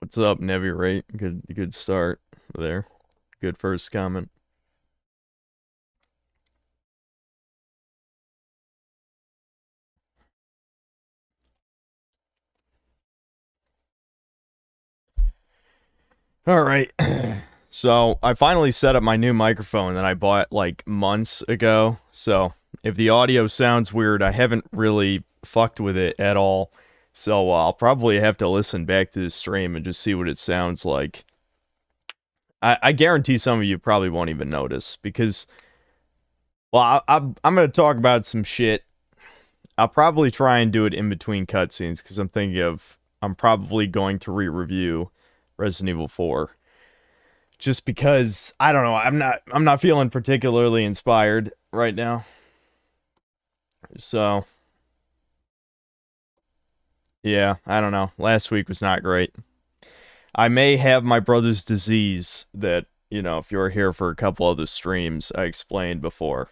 What's up, Nevi Rate? Good start there. Good first comment. All right. So I finally set up my new microphone that I bought like months ago. So if the audio sounds weird, I haven't really fucked with it at all. So I'll probably have to listen back to this stream and just see what it sounds like. I guarantee some of you probably won't even notice because, well, I'm going to talk about some shit. I'll probably try and do it in between cutscenes because I'm probably going to re-review Resident Evil 4. Just because I don't know, I'm not feeling particularly inspired right now. So yeah, I don't know. Last week was not great. I may have my brother's disease that, if you're here for a couple other streams, I explained before.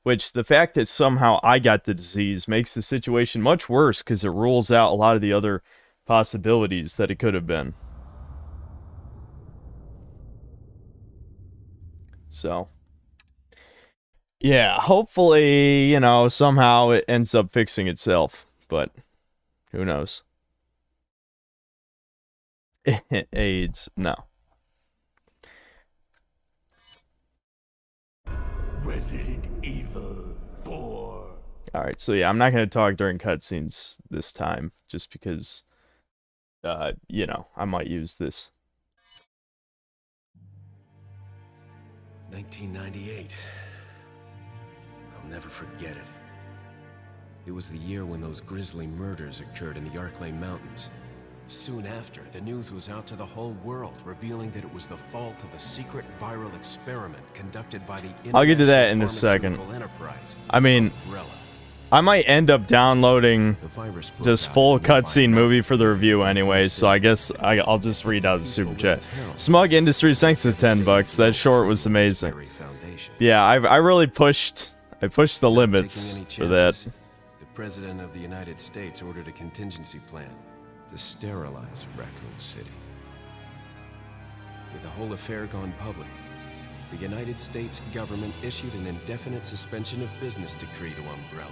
Which, the fact that somehow I got the disease makes the situation much worse because it rules out a lot of the other possibilities that it could have been. So, yeah, hopefully, somehow it ends up fixing itself, but who knows? AIDS, no. Resident Evil 4. Alright, so yeah, I'm not going to talk during cutscenes this time, just because, I might use this. 1998. I'll never forget it. It was the year when those grisly murders occurred in the Arklay Mountains. Soon after, the news was out to the whole world, revealing that it was the fault of a secret viral experiment conducted by the I'll get to that in a second. I mean, I might end up downloading this full cutscene movie for the review anyway, so I guess I'll just read out the super chat. Smug Industries, thanks to $10. That short was amazing. Yeah, I really pushed the limits for that. The President of the United States ordered a contingency plan to sterilize Raccoon City. With the whole affair gone public, the United States government issued an indefinite suspension of business decree to Umbrella.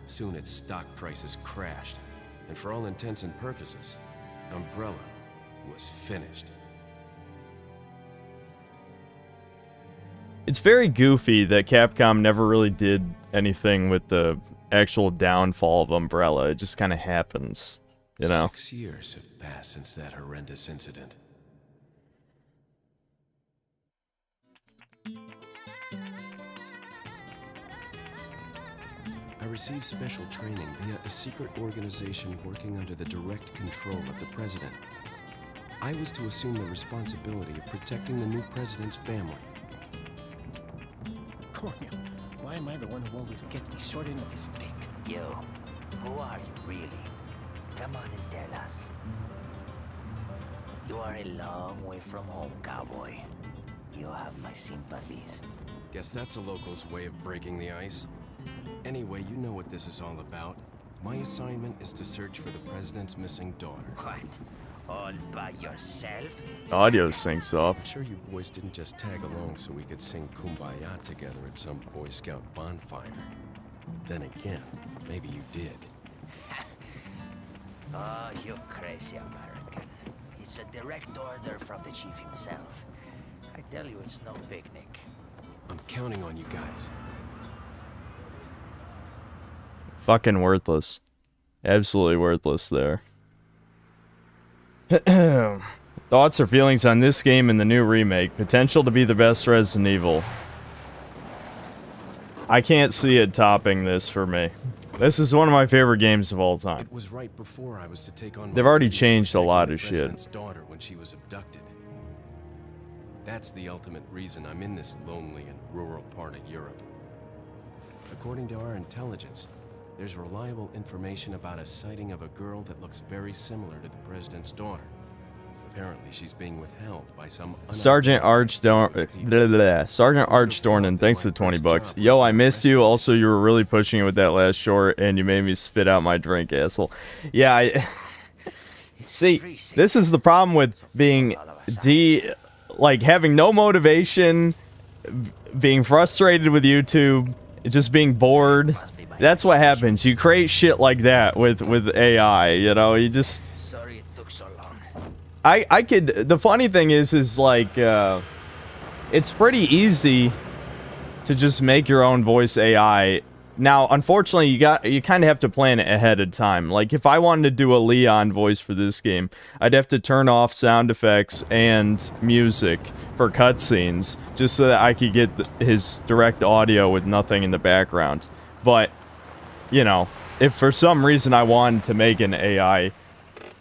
Soon its stock prices crashed, and for all intents and purposes, Umbrella was finished. It's very goofy that Capcom never really did anything with the actual downfall of Umbrella. It just kind of happens. 6 years have passed since that horrendous incident. I received special training via a secret organization working under the direct control of the president. I was to assume the responsibility of protecting the new president's family. Why am I the one who always gets the short end of the stick? Yo, who are you really? Come on and tell us. You are a long way from home, cowboy. You have my sympathies. Guess that's a local's way of breaking the ice. Anyway, you know what this is all about. My assignment is to search for the president's missing daughter. What? All by yourself? Audio syncs off. I'm sure you boys didn't just tag along so we could sing Kumbaya together at some Boy Scout bonfire. Then again, maybe you did. Oh, you crazy American. It's a direct order from the chief himself. I tell you, it's no picnic. I'm counting on you guys. Fucking worthless. Absolutely worthless there. Thoughts or feelings on this game and the new remake? Potential to be the best Resident Evil. I can't see it topping this for me. This is one of my favorite games of all time. It was right before I was to take on. They've already changed a lot of shit. Daughter when she was abducted. That's the ultimate reason I'm in this lonely and rural part of Europe. According to our intelligence, there's reliable information about a sighting of a girl that looks very similar to the president's daughter. Apparently, she's being withheld by some Sergeant Archdornan, thanks for the $20. Yo, I missed you. Also, you were really pushing it with that last short, and you made me spit out my drink, asshole. Yeah, See, freezing. this is the problem with being like having no motivation, being frustrated with YouTube, just being bored. That's what happens. You create shit like that with AI, you know, you just Sorry it took so long. I could the funny thing is like it's pretty easy to just make your own voice AI. Now, unfortunately, you kind of have to plan it ahead of time. Like, if I wanted to do a Leon voice for this game, I'd have to turn off sound effects and music for cutscenes, just so that I could get his direct audio with nothing in the background. But, you know, if for some reason I wanted to make an AI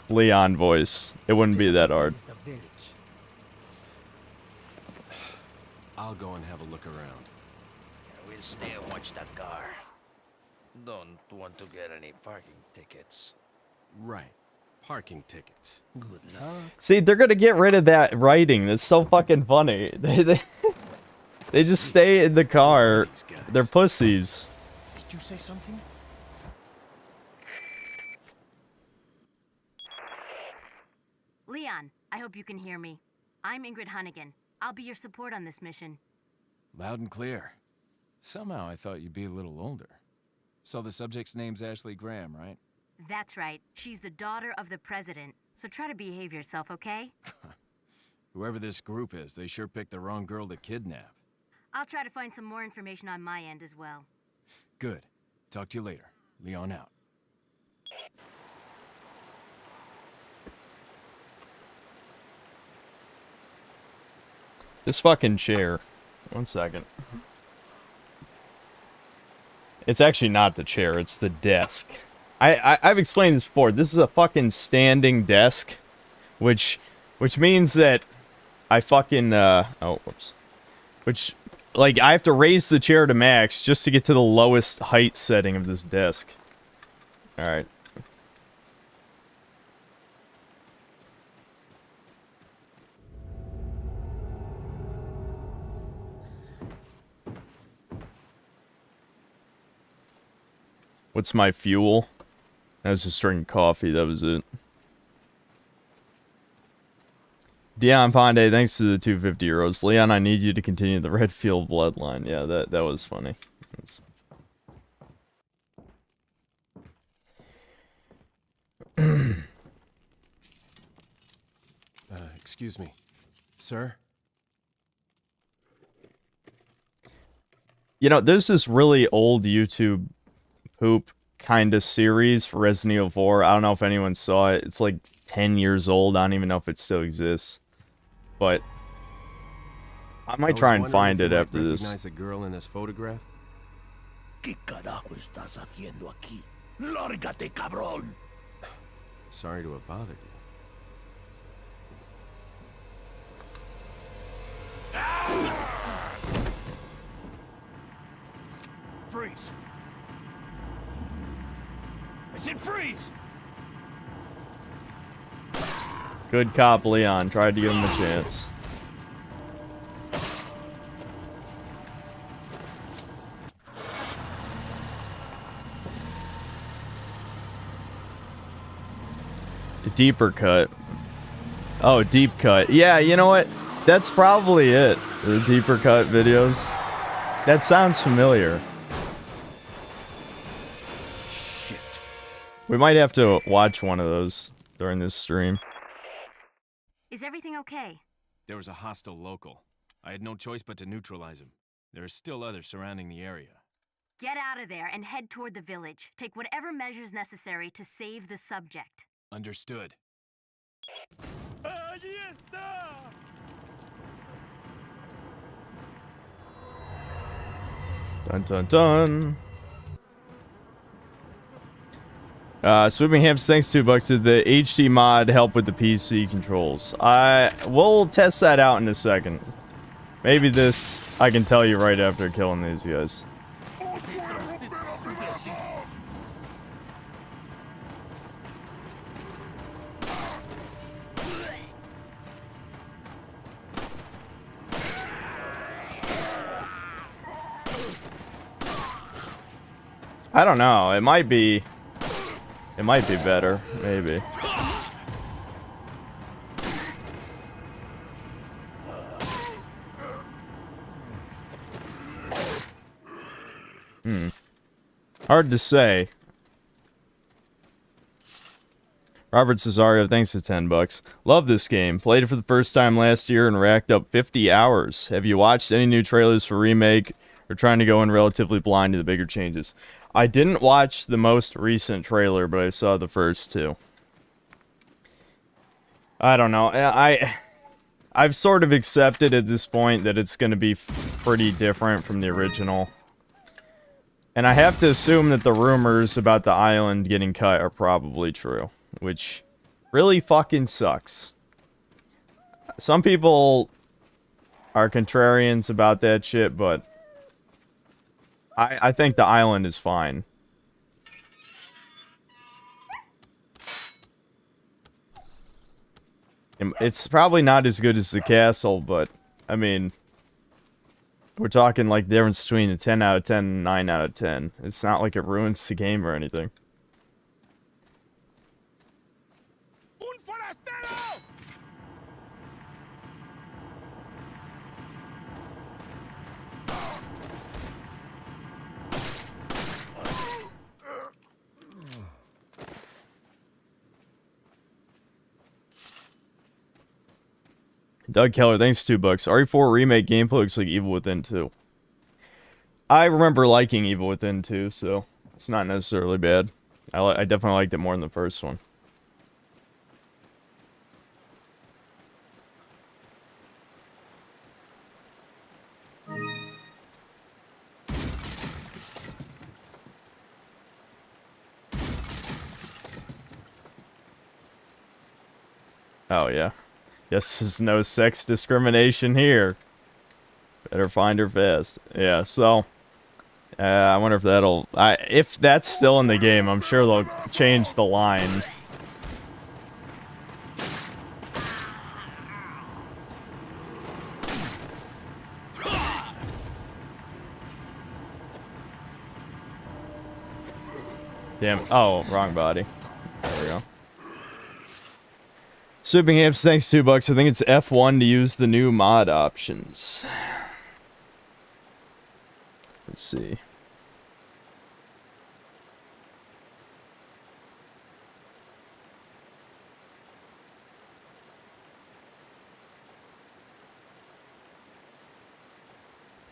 Leon voice, it wouldn't be that hard. Is the village. I'll go and have a look around. We'll stay and watch that car. Don't want to get any parking tickets. Right. Parking tickets. Good luck. See, they're gonna get rid of that writing. That's so fucking funny. They just stay in the car. These guys. They're pussies. Did you say something? Leon, I hope you can hear me. I'm Ingrid Hunnigan. I'll be your support on this mission. Loud and clear. Somehow I thought you'd be a little older. So the subject's name's Ashley Graham, right? That's right. She's the daughter of the president. So try to behave yourself, okay? Whoever this group is, they sure picked the wrong girl to kidnap. I'll try to find some more information on my end as well. Good. Talk to you later. Leon out. This fucking chair. 1 second. It's actually not the chair, it's the desk. I've explained this before. This is a fucking standing desk, which means that I fucking oh, whoops. Which, like, I have to raise the chair to max just to get to the lowest height setting of this desk. Alright. What's my fuel? I was just drinking coffee, that was it. Dion Ponde, thanks to the 250 euros. Leon, I need you to continue the Redfield bloodline. Yeah, that was funny. Excuse me. Sir? You know, there's this really old YouTube poop kind of series for Resident Evil 4. I don't know if anyone saw it. It's like 10 years old. I don't even know if it still exists. But I might try and find it after this. Recognize the girl in this photograph? ¿Qué carajo estás haciendo aquí? Lárgate, cabrón. Sorry to have bothered you. Freeze. I said freeze. Good cop Leon. Tried to give him a chance. A deeper cut. Oh, deep cut. Yeah, you know what? That's probably it. The deeper cut videos. That sounds familiar. Shit. We might have to watch one of those during this stream. Is everything okay? There was a hostile local. I had no choice but to neutralize him. There are still others surrounding the area. Get out of there and head toward the village. Take whatever measures necessary to save the subject. Understood. Dun dun dun. Swimming Hamps, thanks $2. Did the HD mod help with the PC controls? We'll test that out in a second. Maybe this I can tell you right after killing these guys. I don't know. It might be better, maybe. Hard to say. Robert Cesario, thanks for $10. Love this game. Played it for the first time last year and racked up 50 hours. Have you watched any new trailers for Remake or trying to go in relatively blind to the bigger changes? I didn't watch the most recent trailer, but I saw the first two. I don't know. I've sort of accepted at this point that it's going to be pretty different from the original. And I have to assume that the rumors about the island getting cut are probably true, which really fucking sucks. Some people are contrarians about that shit, but I think the island is fine. It's probably not as good as the castle, but, I mean, we're talking like the difference between a 10 out of 10 and 9 out of 10. It's not like it ruins the game or anything. Doug Keller, thanks $2. RE4 Remake gameplay looks like Evil Within 2. I remember liking Evil Within 2, so it's not necessarily bad. I definitely liked it more than the first one. Oh, yeah. Guess there's no sex discrimination here. Better find her fast. Yeah, so... I wonder if that'll... if that's still in the game, I'm sure they'll change the line. Damn. Oh, wrong body. There we go. Sweeping Amps, thanks $2. I think it's F1 to use the new mod options. Let's see.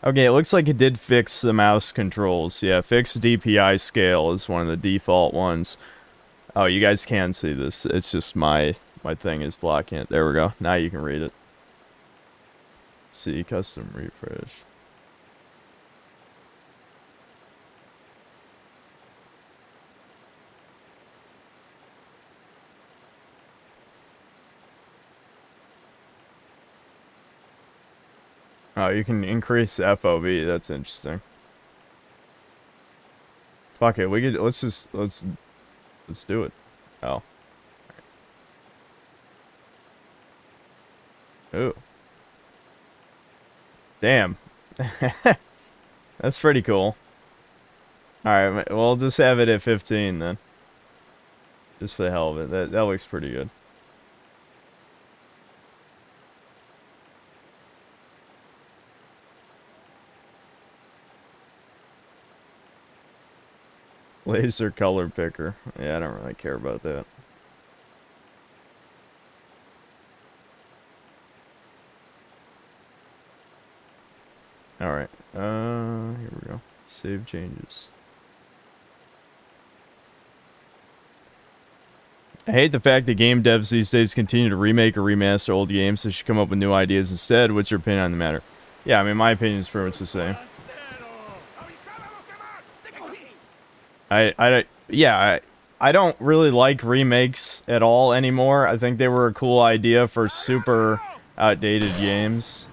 Okay, it looks like it did fix the mouse controls. Yeah, fixed DPI scale is one of the default ones. Oh, you guys can see this. It's just my thing is blocking it. There we go. Now you can read it. See, custom refresh. Oh, you can increase the FOV. That's interesting. Fuck it. We could let's do it. Oh. Ooh. Damn. That's pretty cool. Alright, we'll just have it at 15 then. Just for the hell of it. That looks pretty good. Laser color picker. Yeah, I don't really care about that. Alright. Here we go. Save changes. I hate the fact that game devs these days continue to remake or remaster old games. They should come up with new ideas instead. What's your opinion on the matter? Yeah, I mean, my opinion is pretty much the same. I don't really like remakes at all anymore. I think they were a cool idea for super outdated games.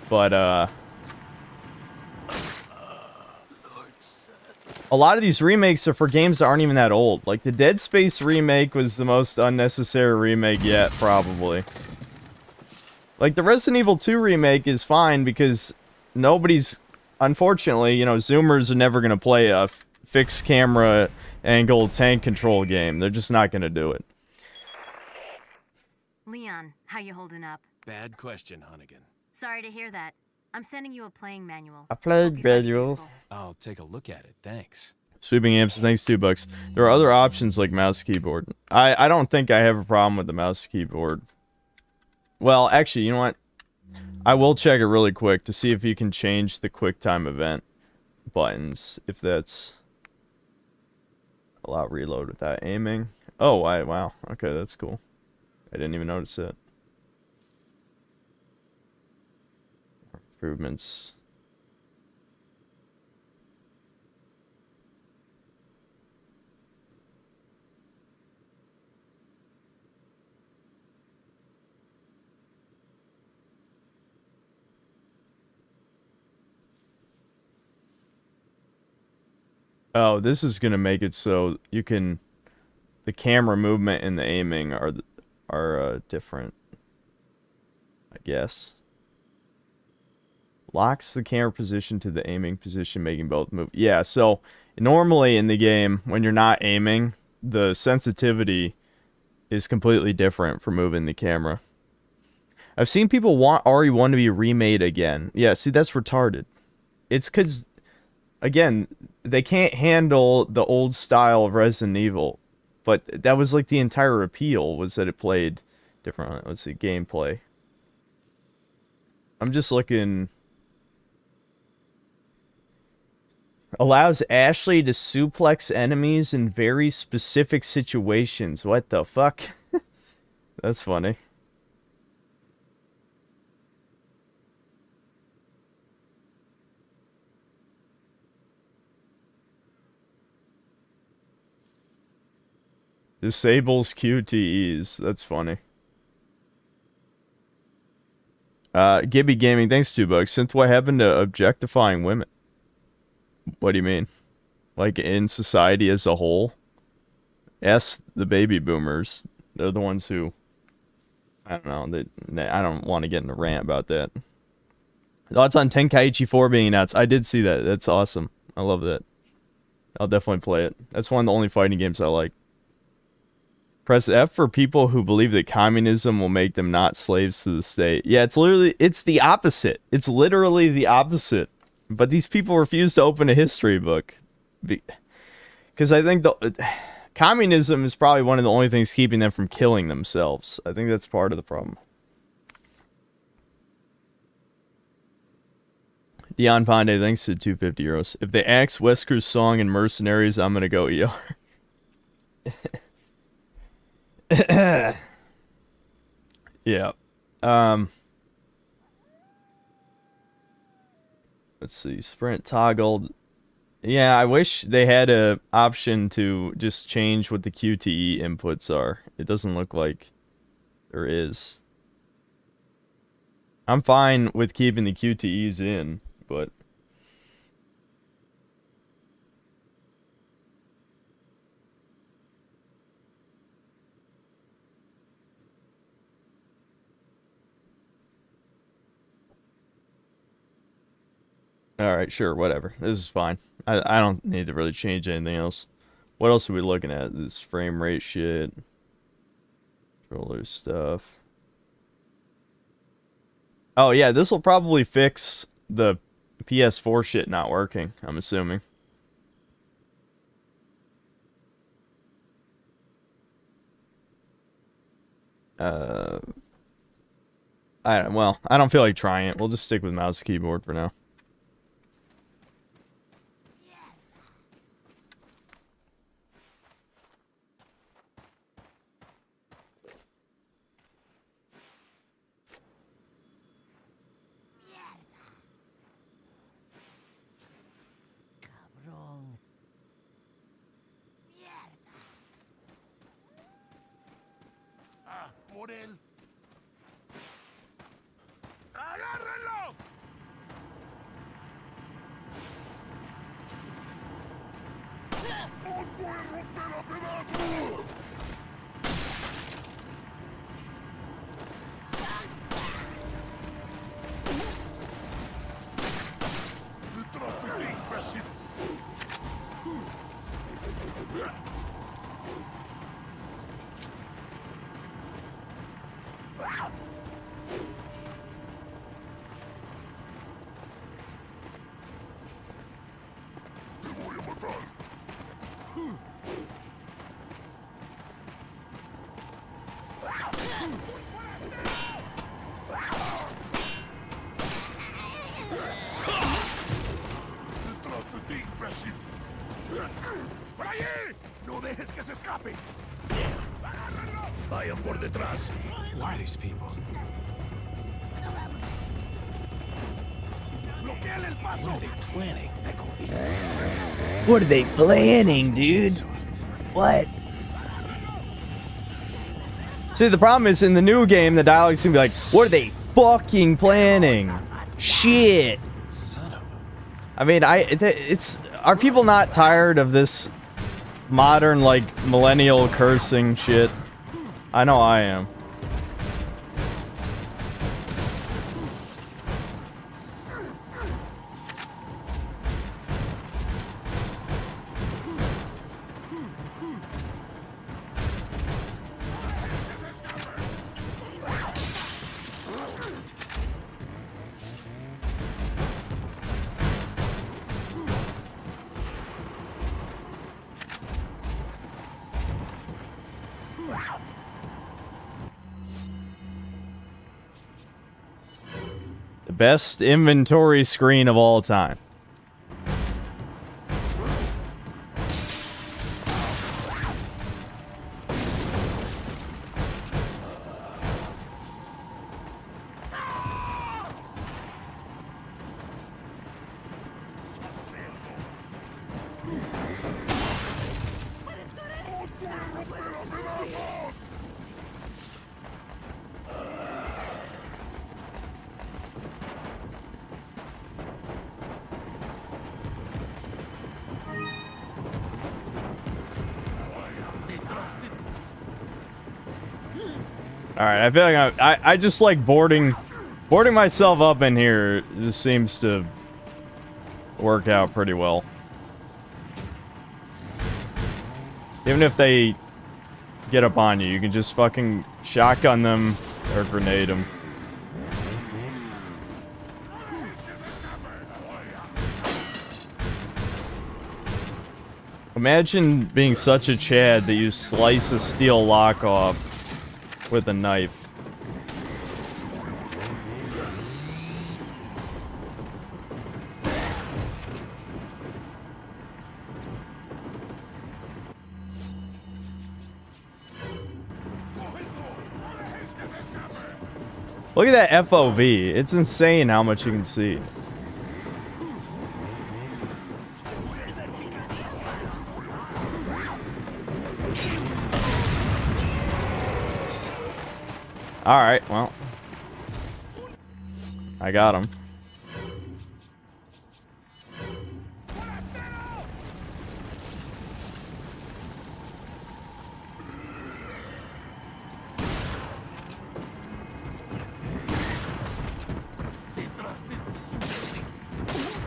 But, a lot of these remakes are for games that aren't even that old. Like, the Dead Space remake was the most unnecessary remake yet, probably. Like, the Resident Evil 2 remake is fine because nobody's... Unfortunately, you know, Zoomers are never going to play a fixed camera angle tank control game. They're just not going to do it. Leon, how you holding up? Bad question, Hunnigan. Sorry to hear that. I'm sending you a playing manual. A playing Hope you find it manual. useful. I'll take a look at it, thanks. Sweeping amps, thanks $2. There are other options like mouse keyboard. I don't think I have a problem with the mouse keyboard. Well, actually, you know what? I will check it really quick to see if you can change the QuickTime event buttons. If that's... Allow reload without aiming. Oh, wow. Okay, that's cool. I didn't even notice it. Improvements. Oh, this is gonna make it so you can, the camera movement and the aiming are different, I guess. Locks the camera position to the aiming position, making both move. Yeah, so normally in the game, when you're not aiming, the sensitivity is completely different for moving the camera. I've seen people want RE1 to be remade again. Yeah, see, that's retarded. It's because, again, they can't handle the old style of Resident Evil. But that was like the entire appeal, was that it played different. Let's see, gameplay. I'm just looking. Allows Ashley to suplex enemies in very specific situations. What the fuck? That's funny. Disables QTEs. That's funny. Gibby Gaming, thanks $2. Synth, what happened to objectifying women? What do you mean? Like in society as a whole? Ask the baby boomers. They're the ones who, I don't know, I don't want to get in a rant about that. Thoughts on Tenkaichi 4 being nuts? I did see that. That's awesome. I love that. I'll definitely play it. That's one of the only fighting games I like. Press F for people who believe that communism will make them not slaves to the state. Yeah, it's the opposite. It's literally the opposite. But these people refuse to open a history book. Because I think communism is probably one of the only things keeping them from killing themselves. I think that's part of the problem. Dion Pandey, thanks to 250 euros. If they axe Wesker's song in Mercenaries, I'm gonna go ER. Yeah. Let's see. Sprint toggled. Yeah, I wish they had a option to just change what the QTE inputs are. It doesn't look like there is. I'm fine with keeping the QTEs in, but... Alright, sure, whatever. This is fine. I don't need to really change anything else. What else are we looking at? This frame rate shit. Controller stuff. Oh yeah, this will probably fix the PS4 shit not working, I'm assuming. I don't feel like trying it. We'll just stick with mouse and keyboard for now. Cabrón. Ah, por él. ¡Agárrenlo! ¡Os voy a romper a pedazos! ¡Detrás de ti, imbécil! Why are these people? What are they planning? What are they planning, dude? What? See, the problem is in the new game, the dialogue seems to be like, what are they fucking planning? Shit. Son of a... I mean, it's are people not tired of this modern, like, millennial cursing shit? I know I am. The best inventory screen of all time. Alright, I feel like I just like boarding myself up in here just seems to work out pretty well. Even if they get up on you, you can just fucking shotgun them or grenade them. Imagine being such a Chad that you slice a steel lock off with a knife. Look at that FOV. It's insane how much you can see. Alright, well. I got him.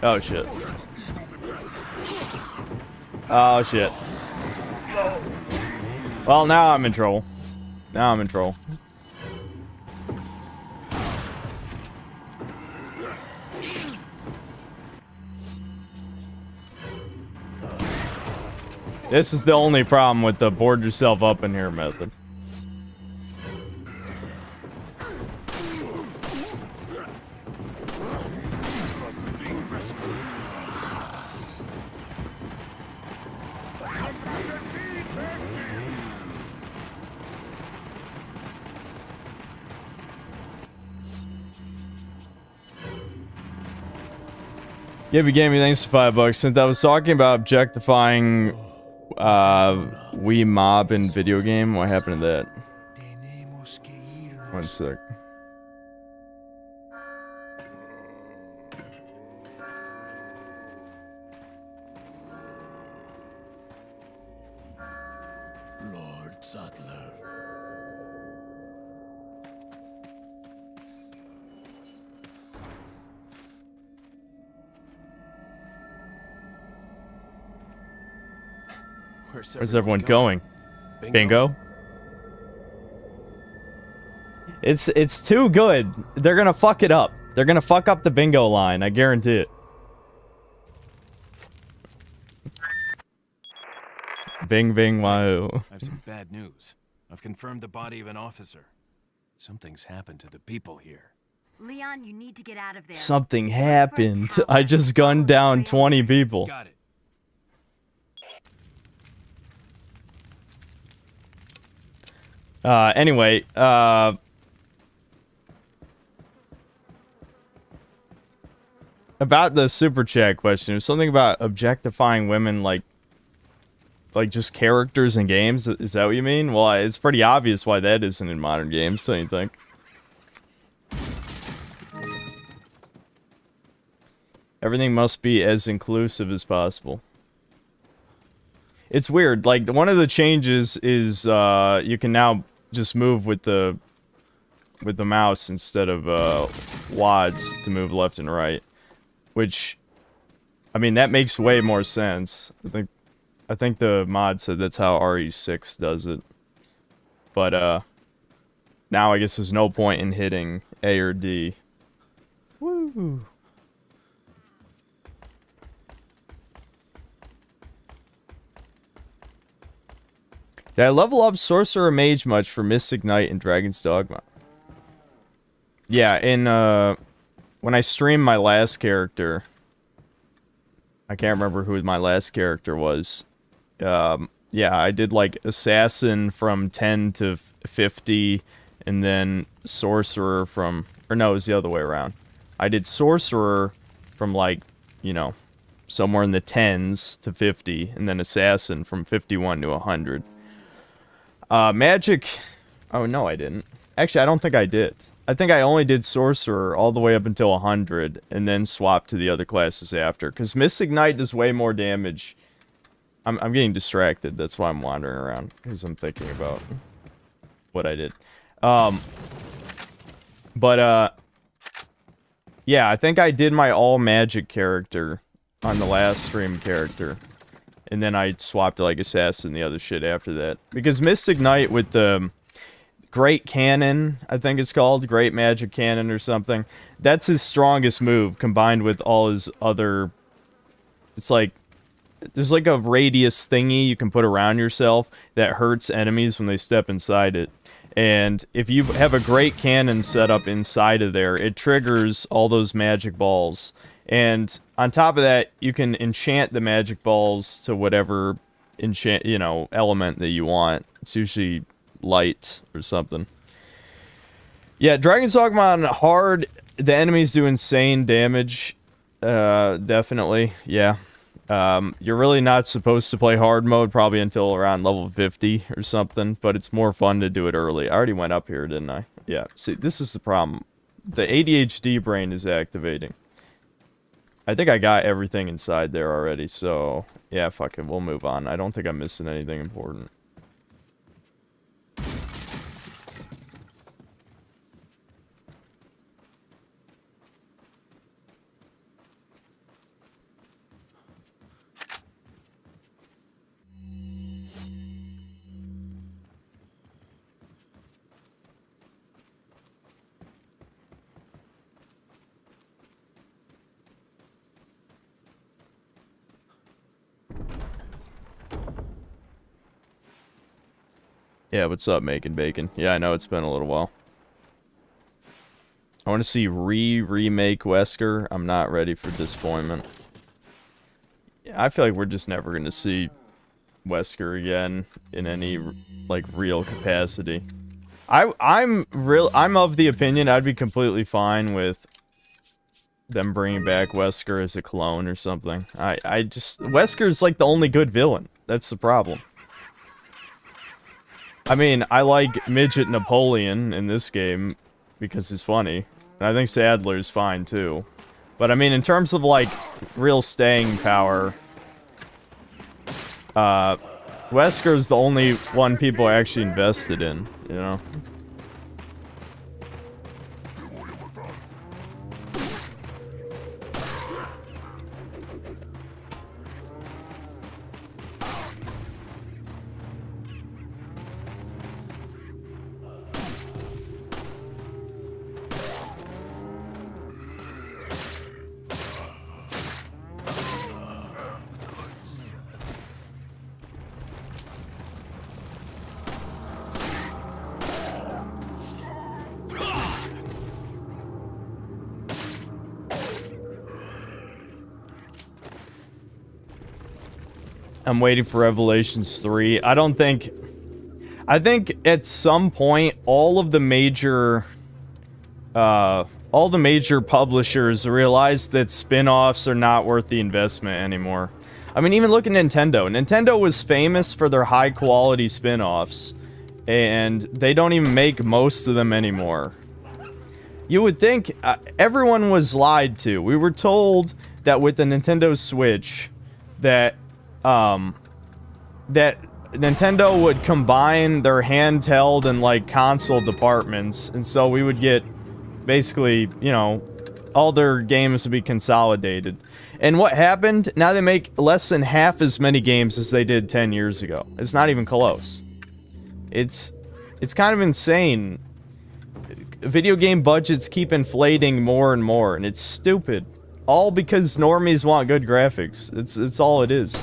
Oh shit. Oh shit. Well, now I'm in trouble. Now I'm in trouble. This is the only problem with the board yourself up in here method. Gibby gave me thanks to $5. Since I was talking about objectifying Wii Mob in video game, what happened to that? 1 sec. Lord Sutler. Where's everyone going? Bingo? It's too good. They're gonna fuck it up. They're gonna fuck up the bingo line, I guarantee it. Bing bing wahoo. I have some bad news. I've confirmed the body of an officer. Something's happened to the people here. Leon, you need to get out of there. Something happened. I just gunned down 20 people. Got it. Anyway, about the super chat question, it was something about objectifying women, like just characters in games. Is that what you mean? Well, it's pretty obvious why that isn't in modern games, don't you think? Everything must be as inclusive as possible. It's weird. Like, one of the changes is you can now just move with the mouse instead of WADs to move left and right. Which, I mean, that makes way more sense. I think the mod said that's how RE6 does it. But now I guess there's no point in hitting A or D. Woo! Did I level up Sorcerer Mage much for Mystic Knight and Dragon's Dogma? Yeah, when I streamed my last character, I can't remember who my last character was. Yeah, I did like Assassin from 10 to 50, and then Sorcerer from... Or no, it was the other way around. I did Sorcerer from like, you know, somewhere in the 10s to 50, and then Assassin from 51 to 100. Magic... Oh, no, I didn't. Actually, I don't think I did. I think I only did Sorcerer all the way up until 100, and then swapped to the other classes after. Because Mystic Knight does way more damage. I'm getting distracted. That's why I'm wandering around. Because I'm thinking about what I did. Yeah, I think I did my all-magic character on the last stream character. And then I swapped to, like, Assassin and the other shit after that. Because Mystic Knight with the Great Cannon, I think it's called, Great Magic Cannon or something, that's his strongest move, combined with all his other... It's like... There's like a radius thingy you can put around yourself that hurts enemies when they step inside it. And if you have a Great Cannon set up inside of there, it triggers all those magic balls. And on top of that, you can enchant the magic balls to whatever element that you want. It's usually light or something. Yeah, Dragon's Dogma on hard, the enemies do insane damage. Definitely, yeah. You're really not supposed to play hard mode probably until around level 50 or something, but it's more fun to do it early. I already went up here, didn't I? Yeah, see, this is the problem. The ADHD brain is activating. I think I got everything inside there already, so yeah, fuck it, we'll move on. I don't think I'm missing anything important. Yeah, what's up, Making Bacon? Yeah, I know it's been a little while. I want to see remake Wesker. I'm not ready for disappointment. Yeah, I feel like we're just never going to see Wesker again in any, like, real capacity. I'm of the opinion I'd be completely fine with them bringing back Wesker as a clone or something. Wesker's like the only good villain. That's the problem. I mean, I like Midget Napoleon in this game because he's funny. And I think Sadler's fine too. But I mean, in terms of like real staying power, Wesker's the only one people are actually invested in, you know? I'm waiting for Revelations 3. I don't think I think at some point, all the major publishers realized that spin-offs are not worth the investment anymore. I mean, even look at Nintendo. Nintendo was famous for their high-quality spin-offs, and they don't even make most of them anymore. You would think everyone was lied to. We were told that with the Nintendo Switch, that Nintendo would combine their handheld and like console departments, and so we would get basically, you know, all their games would be consolidated. And what happened? Now they make less than half as many games as they did 10 years ago. It's not even close. It's kind of insane. Video game budgets keep inflating more and more, and it's stupid. All because normies want good graphics. It's all it is.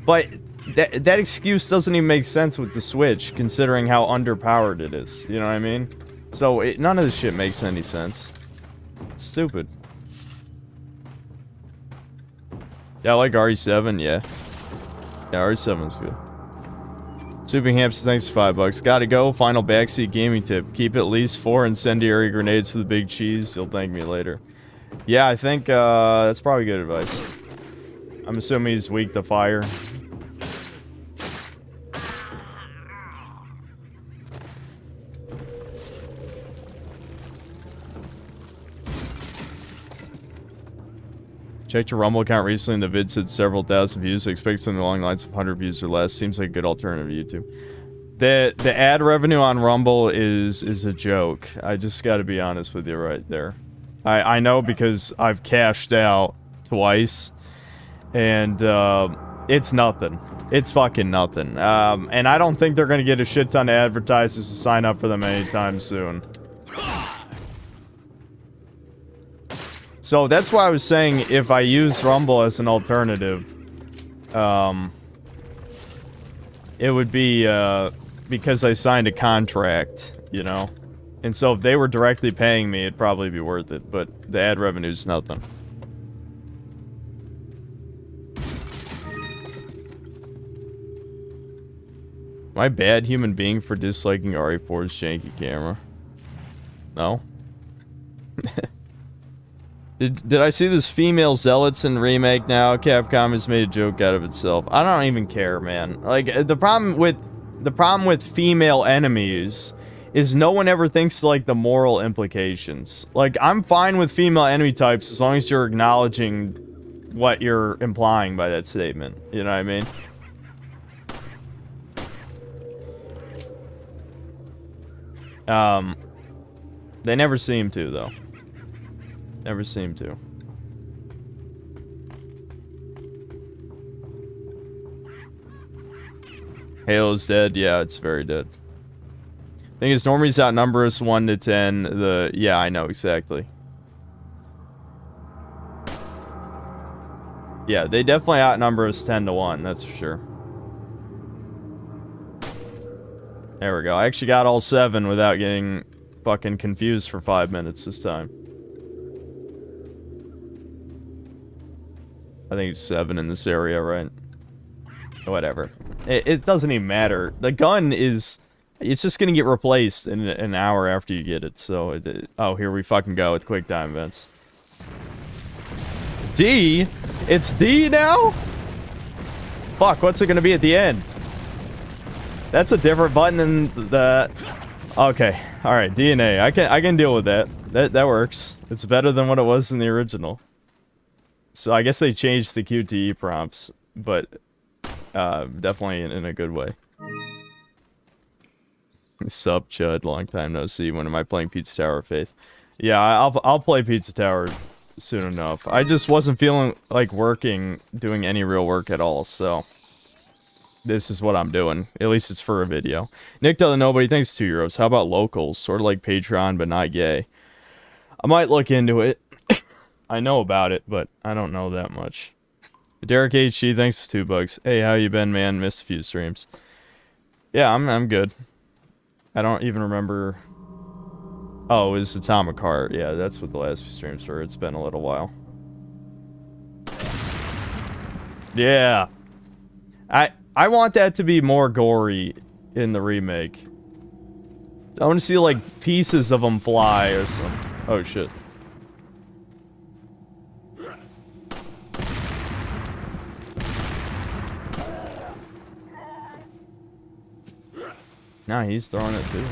But that excuse doesn't even make sense with the Switch, considering how underpowered it is. You know what I mean? So none of this shit makes any sense. It's stupid. Yeah, I like RE7, yeah. Yeah, RE7's good. Swooping Hamster, thanks for $5. Gotta go. Final backseat gaming tip. Keep at least 4 incendiary grenades for the big cheese. You'll thank me later. Yeah, I think that's probably good advice. I'm assuming he's weak to fire. Checked your Rumble account recently and the vid said several thousand views. I expect something along the lines of 100 views or less. Seems like a good alternative to YouTube. The ad revenue on Rumble is a joke. I just gotta be honest with you right there. I know because I've cashed out twice. And it's nothing. It's fucking nothing. And I don't think they're gonna get a shit ton of advertisers to sign up for them anytime soon. So that's why I was saying if I use Rumble as an alternative, it would be because I signed a contract, you know? And so if they were directly paying me, it'd probably be worth it, but the ad revenue's nothing. Am I a bad human being for disliking RE4's janky camera? No? Did I see this female Zealots in remake now? Capcom has made a joke out of itself. I don't even care, man. Like, the problem with female enemies is no one ever thinks, like, the moral implications. Like, I'm fine with female enemy types as long as you're acknowledging what you're implying by that statement. You know what I mean? They never seem to, though. Never seem to. Halo's dead? Yeah, it's very dead. Thing is, normies outnumber us 1 to 10. Yeah, I know, exactly. Yeah, they definitely outnumber us 10 to 1, that's for sure. There we go. I actually got all 7 without getting fucking confused for 5 minutes this time. I think it's 7 in this area, right? Whatever. It doesn't even matter. The gun is... It's just gonna get replaced in an hour after you get it, so... oh, here we fucking go with quick time events. D? It's D now? Fuck, what's it gonna be at the end? That's a different button than the... Okay, alright, DNA. I can deal with that. That works. It's better than what it was in the original. So I guess they changed the QTE prompts, but definitely in a good way. Sup, Chud. Long time no see. When am I playing Pizza Tower, Faith? Yeah, I'll play Pizza Tower soon enough. I just wasn't feeling like doing any real work at all, so... This is what I'm doing. At least it's for a video. Nick Tell Nobody, thanks €2. How about locals? Sort of like Patreon, but not gay. I might look into it. I know about it, but I don't know that much. Derek HG, thanks for $2. Hey, how you been, man? Missed a few streams. Yeah, I'm good. I don't even remember... Oh, it was Atomic Heart. Yeah, that's what the last few streams were. It's been a little while. Yeah. I want that to be more gory in the remake. I want to see, like, pieces of them fly or something. Oh, shit. Nah, he's throwing it, too.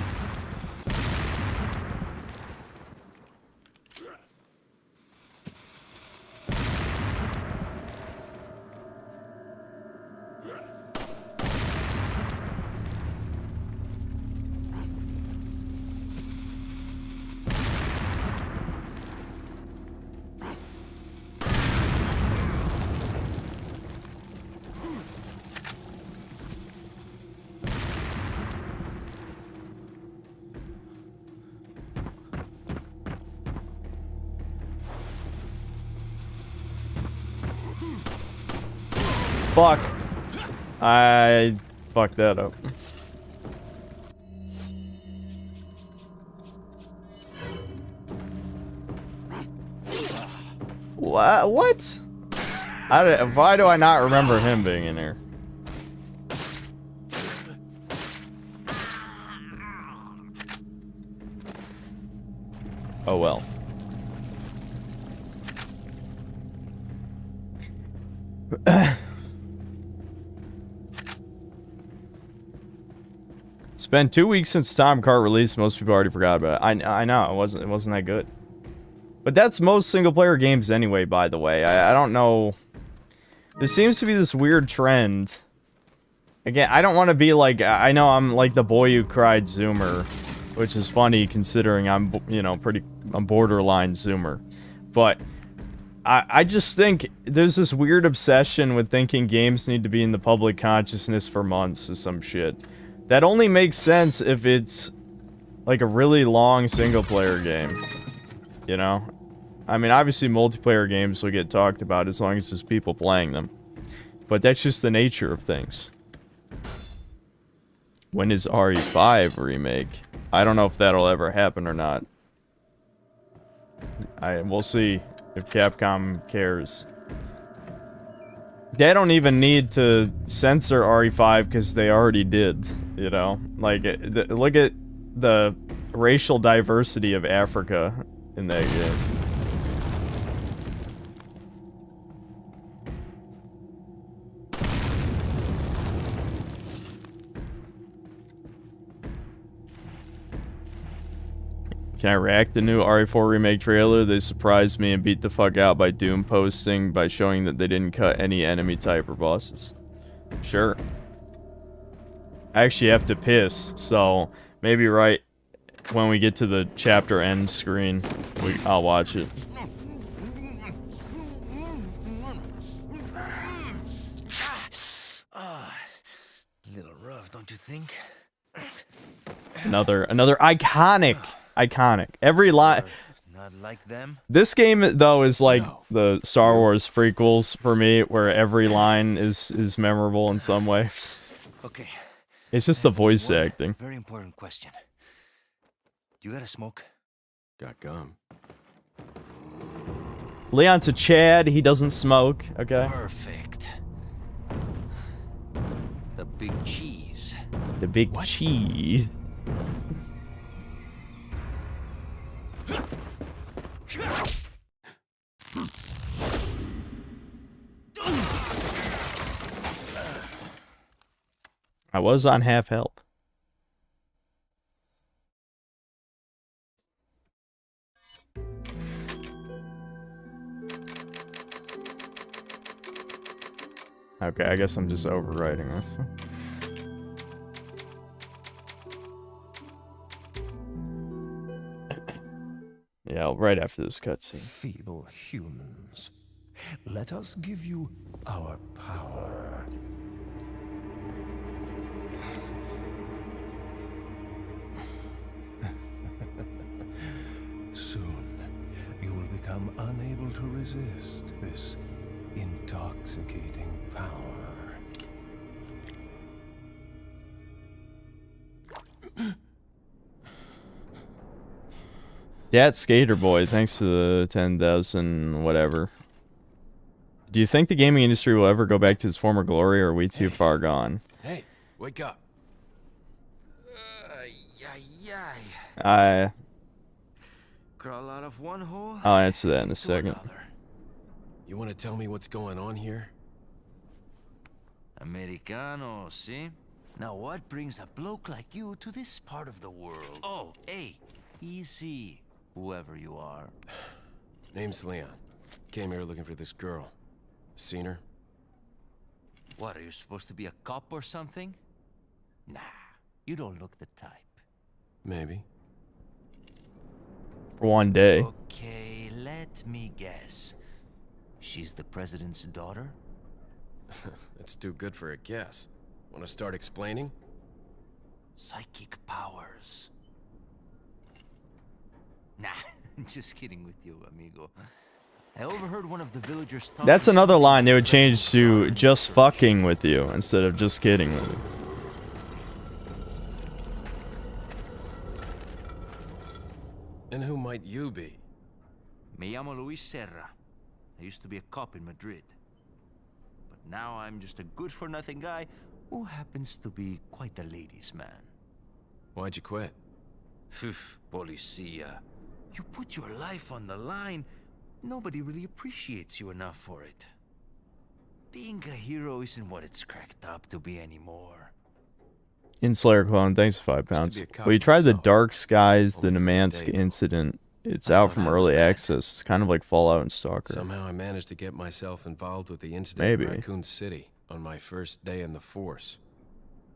Fuck. I fucked that up. What? Why do I not remember him being in here? Oh well. It's been 2 weeks since Tom Kart released. Most people already forgot about it. I know it wasn't that good. But that's most single player games anyway. By the way, I don't know. There seems to be this weird trend. Again, I don't want to be like, I know I'm like the boy who cried Zoomer, which is funny considering I'm, you know, I'm borderline Zoomer. But I just think there's this weird obsession with thinking games need to be in the public consciousness for months or some shit. That only makes sense if it's like a really long single player game. You know? I mean, obviously multiplayer games will get talked about as long as there's people playing them. But that's just the nature of things. When is RE5 remake? I don't know if that'll ever happen or not. We'll see if Capcom cares. They don't even need to censor RE5 because they already did, you know? Like, look at the racial diversity of Africa in that game. Can I react the new RE4 remake trailer? They surprised me and beat the fuck out by Doom posting by showing that they didn't cut any enemy type or bosses. Sure. I actually have to piss, so maybe right when we get to the chapter end screen, I'll watch it. Little rough, don't you think? Another iconic. Every line. Not like them. This game though is like the Star Wars prequels for me, where every line is memorable in some way. Okay. It's just the voice acting. Very important question. You got a smoke? Got gum. Leon's a Chad. He doesn't smoke. Okay. Perfect. The big cheese. The big cheese. I was on half health. Okay, I guess I'm just overwriting this. Yeah, right after this cutscene. Feeble humans, let us give you our power. Soon, you will become unable to resist this intoxicating power. That Skater Boy, thanks to the 10,000 whatever. Do you think the gaming industry will ever go back to its former glory, or are we too far gone? Hey, wake up. I Crawl out of one hole. I'll answer that in a into second. another. You want to tell me what's going on here? Americano, see? Now what brings a bloke like you to this part of the world? Oh, hey, easy, whoever you are. Name's Leon. Came here looking for this girl. Seen her? What, are you supposed to be a cop or something? Nah, you don't look the type. Maybe. For one day. Okay, let me guess. She's the president's daughter? That's too good for a guess. Want to start explaining? Psychic powers. Nah, just kidding with you, amigo. I overheard one of the villagers talk That's to another somebody line they from would the change president's to daughter in just church. fucking with you instead of just kidding with you. And who might you be? Me llamo Luis Serra. I used to be a cop in Madrid. But now I'm just a good-for-nothing guy who happens to be quite a ladies' man. Why'd you quit? Phew, policia. You put your life on the line. Nobody really appreciates you enough for it. Being a hero isn't what it's cracked up to be anymore. Inslayer clone, thanks for £5. be a cop We tried the myself. Dark Skies, the Only for a Nemansk day, though. incident. It's I out thought from I was early bad. access. It's kind of like Fallout and Stalker. Somehow I managed to get myself involved with the incident Maybe. in Raccoon City on my first day in the force.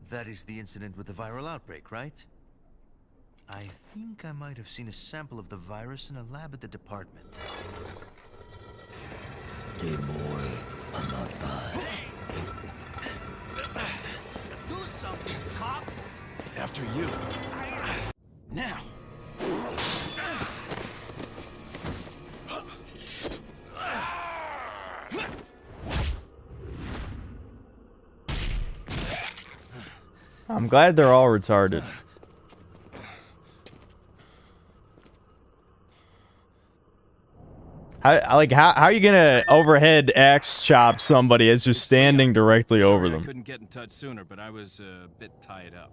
That is the incident with the viral outbreak, right? I think I might have seen a sample of the virus in a lab at the department. Hey boy, I'm not done. Do something, cop! After you. Now! I'm glad they're all retarded. How are you gonna overhead axe chop somebody as just standing directly over Sorry, I them? couldn't get in touch sooner, but I was a bit tied up.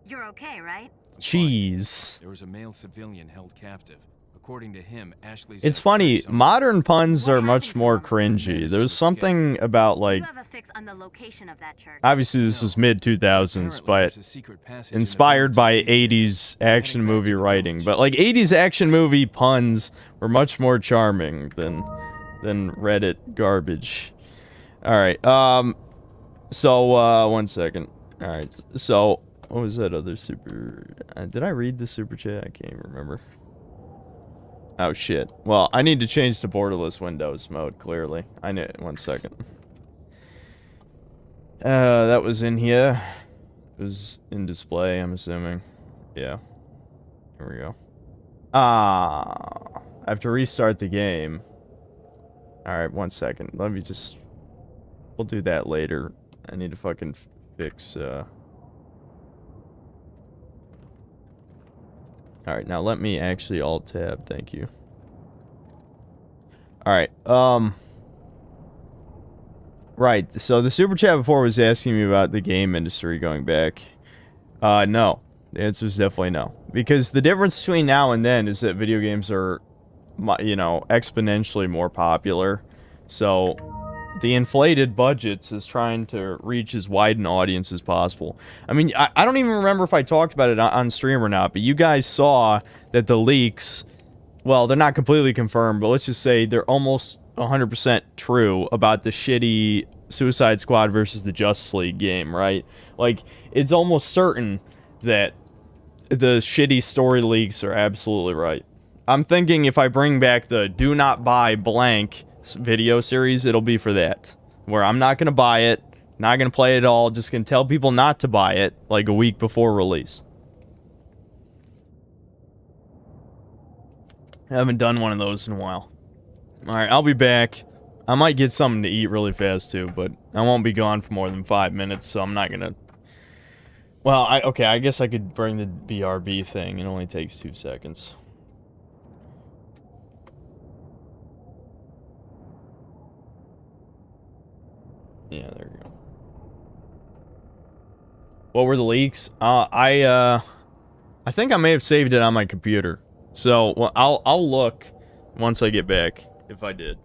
You're okay, right? Jeez. There was a male civilian held captive. According to him, Ashley's It's at a funny, church somewhere. modern puns What are much happened to more him? cringy. Managed There's to escape. something about like, you have a fix on the location of that church. obviously this is mid 2000s, Apparently, but there's a secret passage in the inspired village by of East. 80s action Heading back movie to the writing. village. But like 80s action movie puns were much more charming than Reddit garbage. All right. So 1 second. All right. So what was that other super? Did I read the super chat? I can't even remember. Oh shit. Well, I need to change to borderless Windows mode. Clearly, I know. 1 second. That was in here. It was in display, I'm assuming. Yeah. Here we go. I have to restart the game. Alright, 1 second. Let me just... We'll do that later. I need to fucking fix, Alright, now let me actually alt-tab. Thank you. Alright, Right, so the super chat before was asking me about the game industry going back. No. The answer is definitely no. Because the difference between now and then is that video games are, you know, exponentially more popular. So, the inflated budgets is trying to reach as wide an audience as possible. I mean, I don't even remember if I talked about it on stream or not, but you guys saw that the leaks, well, they're not completely confirmed, but let's just say they're almost 100% true about the shitty Suicide Squad versus the Justice League game, right? Like, it's almost certain that the shitty story leaks are absolutely right. I'm thinking if I bring back the do not buy blank video series, it'll be for that. Where I'm not going to buy it, not going to play it at all, just going to tell people not to buy it like a week before release. I haven't done one of those in a while. Alright, I'll be back. I might get something to eat really fast too, but I won't be gone for more than 5 minutes, so I'm not going to... Well, okay, I guess I could bring the BRB thing. It only takes 2 seconds. Yeah, there we go. What were the leaks? I think I may have saved it on my computer. So, well, I'll look once I get back, if I did.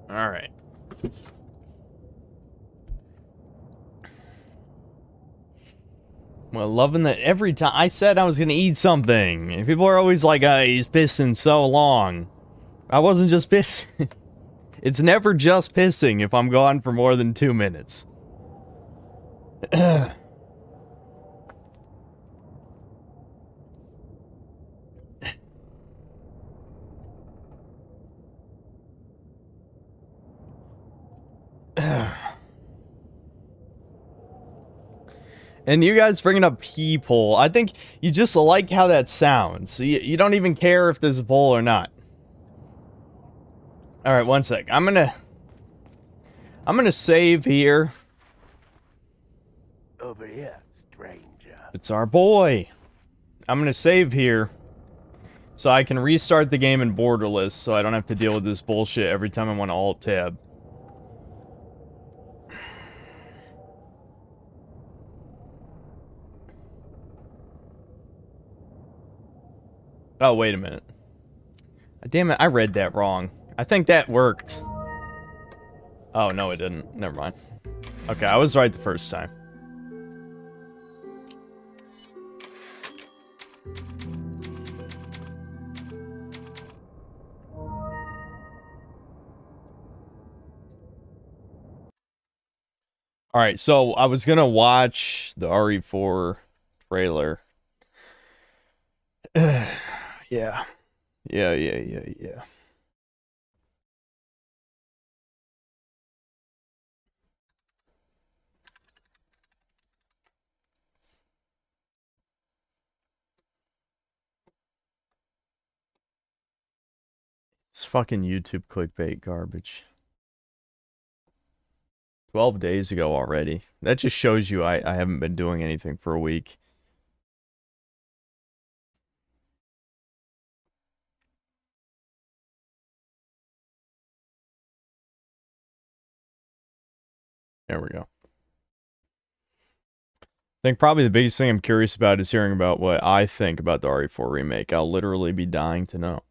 All right. Well, loving that every time I said I was gonna eat something, and people are always like, he's pissing so long. I wasn't just pissing. It's never just pissing if I'm gone for more than 2 minutes. And you guys bringing up peephole, I think you just like how that sounds. You don't even care if there's a pole or not. Alright, one sec. I'm gonna save here. Over here, stranger. It's our boy. I'm gonna save here so I can restart the game in borderless so I don't have to deal with this bullshit every time I want to alt-tab. Oh, wait a minute. Damn it, I read that wrong. I think that worked. Oh, no, it didn't. Never mind. Okay, I was right the first time. Alright, so I was gonna watch the RE4 trailer. Yeah. Yeah. It's fucking YouTube clickbait garbage. 12 days ago already. That just shows you I haven't been doing anything for a week. There we go. I think probably the biggest thing I'm curious about is hearing about what I think about the RE4 remake. I'll literally be dying to know.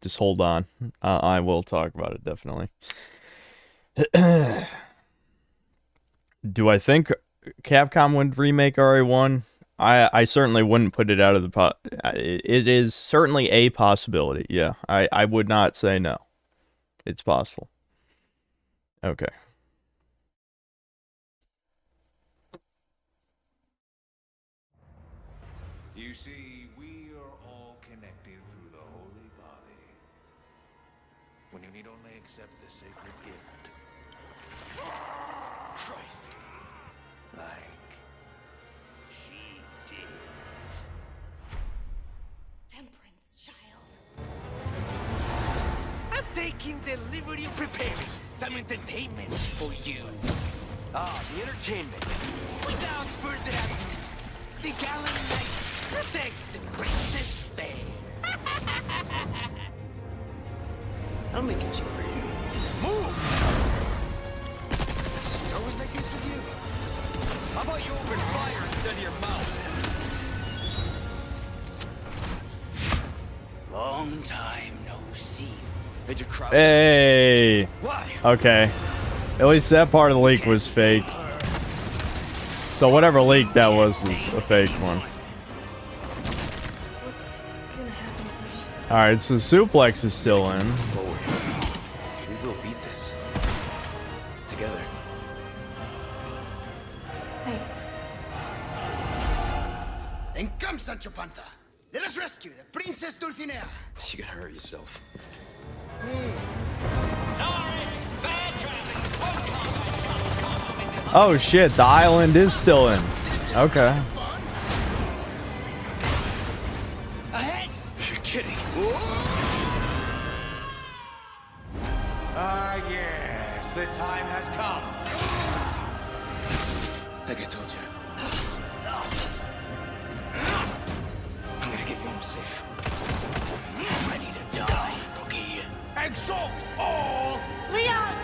Just hold on. I will talk about it, definitely. Do I think Capcom would remake RE1? I certainly wouldn't put it out of the it is certainly a possibility. Yeah, I would not say no. It's possible. Okay. You see, we are all connected through the holy body. When you need only accept the sacred gift. Christ. Like she did. Temperance, child. I've taken the liberty of preparing some entertainment for you. Ah, the entertainment. Without further ado, the gallant knight protects the princess fair. I'll make it cheap for you. Move! It's always like this with you. How about you open fire instead of your mouth? Long time no see. Did you cry? Hey. Why? Okay. At least that part of the leak was fake. So whatever leak that was a fake one. What's gonna happen to me? Alright, so Suplex is still in. Forward. We will beat this. Together. Thanks. Then come, Sancho Panza. Let us rescue the Princess Dulcinea. You gotta hurt yourself. Oh shit, the island is still in. Okay. Ahead! You're kidding. Ah, yes, the time has come. Like I told you. I'm gonna get you home safe. Ready to die, Boogie. Exalt all, Leon,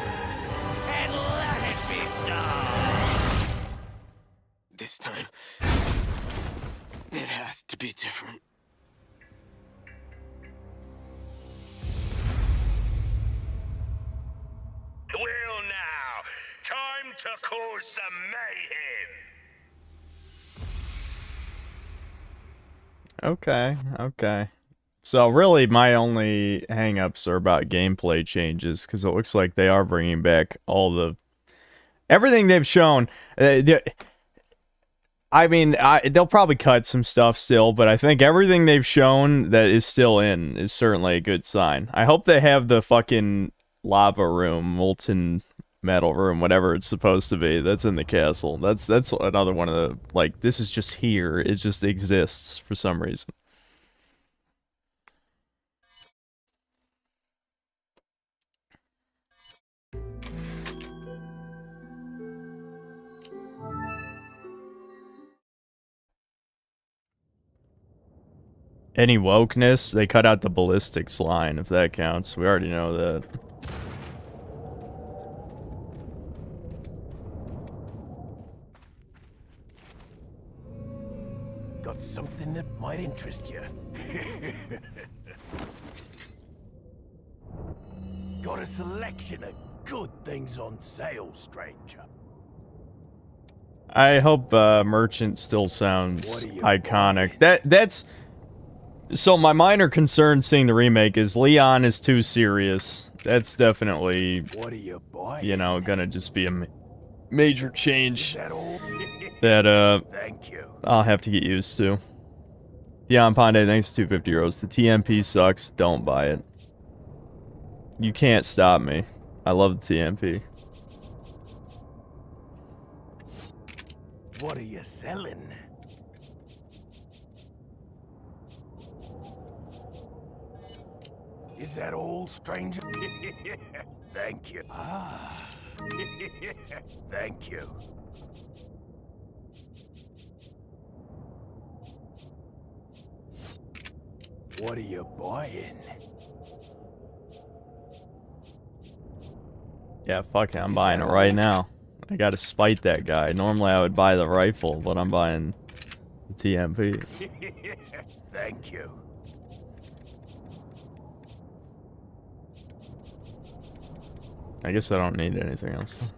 and let it be so. This time, it has to to be different. Well now, time to cause some mayhem. Okay, okay. So really, my only hang-ups are about gameplay changes, because it looks like they are bringing back all the... everything they've shown. I mean, they'll probably cut some stuff still, but I think everything they've shown that is still in is certainly a good sign. I hope they have the fucking lava room, molten metal room, whatever it's supposed to be, that's in the castle. That's another one of the, like, this is just here. It just exists for some reason. Any wokeness? They cut out the ballistics line, if that counts. We already know that. Got something that might interest you. Got a selection of good things on sale, stranger. I hope Merchant still sounds iconic. That's... So my minor concern seeing the remake is Leon is too serious. That's definitely, you know, gonna just be a major change that Thank you. I'll have to get used to. Dion Pandey, thanks to 250 euros. The TMP sucks. Don't buy it. You can't stop me. I love the TMP. What are you selling? Is that all, stranger? Thank you. Ah. Thank you. What are you buying? Yeah, fuck it. I'm buying it right now. I gotta spite that guy. Normally I would buy the rifle, but I'm buying the TMP. Thank you. I guess I don't need anything else.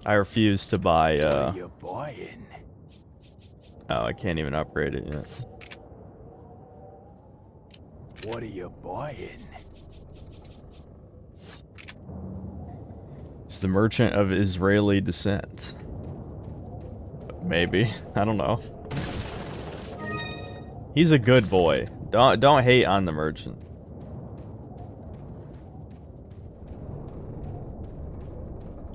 I refuse to buy, What are you buying? Oh, I can't even upgrade it yet. What are you buying? It's the Merchant of Israeli descent. Maybe. I don't know. He's a good boy. Don't hate on the Merchant.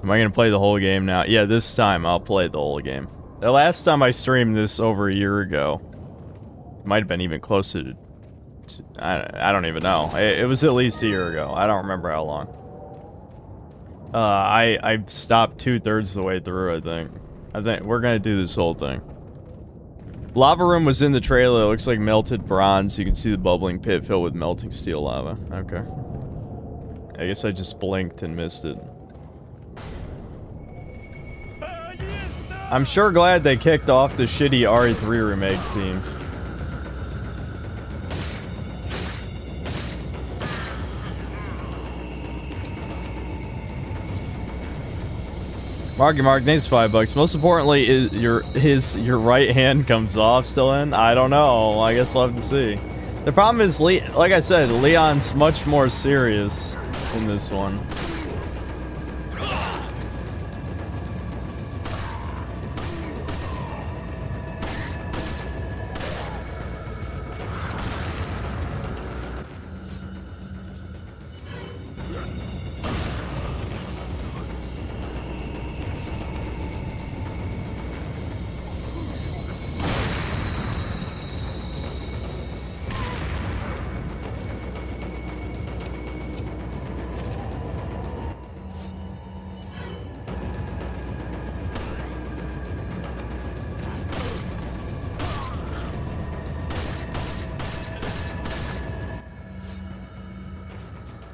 Am I gonna play the whole game now? Yeah, this time I'll play the whole game. The last time I streamed this over a year ago, might have been even closer to... I don't even know. It was at least a year ago. I don't remember how long. I stopped 2/3 of the way through, I think. I think we're gonna do this whole thing. Lava room was in the trailer. It looks like melted bronze. You can see the bubbling pit filled with melting steel lava. Okay. I guess I just blinked and missed it. I'm sure glad they kicked off the shitty RE3 remake team. Marky Mark, thanks $5. Most importantly, is your right hand comes off still in? I don't know. I guess we'll have to see. The problem is, like I said, Leon's much more serious in this one.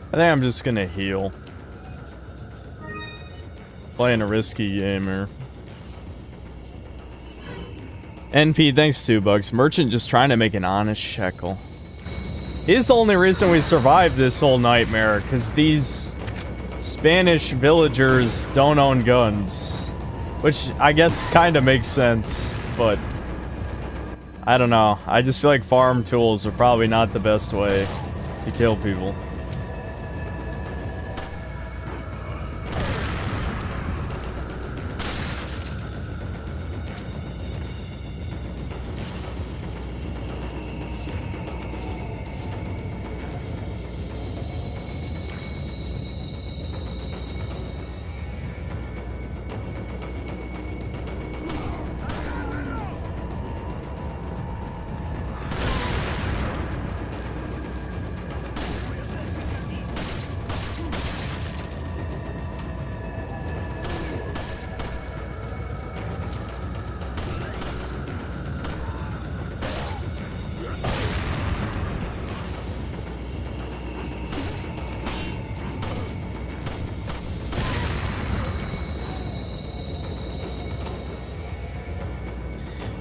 I think I'm just gonna heal. Playing a risky game here. NP, thanks $2. Merchant just trying to make an honest shekel. He's the only reason we survived this whole nightmare, because these Spanish villagers don't own guns. Which I guess kind of makes sense, but I don't know. I just feel like farm tools are probably not the best way to kill people.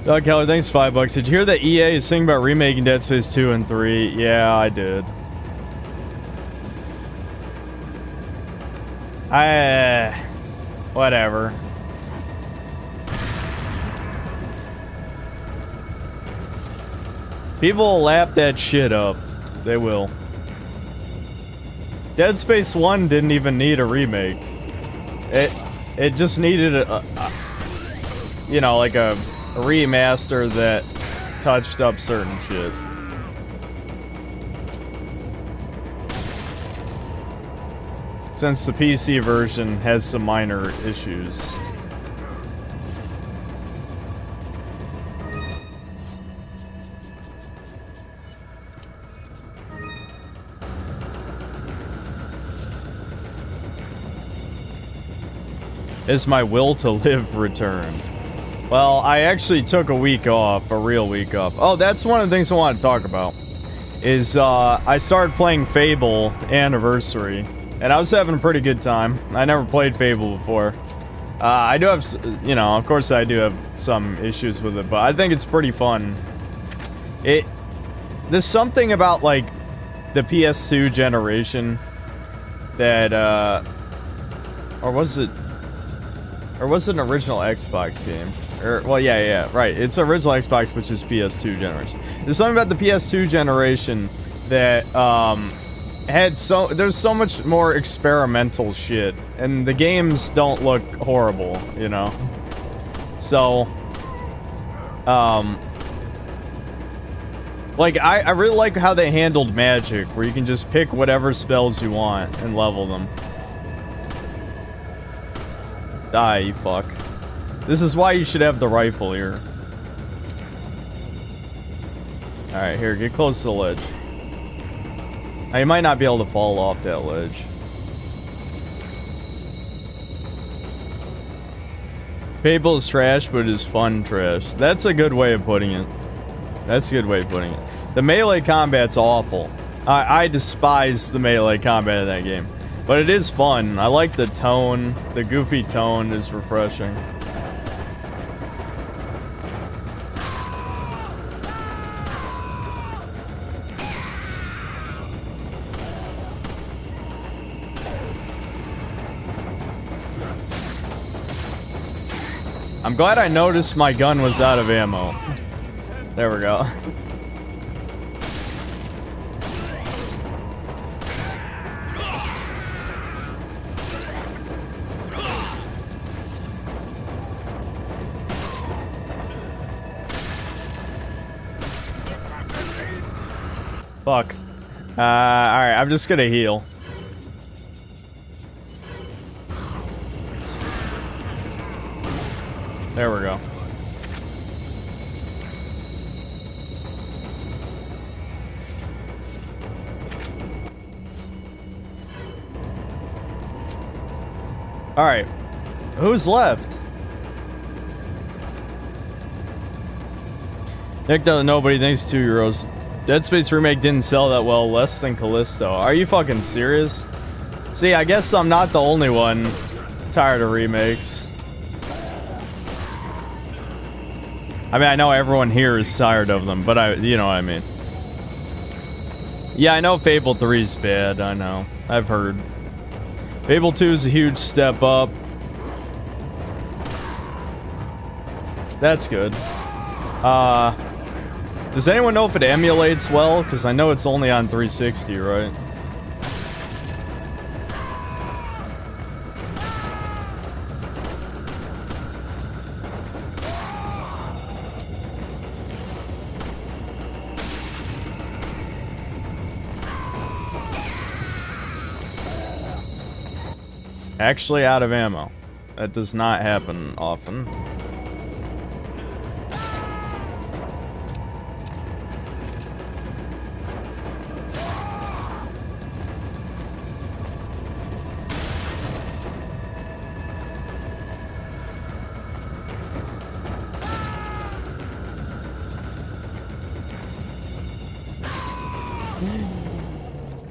Doug Keller, thanks $5. Did you hear that EA is thinking about remaking Dead Space 2 and 3? Yeah, I did. Whatever. People will lap that shit up. They will. Dead Space 1 didn't even need a remake. It just needed you know, like a remaster that touched up certain shit. Since the PC version has some minor issues. Is my will to live returned? Well, I actually took a week off, a real week off. Oh, that's one of the things I want to talk about. Is I started playing Fable Anniversary, and I was having a pretty good time. I never played Fable before. I do have, you know, of course I do have some issues with it, but I think it's pretty fun. There's something about, like, the PS2 generation that, or was it an original Xbox game? Well, yeah, right. It's original Xbox, which is PS2 generation. There's something about the PS2 generation that there's so much more experimental shit, and the games don't look horrible, you know. So, like I really like how they handled magic, where you can just pick whatever spells you want and level them. Die, you fuck. This is why you should have the rifle here. Alright, here, get close to the ledge. Now, you might not be able to fall off that ledge. Fable is trash, but it is fun trash. That's a good way of putting it. That's a good way of putting it. The melee combat's awful. I despise the melee combat in that game. But it is fun. I like the tone. The goofy tone is refreshing. I'm glad I noticed my gun was out of ammo. There we go. Fuck. Alright, I'm just gonna heal. There we go. Alright. Who's left? Nick doesn't know, but he thinks €2. Dead Space Remake didn't sell that well, less than Callisto. Are you fucking serious? See, I guess I'm not the only one tired of remakes. I mean, I know everyone here is tired of them, but you know what I mean. Yeah, I know Fable 3 is bad. I know. I've heard. Fable 2 is a huge step up. That's good. Does anyone know if it emulates well? Because I know it's only on 360, right? Actually out of ammo. That does not happen often.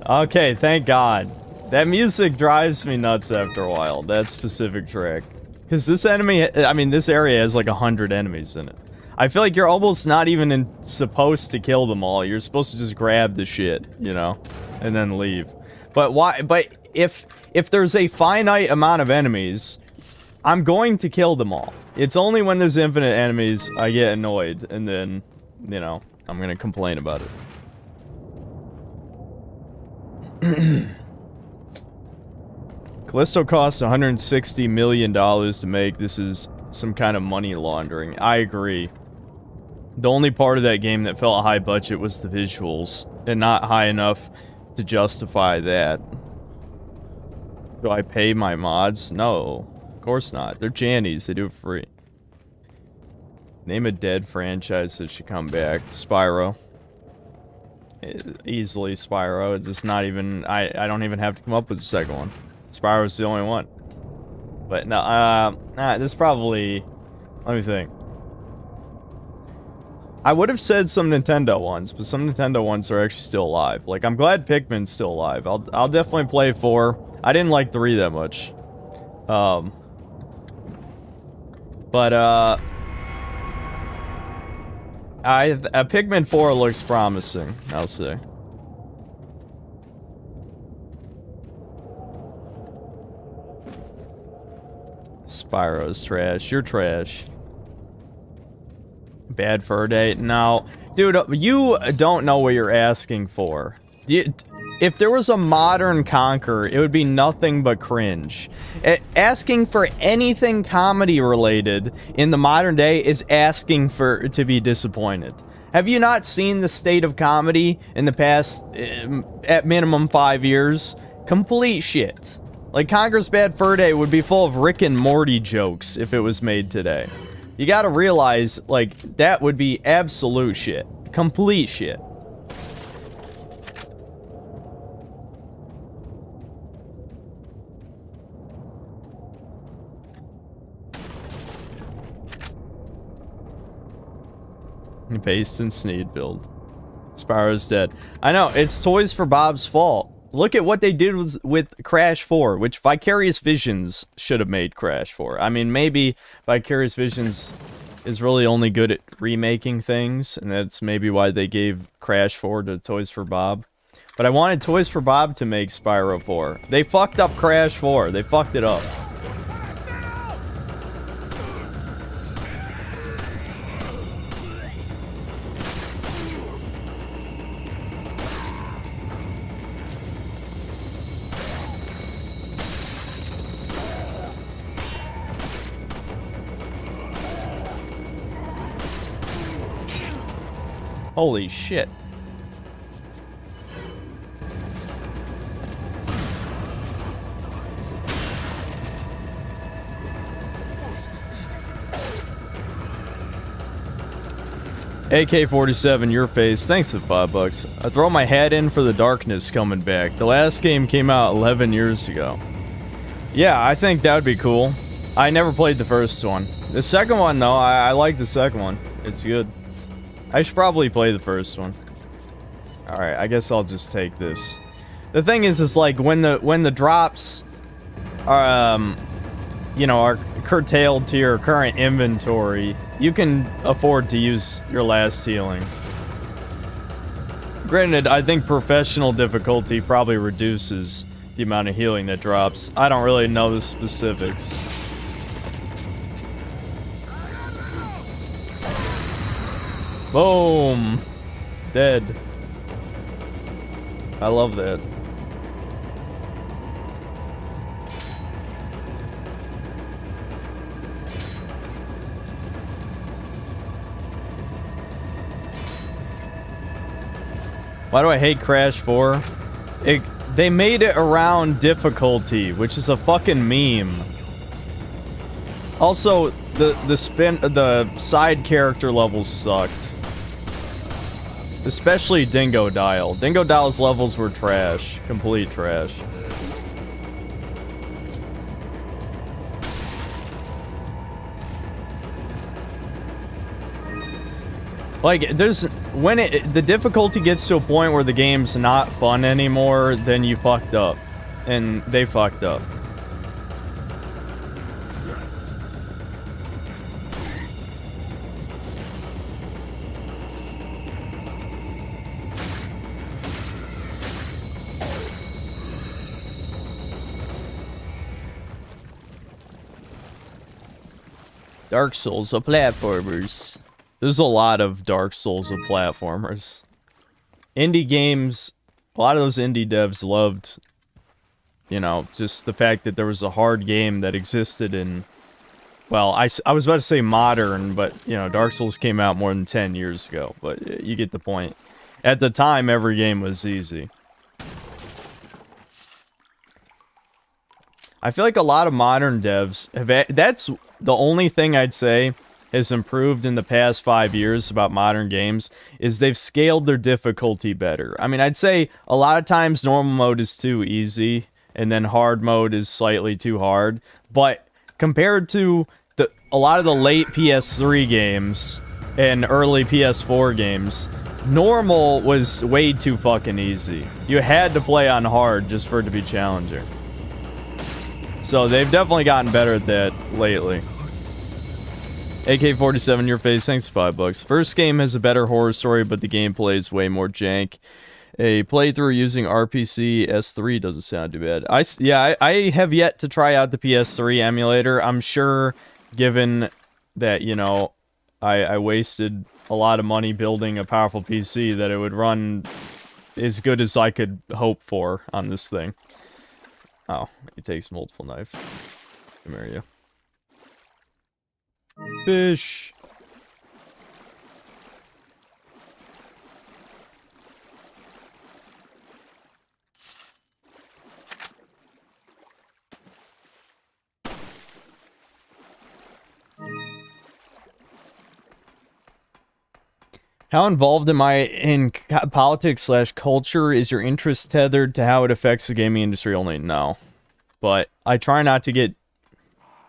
Okay, thank God. That music drives me nuts after a while, that specific track. Because this enemy, I mean, this area has like 100 enemies in it. I feel like you're almost not even supposed to kill them all. You're supposed to just grab the shit, you know, and then leave. But why? But if there's a finite amount of enemies, I'm going to kill them all. It's only when there's infinite enemies I get annoyed, and then, you know, I'm gonna complain about it. Callisto costs $160 million to make. This is some kind of money laundering. I agree. The only part of that game that felt high budget was the visuals, and not high enough to justify that. Do I pay my mods? No, of course not. They're Jannies. They do it free. Name a dead franchise that should come back. Spyro. Easily Spyro. It's just not even... I don't even have to come up with the second one. Spyro's the only one. But no, this probably... Let me think. I would have said some Nintendo ones, but some Nintendo ones are actually still alive. Like, I'm glad Pikmin's still alive. I'll definitely play 4. I didn't like 3 that much. Pikmin 4 looks promising, I'll say. Spyro's trash. You're trash. Bad fur day? No. Dude, you don't know what you're asking for. If there was a modern Conquer, it would be nothing but cringe. Asking for anything comedy related in the modern day is asking to be disappointed. Have you not seen the state of comedy in the past, at minimum 5 years? Complete shit. Like, Conquer's Bad Fur Day would be full of Rick and Morty jokes if it was made today. You gotta realize, like, that would be absolute shit. Complete shit. Based in Sneedville. Spyro's dead. I know, it's Toys for Bob's fault. Look at what they did with Crash 4, which Vicarious Visions should have made Crash 4. I mean, maybe Vicarious Visions is really only good at remaking things, and that's maybe why they gave Crash 4 to Toys for Bob. But I wanted Toys for Bob to make Spyro 4. They fucked up Crash 4. They fucked it up. Holy shit. AK-47, your face. Thanks for $5. I throw my hat in for the darkness coming back. The last game came out 11 years ago. Yeah, I think that would be cool. I never played the first one. The second one, though, I like the second one. It's good. I should probably play the first one. Alright, I guess I'll just take this. The thing is like, when the drops are, you know, are curtailed to your current inventory, you can afford to use your last healing. Granted, I think professional difficulty probably reduces the amount of healing that drops. I don't really know the specifics. Boom! Dead. I love that. Why do I hate Crash 4? They made it around difficulty, which is a fucking meme. Also, the side character levels sucked. Especially Dingo Dial. Dingo Dial's levels were trash. Complete trash. Like, when the difficulty gets to a point where the game's not fun anymore, then you fucked up. And they fucked up. Dark Souls of platformers. There's a lot of Dark Souls of platformers. Indie games, a lot of those indie devs loved, you know, just the fact that there was a hard game that existed in, well, I was about to say modern, but, you know, Dark Souls came out more than 10 years ago, but you get the point. At the time, every game was easy. I feel like a lot of modern devs that's the only thing I'd say has improved in the past 5 years about modern games, is they've scaled their difficulty better. I mean, I'd say a lot of times normal mode is too easy, and then hard mode is slightly too hard. But compared to a lot of the late PS3 games and early PS4 games, normal was way too fucking easy. You had to play on hard just for it to be challenging. So they've definitely gotten better at that lately. AK-47, your face, thanks for $5. First game has a better horror story, but the gameplay is way more jank. A playthrough using RPC S3 doesn't sound too bad. I have yet to try out the PS3 emulator. I'm sure, given that, you know, I wasted a lot of money building a powerful PC, that it would run as good as I could hope for on this thing. Oh, it takes multiple knife. Come here, you. Fish. How involved am I in politics / culture? Is your interest tethered to how it affects the gaming industry only? No. But I try not to get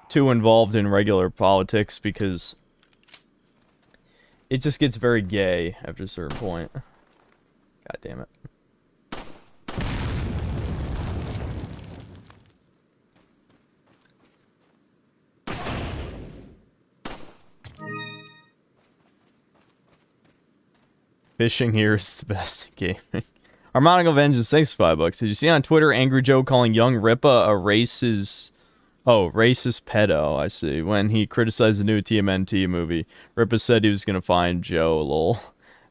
too involved in regular politics because it just gets very gay after a certain point. God damn it. Fishing here is the best at gaming. Harmonical Vengeance, thanks for $5. Did you see on Twitter Angry Joe calling young Rippa a racist pedo, I see. When he criticized the new TMNT movie, Rippa said he was gonna find Joe, lol.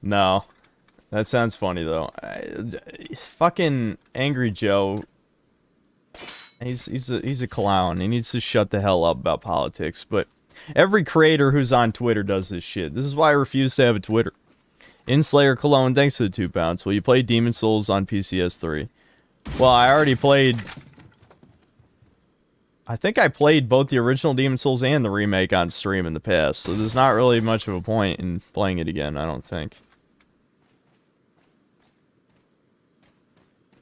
No. That sounds funny, though. Fucking Angry Joe. He's a clown. He needs to shut the hell up about politics, but every creator who's on Twitter does this shit. This is why I refuse to have a Twitter. Inslayer Cologne, thanks for the £2. Will you play Demon Souls on PCS3? Well, I already played... I think I played both the original Demon Souls and the remake on stream in the past, so there's not really much of a point in playing it again, I don't think.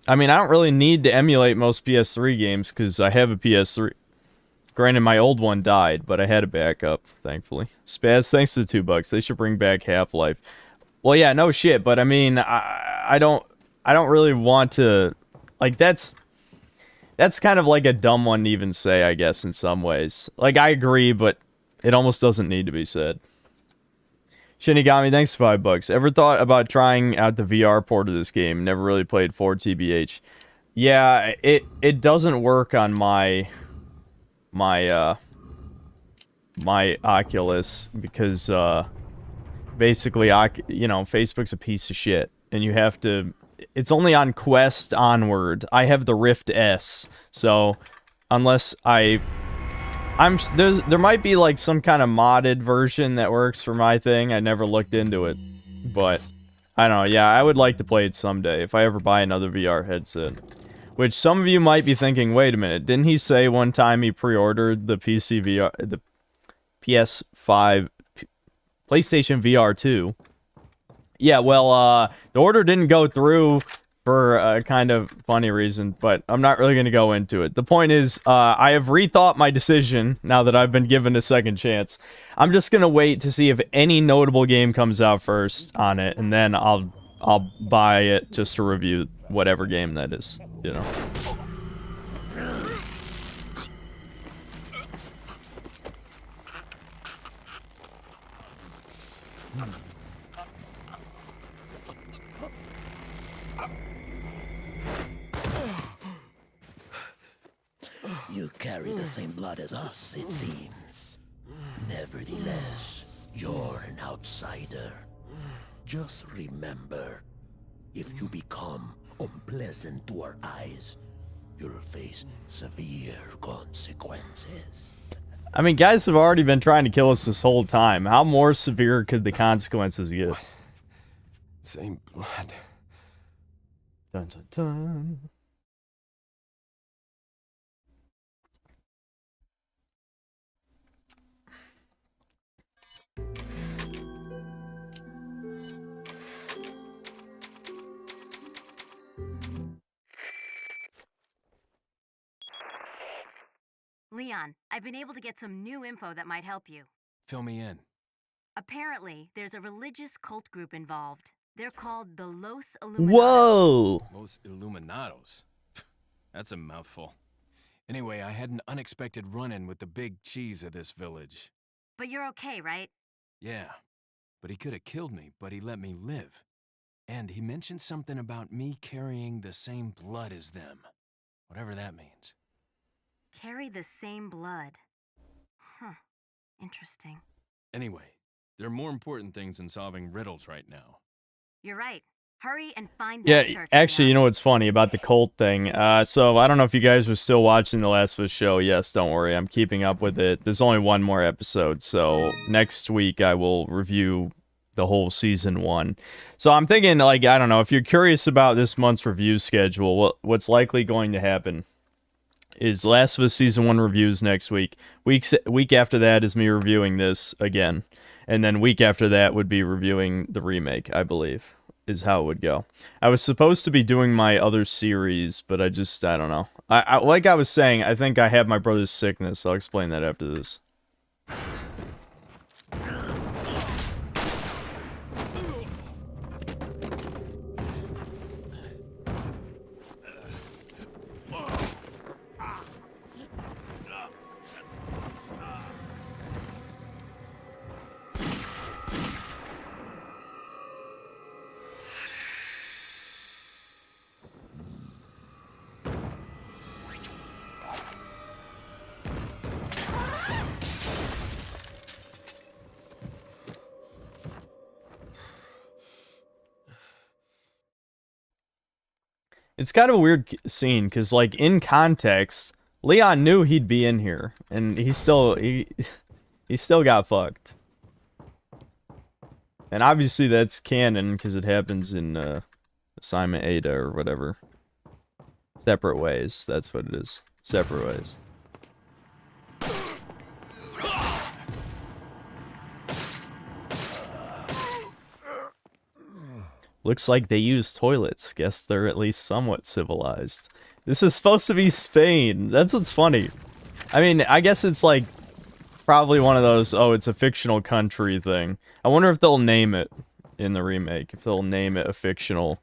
I mean, I don't really need to emulate most PS3 games, because I have a PS3. Granted, my old one died, but I had a backup, thankfully. Spaz, thanks to the $2. They should bring back Half-Life. Well, yeah, no shit, but I mean, I don't really want to, like, that's kind of like a dumb one to even say, I guess, in some ways. Like, I agree, but it almost doesn't need to be said. Shinigami, thanks for $5. Ever thought about trying out the VR port of this game? Never really played 4 TBH. Yeah, it doesn't work on my Oculus because basically Facebook's a piece of shit and you have to. It's only on Quest onward. I have the Rift S, so unless there might be like some kind of modded version that works for my thing. I never looked into it, but I don't know. Yeah, I would like to play it someday if I ever buy another VR headset. Which some of you might be thinking, wait a minute, didn't he say one time he pre-ordered the PC VR, the PS5, PlayStation VR 2? Yeah, well, the order didn't go through for a kind of funny reason, but I'm not really going to go into it. The point is, I have rethought my decision now that I've been given a second chance. I'm just going to wait to see if any notable game comes out first on it, and then I'll buy it just to review whatever game that is, you know. You carry the same blood as us, it seems. Nevertheless, you're an outsider. Just remember, if you become unpleasant to our eyes, you'll face severe consequences. I mean, guys have already been trying to kill us this whole time. How more severe could the consequences get? Same blood. Dun dun dun. Leon, I've been able to get some new info that might help you. Fill me in. Apparently, there's a religious cult group involved. They're called the Los Illuminados. Whoa! Los Illuminados. That's a mouthful. Anyway, I had an unexpected run-in with the big cheese of this village. But you're okay, right? Yeah, but he could have killed me, but he let me live. And he mentioned something about me carrying the same blood as them. Whatever that means. Carry the same blood. Huh. Interesting. Anyway, there are more important things than solving riddles right now. You're right. Hurry and find Yeah, that church. actually, you Leon. know what's funny about the cult thing? So I don't know if you guys were still watching The Last of Us show. Yes, don't worry, I'm keeping up with it. There's only one more episode, so next week I will review the whole season 1. So I'm thinking, like, I don't know, if you're curious about this month's review schedule, what's likely going to happen is Last of Us season 1 reviews next week. Week after that is me reviewing this again, and then week after that would be reviewing the remake, I believe, is how it would go. I was supposed to be doing my other series, but I don't know. I like I was saying, I think I have my brother's sickness. I'll explain that after this. It's kind of a weird scene, because, like, in context, Leon knew he'd be in here, and he still got fucked. And obviously that's canon, because it happens in Assignment Ada or whatever. Separate ways, that's what it is. Separate ways. Looks like they use toilets. Guess they're at least somewhat civilized. This is supposed to be Spain. That's what's funny. I mean, I guess it's like probably one of those, oh, it's a fictional country thing. I wonder if they'll name it in the remake. If they'll name it a fictional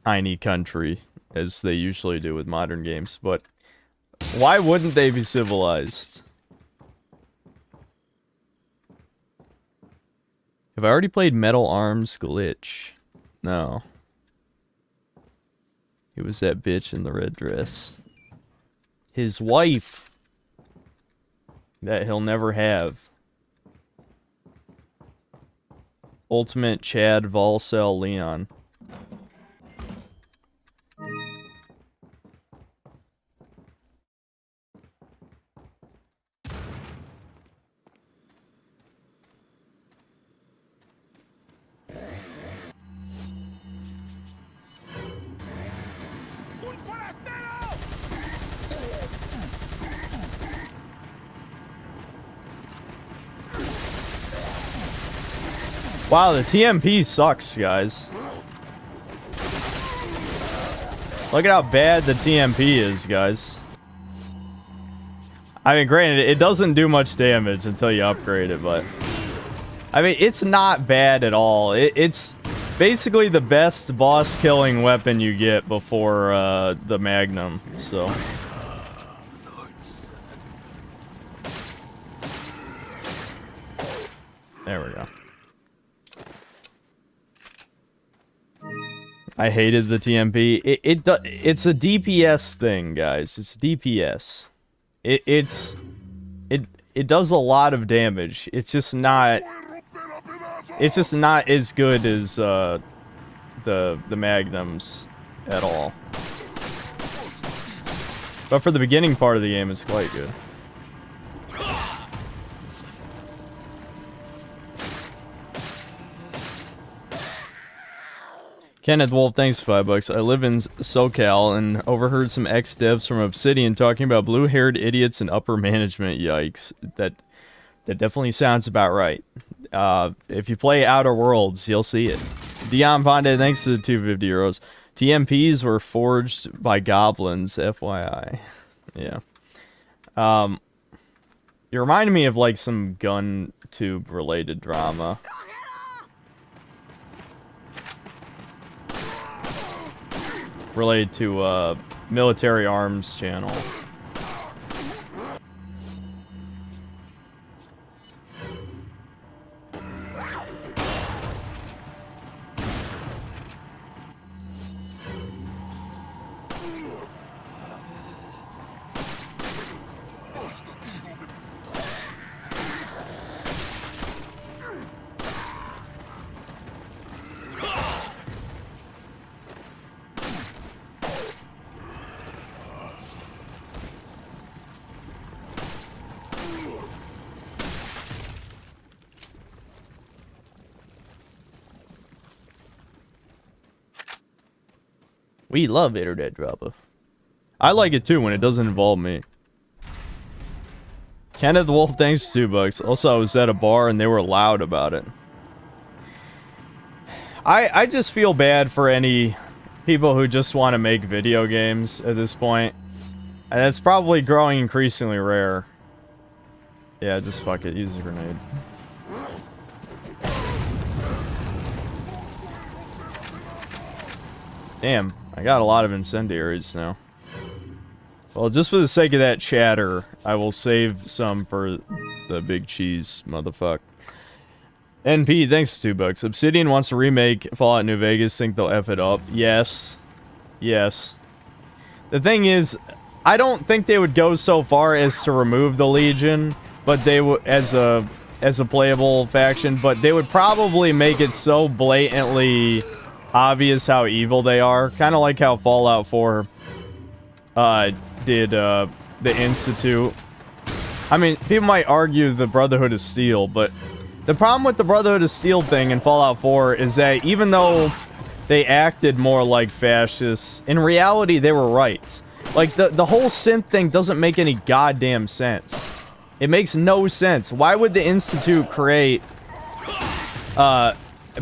tiny country, as they usually do with modern games. But why wouldn't they be civilized? Have I already played Metal Arms Glitch? No. It was that bitch in the red dress. His wife. That he'll never have. Ultimate Chad Volcel Leon. Wow, the TMP sucks, guys. Look at how bad the TMP is, guys. I mean, granted, it doesn't do much damage until you upgrade it, but... I mean, it's not bad at all. It's basically the best boss-killing weapon you get before the Magnum, so... There we go. I hated the TMP. It's a DPS thing, guys. It's DPS. It does a lot of damage. It's just not as good as the Magnums at all. But for the beginning part of the game, it's quite good. Kenneth Wolf, thanks $5. I live in SoCal and overheard some ex-devs from Obsidian talking about blue-haired idiots and upper management. Yikes. That definitely sounds about right. If you play Outer Worlds, you'll see it. Dion Ponde, thanks to the 250 euros. TMPs were forged by goblins, FYI. Yeah. You reminded me of like some gun tube related drama. Related to military arms channel. We love internet drama. I like it too when it doesn't involve me. Kenneth Wolf, thanks $2. Also, I was at a bar and they were loud about it. I just feel bad for any people who just want to make video games at this point. And it's probably growing increasingly rare. Yeah, just fuck it. Use a grenade. Damn. I got a lot of incendiaries now. Well, just for the sake of that chatter, I will save some for the big cheese, motherfucker. NP, thanks $2. Obsidian wants to remake Fallout New Vegas. Think they'll F it up? Yes. Yes. The thing is, I don't think they would go so far as to remove the Legion, but they would as a playable faction. But they would probably make it so blatantly obvious how evil they are, kind of like how Fallout 4 did the Institute. I mean, people might argue the Brotherhood of Steel, but the problem with the Brotherhood of Steel thing in Fallout 4 is that even though they acted more like fascists, in reality they were right. Like, the whole synth thing doesn't make any goddamn sense. It makes no sense. Why would the Institute create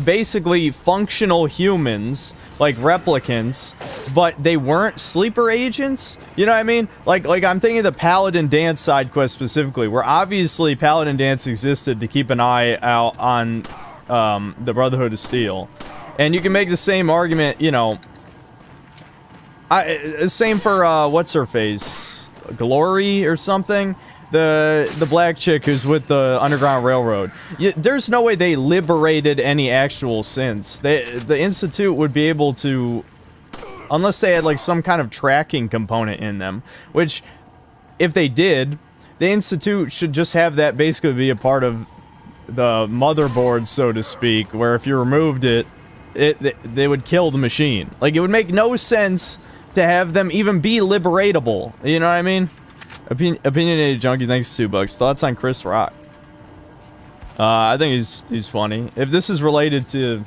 basically functional humans, like replicants, but they weren't sleeper agents? You know what I mean? Like I'm thinking of the Paladin Dance side quest specifically, where obviously Paladin Dance existed to keep an eye out on the Brotherhood of Steel. And you can make the same argument, you know, same for what's her face, Glory or something. the black chick who's with the Underground Railroad. There's no way they liberated any actual synths. The Institute would be able to, unless they had like some kind of tracking component in them, which if they did, the Institute should just have that basically be a part of the motherboard, so to speak, where if you removed it, they would kill the machine. Like, it would make no sense to have them even be liberatable. You know what I mean? Opinionated Junkie, thanks $2. Thoughts on Chris Rock? I think he's funny. If this is related to,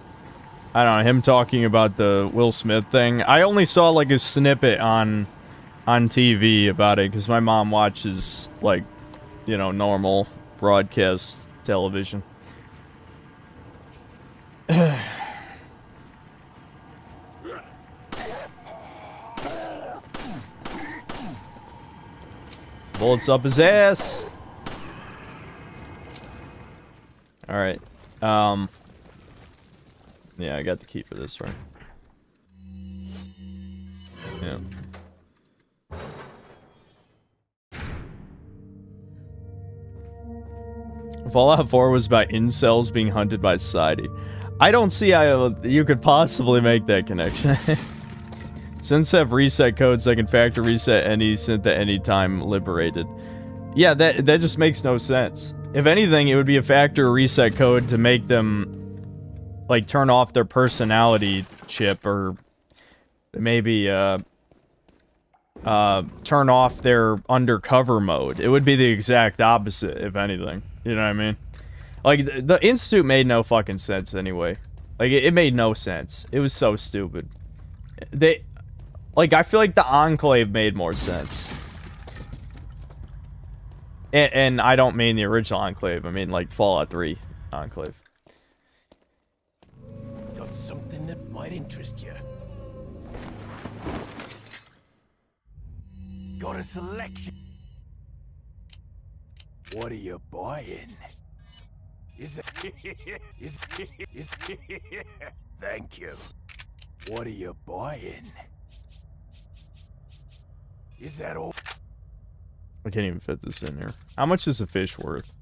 I don't know, him talking about the Will Smith thing, I only saw like a snippet on TV about it because my mom watches like, you know, normal broadcast television. Bullets up his ass. Alright. Yeah, I got the key for this, right? Yeah. Fallout 4 was about incels being hunted by society. I don't see how you could possibly make that connection. Synths have reset codes that can factory reset any synth at any time liberated. Yeah, that just makes no sense. If anything, it would be a factory reset code to make them, like, turn off their personality chip, or maybe, turn off their undercover mode. It would be the exact opposite, if anything. You know what I mean? Like, the Institute made no fucking sense anyway. Like, it made no sense. It was so stupid. Like, I feel like the Enclave made more sense. And I don't mean the original Enclave. I mean, like, Fallout 3 Enclave. Got something that might interest you. Got a selection. What are you buying? Thank you. What are you buying? Is that all? I can't even fit this in here. How much is a fish worth?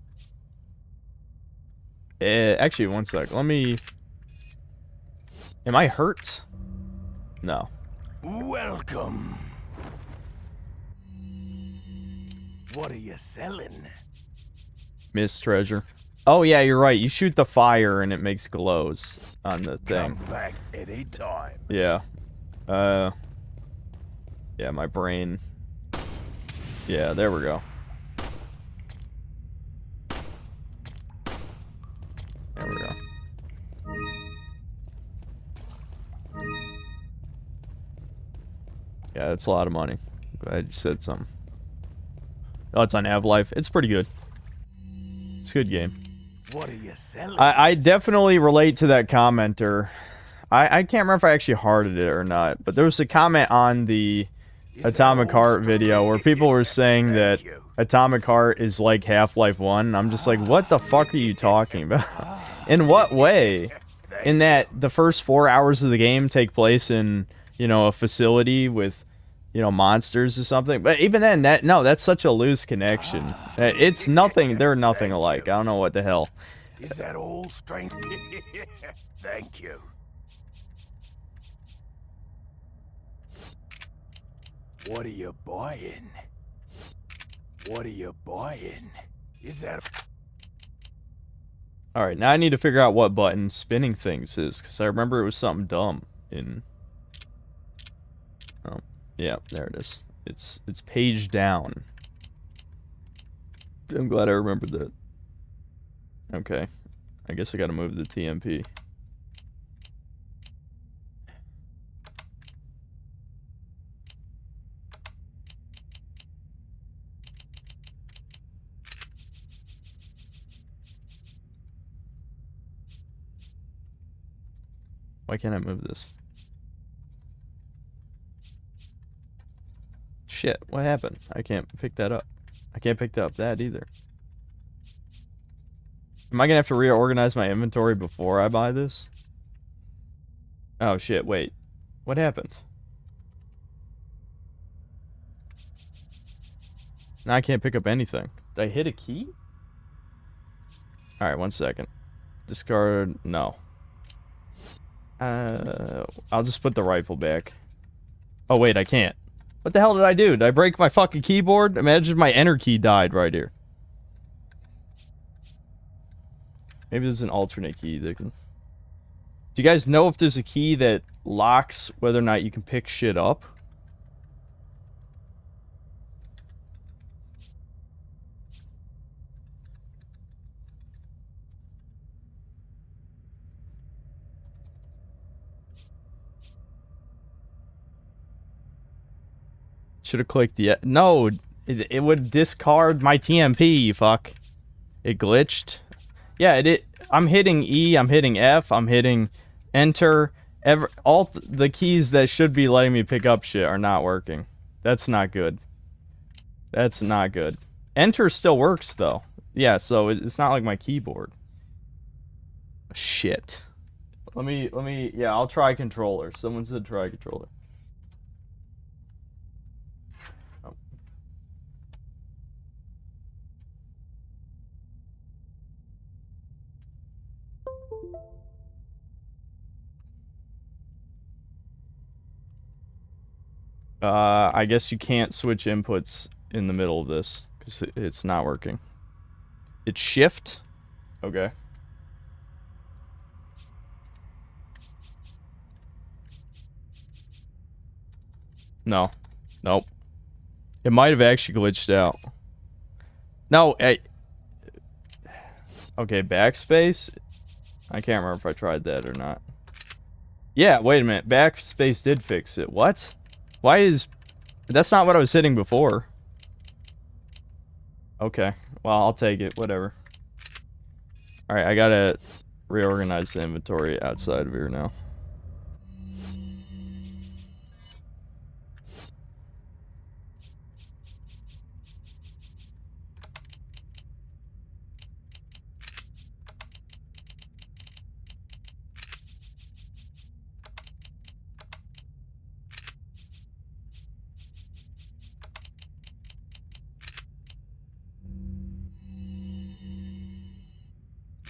Actually, one sec. Let me... Am I hurt? No. Welcome. What are you selling? Miss treasure. Oh yeah, you're right. You shoot the fire and it makes glows on the thing. Come back anytime. Yeah. Yeah, my brain. Yeah, there we go. There we go. Yeah, that's a lot of money. Glad you said something. Oh, it's on Avlife. It's pretty good. It's a good game. What are you selling? I definitely relate to that commenter. I can't remember if I actually hearted it or not, but there was a comment on the Atomic Heart video where people were saying that Atomic Heart is like Half-Life 1. I'm just like, what the fuck are you talking about? In what way? In that the first 4 hours of the game take place in, you know, a facility with, you know, monsters or something. But even then, that's such a loose connection. It's nothing, they're nothing alike. I don't know what the hell. Is that all strength? Thank you. What are you buying? What are you buying? Is that... Alright, now I need to figure out what button spinning things is, because I remember it was something dumb in... Oh, yeah, there it is. It's page down. I'm glad I remembered that. Okay. I guess I gotta move the TMP. Why can't I move this? Shit, what happened? I can't pick that up. I can't pick up that either. Am I gonna have to reorganize my inventory before I buy this? Oh shit, wait. What happened? Now I can't pick up anything. Did I hit a key? Alright, 1 second. Discard... No. I'll just put the rifle back. Oh, wait, I can't. What the hell did I do? Did I break my fucking keyboard? Imagine my enter key died right here. Maybe there's an alternate key that can... Do you guys know if there's a key that locks whether or not you can pick shit up? Should have clicked the... No! It would discard my TMP, you fuck. It glitched. Yeah, I'm hitting E, I'm hitting F, I'm hitting enter. All the keys that should be letting me pick up shit are not working. That's not good. That's not good. Enter still works, though. Yeah, so it's not like my keyboard. Shit. Let me... Yeah, I'll try controller. Someone said try controller. I guess you can't switch inputs in the middle of this, because it's not working. It's shift? Okay. No. Nope. It might have actually glitched out. No, okay, backspace? I can't remember if I tried that or not. Yeah, wait a minute. Backspace did fix it. What? Why is... That's not what I was hitting before. Okay. Well, I'll take it. Whatever. Alright, I gotta reorganize the inventory outside of here now.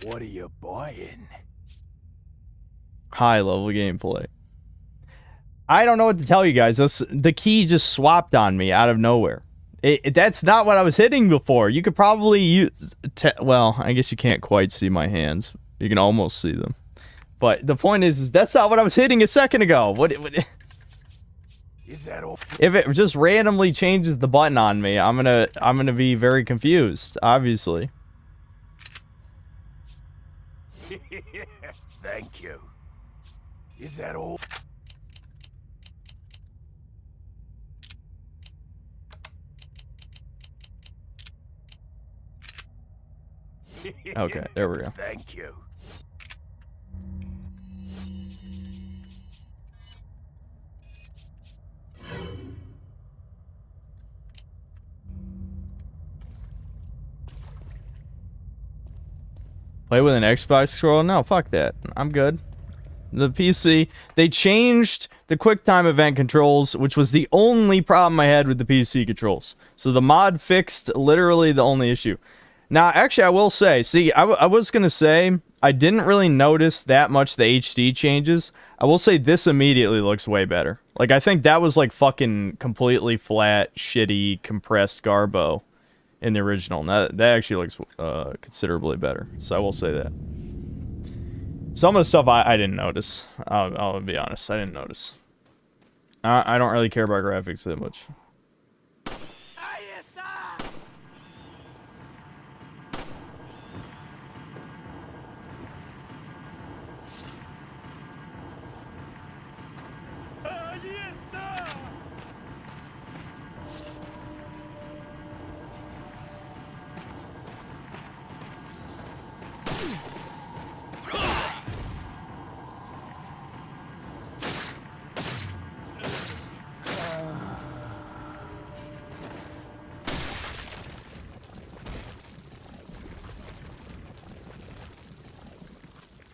What are you buying? High level gameplay. I don't know what to tell you guys. The key just swapped on me out of nowhere. That's not what I was hitting before. You could probably use... well, I guess you can't quite see my hands. You can almost see them. But the point is that's not what I was hitting a second ago. What Is that all? If it just randomly changes the button on me, I'm gonna be very confused, obviously. Thank you. Is that all? Okay, there we go. Thank you. Play with an Xbox controller? No, fuck that. I'm good. The PC, they changed the QuickTime event controls, which was the only problem I had with the PC controls. So the mod fixed literally the only issue. Now, actually, I will say, see, I was going to say, I didn't really notice that much the HD changes. I will say this immediately looks way better. Like, I think that was like fucking completely flat, shitty, compressed Garbo in the original. That actually looks considerably better. So I will say that. Some of the stuff I didn't notice. I'll be honest. I didn't notice. I don't really care about graphics that much.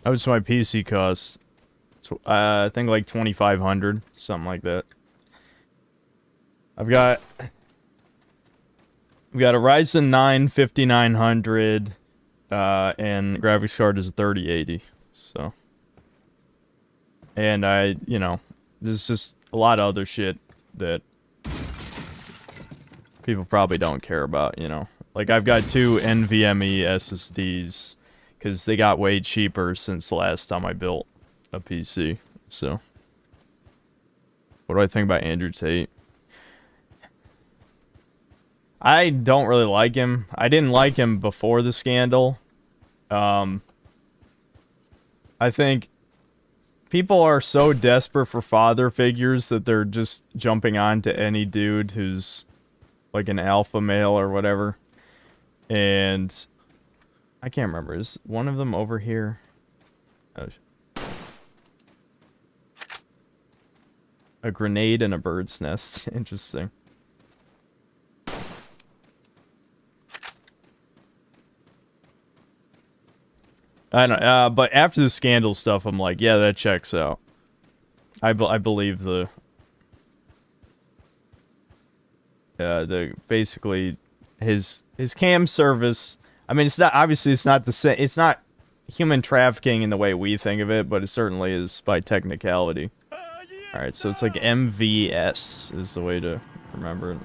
How much my PC cost? I think like 2,500, something like that. I've got We got a Ryzen 9 5900, and graphics card is a 3080. So, and there's just a lot of other shit that people probably don't care about, Like, I've got 2 NVMe SSDs, because they got way cheaper since the last time I built a PC, so. What do I think about Andrew Tate? I don't really like him. I didn't like him before the scandal. I think people are so desperate for father figures that they're just jumping on to any dude who's like an alpha male or whatever. And I can't remember. Is one of them over here? Oh. A grenade and a bird's nest. Interesting. I don't know, but after the scandal stuff, I'm like, yeah, that checks out. I believe the basically his cam service. I mean, it's not, obviously it's not the same. It's not human trafficking in the way we think of it, but it certainly is by technicality. All right, so it's like MVS is the way to remember it.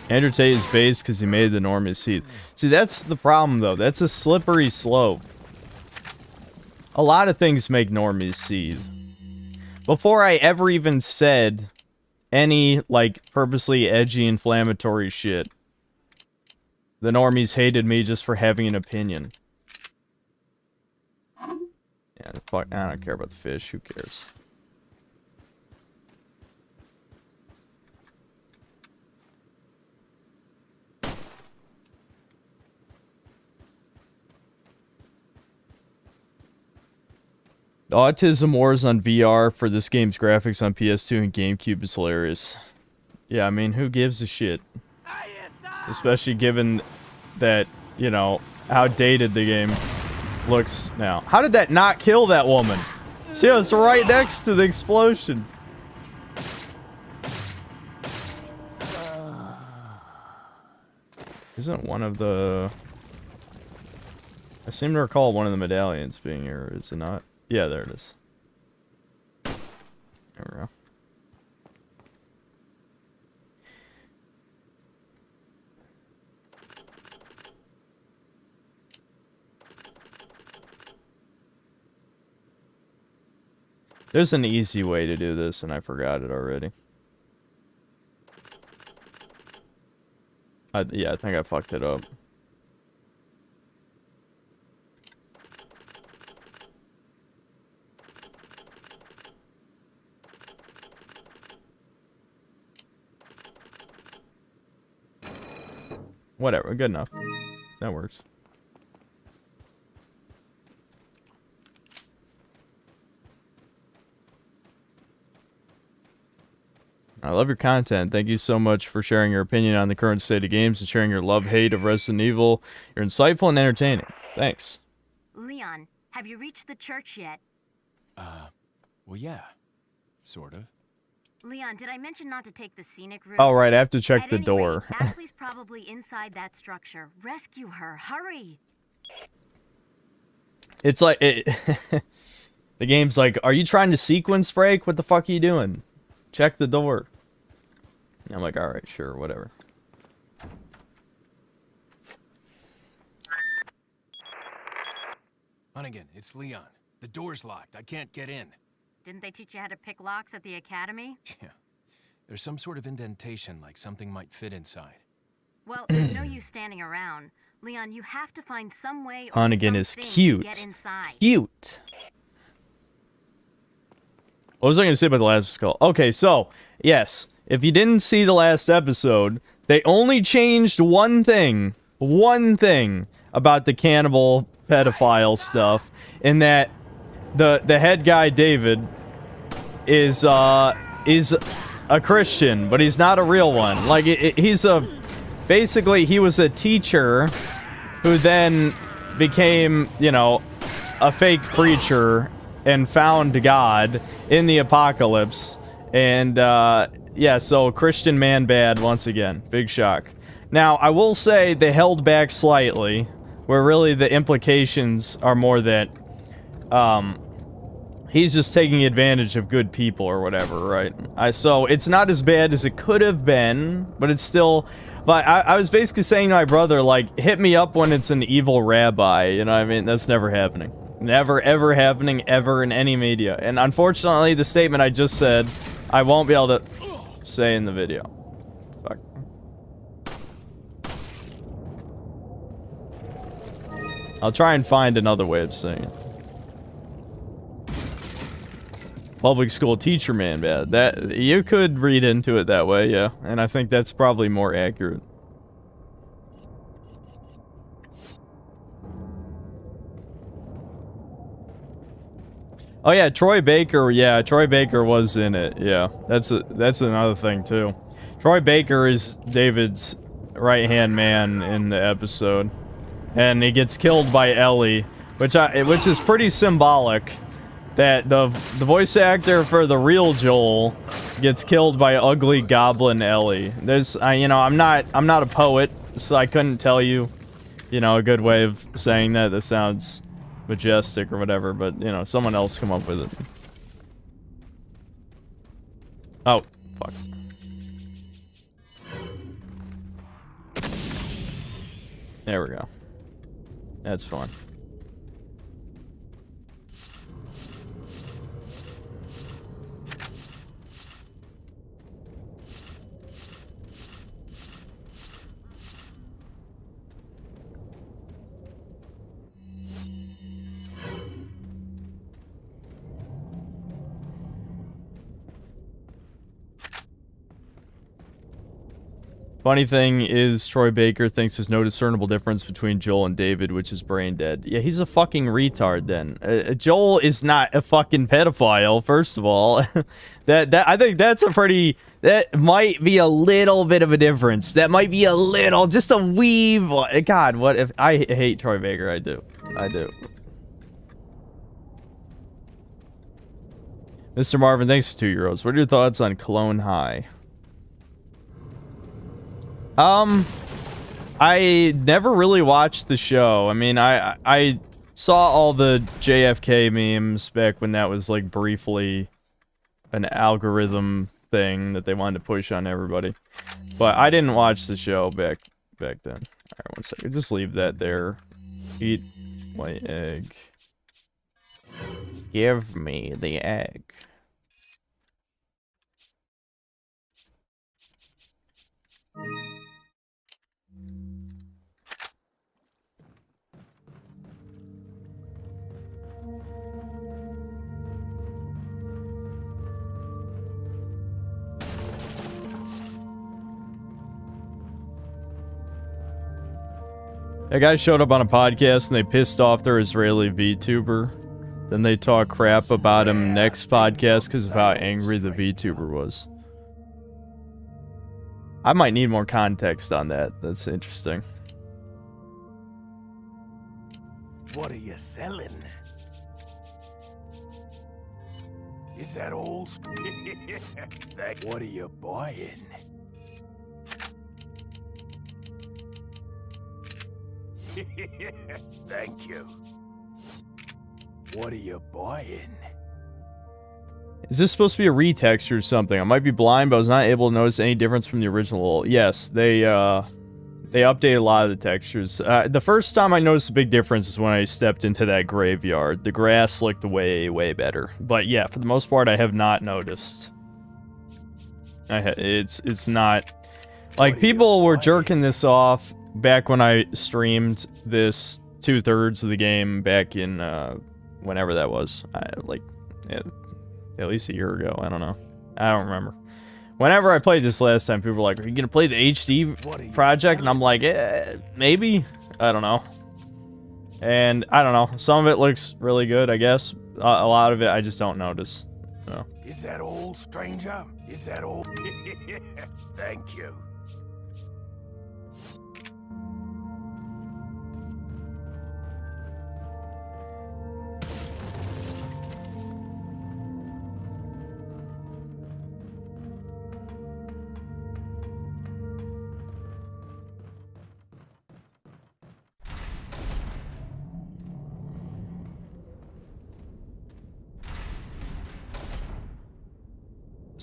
Andrew Tate is based because he made the normies seethe. See, that's the problem, though. That's a slippery slope. A lot of things make normies seethe. Before I ever even said any, like, purposely edgy, inflammatory shit, the normies hated me just for having an opinion. Yeah, fuck, I don't care about the fish. Who cares? The Autism Wars on VR for this game's graphics on PS2 and GameCube is hilarious. Yeah, I mean, who gives a shit? Especially given that, you know, how dated the game looks now. How did that not kill that woman? She was right next to the explosion. Isn't one of the... I seem to recall one of the medallions being here, is it not? Yeah, there it is. There we go. There's an easy way to do this, and I forgot it already. Yeah, I think I fucked it up. Whatever, good enough. That works. I love your content. Thank you so much for sharing your opinion on the current state of games and sharing your love-hate of Resident Evil. You're insightful and entertaining. Thanks. Leon, have you reached the church yet? Well, yeah. Sort of. Leon, did I mention not to take the scenic route? Oh, right, I have to check At the any door. rate, Ashley's probably inside that structure. Rescue her. Hurry. It's like... the game's like, are you trying to sequence break? What the fuck are you doing? Check the door. I'm like, alright, sure, whatever. Hunnigan, it's Leon. The door's locked. I can't get in. Didn't they teach you how to pick locks at the academy? Yeah. There's some sort of indentation, like something might fit inside. Well, there's no use standing around. Leon, you have to find some way or Hunnigan is something cute. to get inside. Cute. What was I going to say about the last skull? Okay, so, yes. If you didn't see the last episode, they only changed one thing about the cannibal pedophile stuff, in that the head guy, David, is a Christian, but he's not a real one. Like, he's a basically he was a teacher who then became, you know, a fake preacher and found God in the apocalypse. And, yeah, so Christian man bad once again. Big shock. Now, I will say they held back slightly, where really the implications are more that, he's just taking advantage of good people or whatever, right? So it's not as bad as it could have been, but it's still... But I was basically saying to my brother, like, hit me up when it's an evil rabbi, you know what I mean? That's never happening. Never, ever happening, ever in any media. And unfortunately, the statement I just said, I won't be able to say in the video. Fuck. I'll try and find another way of saying it. Public school teacher man bad. That you could read into it that way, yeah. And I think that's probably more accurate. Oh yeah, Troy Baker. Yeah, Troy Baker was in it. Yeah, that's another thing too. Troy Baker is David's right-hand man in the episode, and he gets killed by Ellie, which is pretty symbolic. That the voice actor for the real Joel gets killed by ugly goblin Ellie. There's, you know, I'm not a poet, so I couldn't tell you, you know, a good way of saying that. That sounds majestic or whatever, but you know, someone else come up with it. Oh, fuck. There we go. That's fine. Funny thing is, Troy Baker thinks there's no discernible difference between Joel and David, which is brain dead. Yeah, he's a fucking retard then. Joel is not a fucking pedophile, first of all. I think that's a pretty... That might be a little bit of a difference. That might be a little, just a wee... God, what if... I hate Troy Baker, I do. I do. Mr. Marvin, thanks for €2. What are your thoughts on Cologne High? I never really watched the show. I mean, I saw all the JFK memes back when that was, like, briefly an algorithm thing that they wanted to push on everybody. But I didn't watch the show back then. Alright, one second. Just leave that there. Eat my egg. Give me the egg. That guy showed up on a podcast and they pissed off their Israeli VTuber. Then they talk crap about him next podcast because of how angry the VTuber was. I might need more context on that. That's interesting. What are you selling? Is that old? What are you buying? Thank you. What are you buying? Is this supposed to be a retexture or something? I might be blind, but I was not able to notice any difference from the original. Yes, they updated a lot of the textures. The first time I noticed a big difference is when I stepped into that graveyard. The grass looked way, way better. But yeah, for the most part, I have not noticed. It's not... Like, people were jerking this off back when I streamed this 2/3 of the game back in, whenever that was. At least a year ago, I don't know. I don't remember. Whenever I played this last time, people were like, are you gonna play the HD project? And I'm like, maybe? I don't know. And, I don't know. Some of it looks really good, I guess. A lot of it, I just don't notice. So. Is that old, stranger? Is that old? Thank you.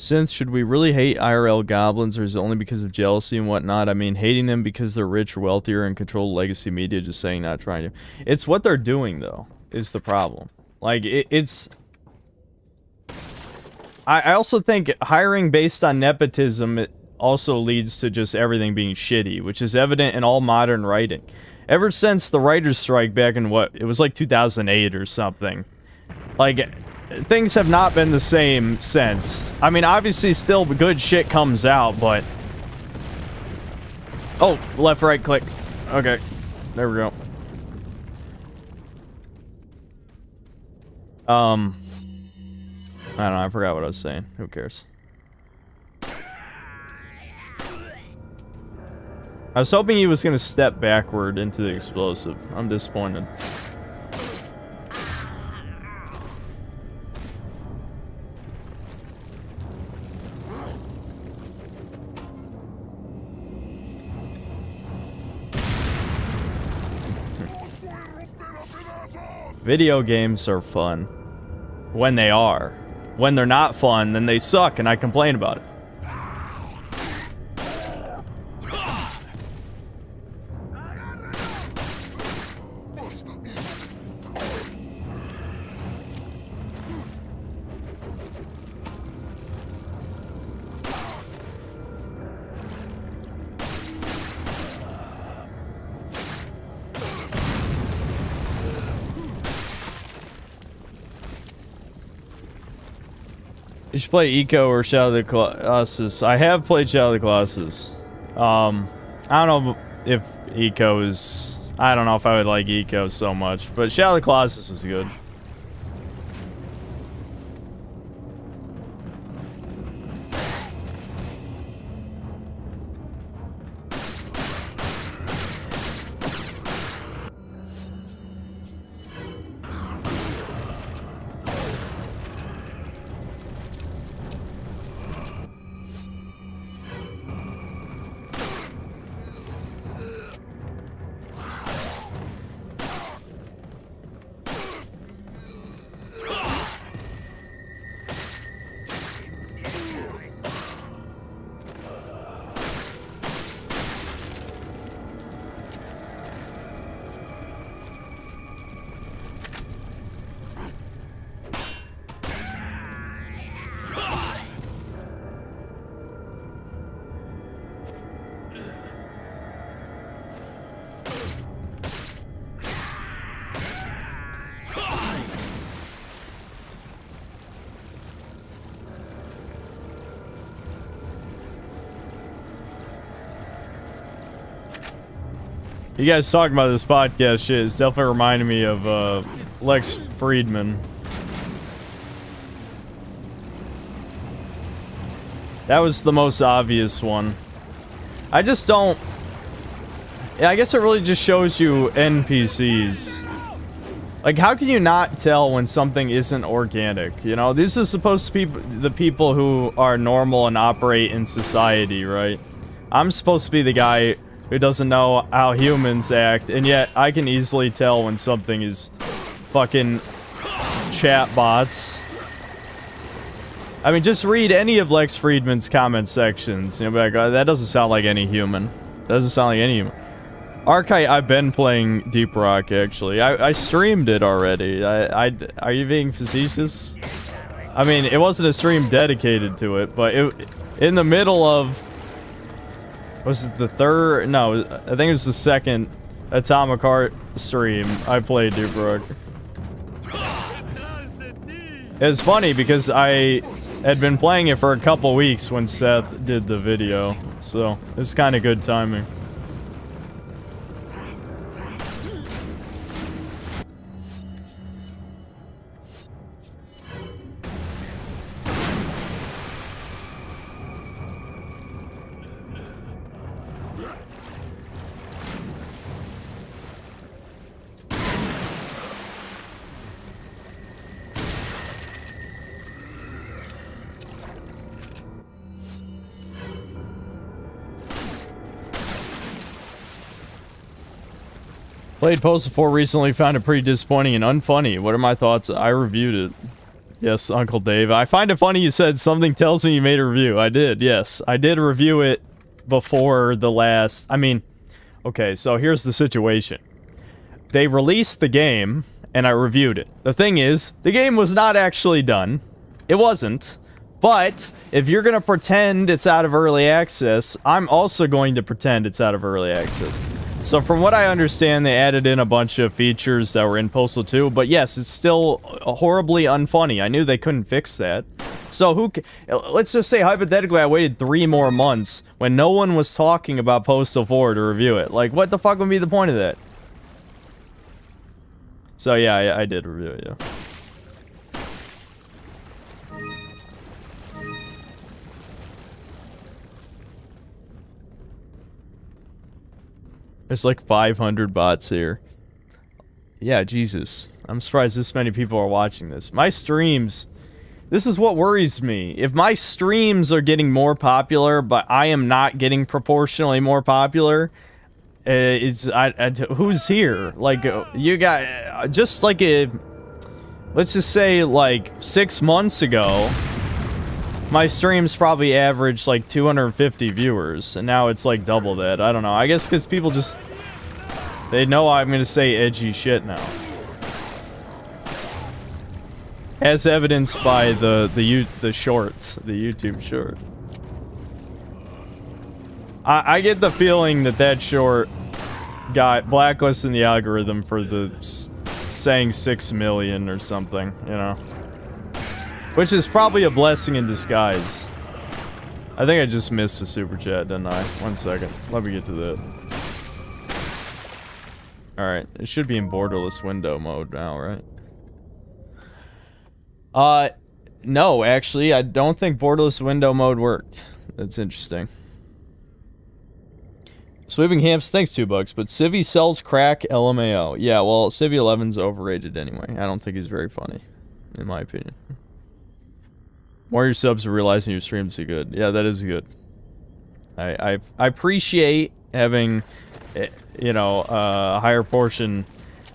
Since should we really hate IRL goblins, or is it only because of jealousy and whatnot? I mean, hating them because they're rich or wealthier and control legacy media, just saying not trying to. It's what they're doing, though, is the problem. Like, it's... I also think hiring based on nepotism it also leads to just everything being shitty, which is evident in all modern writing. Ever since the writer's strike back in, what, it was like 2008 or something. Like... things have not been the same since. I mean, obviously still good shit comes out, but... Oh, left, right, click. Okay. There we go. I don't know, I forgot what I was saying. Who cares? I was hoping he was gonna step backward into the explosive. I'm disappointed. Video games are fun. When they are. When they're not fun, then they suck and I complain about it. You should play Eco or Shadow of the Colossus. I have played Shadow of the Colossus. I don't know if Eco is... I don't know if I would like Eco so much, but Shadow of the Colossus was good. You guys talking about this podcast shit is definitely reminding me of Lex Friedman. That was the most obvious one. I just don't... Yeah, I guess it really just shows you NPCs. Like, how can you not tell when something isn't organic? You know, this is supposed to be the people who are normal and operate in society, right? I'm supposed to be the guy who doesn't know how humans act, and yet I can easily tell when something is fucking chatbots. I mean, just read any of Lex Friedman's comment sections. You know, be like, oh, that doesn't sound like any human. That doesn't sound like any human. Archite, I've been playing Deep Rock, actually. I streamed it already. Are you being facetious? I mean, it wasn't a stream dedicated to it, but in the middle of... Was it the third? No, I think it was the second Atomic Heart stream I played Deep Rock. It's funny because I had been playing it for a couple weeks when Seth did the video, so it was kind of good timing. Played Postal 4 recently, found it pretty disappointing and unfunny. What are my thoughts? I reviewed it. Yes, Uncle Dave. I find it funny you said something tells me you made a review. I did, yes. I did review it before the last... I mean, okay, so here's the situation. They released the game, and I reviewed it. The thing is, the game was not actually done. It wasn't. But, if you're gonna pretend it's out of early access, I'm also going to pretend it's out of early access. So from what I understand, they added in a bunch of features that were in Postal 2, but yes, it's still horribly unfunny. I knew they couldn't fix that. So let's just say, hypothetically, I waited 3 more months when no one was talking about Postal 4 to review it. Like, what the fuck would be the point of that? So yeah, I did review it, yeah. There's like 500 bots here. Yeah, Jesus. I'm surprised this many people are watching this. My streams... This is what worries me. If my streams are getting more popular, but I am not getting proportionally more popular, who's here? Like, you got... Just like a... Let's just say, like, 6 months ago, my streams probably averaged, like, 250 viewers, and now it's, like, double that. I don't know. I guess because people just... They know I'm gonna say edgy shit now. As evidenced by the shorts, the YouTube short. I get the feeling that short got blacklisted in the algorithm for saying 6 million or something, you know. Which is probably a blessing in disguise. I think I just missed the super chat, didn't I? 1 second. Let me get to that. Alright, it should be in borderless window mode now, right? No, actually, I don't think borderless window mode worked. That's interesting. Sweeping Hamps, thanks $2, but Civvy sells crack, LMAO. Yeah, well, Civvy 11's overrated anyway. I don't think he's very funny, in my opinion. More your subs are realizing your streams are good. Yeah, that is good. I appreciate having, you know, a higher portion.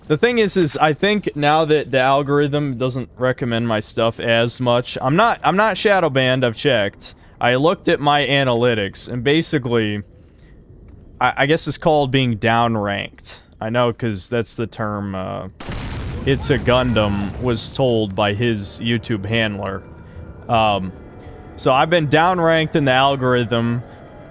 The thing is I think now that the algorithm doesn't recommend my stuff as much, I'm not shadow banned, I've checked. I looked at my analytics, and basically, I guess it's called being downranked. I know, because that's the term, It's a Gundam was told by his YouTube handler. So I've been downranked in the algorithm,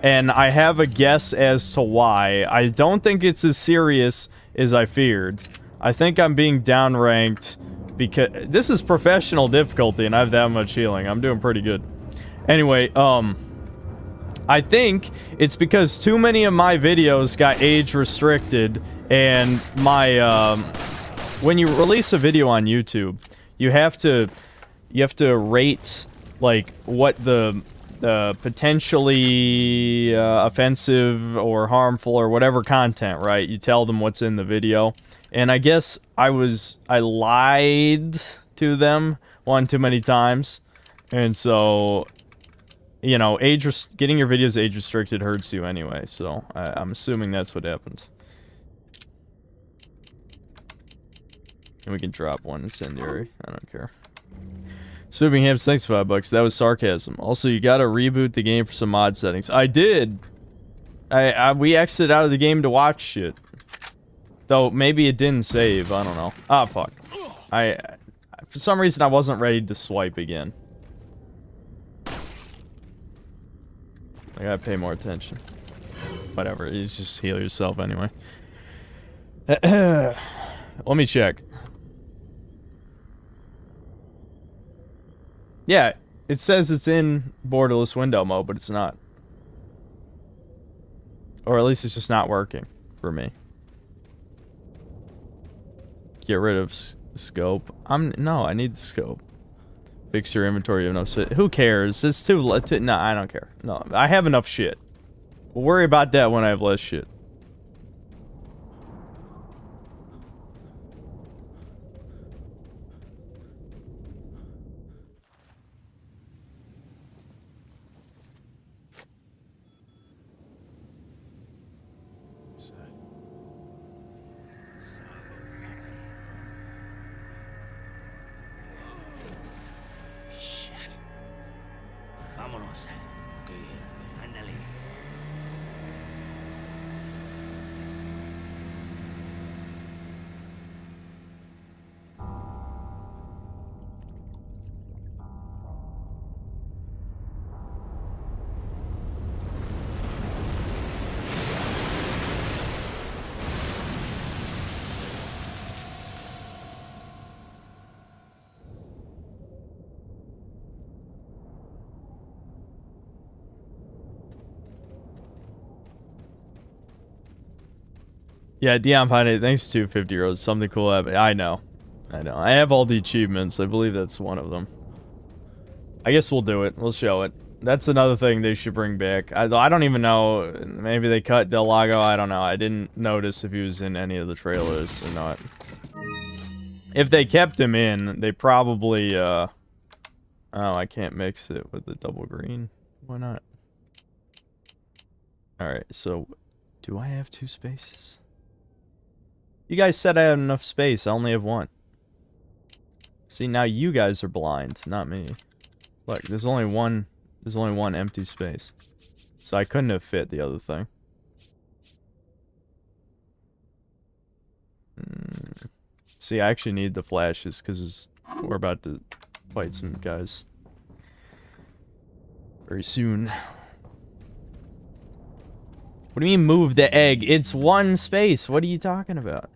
and I have a guess as to why. I don't think it's as serious as I feared. I think I'm being downranked because this is professional difficulty and I have that much healing. I'm doing pretty good. Anyway, I think it's because too many of my videos got age restricted, and my when you release a video on YouTube, you have to rate like what the potentially offensive or harmful or whatever content, right? You tell them what's in the video. And I guess I lied to them one too many times. And so, you know, getting your videos age restricted hurts you anyway. So I'm assuming that's what happened. And we can drop one incendiary. I don't care. Swooping Hams, thanks for $5. That was sarcasm. Also, you gotta reboot the game for some mod settings. I did. We exited out of the game to watch shit. Though, maybe it didn't save. I don't know. Ah, fuck. For some reason, I wasn't ready to swipe again. I gotta pay more attention. Whatever. You just heal yourself anyway. Let me check. Yeah, it says it's in borderless window mode, but it's not. Or at least it's just not working for me. Get rid of scope. No, I need the scope. Fix your inventory. You have enough shit. Who cares? It's too. No, I don't care. No, I have enough shit. We'll worry about that when I have less shit. Yeah, Dion Pine, thanks to 50 euros. Something cool happened. I know. I have all the achievements. I believe that's one of them. I guess we'll do it. We'll show it. That's another thing they should bring back. I don't even know. Maybe they cut Del Lago. I don't know. I didn't notice if he was in any of the trailers or not. If they kept him in, they probably, Oh, I can't mix it with the double green. Why not? Alright, so... Do I have 2 spaces? You guys said I had enough space. I only have 1. See, now you guys are blind, not me. Look, there's only one empty space. So I couldn't have fit the other thing. See, I actually need the flashes because we're about to fight some guys very soon. What do you mean move the egg? It's 1 space. What are you talking about?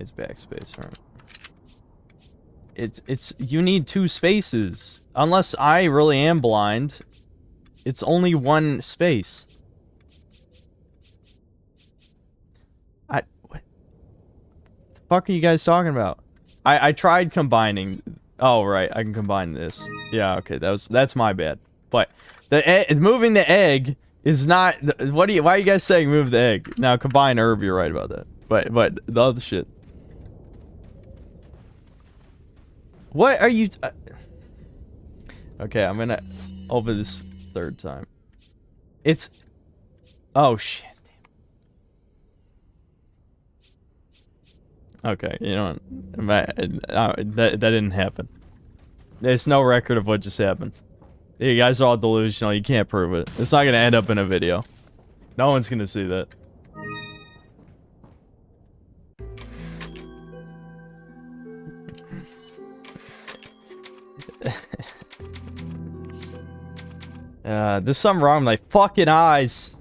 It's backspace, right? You need 2 spaces. Unless I really am blind, it's only 1 space. What the fuck are you guys talking about? I tried combining. Oh, right, I can combine this. Yeah, okay, that's my bad. But moving the egg is not. Why are you guys saying move the egg? Now combine herb, you're right about that. But the other shit. What are you? Okay, I'm gonna open this 3rd time. It's. Oh shit. Okay, you know what? That didn't happen. There's no record of what just happened. You guys are all delusional. You can't prove it. It's not gonna end up in a video. No one's gonna see that. There's something wrong with my fucking eyes.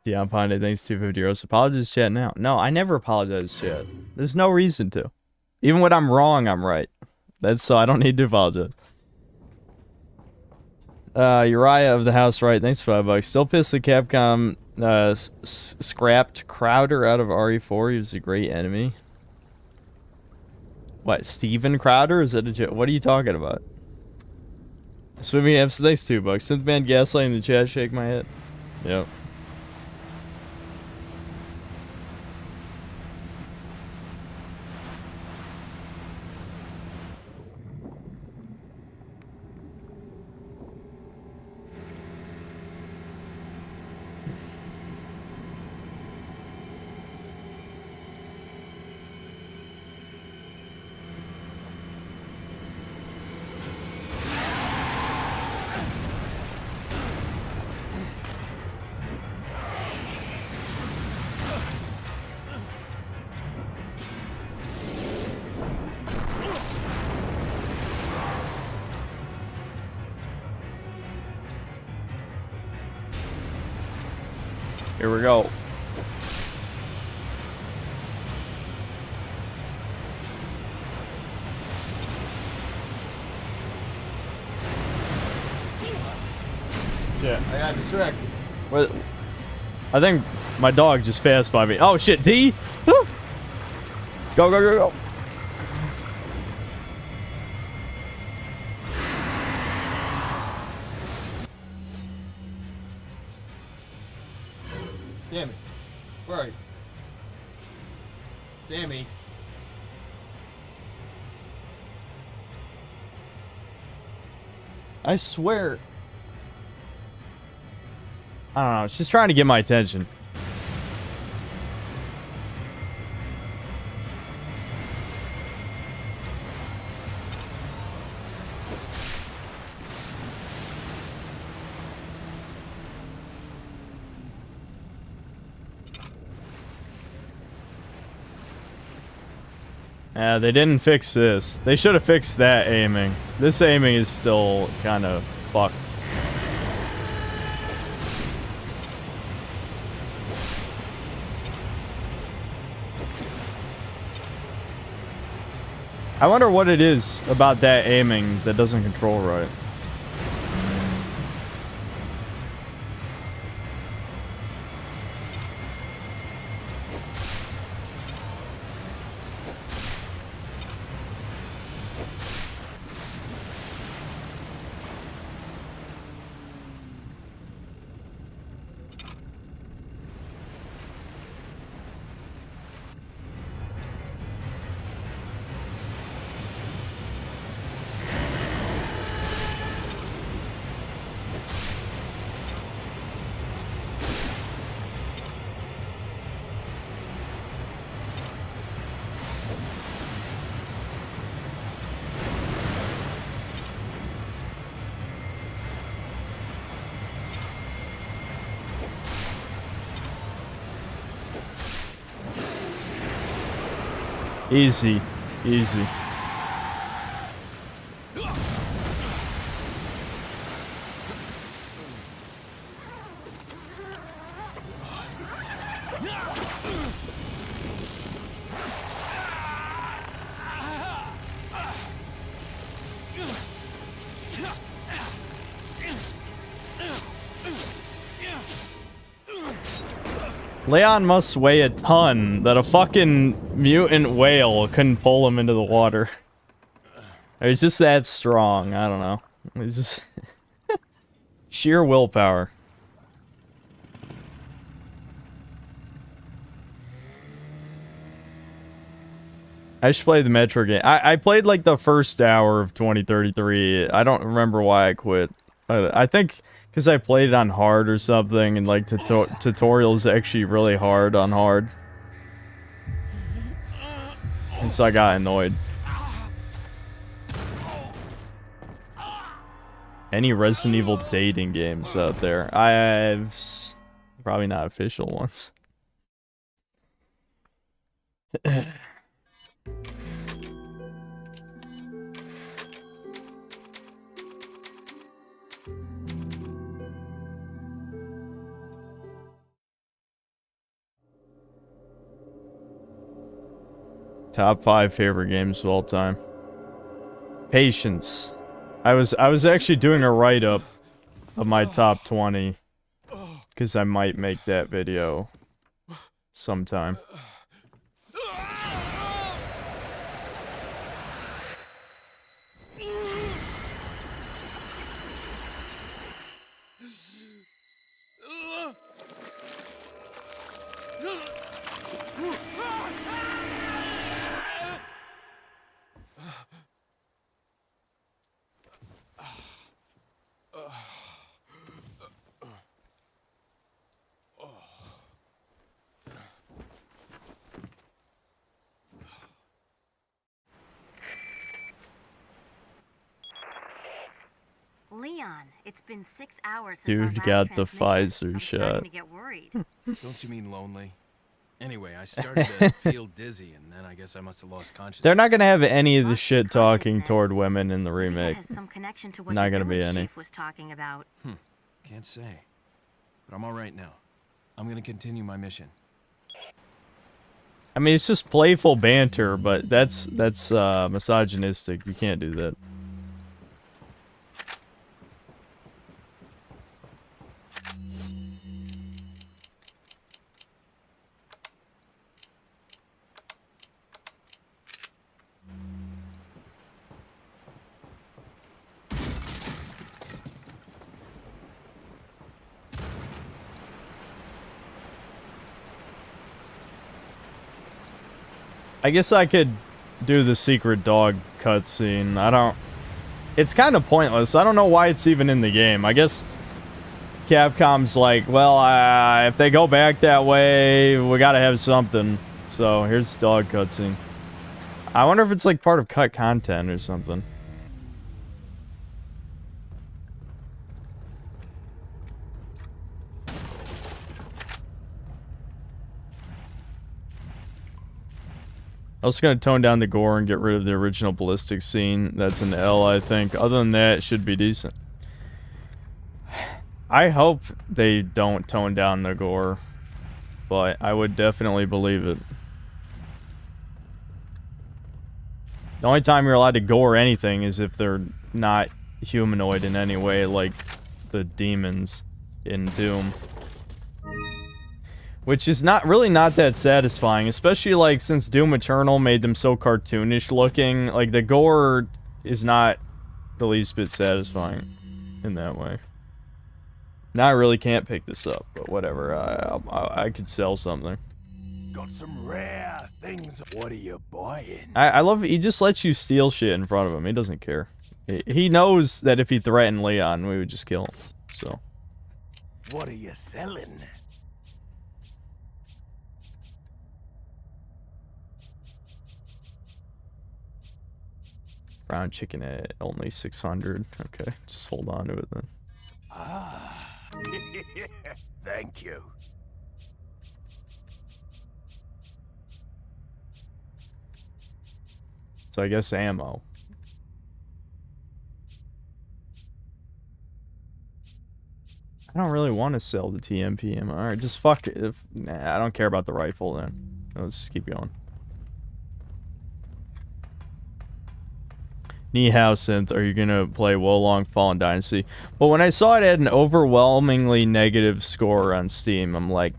Yeah, I'm fine. Thanks, 250 euros. Apologize, chat now. No, I never apologize, chat. There's no reason to. Even when I'm wrong, I'm right. That's so I don't need to apologize. Uriah of the House, right? Thanks for $5. Still pissed that Capcom scrapped Crowder out of RE4. He was a great enemy. What, Steven Crowder? Is that a joke? What are you talking about? Swimming F's, thanks $2. Synthman gaslighting in the chat, shake my head. Yep. Here we go. Yeah, I got distracted. What? I think my dog just passed by me. Oh shit, D! Woo! Go, go, go, go! Damn it. Where are you? Dammy. I swear. I don't know. She's trying to get my attention. They didn't fix this. They should have fixed that aiming. This aiming is still kind of fucked. I wonder what it is about that aiming that doesn't control right. Easy. Easy. Leon must weigh a ton that a fucking mutant whale couldn't pull him into the water. Or he's just that strong. I don't know. It's just sheer willpower. I should play the Metro game. I played like the first hour of 2033. I don't remember why I quit. I think because I played it on hard or something, and like the tutorial is actually really hard on hard. And so I got annoyed. Any Resident Evil dating games out there? I've probably not official ones. Top 5 favorite games of all time. Patience. I was actually doing a write-up of my top 20 because I might make that video sometime. Leon, it's been 6 hours since Dude our last got the transmission. Pfizer I'm shot. starting to get worried. Don't you mean lonely? Anyway, I started to feel dizzy, and then I guess I must have lost consciousness. They're not gonna have any of the Lost shit talking consciousness. toward women in the Maybe that remake. has some connection to what Not the gonna be village any. chief was talking about. Can't say. But I'm all right now. I'm gonna continue my mission. I mean, it's just playful banter, but that's misogynistic. You can't do that. I guess I could do the secret dog cutscene. I don't... It's kind of pointless. I don't know why it's even in the game. I guess Capcom's like, well, if they go back that way, we gotta have something. So, here's the dog cutscene. I wonder if it's like part of cut content or something. I was gonna tone down the gore and get rid of the original ballistic scene. That's an L, I think. Other than that, it should be decent. I hope they don't tone down the gore, but I would definitely believe it. The only time you're allowed to gore anything is if they're not humanoid in any way, like the demons in Doom. Which is not that satisfying, especially like since Doom Eternal made them so cartoonish looking. Like the gore is not the least bit satisfying in that way. Now I really can't pick this up, but whatever. I could sell something. Got some rare things. What are you buying? I love it. He just lets you steal shit in front of him. He doesn't care. He knows that if he threatened Leon, we would just kill him. So. What are you selling? Brown chicken at only 600. Okay, just hold on to it then. Ah, thank you. So I guess ammo. I don't really want to sell the TMP ammo. Alright, just fuck it. Nah, I don't care about the rifle then. Let's just keep going. Nihao Synth, are you gonna play Wolong Fallen Dynasty? But when I saw it had an overwhelmingly negative score on Steam, I'm like,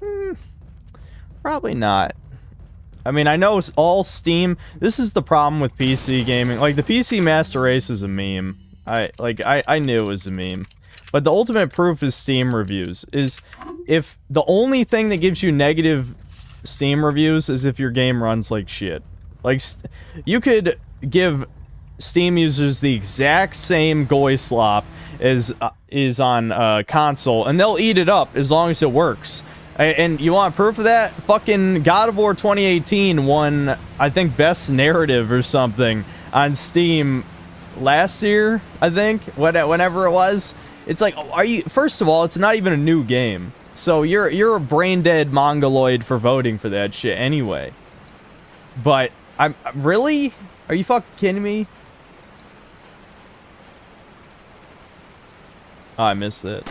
probably not. I mean, I know all Steam... This is the problem with PC gaming. Like, the PC Master Race is a meme. I knew it was a meme. But the ultimate proof is Steam reviews. Is if the only thing that gives you negative Steam reviews is if your game runs like shit. Like, you could give Steam users the exact same goy slop as is on console, and they'll eat it up as long as it works. And you want proof of that? Fucking God of War 2018 won, I think, Best Narrative or something on Steam last year, I think, whenever it was. It's like, are you... First of all, it's not even a new game. So you're a brain-dead mongoloid for voting for that shit anyway. But, really? Are you fucking kidding me? Oh, I missed it.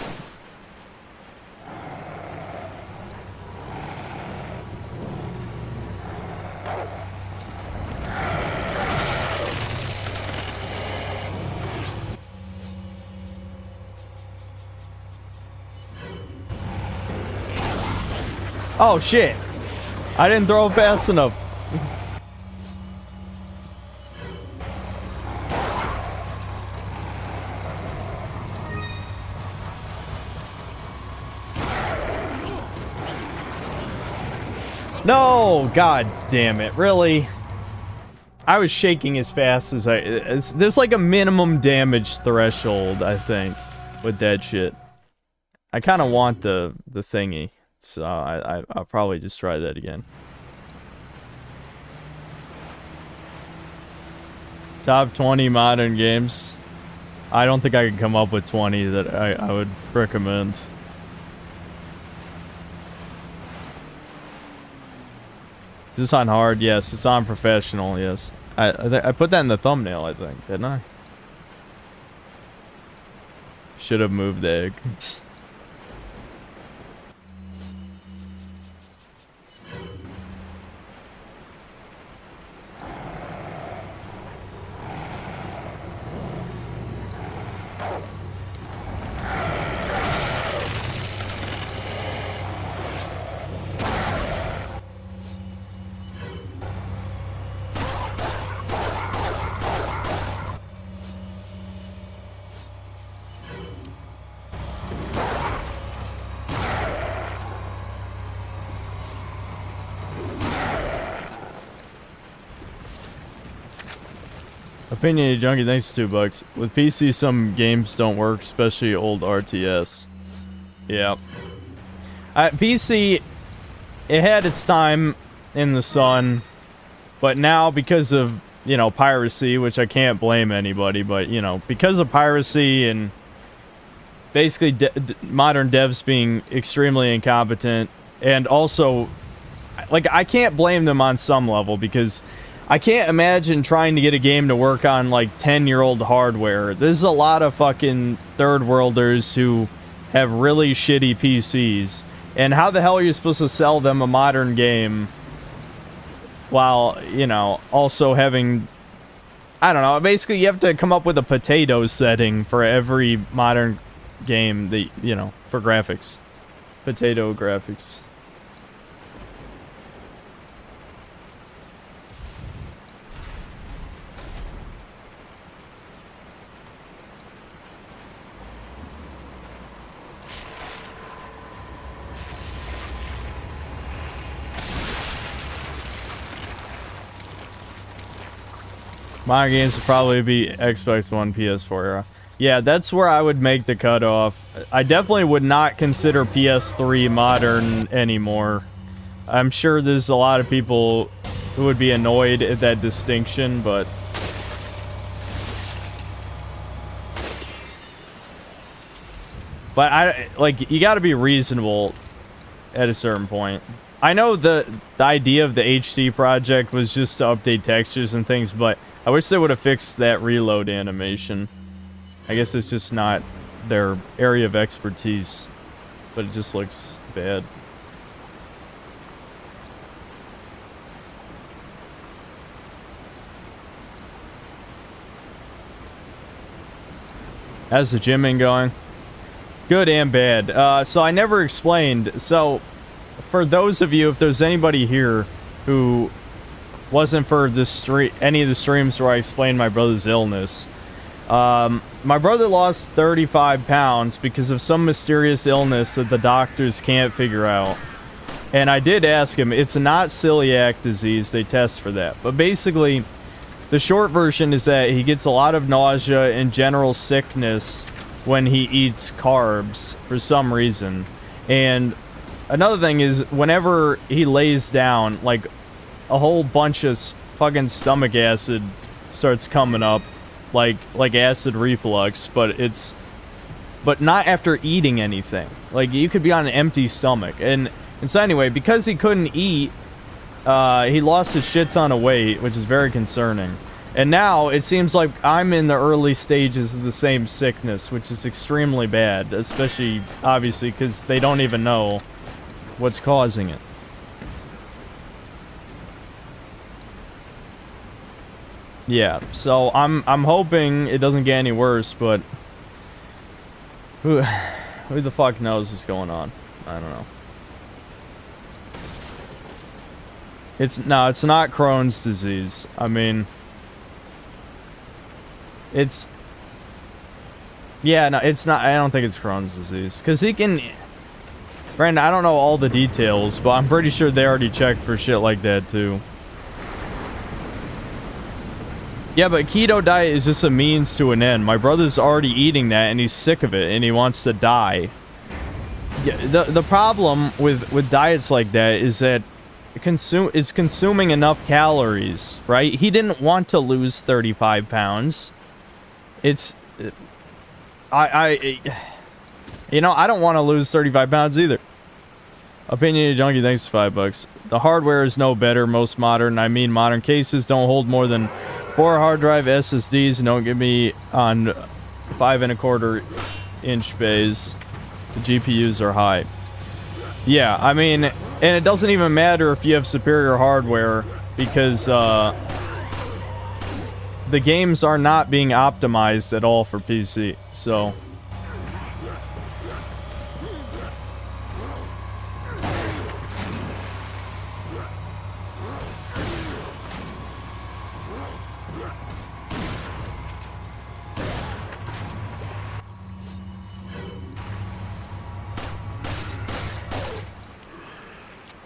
Oh shit! I didn't throw it fast enough. No! God damn it, really? I was shaking as fast as there's like a minimum damage threshold, I think, with that shit. I kind of want the thingy. So I'll probably just try that again. Top 20 modern games. I don't think I could come up with 20 that I would recommend. Is this on hard? Yes. It's on professional, yes. I put that in the thumbnail, I think, didn't I? Should have moved the egg. Opinionated Junkie, thanks $2. With PC, some games don't work, especially old RTS. Yeah. PC, it had its time in the sun, but now because of, you know, piracy, which I can't blame anybody, but, you know, because of piracy and basically modern devs being extremely incompetent, and also, like, I can't blame them on some level, because I can't imagine trying to get a game to work on like 10-year-old hardware. There's a lot of fucking third worlders who have really shitty PCs. And how the hell are you supposed to sell them a modern game while, you know, also having, I don't know, basically you have to come up with a potato setting for every modern game that, you know, for graphics. Potato graphics. My games would probably be Xbox One, PS4 era. Yeah, that's where I would make the cutoff. I definitely would not consider PS3 modern anymore. I'm sure there's a lot of people who would be annoyed at that distinction, but... Like, you gotta be reasonable at a certain point. I know the idea of the HC project was just to update textures and things, but I wish they would have fixed that reload animation. I guess it's just not their area of expertise, but it just looks bad. How's the gym been going? Good and bad. So I never explained. So for those of you, if there's anybody here who wasn't for the any of the streams where I explained my brother's illness, my brother lost 35 pounds because of some mysterious illness that the doctors can't figure out. And I did ask him, it's not celiac disease, they test for that. But basically, the short version is that he gets a lot of nausea and general sickness when he eats carbs for some reason. And another thing is, whenever he lays down, like, a whole bunch of fucking stomach acid starts coming up, like acid reflux, but not after eating anything. Like, you could be on an empty stomach. And so anyway, because he couldn't eat, he lost a shit ton of weight, which is very concerning. And now it seems like I'm in the early stages of the same sickness, which is extremely bad, especially obviously because they don't even know what's causing it. Yeah, so I'm hoping it doesn't get any worse, but who the fuck knows what's going on? I don't know. It's not Crohn's disease. I mean, it's not. I don't think it's Crohn's disease, because he can. Brandon, I don't know all the details, but I'm pretty sure they already checked for shit like that too. Yeah, but keto diet is just a means to an end. My brother's already eating that, and he's sick of it, and he wants to die. Yeah, the problem with diets like that is that it's consuming enough calories, right? He didn't want to lose 35 pounds. It's... I don't want to lose 35 pounds either. Opinionated Junkie, thanks for $5. The hardware is no better. Most modern cases don't hold more than 4 hard drive SSDs, and don't get me on 5.25-inch bays. The GPUs are high. Yeah, I mean, and it doesn't even matter if you have superior hardware, because the games are not being optimized at all for PC, so...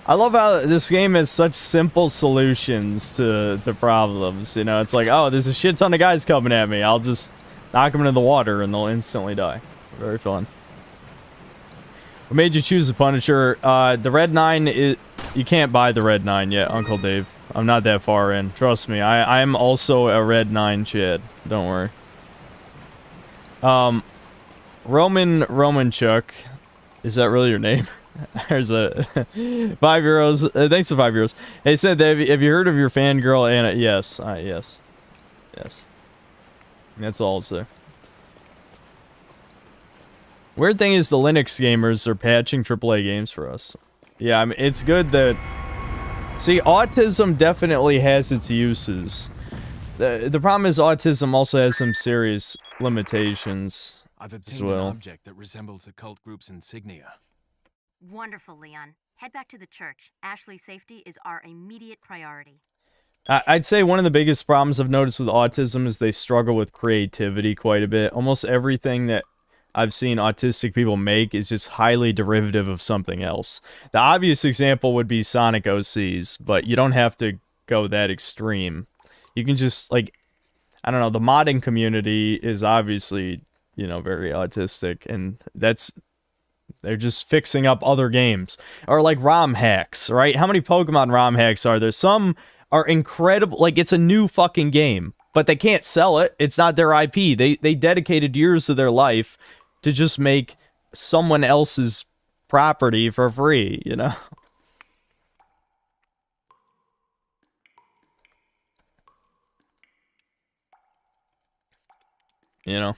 I love how this game has such simple solutions to problems. You know, it's like, oh, there's a shit ton of guys coming at me. I'll just knock them into the water and they'll instantly die. Very fun. What made you choose the Punisher? The Red 9 is... You can't buy the Red 9 yet, Uncle Dave. I'm not that far in. Trust me. I am also a Red 9 Chad. Don't worry. Roman Chuck. Is that really your name? There's a 5 euros. Thanks for 5 euros. Hey, said, have you heard of your fangirl Anna? Yes. Yes. Yes. That's all I'll say. Weird thing is the Linux gamers are patching AAA games for us. Yeah, I mean, it's good that... See, autism definitely has its uses. The problem is autism also has some serious limitations I've as obtained well. an object that resembles a cult group's insignia. Wonderful, Leon. Head back to the church. Ashley's safety is our immediate priority. I'd say one of the biggest problems I've noticed with autism is they struggle with creativity quite a bit. Almost everything that I've seen autistic people make is just highly derivative of something else. The obvious example would be Sonic OCs, but you don't have to go that extreme. You can just, like, I don't know, the modding community is obviously, you know, very autistic, and they're just fixing up other games. Or like ROM hacks, right? How many Pokemon ROM hacks are there? Some are incredible, like it's a new fucking game, but they can't sell it. It's not their IP. They dedicated years of their life to just make someone else's property for free, you know? You know?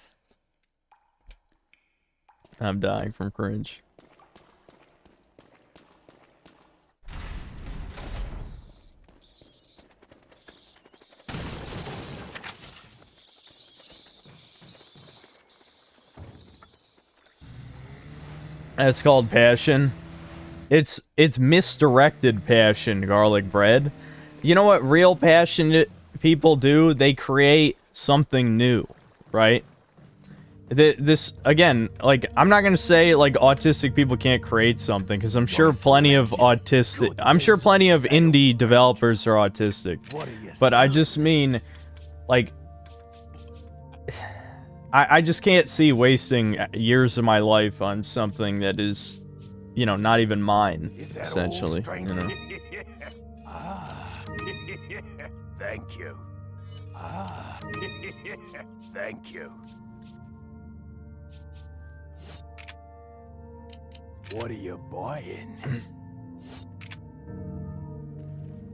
I'm dying from cringe. That's called passion. It's misdirected passion, garlic bread. You know what real passionate people do? They create something new, right? This, again, like, I'm not gonna say, like, autistic people can't create something, because I'm sure plenty of indie developers are autistic. But I just mean, like, I just can't see wasting years of my life on something that is, you know, not even mine, essentially, you know? Thank you. Thank you. What are you buying?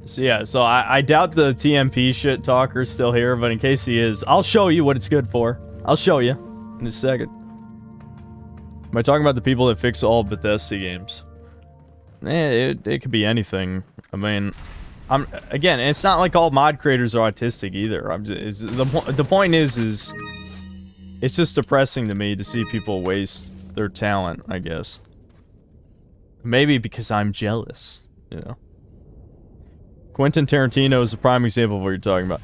So yeah, so I doubt the TMP shit talker's still here, but in case he is, I'll show you what it's good for. I'll show you in a second. Am I talking about the people that fix all Bethesda games? It could be anything. I mean, again, it's not like all mod creators are autistic either. The point is it's just depressing to me to see people waste their talent, I guess. Maybe because I'm jealous, you know. Quentin Tarantino is a prime example of what you're talking about.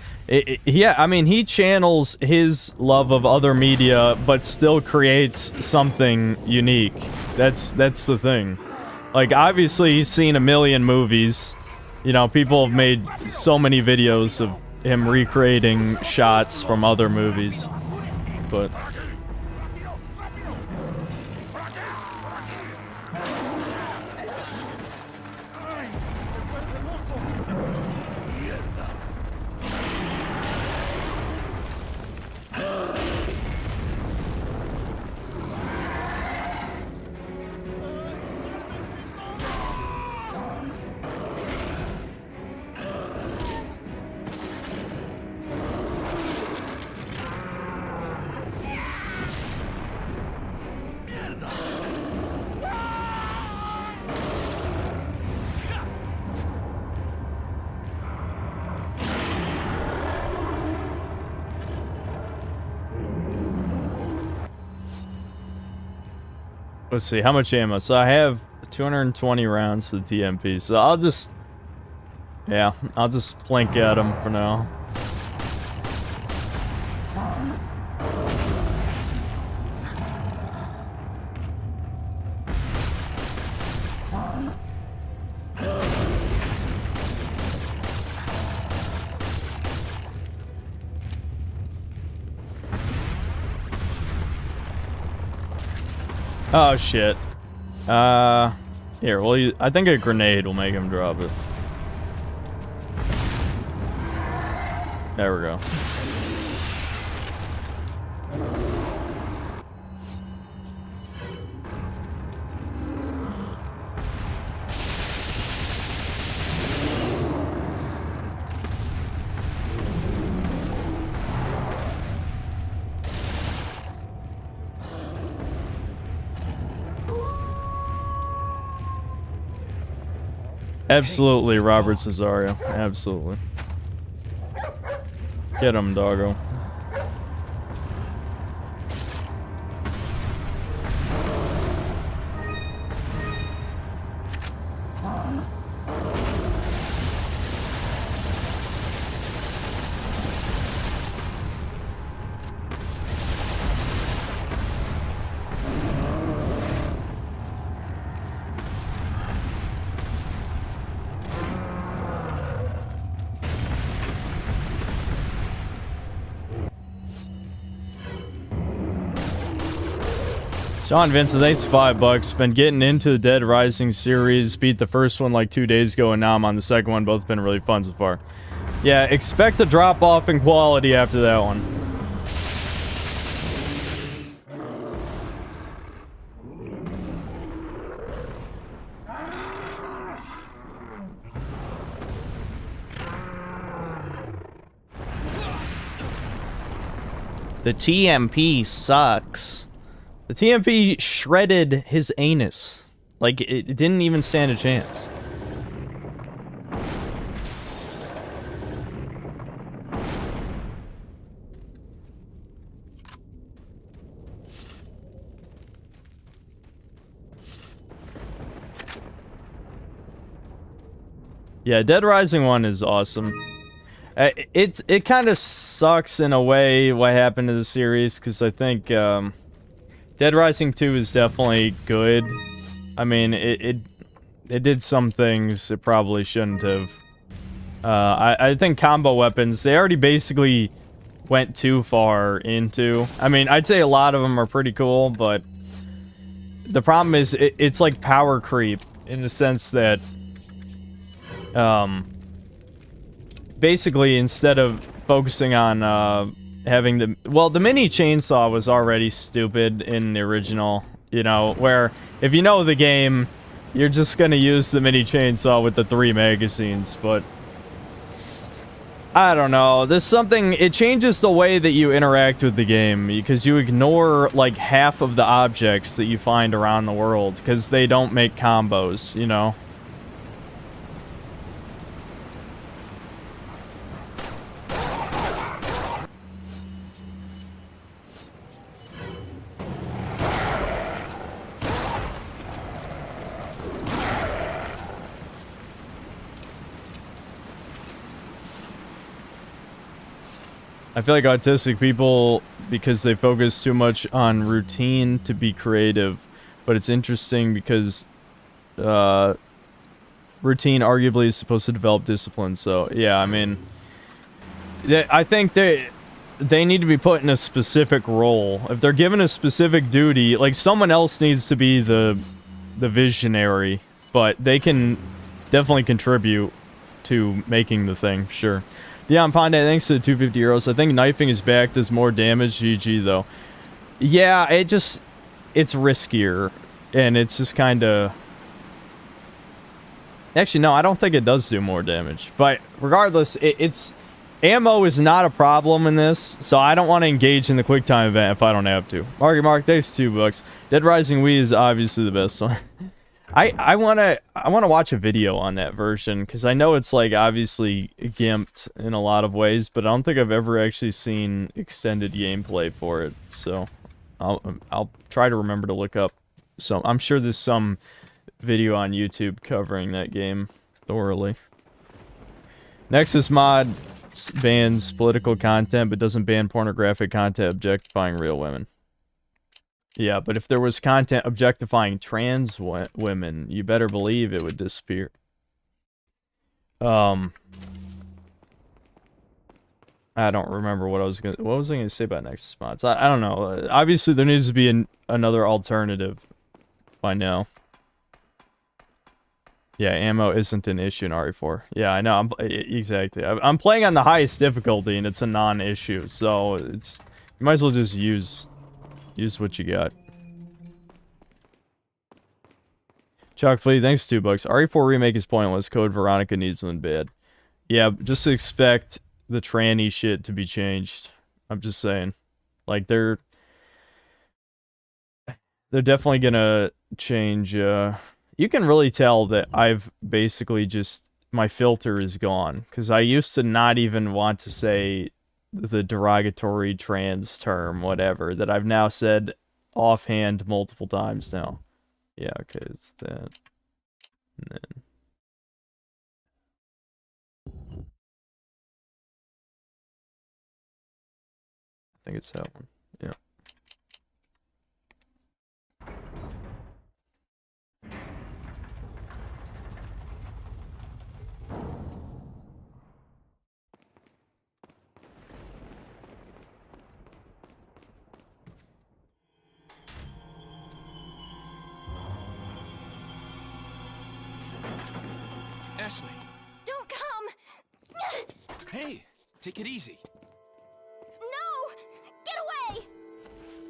Yeah, I mean, he channels his love of other media, but still creates something unique. That's the thing. Like, obviously, he's seen a million movies. You know, people have made so many videos of him recreating shots from other movies. But... Let's see, how much ammo? So I have 220 rounds for the TMP, so I'll just... Yeah, I'll just plink at him for now. Oh, shit. Here, well, I think a grenade will make him drop it. There we go. Absolutely, Robert Cesario. Absolutely. Get him, doggo. Sean Vincent, thanks $5. Been getting into the Dead Rising series. Beat the first one like 2 days ago, and now I'm on the second one. Both been really fun so far. Yeah, expect a drop off in quality after that one. The TMP sucks. The TMP shredded his anus. Like, it didn't even stand a chance. Yeah, Dead Rising 1 is awesome. It kind of sucks in a way what happened to the series, because I think Dead Rising 2 is definitely good. I mean, it did some things it probably shouldn't have. I think combo weapons, they already basically went too far into. I mean, I'd say a lot of them are pretty cool, but the problem is it's like power creep in the sense that basically instead of focusing on having the mini chainsaw was already stupid in the original, you know, where if you know the game, you're just gonna use the mini chainsaw with the 3 magazines, but I don't know, there's something, it changes the way that you interact with the game, because you ignore like half of the objects that you find around the world, because they don't make combos, you know? I feel like autistic people, because they focus too much on routine to be creative, but it's interesting because routine arguably is supposed to develop discipline, so yeah, I mean, I think they need to be put in a specific role. If they're given a specific duty, like someone else needs to be the visionary, but they can definitely contribute to making the thing, sure. Dion Ponde, thanks to the 250 euros. I think knifing is back, does more damage. GG, though. Yeah, it's riskier. And it's just kind of... Actually, no, I don't think it does do more damage. But regardless, it's... Ammo is not a problem in this, so I don't want to engage in the quick time event if I don't have to. Mark, thanks $2. Dead Rising Wii is obviously the best one. I wanna watch a video on that version, because I know it's like obviously gimped in a lot of ways, but I don't think I've ever actually seen extended gameplay for it. So I'll try to remember to look up some. I'm sure there's some video on YouTube covering that game thoroughly. Nexus mod bans political content but doesn't ban pornographic content objectifying real women. Yeah, but if there was content objectifying trans women, you better believe it would disappear. I don't remember what was I gonna say about Nexus mods. I don't know. Obviously, there needs to be another alternative by now. Yeah, ammo isn't an issue in RE4. Yeah, I know. Exactly. I'm playing on the highest difficulty, and it's a non-issue. So you might as well just use what you got. Chuck Fleet, thanks $2. RE4 remake is pointless. Code Veronica needs one bad. Yeah, just expect the tranny shit to be changed. I'm just saying. Like, they're definitely gonna change, you can really tell that I've basically just, my filter is gone. Because I used to not even want to say the derogatory trans term, whatever, that I've now said offhand multiple times now. Yeah, okay, it's that. And then... I think it's that one. Yeah. Ashley! Don't come! Hey! Take it easy. No! Get away!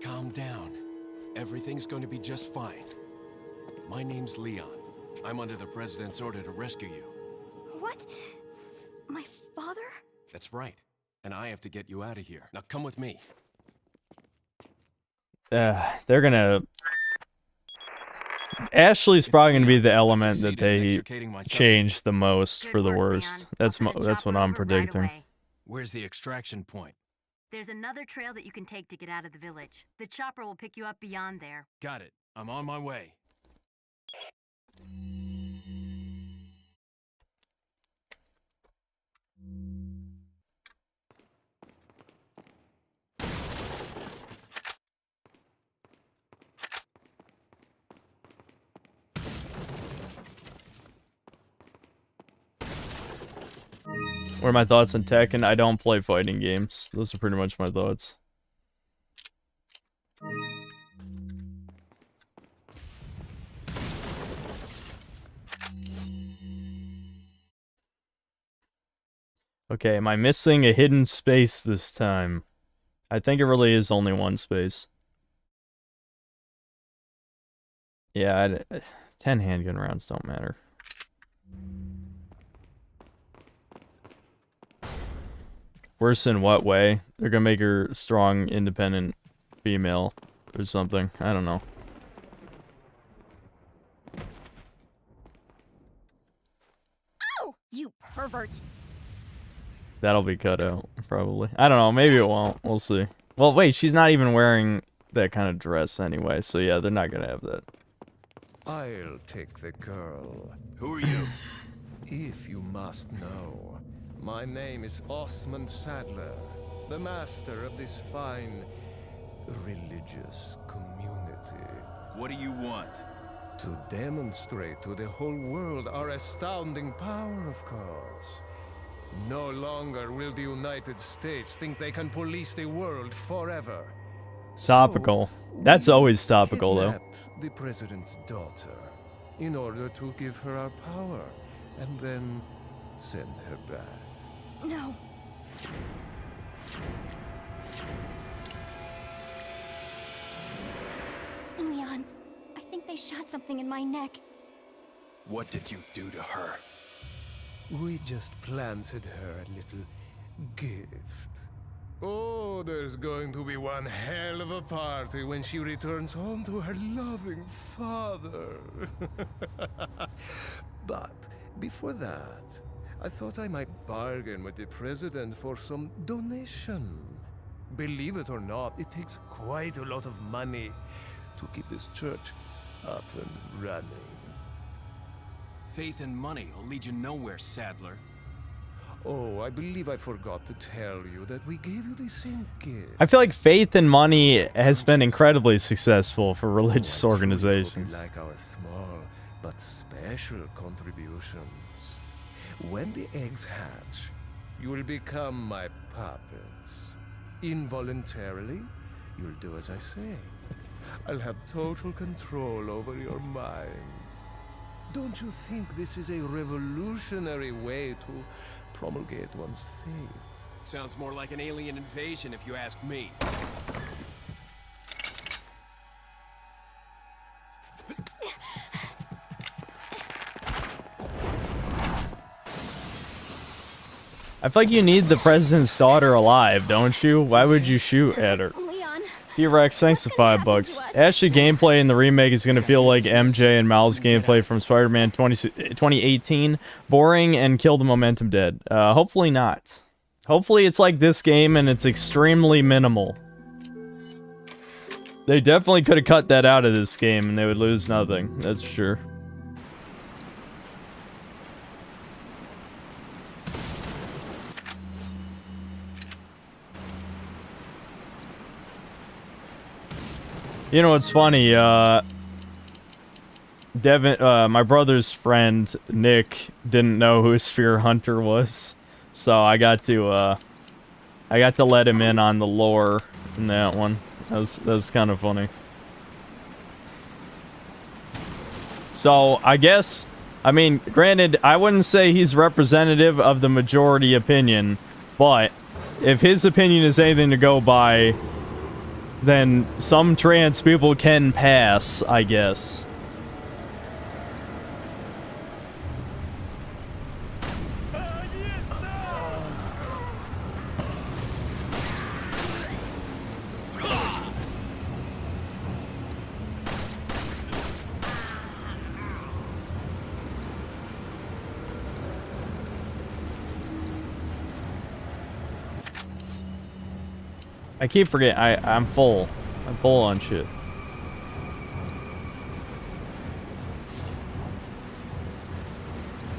Calm down. Everything's going to be just fine. My name's Leon. I'm under the President's order to rescue you. What? My father? That's right. And I have to get you out of here. Now come with me. They're gonna... Ashley's probably gonna be the element that they change the most for the worst. That's what I'm predicting. Where's the extraction point? There's another trail that you can take to get out of the village. The chopper will pick you up beyond there. Got it. I'm on my way. What are my thoughts on Tekken? I don't play fighting games. Those are pretty much my thoughts. Okay, am I missing a hidden space this time? I think it really is only one space. Yeah, 10 handgun rounds don't matter. Worse in what way? They're gonna make her strong, independent female or something. I don't know. Ow! You pervert! That'll be cut out, probably. I don't know, maybe it won't. We'll see. Well, wait, she's not even wearing that kind of dress anyway, so yeah, they're not gonna have that. I'll take the girl. Who are you? If you must know, my name is Osmond Sadler, the master of this fine religious community. What do you want? To demonstrate to the whole world our astounding power, of course. No longer will the United States think they can police the world forever. Topical. That's always topical, though. Kidnapped the president's daughter in order to give her our power and then send her back. No. Leon, I think they shot something in my neck. What did you do to her? We just planted her a little gift. Oh, there's going to be one hell of a party when she returns home to her loving father. But before that, I thought I might bargain with the president for some donation. Believe it or not, it takes quite a lot of money to keep this church up and running. Faith and money will lead you nowhere, Sadler. Oh, I believe I forgot to tell you that we gave you the same gift. I feel like faith and money has been incredibly successful for religious organizations. Like our small but special contributions. When the eggs hatch, you will become my puppets. Involuntarily, you'll do as I say. I'll have total control over your minds. Don't you think this is a revolutionary way to promulgate one's faith? Sounds more like an alien invasion if you ask me. I feel like you need the president's daughter alive, don't you? Why would you shoot at her? Leon. T-Rex, thanks to $5. Actually, gameplay in the remake is going to feel like MJ and Mal's gameplay from Spider-Man 2018. Boring and kill the momentum dead. Hopefully not. Hopefully it's like this game and it's extremely minimal. They definitely could have cut that out of this game and they would lose nothing. That's for sure. You know what's funny? Devin, my brother's friend Nick didn't know who Sphere Hunter was, so I got to let him in on the lore in that one. That was kind of funny. So I guess, I mean, granted, I wouldn't say he's representative of the majority opinion, but if his opinion is anything to go by, then some trans people can pass, I guess. I keep forgetting. I'm full. I'm full on shit.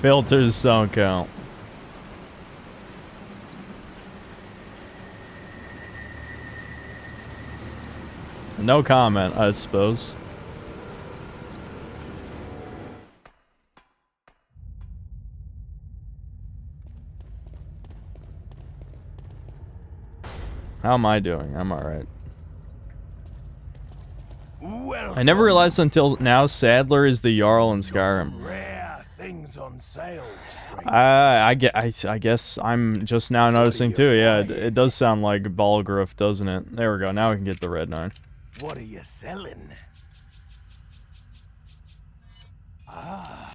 Filters don't count. No comment, I suppose. How am I doing? I'm alright. I never realized until now Sadler is the Jarl in Skyrim. Rare things on sale, I guess I'm just now noticing too. Yeah, it does sound like Balgruuf, doesn't it? There we go. Now we can get the red 9. What are you selling? Ah,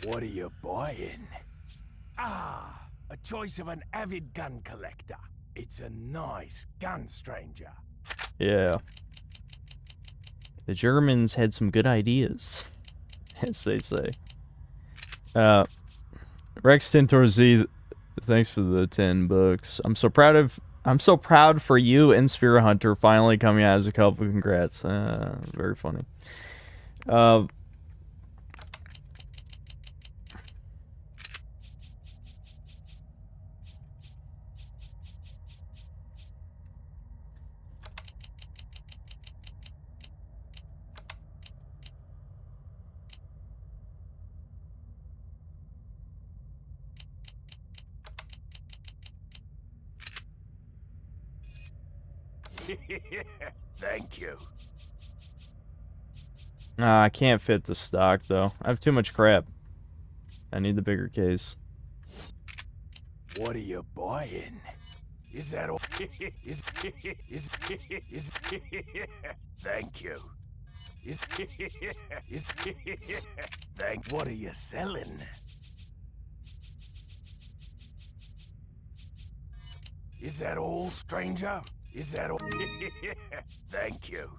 what are you buying? Ah, a choice of an avid gun collector. It's a nice gun, stranger. Yeah. The Germans had some good ideas, as they say. Rex Tintor Z, thanks for the $10. I'm so proud for you and Sphere Hunter finally coming out as a couple. Congrats. Very funny. Thank you. I can't fit the stock though. I have too much crap. I need the bigger case. What are you buying? Is that all? Thank you. What are you selling? Is that all, stranger? Is that all? Thank you.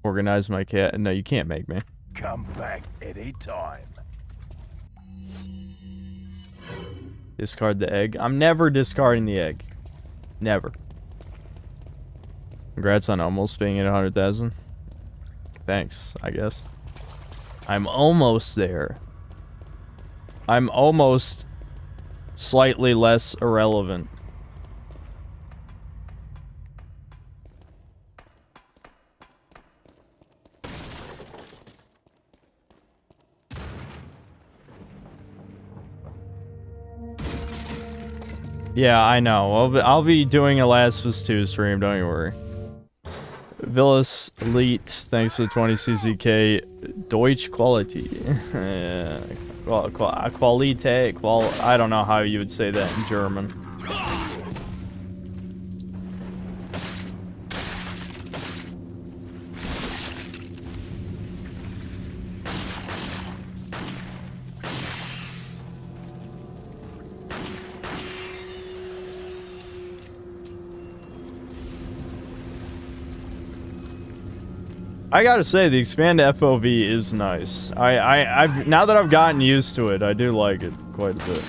Organize my cat. No, you can't make me. Come back anytime. Discard the egg. I'm never discarding the egg. Never. Congrats on almost being at 100,000. Thanks, I guess. I'm almost there. I'm almost slightly less irrelevant. Yeah, I know. I'll be doing a Last of Us 2 stream, don't you worry. Villas Elite, thanks to 20 CCK. Deutsch Quality. Qualite, I don't know how you would say that in German. I gotta say, the expanded FOV is nice. I've now that I've gotten used to it, I do like it quite a bit.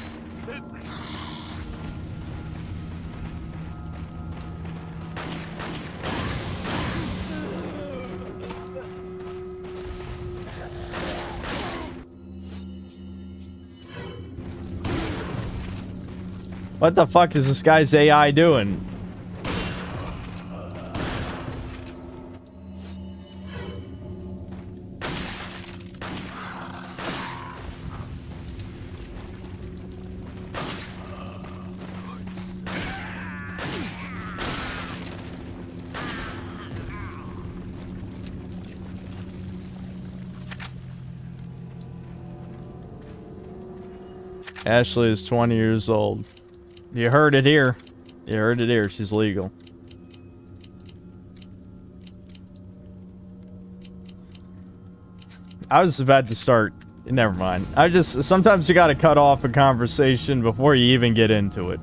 What the fuck is this guy's AI doing? Ashley is 20 years old. You heard it here. You heard it here. She's legal. I was about to start. Never mind. Sometimes you gotta cut off a conversation before you even get into it.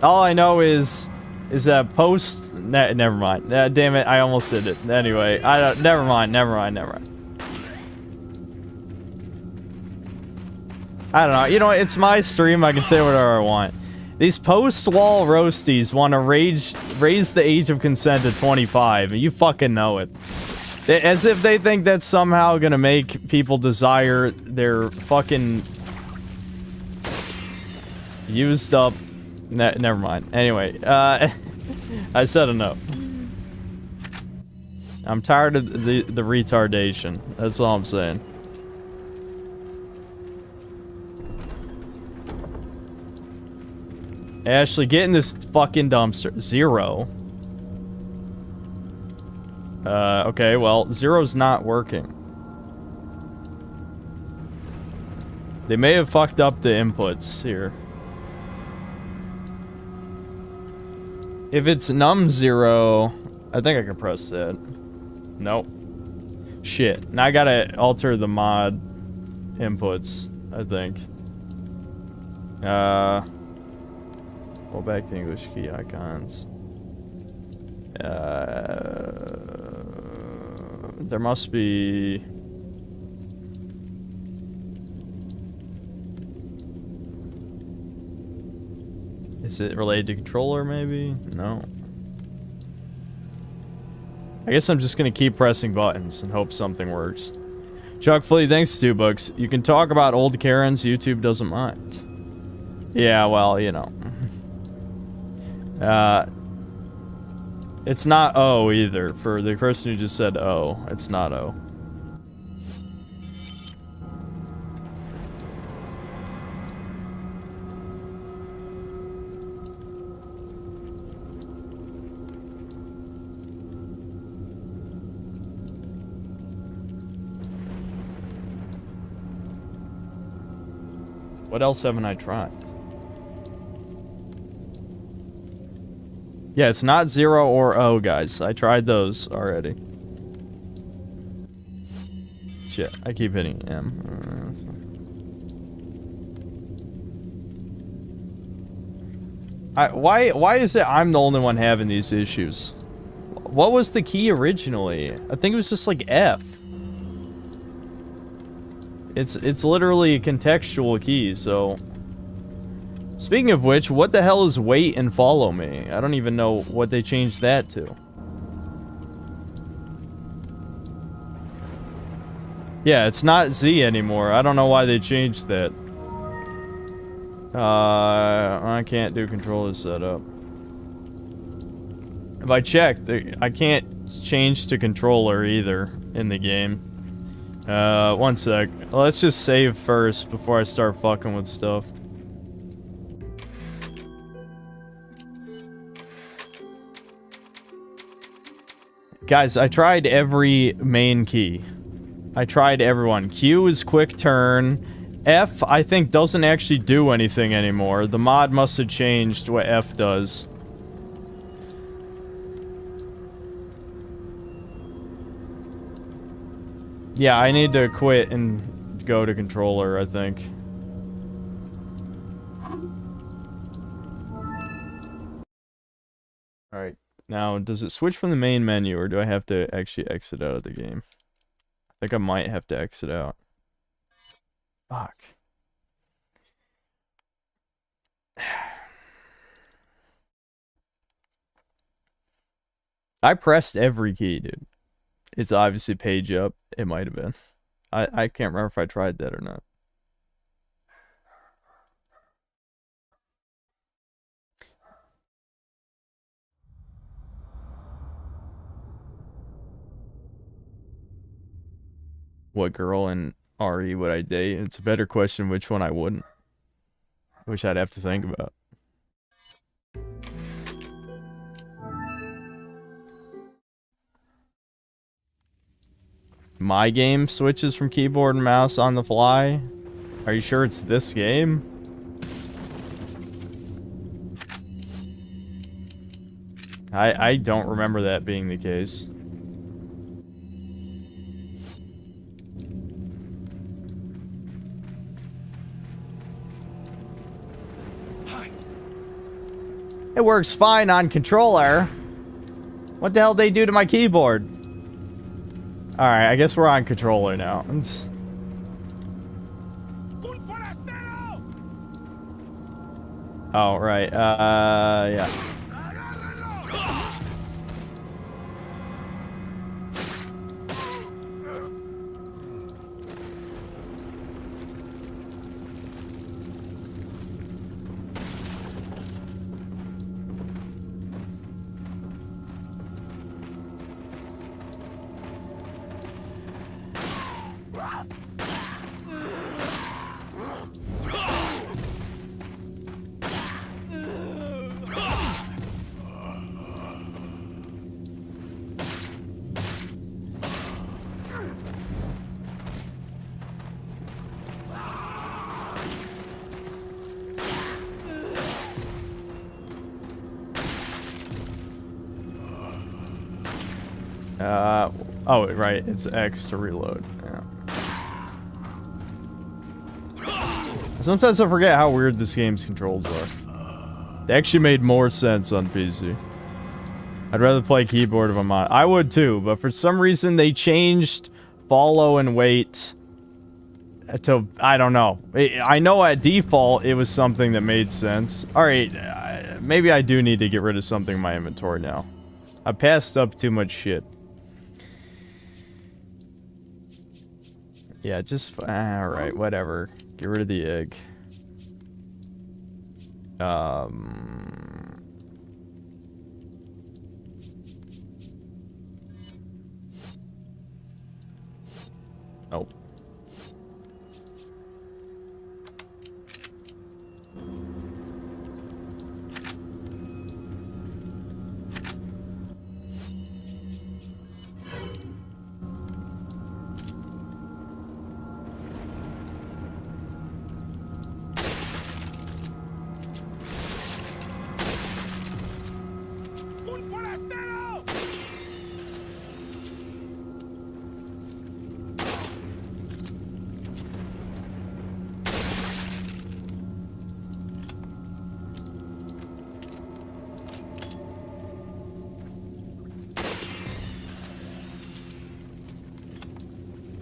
All I know is that post. Never mind. Damn it! I almost did it. Anyway, I don't. Never mind. I don't know. You know, it's my stream. I can say whatever I want. These post-wall roasties want to raise the age of consent to 25. You fucking know it. As if they think that's somehow gonna make people desire their fucking used up. Never mind. Anyway, I said enough. I'm tired of the retardation. That's all I'm saying. Ashley, get in this fucking dumpster. 0. Okay, well, 0's not working. They may have fucked up the inputs here. If it's num 0, I think I can press that. Nope. Shit. Now I gotta alter the mod inputs, I think. Go back to English key icons. There must be... Is it related to controller, maybe? No. I guess I'm just gonna keep pressing buttons and hope something works. Chuck Flea, thanks, $2. You can talk about old Karens, YouTube doesn't mind. Yeah, well, you know. It's not O either. For the person who just said O, it's not O. What else haven't I tried? Yeah, it's not 0 or O, guys. I tried those already. Shit, I keep hitting M. Why is it I'm the only one having these issues? What was the key originally? I think it was just like F. It's literally a contextual key, so... Speaking of which, what the hell is wait and follow me? I don't even know what they changed that to. Yeah, it's not Z anymore. I don't know why they changed that. I can't do controller setup. If I checked, I can't change to controller either in the game. One sec. Let's just save first before I start fucking with stuff. Guys, I tried every main key. I tried everyone. Q is quick turn. F, I think, doesn't actually do anything anymore. The mod must have changed what F does. Yeah, I need to quit and go to controller, I think. Alright. Now, does it switch from the main menu, or do I have to actually exit out of the game? I think I might have to exit out. Fuck. I pressed every key, dude. It's obviously page up. It might have been. I can't remember if I tried that or not. What girl in RE would I date? It's a better question which one I wouldn't. Which I'd have to think about. My game switches from keyboard and mouse on the fly? Are you sure it's this game? I don't remember that being the case. It works fine on controller. What the hell did they do to my keyboard? Alright, I guess we're on controller now. Oh, right. Yeah. Oh, right, it's X to reload. Yeah. Sometimes I forget how weird this game's controls are. They actually made more sense on PC. I'd rather play keyboard if I'm on. I would too, but for some reason they changed follow and wait to, I don't know. I know at default it was something that made sense. Alright, maybe I do need to get rid of something in my inventory now. I passed up too much shit. Yeah, just... Alright, whatever. Get rid of the egg. Nope.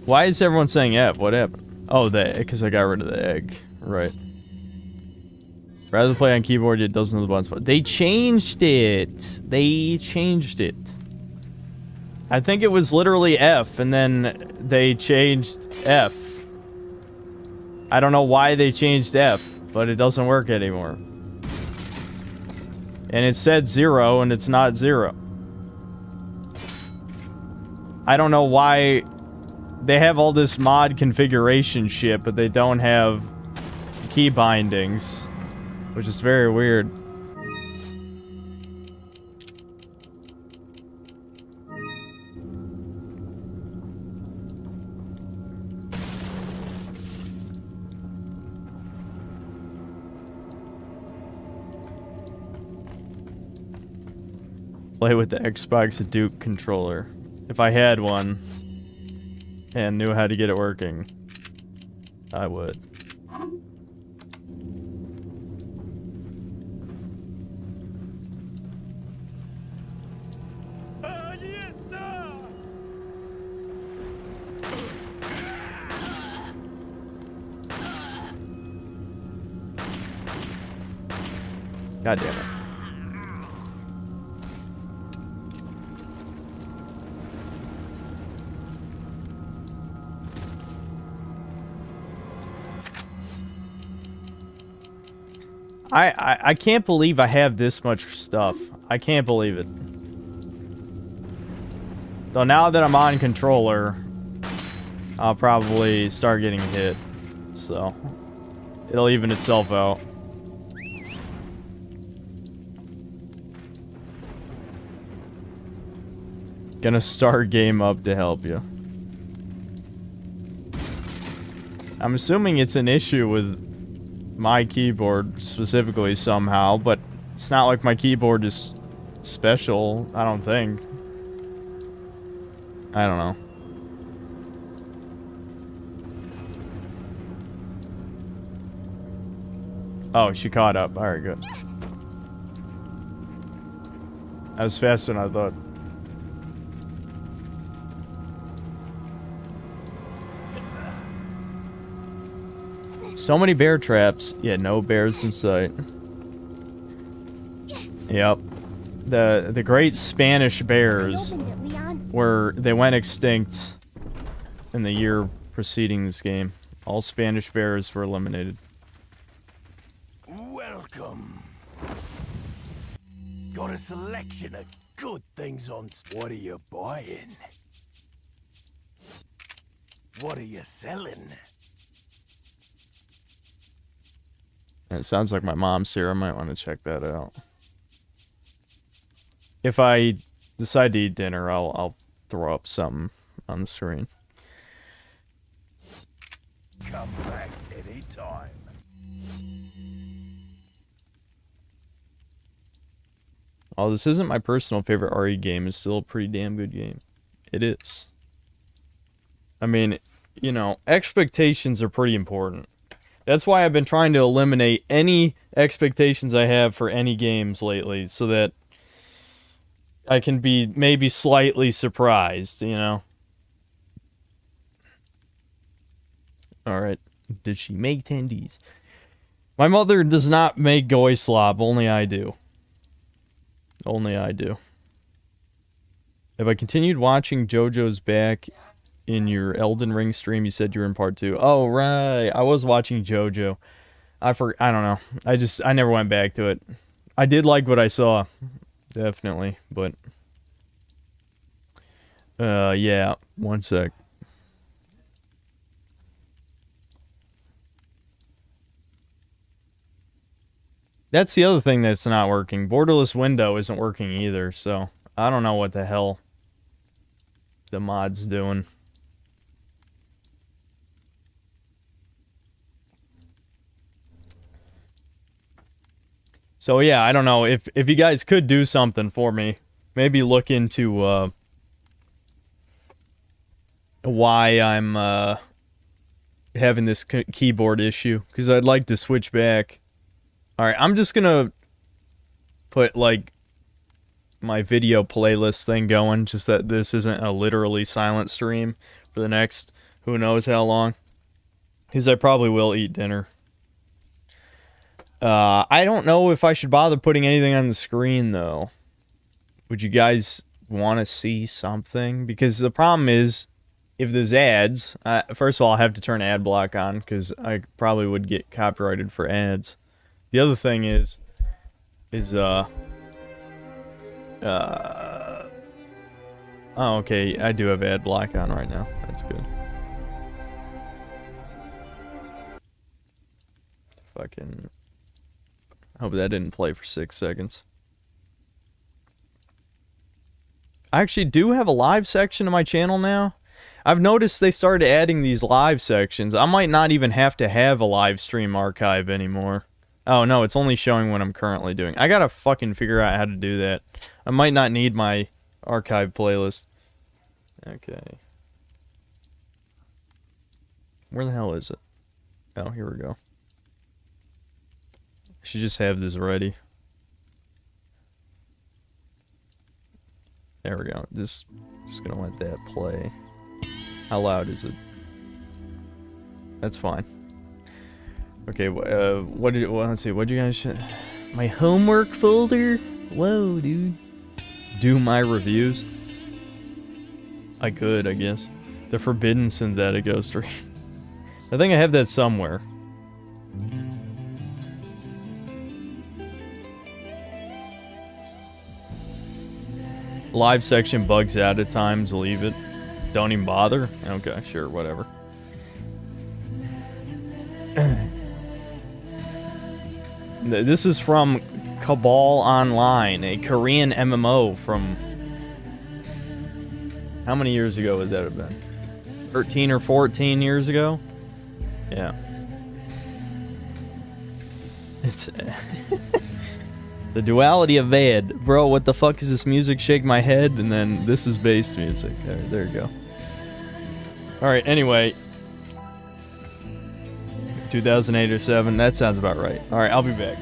Why is everyone saying F? What happened? Oh, because I got rid of the egg. Right. Rather play on keyboard, it doesn't know the buttons. They changed it. They changed it. I think it was literally F, and then they changed F. I don't know why they changed F, but it doesn't work anymore. And it said 0, and it's not 0. I don't know why... They have all this mod configuration shit, but they don't have key bindings, which is very weird. Play with the Xbox Duke controller. If I had one and knew how to get it working, I would. God damn it. I can't believe I have this much stuff. I can't believe it. So now that I'm on controller, I'll probably start getting hit. So it'll even itself out. Gonna start game up to help you. I'm assuming it's an issue with my keyboard specifically somehow, but it's not like my keyboard is special, I don't think. I don't know. Oh, she caught up. Alright, good. That was faster than I thought. So many bear traps. Yeah, no bears in sight. Yep. The great Spanish bears were they went extinct in the year preceding this game. All Spanish bears were eliminated. Welcome. Got a selection of good things on. What are you buying? What are you selling? It sounds like my mom's here. I might want to check that out. If I decide to eat dinner, I'll throw up something on the screen. Come back anytime. Oh, this isn't my personal favorite RE game. It's still a pretty damn good game. It is. I mean, you know, expectations are pretty important. That's why I've been trying to eliminate any expectations I have for any games lately, so that I can be maybe slightly surprised, you know? Alright. Did she make tendies? My mother does not make goy slop, only I do. Only I do. Have I continued watching JoJo's back in your Elden Ring stream? You said you were in part 2. Oh, right. I was watching JoJo. I don't know. I never went back to it. I did like what I saw. Definitely. But yeah. One sec. That's the other thing that's not working. Borderless window isn't working either, so I don't know what the hell the mod's doing. So yeah, I don't know if you guys could do something for me. Maybe look into why I'm having this keyboard issue, because I'd like to switch back. Alright, I'm just gonna put, like, my video playlist thing going, just that this isn't a literally silent stream for the next who knows how long. Because I probably will eat dinner. I don't know if I should bother putting anything on the screen, though. Would you guys want to see something? Because the problem is, if there's ads, first of all, I'll have to turn ad block on, because I probably would get copyrighted for ads. The other thing is oh, okay, I do have ad block on right now. That's good. Fucking hope that didn't play for 6 seconds. I actually do have a live section of my channel now. I've noticed they started adding these live sections. I might not even have to have a live stream archive anymore. Oh, no, it's only showing what I'm currently doing. I gotta fucking figure out how to do that. I might not need my archive playlist. Okay. Where the hell is it? Oh, here we go. I should just have this ready. There we go. Just gonna let that play. How loud is it? That's fine. Okay, let's see. What'd you guys My homework folder? Whoa, dude. Do my reviews? I could, I guess. The Forbidden Synthetico stream. I think I have that somewhere. Live section bugs out at times, leave it. Don't even bother? Okay, sure, whatever. This is from Cabal Online, a Korean MMO from... How many years ago would that have been? 13 or 14 years ago? Yeah. It's... The duality of Ved. Bro, what the fuck is this music? Shake my head, and then this is bass music. There you go. Alright, anyway. 2008 or 7, that sounds about right. Alright, I'll be back.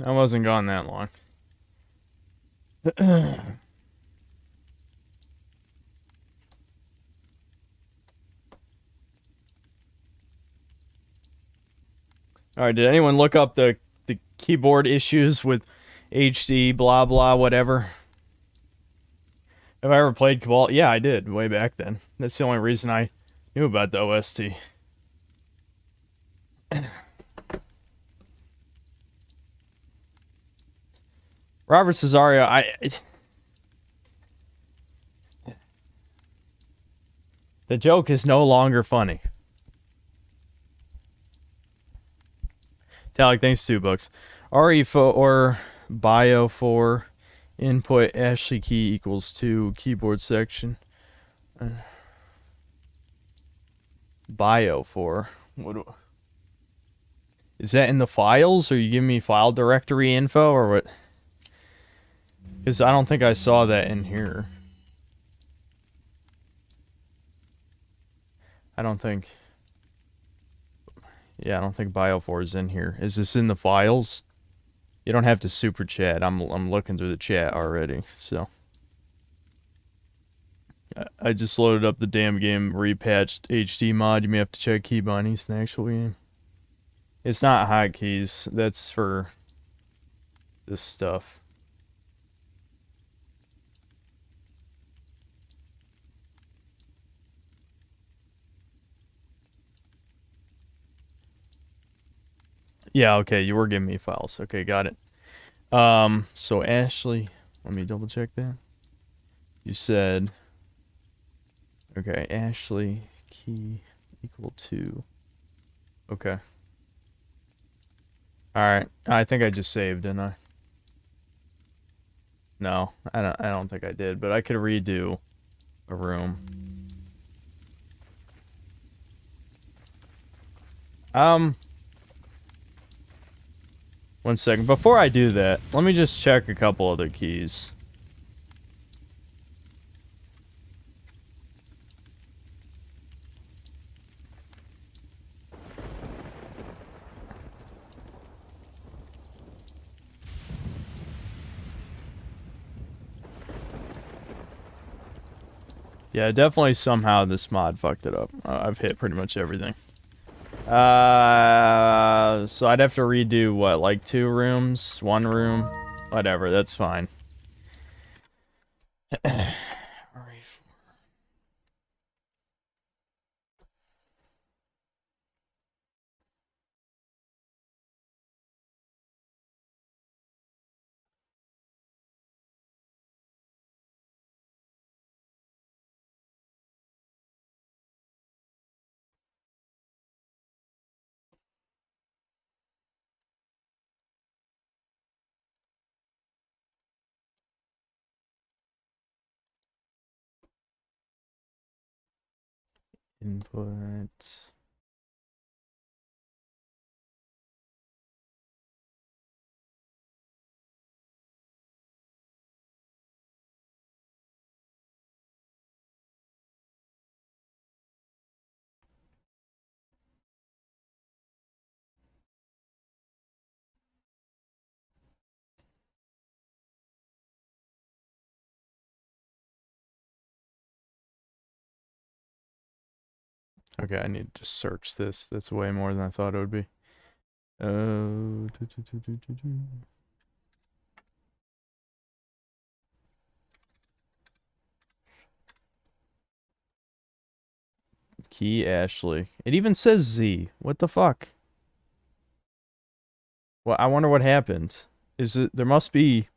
I wasn't gone that long. Alright, did anyone look up the keyboard issues with HD, blah blah, whatever? Have I ever played Cabal? Yeah, I did, way back then. That's the only reason I knew about the OST. Robert Cesario, the joke is no longer funny. Talik, thanks 2 bucks. RE4 or Bio 4 input Ashley key equals 2 keyboard section. Bio 4. Is that in the files? Or you giving me file directory info or what? Because I don't think I saw that in here. I don't think Bio 4 is in here. Is this in the files? You don't have to super chat. I'm looking through the chat already, so. I just loaded up the damn game, repatched HD mod. You may have to check key bindings in the actual game. It's not hotkeys. That's for this stuff. Yeah, okay, you were giving me files. Okay, got it. So Ashley, let me double check that. You said, okay, Ashley key equal 2. Okay. Alright, I think I just saved, didn't I? No, I don't think I did, but I could redo a room. One second. Before I do that, let me just check a couple other keys. Yeah, definitely somehow this mod fucked it up. I've hit pretty much everything. So I'd have to redo, what, like 2 rooms? 1 room? Whatever, that's fine. Input. Okay, I need to search this. That's way more than I thought it would be. Key Ashley. It even says Z. What the fuck? Well, I wonder what happened. Is it? There must be.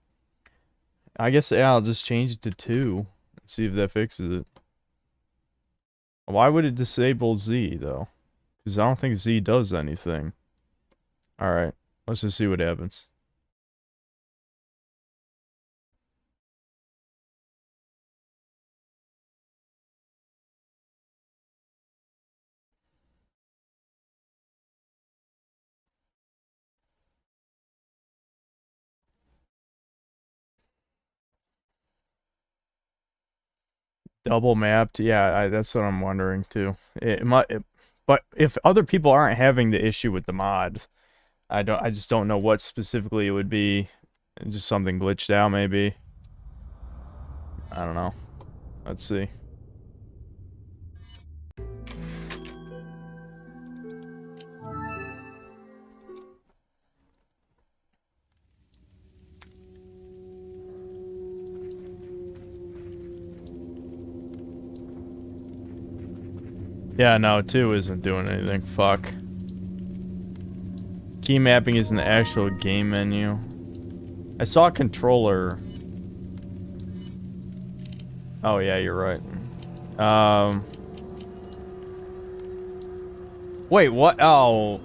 I guess yeah, I'll just change it to 2. See if that fixes it. Why would it disable Z though? Because I don't think Z does anything. Alright, let's just see what happens. Double mapped? Yeah, that's what I'm wondering too. It might, but if other people aren't having the issue with the mod, I just don't know what specifically it would be. Just something glitched out, maybe. I don't know. Let's see. Yeah, no, 2 isn't doing anything. Fuck. Key mapping is in the actual game menu. I saw a controller. Oh, yeah, you're right. Wait, what? Oh.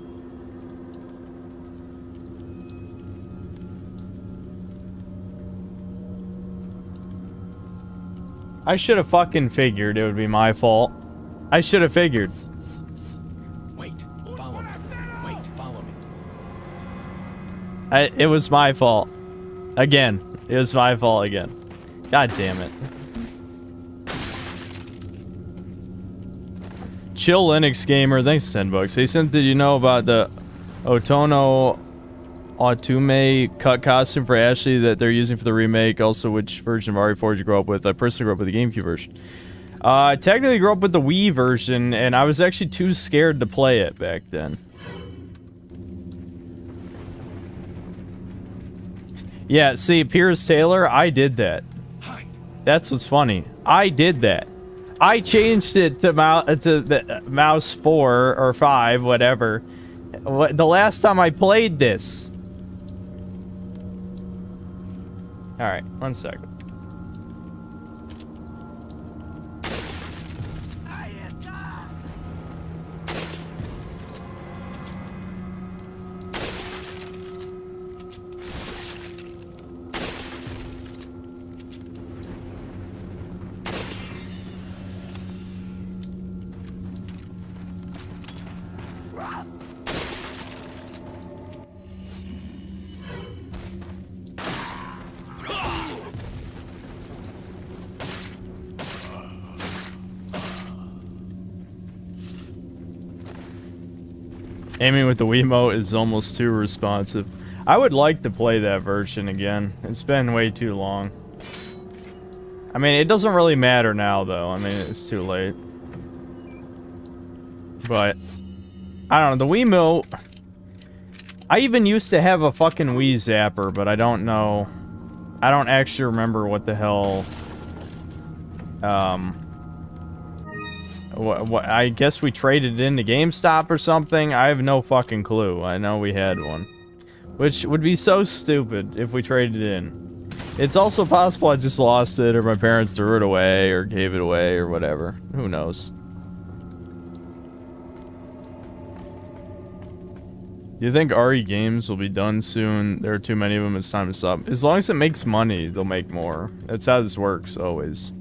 I should have fucking figured it would be my fault. I should have figured. Wait, follow me. Wait, follow me. It was my fault. Again. It was my fault again. God damn it. Chill Linux Gamer, thanks 10 bucks. Hey, Synth, did you know about the Otono Autume cut costume for Ashley that they're using for the remake? Also, which version of RE4 did you grow up with? I personally grew up with the GameCube version. I technically grew up with the Wii version, and I was actually too scared to play it back then. Yeah, see, Piers Taylor, I did that. That's what's funny. I did that. I changed it to the mouse 4 or 5, whatever. The last time I played this. All right, 1 second. Aiming with the Wiimote is almost too responsive. I would like to play that version again. It's been way too long. I mean, it doesn't really matter now, though. I mean, it's too late. But, I don't know, the Wiimote... I even used to have a fucking Wii Zapper, but I don't know... I don't actually remember what the hell... What, I guess we traded it into GameStop or something? I have no fucking clue. I know we had one. Which would be so stupid if we traded it in. It's also possible I just lost it, or my parents threw it away, or gave it away, or whatever. Who knows? Do you think RE games will be done soon? There are too many of them, it's time to stop. As long as it makes money, they'll make more. That's how this works, always.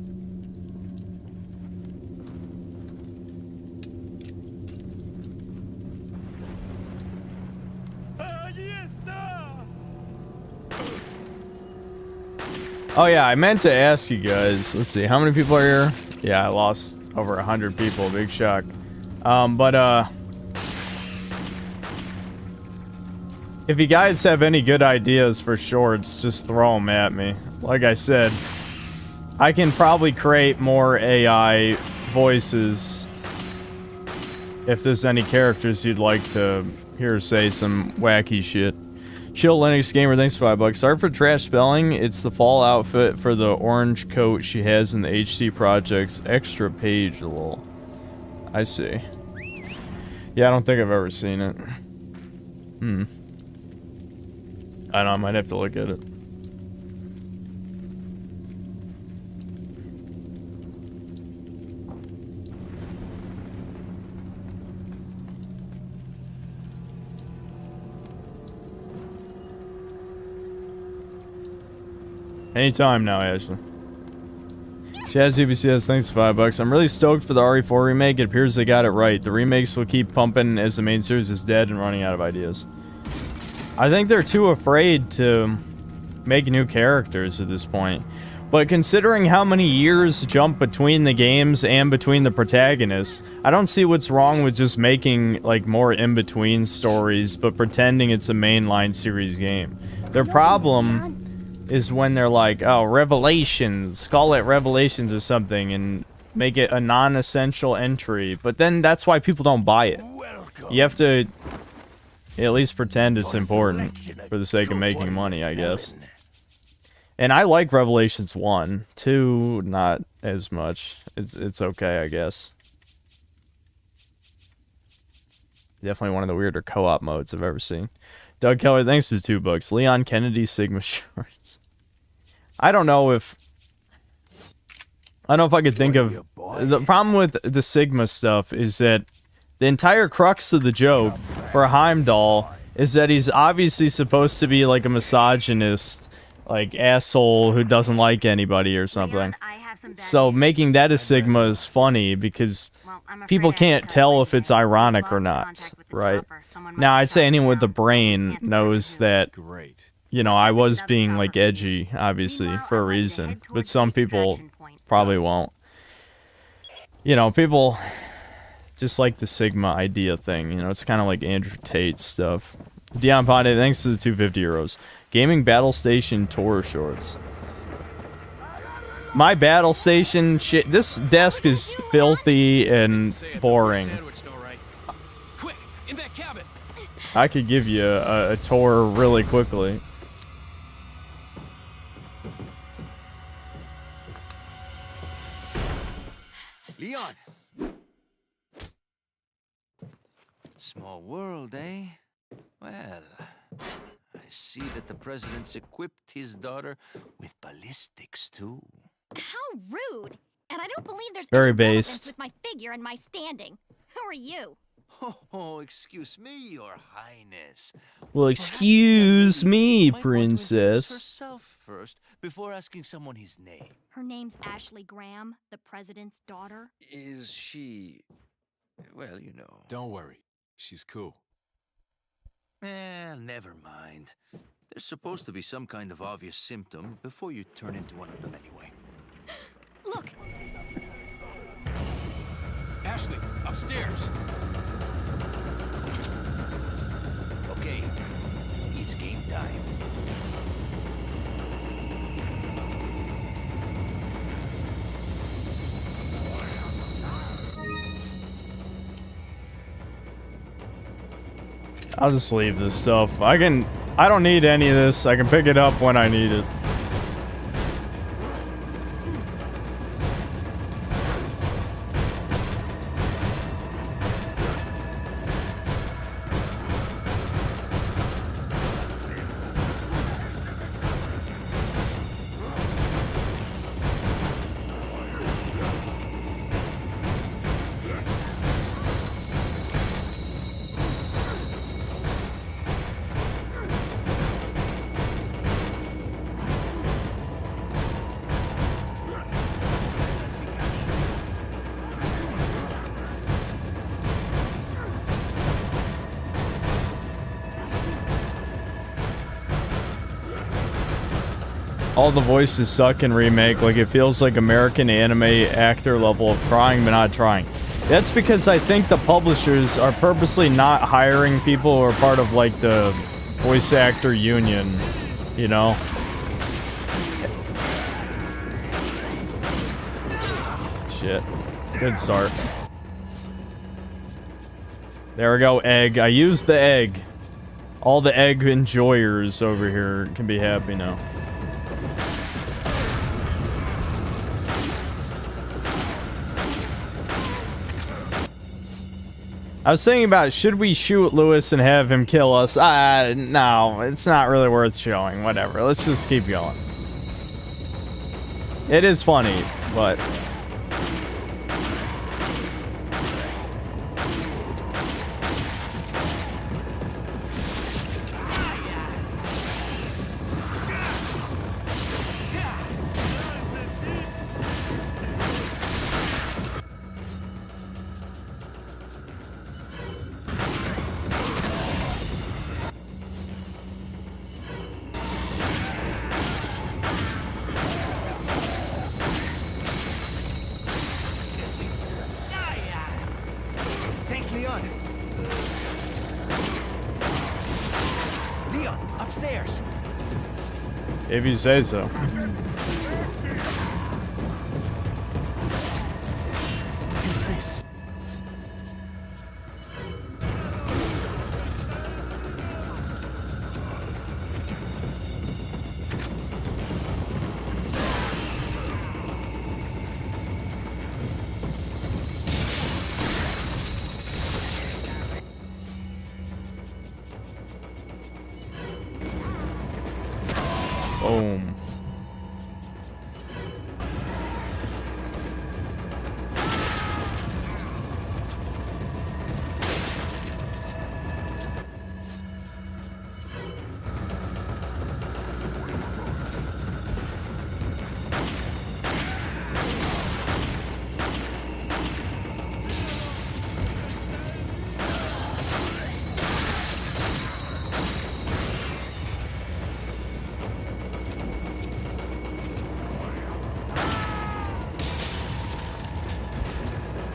Oh yeah, I meant to ask you guys. Let's see, how many people are here? Yeah, I lost over 100 people. Big shock. If you guys have any good ideas for shorts, just throw them at me. Like I said, I can probably create more AI voices if there's any characters you'd like to hear say some wacky shit. Chill Linux Gamer, thanks for $5. Sorry for trash spelling. It's the fall outfit for the orange coat she has in the HT Project's extra page, lol. I see. Yeah, I don't think I've ever seen it. I don't know, I might have to look at it. Anytime now, Ashley. Chaz UBCS, thanks for $5. I'm really stoked for the RE4 remake. It appears they got it right. The remakes will keep pumping as the main series is dead and running out of ideas. I think they're too afraid to make new characters at this point. But considering how many years jump between the games and between the protagonists, I don't see what's wrong with just making, like, more in-between stories, but pretending it's a mainline series game. Their problem is when they're like, oh, Revelations, call it Revelations or something, and make it a non-essential entry. But then that's why people don't buy it. You have to at least pretend it's important for the sake of making money, I guess. And I like Revelations 1. 2, not as much. It's okay, I guess. Definitely one of the weirder co-op modes I've ever seen. Doug Keller, thanks to $2. Leon Kennedy, Sigma shorts. I don't know if I could think of... The problem with the Sigma stuff is that the entire crux of the joke for Heimdall is that he's obviously supposed to be like a misogynist, like, asshole who doesn't like anybody or something. So making that a Sigma is funny because people can't tell if it's ironic or not, right? Now, I'd say anyone with a brain knows that, you know, I was being, like, edgy, obviously, for a reason. But some people probably won't. You know, people just like the Sigma idea thing. You know, it's kind of like Andrew Tate stuff. Dion Ponte, thanks to the 250 euros. Gaming Battle Station Tour shorts. My Battle Station shit. This desk is filthy and boring. I could give you a tour really quickly. Leon! Small world, eh? Well, I see that the president's equipped his daughter with ballistics, too. How rude! And I don't believe there's Very any relevance based. with my figure and my standing. Who are you? Oh, excuse me, Your Highness. Well, excuse me, princess. Herself first, before asking someone his name. Her name's Ashley Graham, the president's daughter. Is she... well, you know... Don't worry. She's cool. Never mind. There's supposed to be some kind of obvious symptom before you turn into one of them anyway. Look! Ashley, upstairs! Okay, it's game time. I'll just leave this stuff. I don't need any of this. I can pick it up when I need it. All the voices suck in remake. Like, it feels like American anime actor level of trying but not trying. That's because I think the publishers are purposely not hiring people who are part of, like, the voice actor union, you know? Shit. Good start. There we go, egg. I used the egg. All the egg enjoyers over here can be happy now. I was thinking about, should we shoot Lewis and have him kill us? No, it's not really worth showing. Whatever, let's just keep going. It is funny, but... If you say so. Who's this? Boom.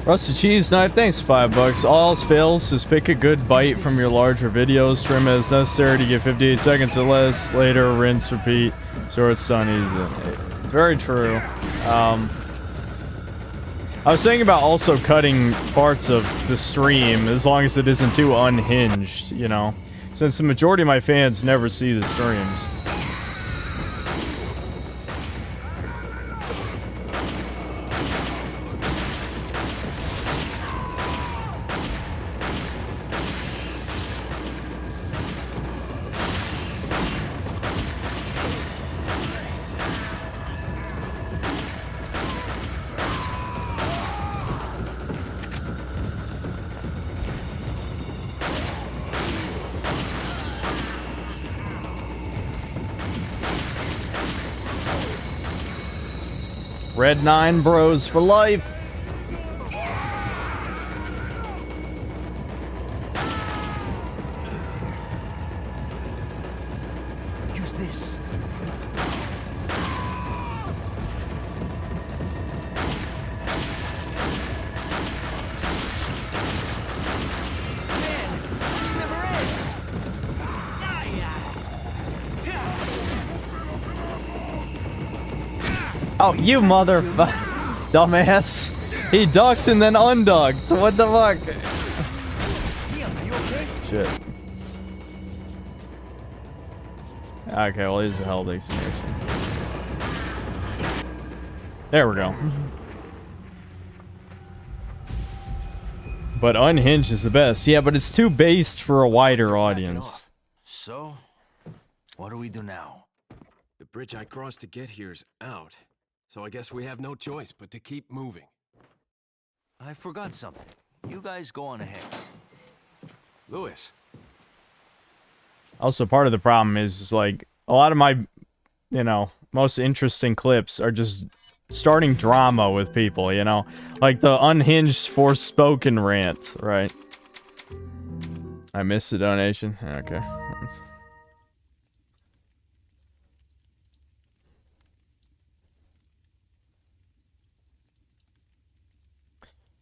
Rusty Cheese Knife, thanks $5. All else fails, just pick a good bite from your larger videos, trim as necessary to get 58 seconds or less, later rinse, repeat, so it's done easy. It's very true. I was thinking about also cutting parts of the stream, as long as it isn't too unhinged, you know, since the majority of my fans never see the streams. Red 9 bros for life. Use this. Man, this never ends. Oh, you motherfucker. Dumbass. He ducked and then unducked. What the fuck? Shit. Okay, well, here's the held explanation. There we go. But unhinged is the best. Yeah, but it's too based for a wider audience. So, what do we do now? The bridge I crossed to get here's out. So I guess we have no choice but to keep moving. I forgot something. You guys go on ahead. Lewis. Also, part of the problem is like a lot of my, you know, most interesting clips are just starting drama with people, you know, like the unhinged Forspoken rant, right? I missed the donation. Okay.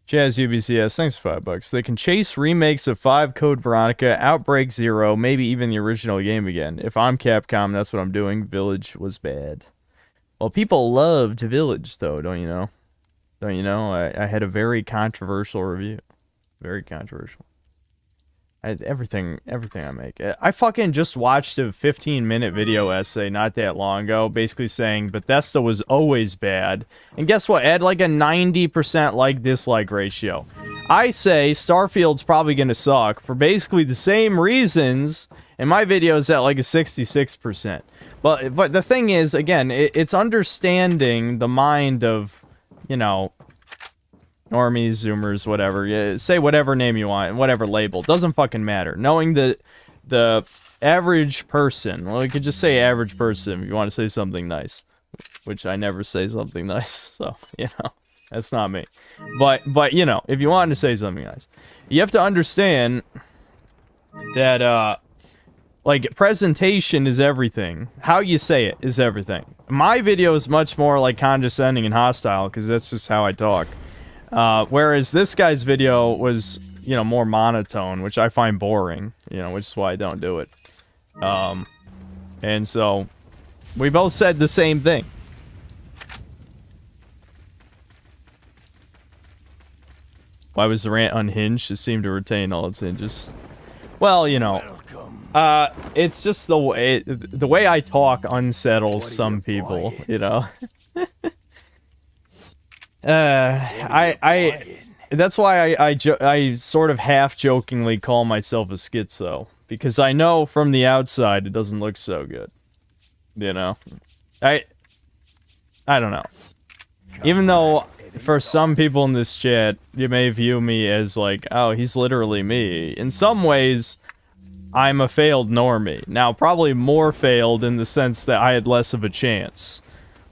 Jazz UBCS, thanks for $5. They can chase remakes of 5 Code Veronica, Outbreak 0, maybe even the original game again. If I'm Capcom, that's what I'm doing. Village was bad. Well, people loved Village, though, don't you know? Don't you know? I had a very controversial review. Very controversial. Everything I make. I fucking just watched a 15-minute video essay not that long ago, basically saying Bethesda was always bad. And guess what? It had like a 90% like-dislike ratio. I say Starfield's probably gonna suck for basically the same reasons, and my video is at like a 66%. But the thing is, again, it's understanding the mind of, you know, normies, zoomers, whatever. Yeah, say whatever name you want, whatever label. Doesn't fucking matter. Knowing the average person. Well, we could just say average person if you want to say something nice. Which I never say something nice. So, you know, that's not me. But you know, if you want to say something nice, you have to understand that, like, presentation is everything. How you say it is everything. My video is much more, like, condescending and hostile, because that's just how I talk. Whereas this guy's video was, you know, more monotone, which I find boring, you know, which is why I don't do it. And so, We both said the same thing. Why was the rant unhinged? It seemed to retain all its hinges. Well, you know, it's just the way I talk unsettles some people, you know. That's why I sort of half-jokingly call myself a schizo, because I know from the outside it doesn't look so good, you know. I don't know. Even though for some people in this chat, you may view me as like, oh, he's literally me. In some ways, I'm a failed normie. Now, probably more failed in the sense that I had less of a chance.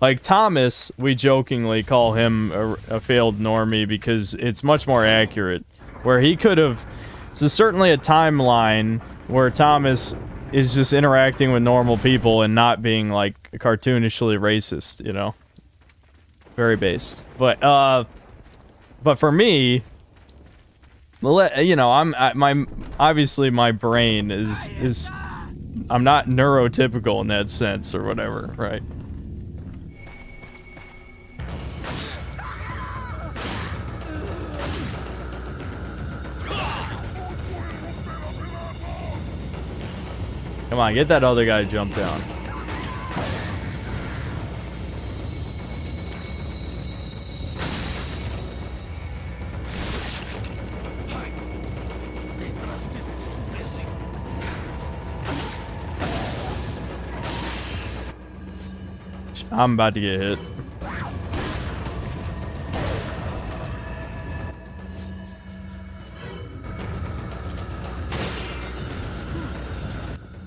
Like Thomas, we jokingly call him a failed normie because it's much more accurate. Where he could have... So certainly a timeline where Thomas is just interacting with normal people and not being, like, cartoonishly racist, you know? Very based. But for me... You know, obviously my brain is I'm not neurotypical in that sense or whatever, right? Come on, get that other guy to jump down. I'm about to get hit.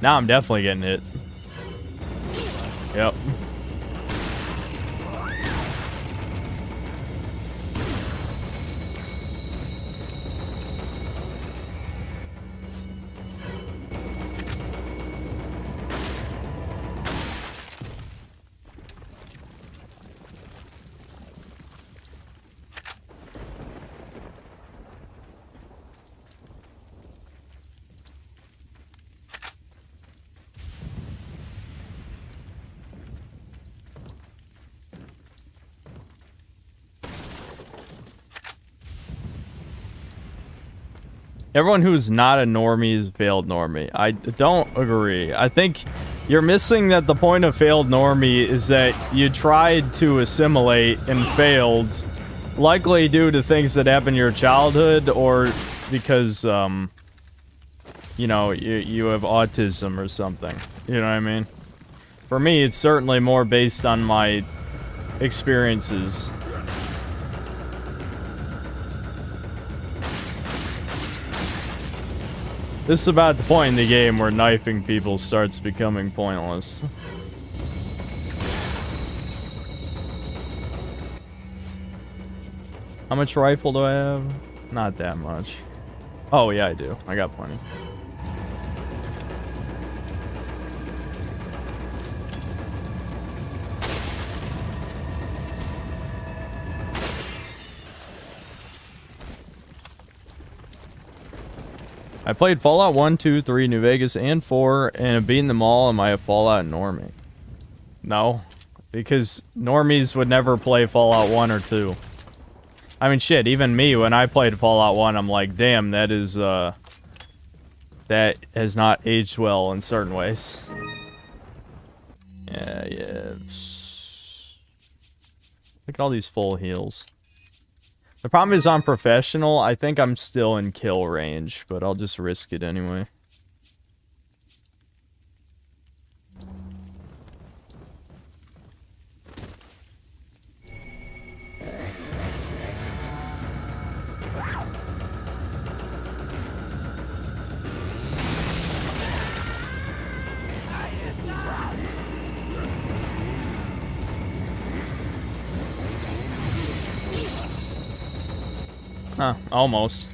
Now I'm definitely getting hit. Yep. Everyone who's not a normie is failed normie. I don't agree. I think you're missing that the point of failed normie is that you tried to assimilate and failed, likely due to things that happened in your childhood or because, you know, you have autism or something. You know what I mean? For me, it's certainly more based on my experiences. This is about the point in the game where knifing people starts becoming pointless. How much rifle do I have? Not that much. Oh yeah, I do. I got plenty. I played Fallout 1, 2, 3, New Vegas, and 4, and have beaten them all. Am I a Fallout normie? No. Because normies would never play Fallout 1 or 2. I mean, shit, even me, when I played Fallout 1, I'm like, damn, that is, that has not aged well in certain ways. Yeah. Look at all these full heals. The problem is on professional, I think I'm still in kill range, but I'll just risk it anyway. Huh, almost.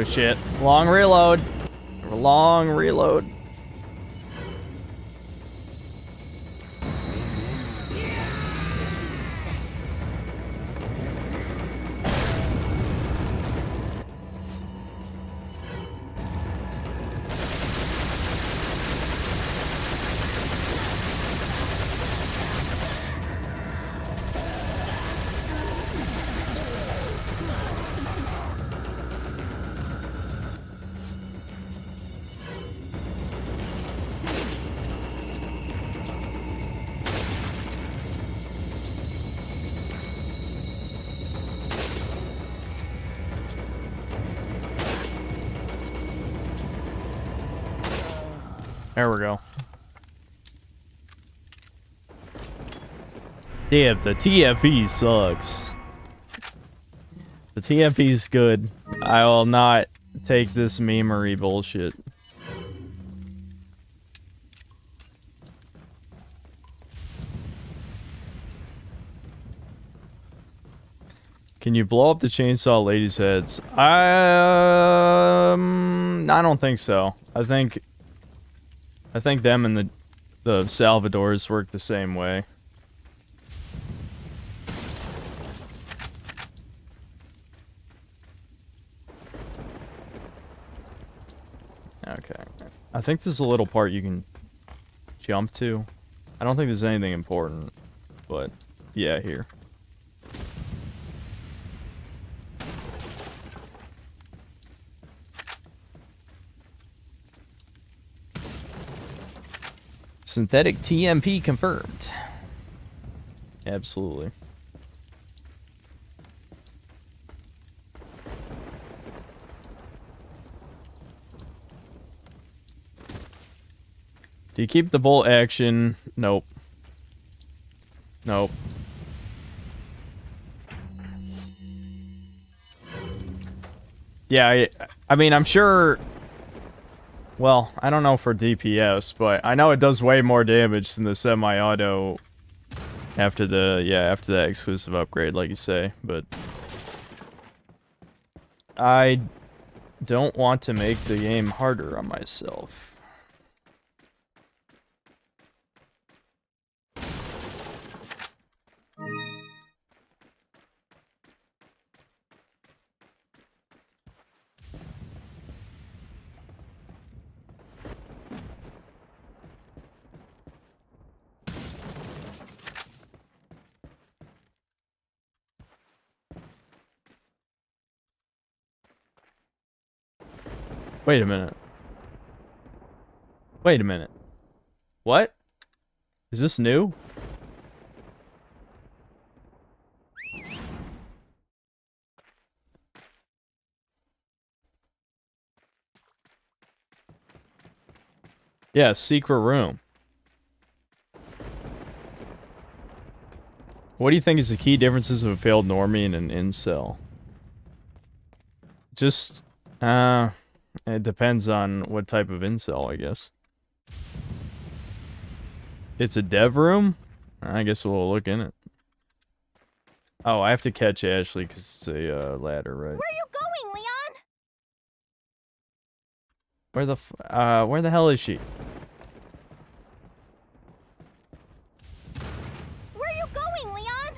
Oh shit. Long reload. Long reload. There we go. Damn, the TMP sucks. The TMP's good. I will not take this memery bullshit. Can you blow up the chainsaw ladies' heads? I don't think so. I think them and the Salvadors work the same way. Okay. I think there's a little part you can jump to. I don't think there's anything important, but yeah, here. Synthetic TMP confirmed. Absolutely. Do you keep the bolt action? Nope. Nope. Yeah, I mean, I'm sure... Well, I don't know for DPS, but I know it does way more damage than the semi-auto after that exclusive upgrade, like you say, but... I don't want to make the game harder on myself. Wait a minute. Wait a minute. What? Is this new? Yeah, secret room. What do you think is the key differences of a failed normie and an incel? Just, it depends on what type of incel, I guess. It's a dev room? I guess we'll look in it. Oh, I have to catch Ashley because it's a ladder, right? Where are you going, Leon? Where the hell is she? Where are you going, Leon?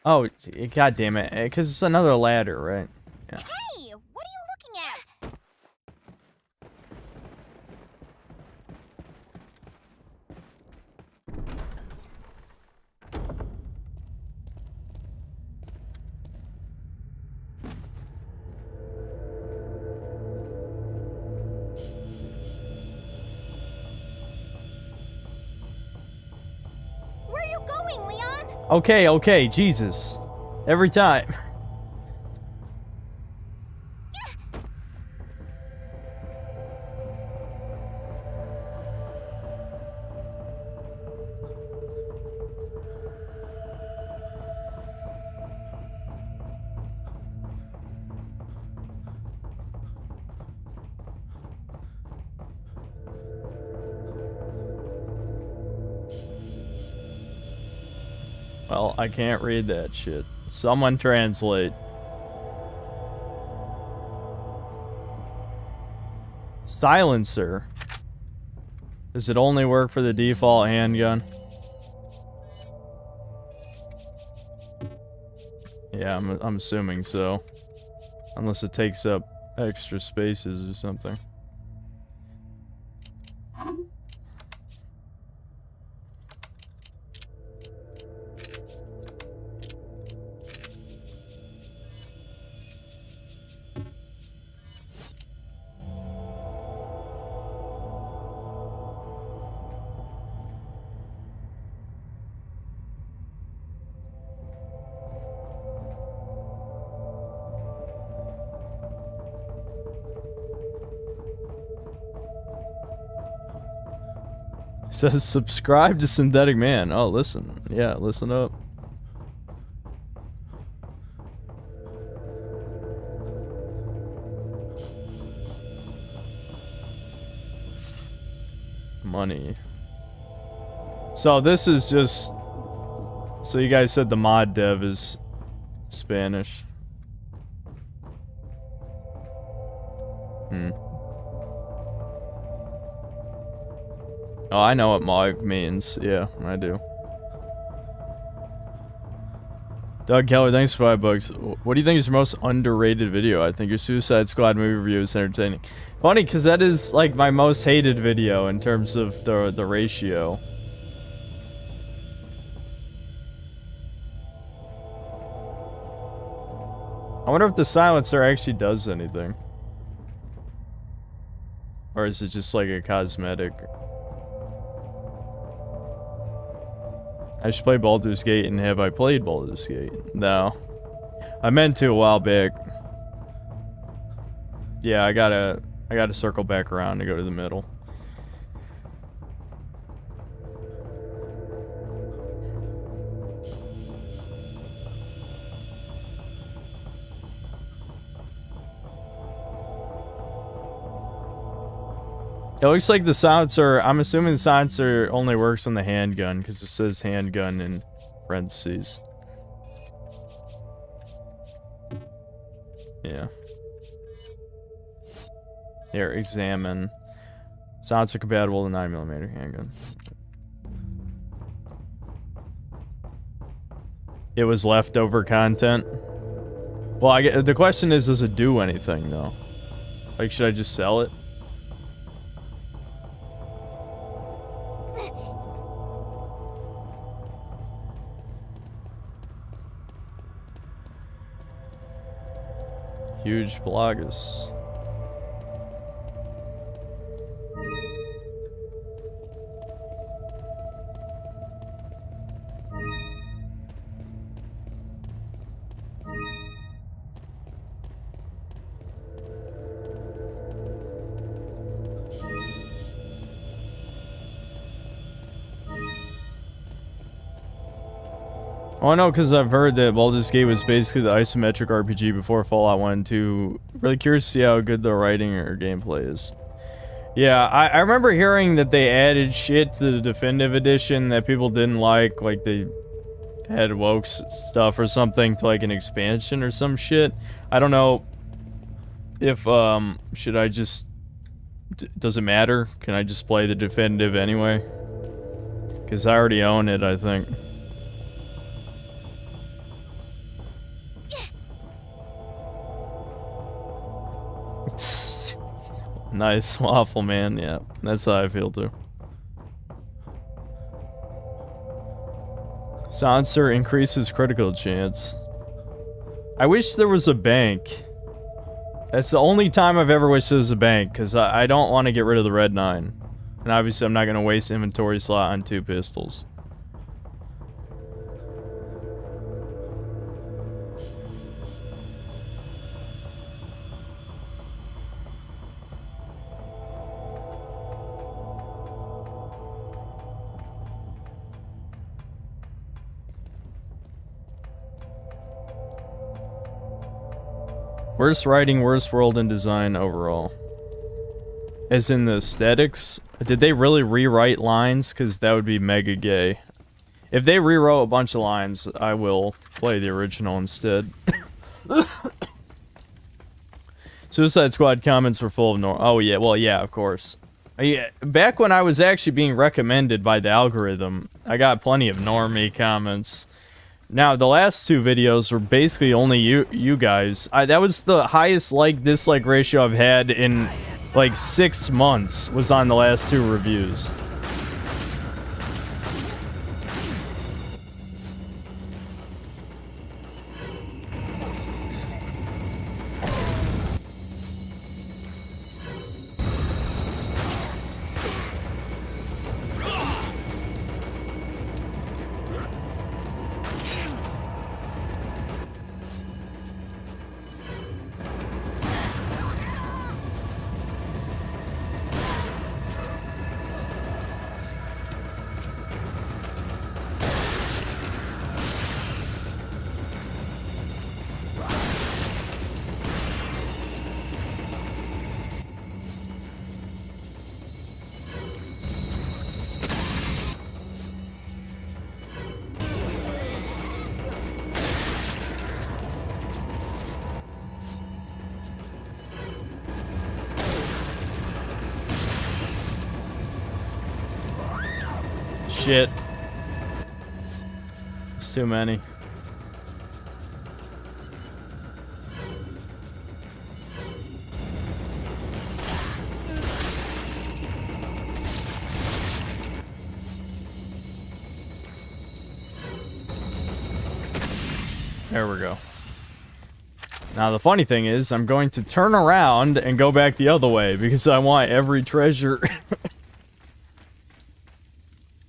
Oh, god damn it. Because it's another ladder, right? Yeah. Hey, what are you looking at? Where are you going, Leon? Okay, Jesus. Every time. Well, I can't read that shit. Someone translate. Silencer. Does it only work for the default handgun? Yeah, I'm assuming so. Unless it takes up extra spaces or something. Says subscribe to Synthetic Man. Oh, listen. Yeah, listen up. Money. So this is just... So you guys said the mod dev is Spanish. Oh, I know what MOG means. Yeah, I do. Doug Keller, thanks for $5. What do you think is your most underrated video? I think your Suicide Squad movie review is entertaining. Funny, because that is like my most hated video in terms of the ratio. I wonder if the silencer actually does anything. Or is it just like a cosmetic? I should play Baldur's Gate, and have I played Baldur's Gate? No. I meant to a while back. Yeah, I gotta circle back around to go to the middle. It looks like the silencer, I'm assuming the silencer only works on the handgun, because it says handgun in parentheses. Yeah. Here, examine. Silencer compatible with a 9mm handgun. It was leftover content. Well, the question is, does it do anything, though? Like, should I just sell it? Huge blogus. Oh, I know, because I've heard that Baldur's Gate was basically the isometric RPG before Fallout 1 and 2. Really curious to see how good the writing or gameplay is. Yeah, I remember hearing that they added shit to the Definitive Edition that people didn't like they had woke stuff or something to like an expansion or some shit. I don't know if, should I just, does it matter? Can I just play the Definitive anyway? Because I already own it, I think. Nice waffle, man. Yeah, that's how I feel too. Silencer increases critical chance. I wish there was a bank. That's the only time I've ever wished there was a bank, because I don't want to get rid of the Red 9. And obviously I'm not going to waste inventory slot on 2 pistols. Worst writing, worst world and design overall. As in the aesthetics? Did they really rewrite lines? Because that would be mega gay. If they rewrote a bunch of lines, I will play the original instead. Suicide Squad comments were full of oh yeah, well yeah, of course. Yeah, back when I was actually being recommended by the algorithm, I got plenty of normie comments. Now, the last two videos were basically only you guys. That was the highest like-dislike ratio I've had in, like, 6 months, was on the last two reviews. Shit. It's too many. There we go. Now the funny thing is, I'm going to turn around and go back the other way because I want every treasure.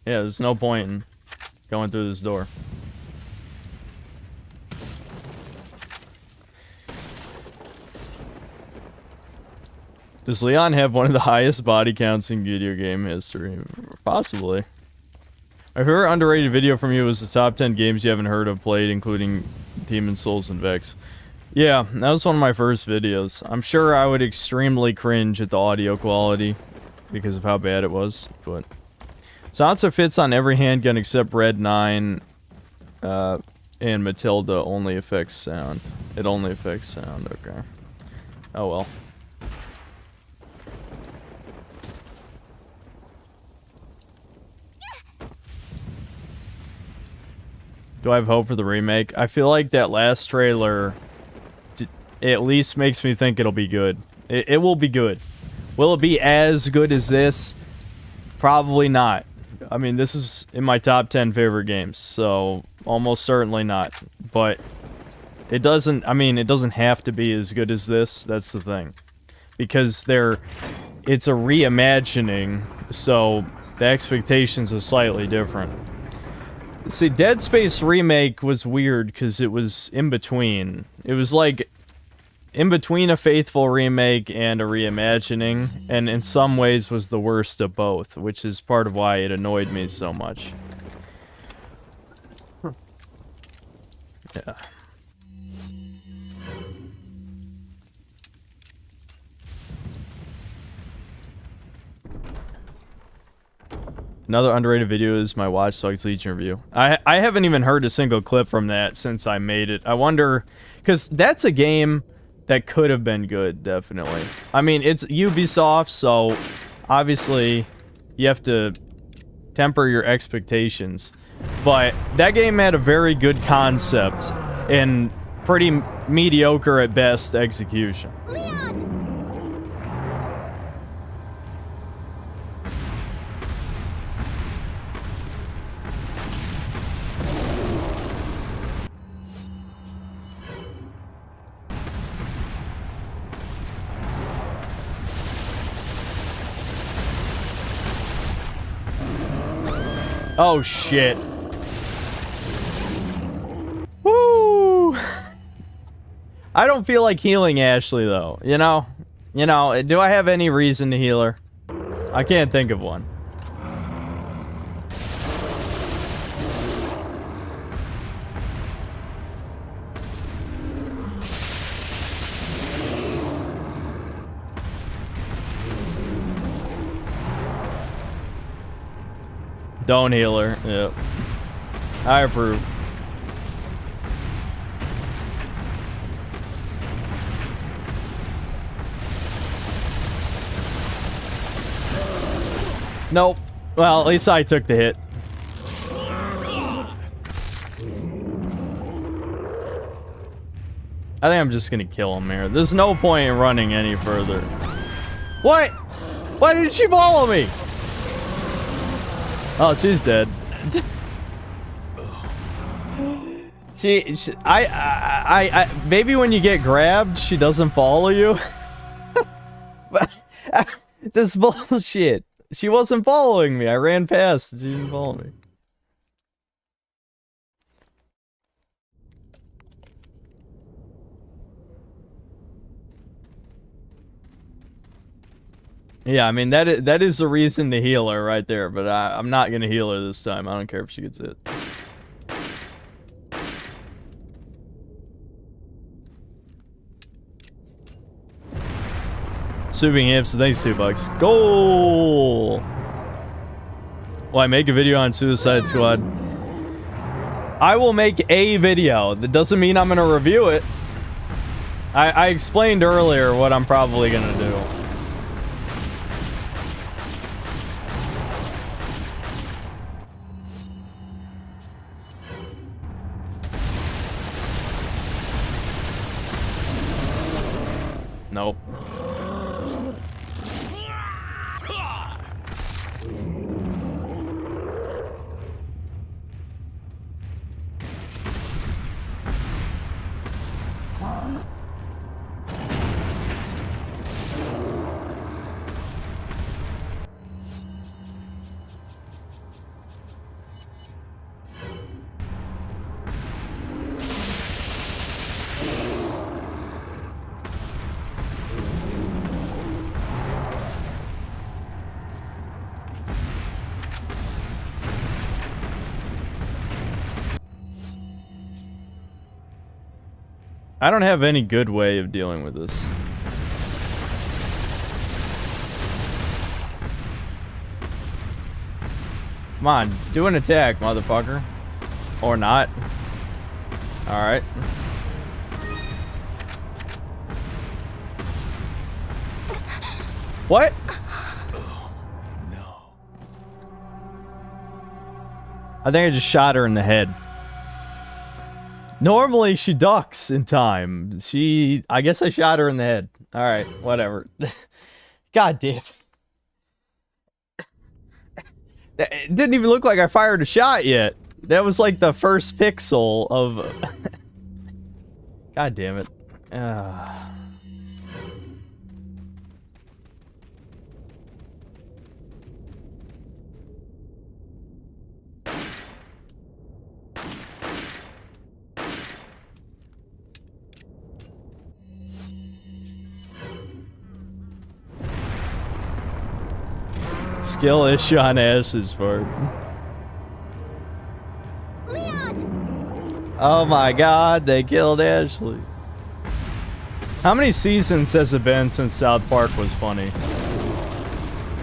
Yeah, there's no point in going through this door. Does Leon have one of the highest body counts in video game history? Possibly. My favorite underrated video from you was the top 10 games you haven't heard of played, including Demon's Souls and Vex. Yeah, that was one of my first videos. I'm sure I would extremely cringe at the audio quality because of how bad it was, but... Silencer fits on every handgun except Red 9, and Matilda only affects sound. It only affects sound, okay. Oh well. Do I have hope for the remake? I feel like that last trailer at least makes me think it'll be good. It will be good. Will it be as good as this? Probably not. I mean, this is in my top 10 favorite games, so almost certainly not. But it doesn't, I mean, it doesn't have to be as good as this. That's the thing. Because it's a reimagining, so the expectations are slightly different. See, Dead Space Remake was weird because it was in between. It was like in between a faithful remake and a reimagining, and in some ways was the worst of both, which is part of why it annoyed me so much. Yeah. Another underrated video is my Watch Dogs Legion review. I haven't even heard a single clip from that since I made it. I wonder, because that's a game that could have been good, definitely. I mean, it's Ubisoft, so obviously you have to temper your expectations. But that game had a very good concept and pretty mediocre at best execution. Oh shit. Woo! I don't feel like healing Ashley though, you know? Do I have any reason to heal her? I can't think of one. Don't heal her. Yep. I approve. Nope. Well, at least I took the hit. I think I'm just gonna kill him here. There's no point in running any further. What? Why did she follow me? Oh, she's dead. Maybe when you get grabbed, she doesn't follow you. But this bullshit. She wasn't following me. I ran past and she didn't follow me. Yeah, I mean, that is the reason to heal her right there, but I'm not gonna heal her this time. I don't care if she gets hit. Swooping hips, thanks $2. Goal! Why make a video on Suicide Squad? I will make a video. That doesn't mean I'm gonna review it. I explained earlier what I'm probably gonna do. Nope. I don't have any good way of dealing with this. Come on, do an attack, motherfucker. Or not. Alright. What? Oh, no. I think I just shot her in the head. Normally, she ducks in time. I guess I shot her in the head. Alright, whatever. God damn. It didn't even look like I fired a shot yet. That was like the first pixel of... God damn it. Skill issue on Ash's part. Leon! Oh my god, they killed Ashley. How many seasons has it been since South Park was funny?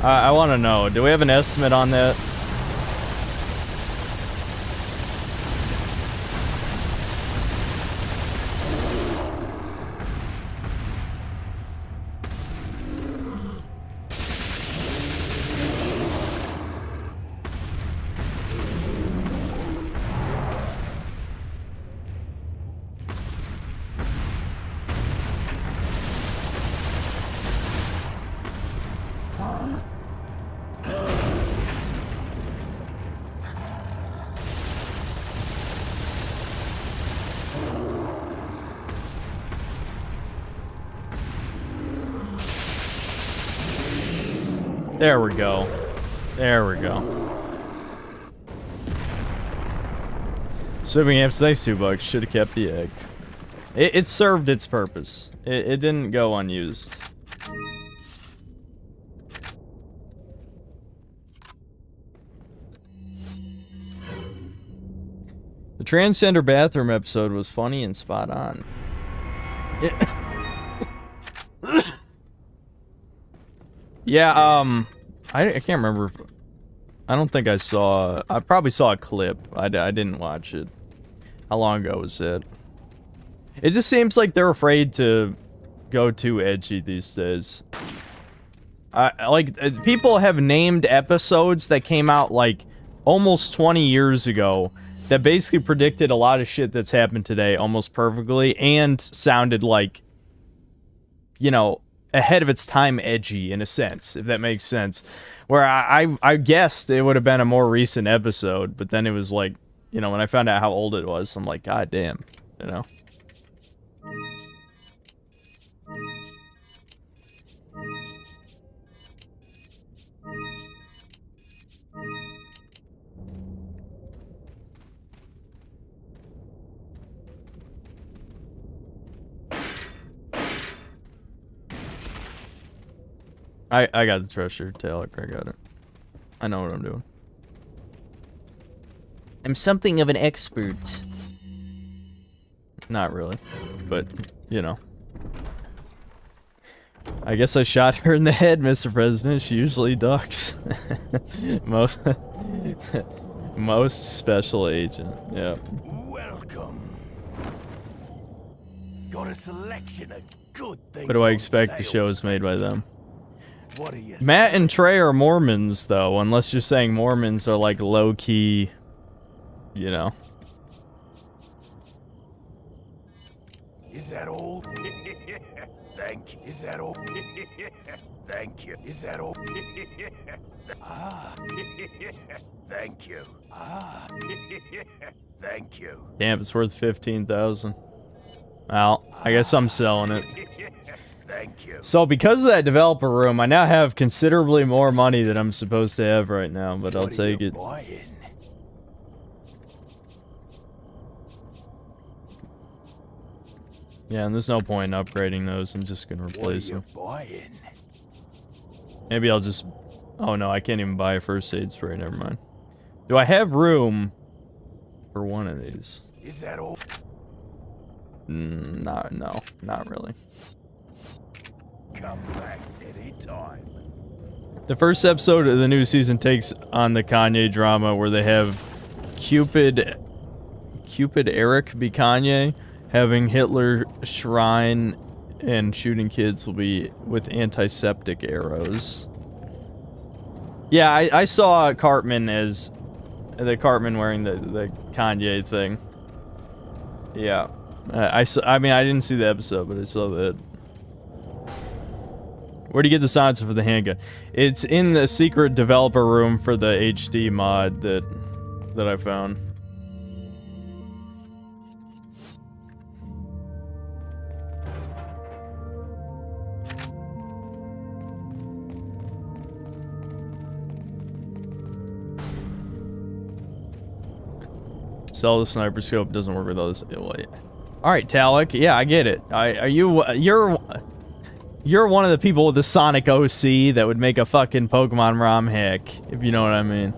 I want to know. Do we have an estimate on that? There we go. There we go. Swimming amps, thanks $2. Should have kept the egg. It served its purpose. It didn't go unused. The transgender bathroom episode was funny and spot on. Yeah, I can't remember. I don't think I saw... I probably saw a clip. I didn't watch it. How long ago was it? It just seems like they're afraid to go too edgy these days. People have named episodes that came out, like, almost 20 years ago that basically predicted a lot of shit that's happened today almost perfectly and sounded like, you know, ahead of its time edgy, in a sense, if that makes sense. Where I guessed it would have been a more recent episode, but then it was like, you know, when I found out how old it was, I'm like, god damn, you know? I got the treasure, Taylor. I got it. I know what I'm doing. I'm something of an expert. Not really, but, you know. I guess I shot her in the head, Mr. President. She usually ducks. Most special agent, yeah. Welcome. Got a selection of good things. What do I on expect the sale, show is made by them? What are you Matt and Trey are Mormons, though, unless you're saying Mormons are, like, low-key, you know. Is that all? Thank you. Is that all? Thank you. Is that all? Ah. Thank you. Ah. Thank you. Damn, it's worth 15,000. Well, I guess I'm selling it. Thank you. So because of that developer room, I now have considerably more money than I'm supposed to have right now, but I'll take it. Buying? Yeah, and there's no point in upgrading those. I'm just gonna replace them. Buying? Maybe I'll just... Oh no, I can't even buy a first aid spray. Never mind. Do I have room for one of these? Is that all? No, not really. Come back anytime. The first episode of the new season takes on the Kanye drama where they have Cupid Eric be Kanye, having Hitler shrine, and shooting kids will be with antiseptic arrows. Yeah, I saw Cartman as the Cartman wearing the Kanye thing. Yeah, I mean I didn't see the episode, but I saw that. Where do you get the silencer for the handgun? It's in the secret developer room for the HD mod that I found. Sell the sniper scope, doesn't work with others. Alright, Talek, yeah, I get it. You're one of the people with the Sonic OC that would make a fucking Pokemon ROM hack, if you know what I mean.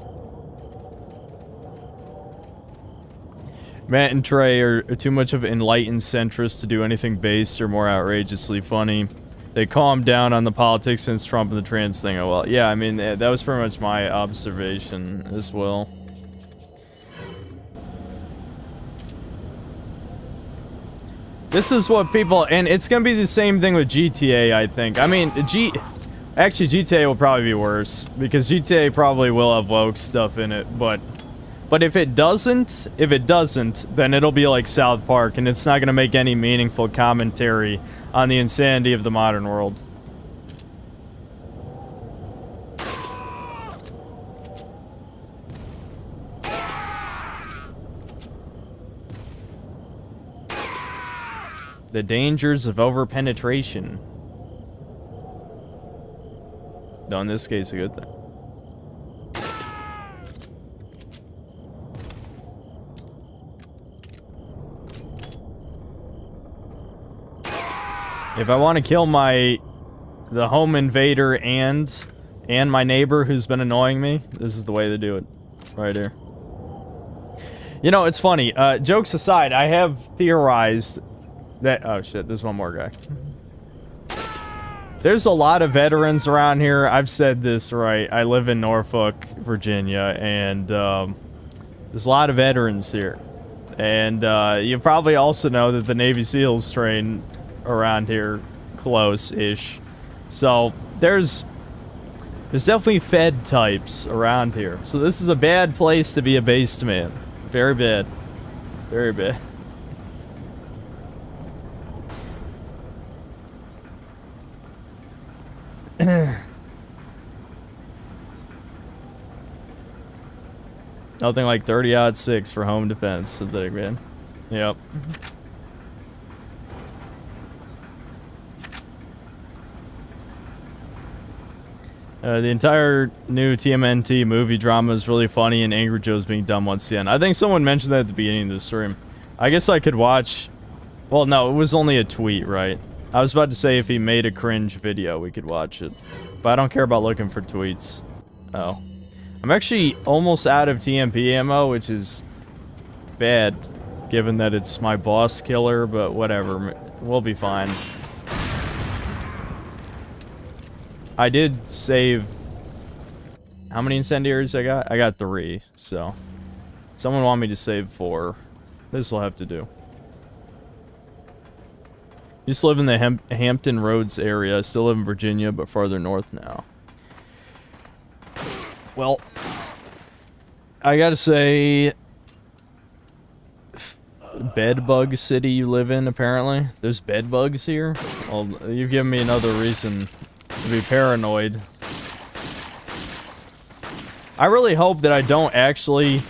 Matt and Trey are too much of enlightened centrists to do anything based or more outrageously funny. They calmed down on the politics since Trump and the trans thing. Oh well, yeah, I mean, that was pretty much my observation as well. This is what people, and it's gonna be the same thing with GTA, I think. I mean, actually GTA will probably be worse, because GTA probably will have woke stuff in it, but if it doesn't, then it'll be like South Park, and it's not gonna make any meaningful commentary on the insanity of the modern world. The dangers of overpenetration. Though in this case, a good thing. If I want to kill the home invader and my neighbor who's been annoying me, this is the way to do it. Right here. You know, it's funny. Jokes aside, I have theorized that... Oh shit, there's one more guy. There's a lot of veterans around here. I've said this, right? I live in Norfolk, Virginia, and there's a lot of veterans here. And you probably also know that the Navy SEALs train around here close-ish. So there's definitely Fed types around here. So this is a bad place to be a based man. Very bad. Very bad. Nothing like 30-06 for home defense, said the man. Yep. The entire new TMNT movie drama is really funny, and Angry Joe's being dumb once again. I think someone mentioned that at the beginning of the stream. I guess I could watch... Well, no, it was only a tweet, right? I was about to say if he made a cringe video, we could watch it. But I don't care about looking for tweets. Oh. I'm actually almost out of TMP ammo, which is bad, given that it's my boss killer, but whatever. We'll be fine. I did save... How many incendiaries I got? I got 3, so... Someone want me to save 4. This will have to do. Used to live in the Hampton Roads area. I still live in Virginia, but farther north now. Well, I gotta say... Bedbug city you live in, apparently. There's bedbugs here? Well, you've given me another reason to be paranoid. I really hope that I don't actually...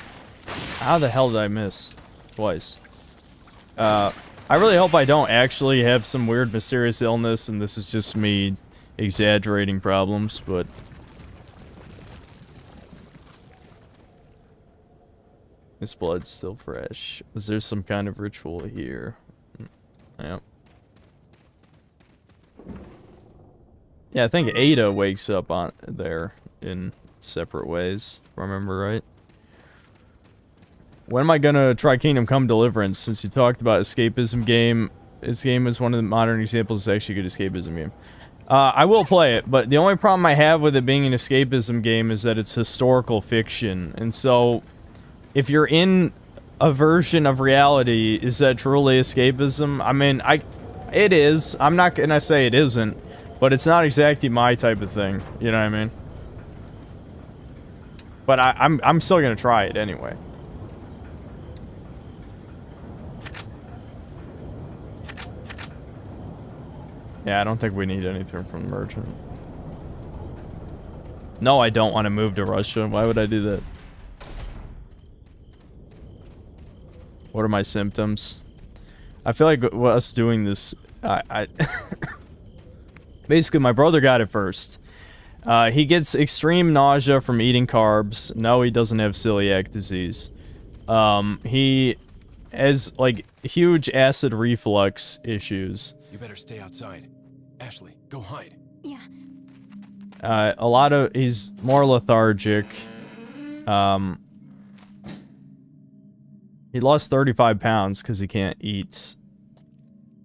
How the hell did I miss? Twice. I really hope I don't actually have some weird mysterious illness and this is just me exaggerating problems, but... This blood's still fresh. Is there some kind of ritual here? Yep. Yeah, I think Ada wakes up on there in separate ways, if I remember right. When am I gonna try Kingdom Come Deliverance? Since you talked about escapism game, this game is one of the modern examples. It's actually a good escapism game. I will play it, but the only problem I have with it being an escapism game is that it's historical fiction, and so if you're in a version of reality, is that truly escapism? I mean, it is. I'm not gonna say it isn't, but it's not exactly my type of thing. You know what I mean? But I'm still gonna try it anyway. Yeah, I don't think we need anything from the merchant. No, I don't want to move to Russia. Why would I do that? What are my symptoms? I feel like us doing this... Basically, my brother got it first. He gets extreme nausea from eating carbs. No, he doesn't have celiac disease. He has, like, huge acid reflux issues. You better stay outside. Ashley, go hide. Yeah. He's more lethargic. He lost 35 pounds because he can't eat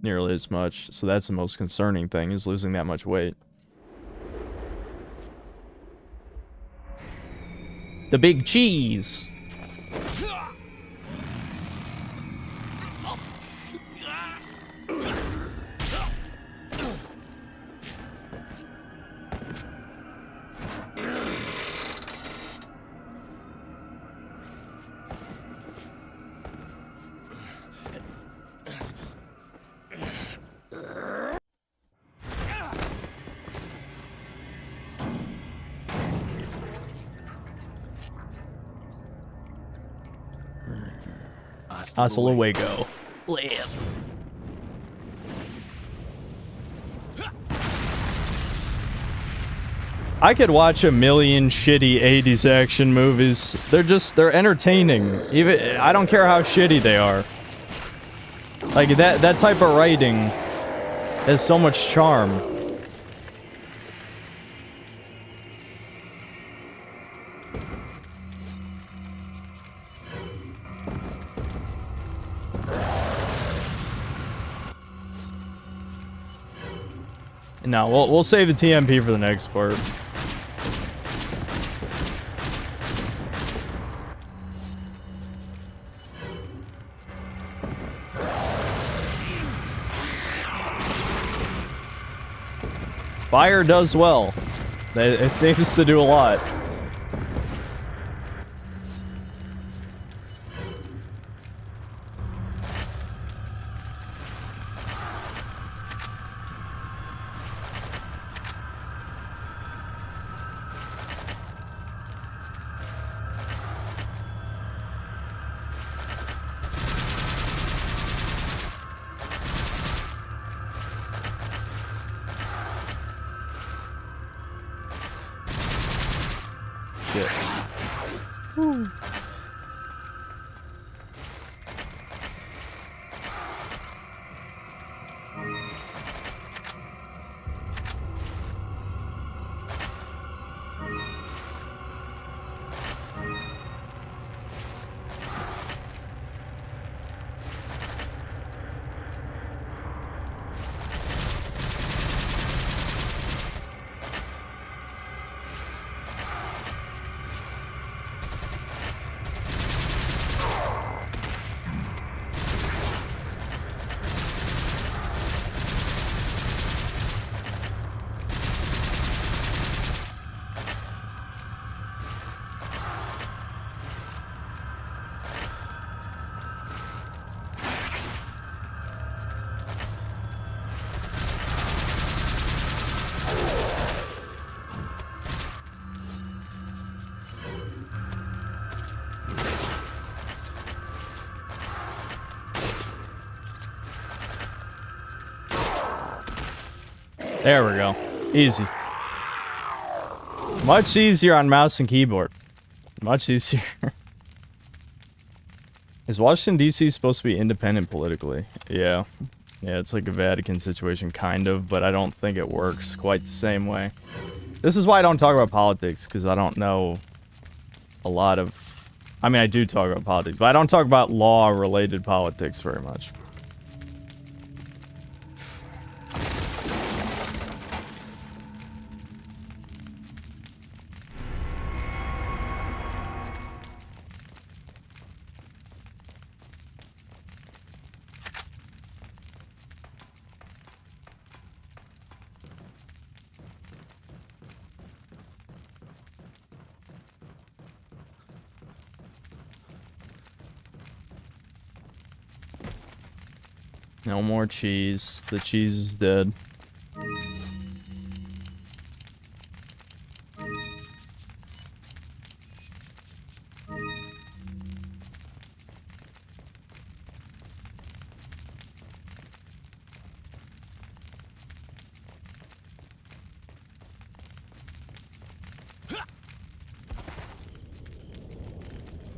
nearly as much. So that's the most concerning thing, is losing that much weight. The big cheese. Hasta luego. I could watch a million shitty 80s action movies. They're entertaining. Even I don't care how shitty they are. Like that type of writing has so much charm. No, we'll save the TMP for the next part. Fire does well. It seems to do a lot. There we go. Easy. Much easier on mouse and keyboard. Much easier. Is Washington, D.C. supposed to be independent politically? Yeah. Yeah, it's like a Vatican situation, kind of, but I don't think it works quite the same way. This is why I don't talk about politics, because I don't know a lot of... I mean, I do talk about politics, but I don't talk about law-related politics very much. No more cheese. The cheese is dead.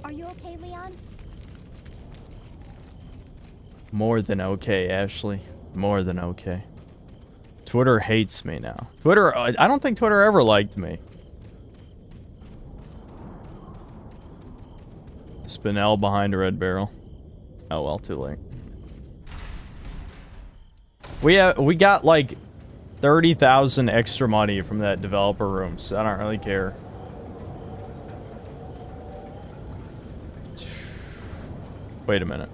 Are you okay, Leon? More than okay, Ashley. More than okay. Twitter hates me now. Twitter, I don't think Twitter ever liked me. Spinel behind a red barrel. Oh well, too late. We got like 30,000 extra money from that developer room, so I don't really care. Wait a minute.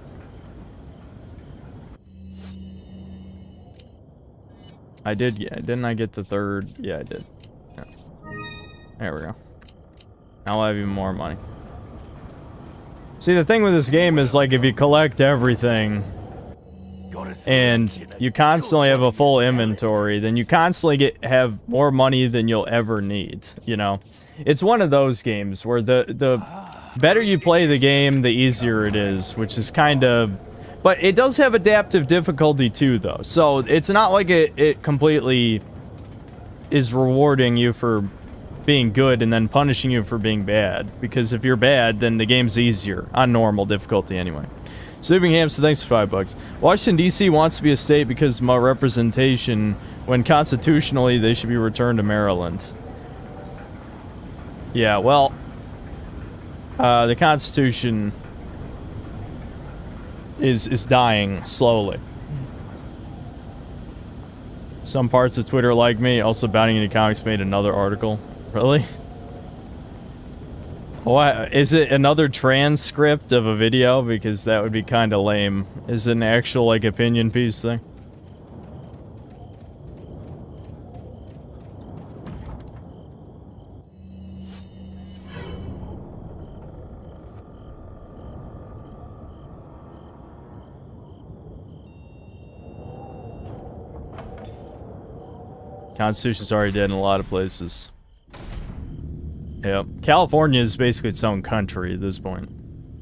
I did, yeah. Didn't I get the third? Yeah, I did. Yeah. There we go. Now I have even more money. See, the thing with this game is, like, if you collect everything and you constantly have a full inventory, then you constantly have more money than you'll ever need, you know? It's one of those games where the better you play the game, the easier it is, which is kind of... But it does have adaptive difficulty too, though. So it's not like it completely is rewarding you for being good and then punishing you for being bad. Because if you're bad, then the game's easier on normal difficulty anyway. Sleeping Hamster, thanks for $5. Washington, D.C. wants to be a state because of my representation, when constitutionally they should be returned to Maryland. Yeah, well, the Constitution is dying slowly. Some parts of Twitter like me. Also, Bounding into Comics made another article. Really? What? Is it another transcript of a video? Because that would be kind of lame. Is it an actual, like, opinion piece thing? Constitution's already dead in a lot of places. Yep. California is basically its own country at this point.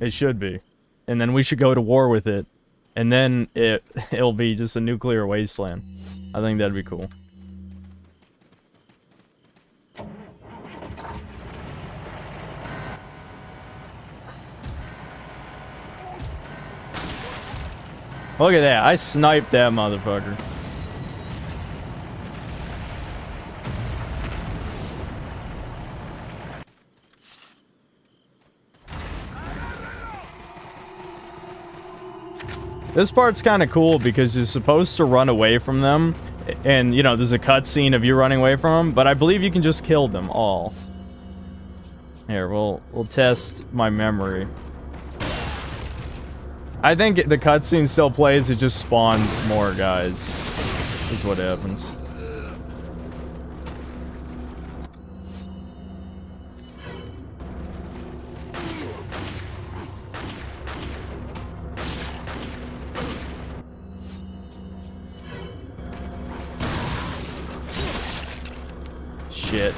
It should be. And then we should go to war with it. And then it'll be just a nuclear wasteland. I think that'd be cool. Look at that. I sniped that motherfucker. This part's kind of cool because you're supposed to run away from them, and, you know, there's a cutscene of you running away from them, but I believe you can just kill them all. Here, we'll test my memory. I think the cutscene still plays, it just spawns more guys, is what happens. Shit.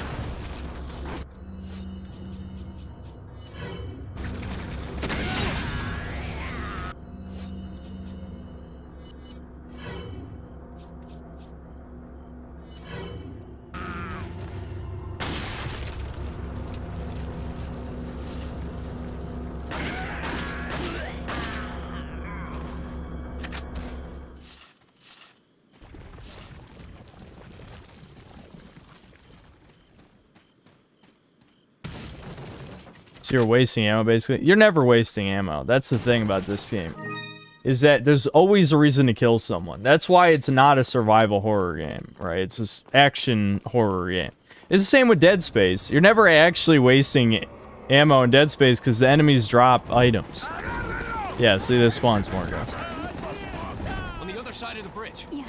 So you're wasting ammo, basically. You're never wasting ammo. That's the thing about this game. Is that there's always a reason to kill someone. That's why it's not a survival horror game, right? It's an action horror game. It's the same with Dead Space. You're never actually wasting ammo in Dead Space because the enemies drop items. Yeah, see, this spawns more guys. On the other side of the bridge. Yeah.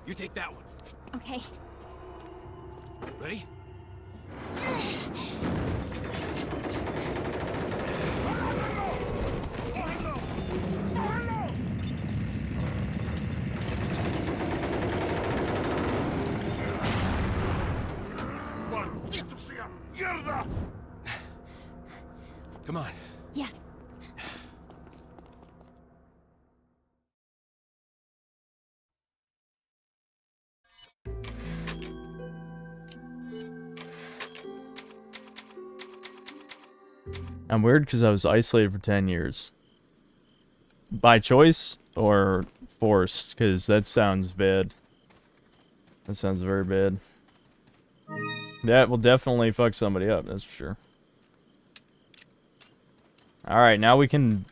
You take that one. Okay. Ready? Come on. Yeah. I'm weird because I was isolated for 10 years. By choice or forced? Because that sounds bad. That sounds very bad. That will definitely fuck somebody up, that's for sure. Alright, now we can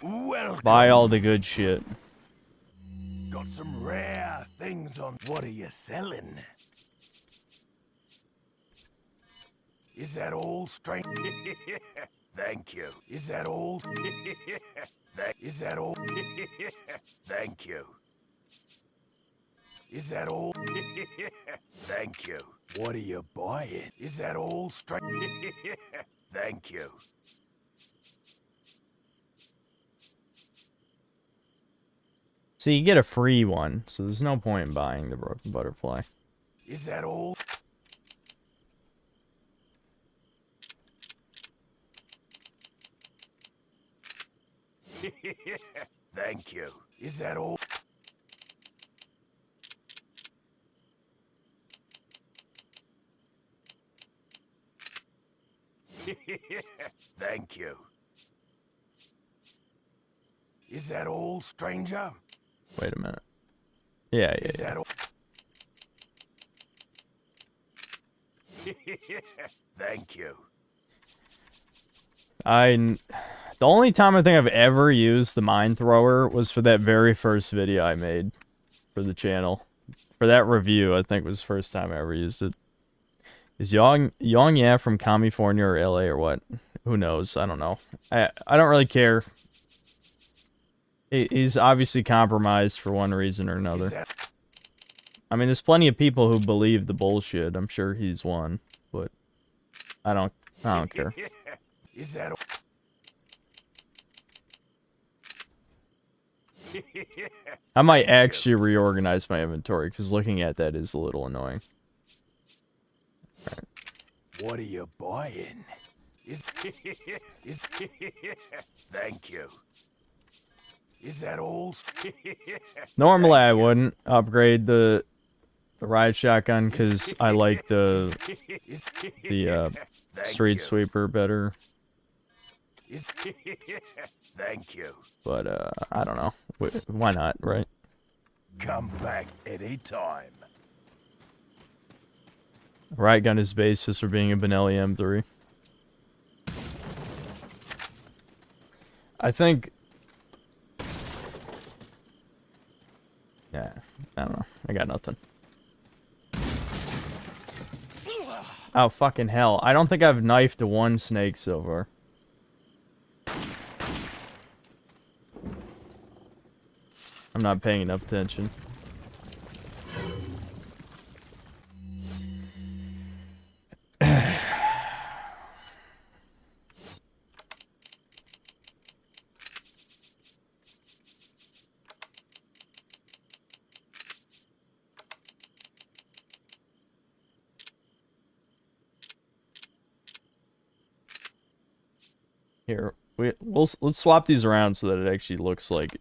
buy all the good shit. Got some rare things on. What are you selling? Is that all straight? Thank you. Is that all? Is that all? Thank you. Is that all? Thank you. What are you buying? Is that all straight? Thank you. So you get a free one, so there's no point in buying the broken butterfly. Is that all? Thank you. Is that all? Thank you. Is that all, stranger? Wait a minute. Yeah. That all? Thank you. The only time I think I've ever used the mine thrower was for that very first video I made for the channel. For that review, I think was the first time I ever used it. Is Yong Ya from California or LA or what? Who knows? I don't know. I don't really care. He's obviously compromised for one reason or another. I mean, there's plenty of people who believe the bullshit. I'm sure he's one, but I don't care. Is that I might actually reorganize my inventory because looking at that is a little annoying. What are you buying? Thank you. Is that all? Normally I wouldn't upgrade the riot shotgun because I like the street sweeper better. Thank you. But I don't know. Why not, right? Come back anytime. Riot gun is basis for being a Benelli M3. I think... Yeah, I don't know. I got nothing. Oh, fucking hell. I don't think I've knifed one snake so far. I'm not paying enough attention. Here, let's swap these around so that it actually looks like.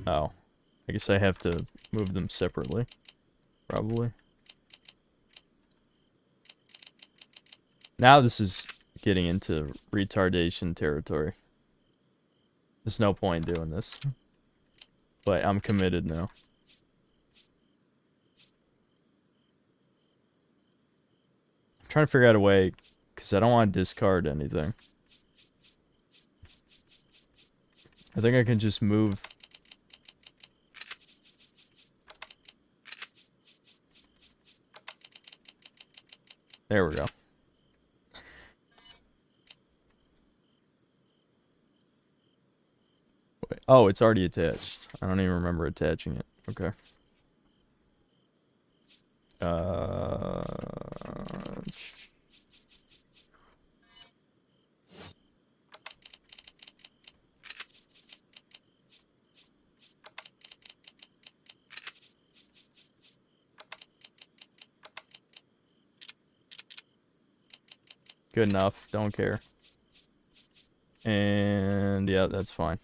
Oh, I guess I have to move them separately, probably. Now this is getting into retardation territory. There's no point in doing this, but I'm committed now. I'm trying to figure out a way. Because I don't want to discard anything. I think I can just move. There we go. Wait. Oh, it's already attached. I don't even remember attaching it. Okay. Good enough. Don't care. And yeah, that's fine.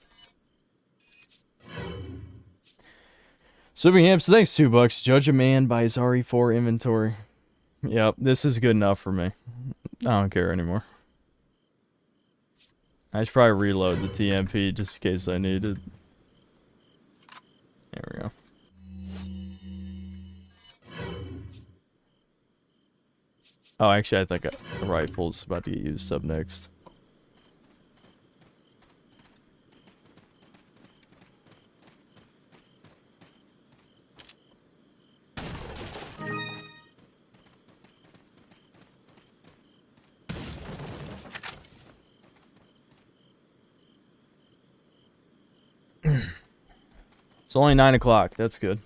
Slipping Hamps, thanks $2. Judge a man by his RE4 inventory. Yep, this is good enough for me. I don't care anymore. I should probably reload the TMP just in case I need it. There we go. Oh, actually, I think a rifle's about to get used up next. It's only 9 o'clock. That's good.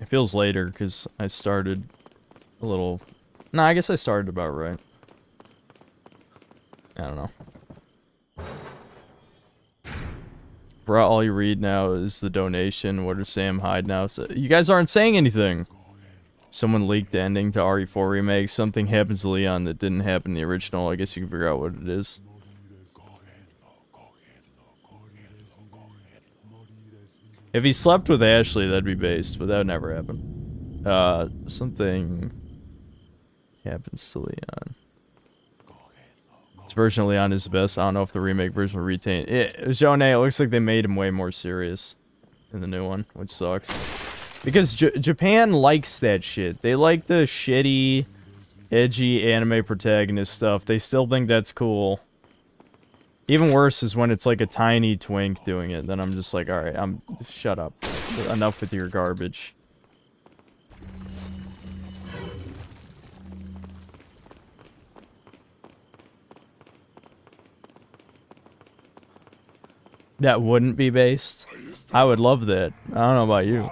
It feels later because I started a little... No, I guess I started about right. I don't know. Bruh, all you read now is the donation. What does Sam hide now? So, you guys aren't saying anything. Someone leaked the ending to RE4 Remake. Something happens to Leon that didn't happen in the original. I guess you can figure out what it is. If he slept with Ashley, that'd be based, but that would never happen. Something happens to Leon. This version of Leon is the best. I don't know if the remake version will retain it. Jonay, it looks like they made him way more serious in the new one, which sucks. Because Japan likes that shit. They like the shitty, edgy anime protagonist stuff, they still think that's cool. Even worse is when it's like a tiny twink doing it. Then I'm just like, alright, shut up. Enough with your garbage. That wouldn't be based? I would love that. I don't know about you.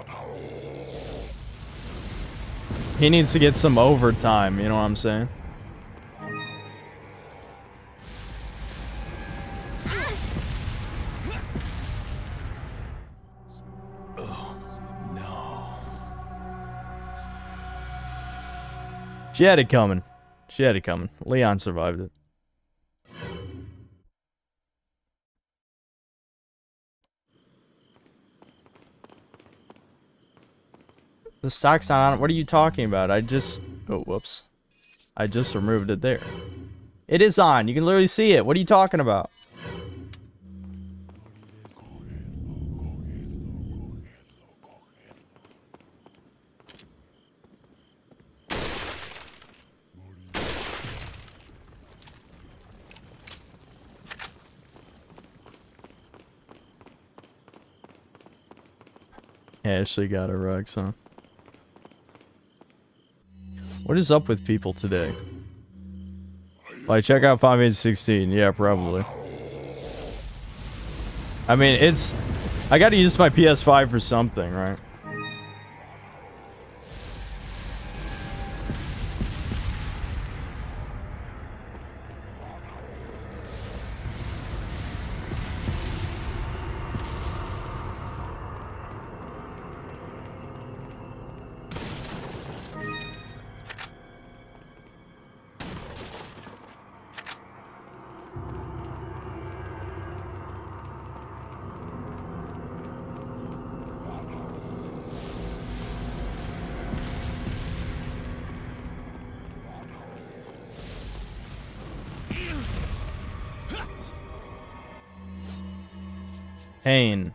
He needs to get some overtime, you know what I'm saying? She had it coming. She had it coming. Leon survived it. The stock's not on it. What are you talking about? I just... Oh, whoops. I just removed it there. It is on. You can literally see it. What are you talking about? Ashley got her rugs, huh? What is up with people today? Like, check out 5816. Yeah, probably. I mean, it's... I gotta use my PS5 for something, right? Pain.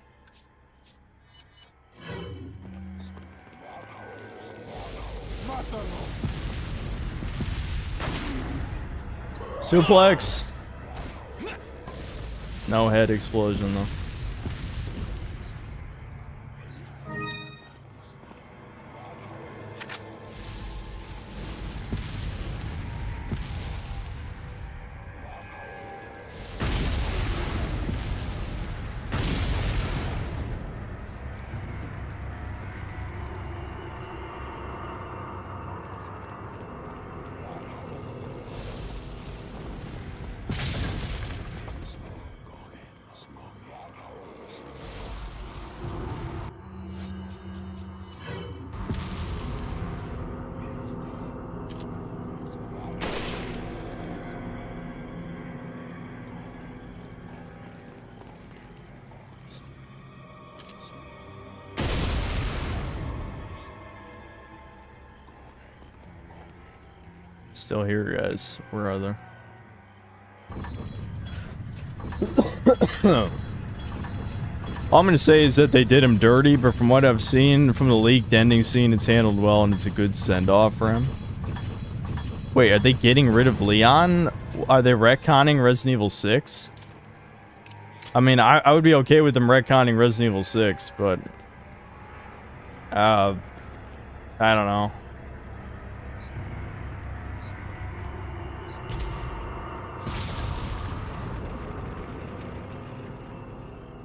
Suplex. No head explosion though. Still here, guys. Where are they? All I'm going to say is that they did him dirty, but from what I've seen from the leaked ending scene, it's handled well and it's a good send-off for him. Wait, are they getting rid of Leon? Are they retconning Resident Evil 6? I mean, I would be okay with them retconning Resident Evil 6, but... I don't know.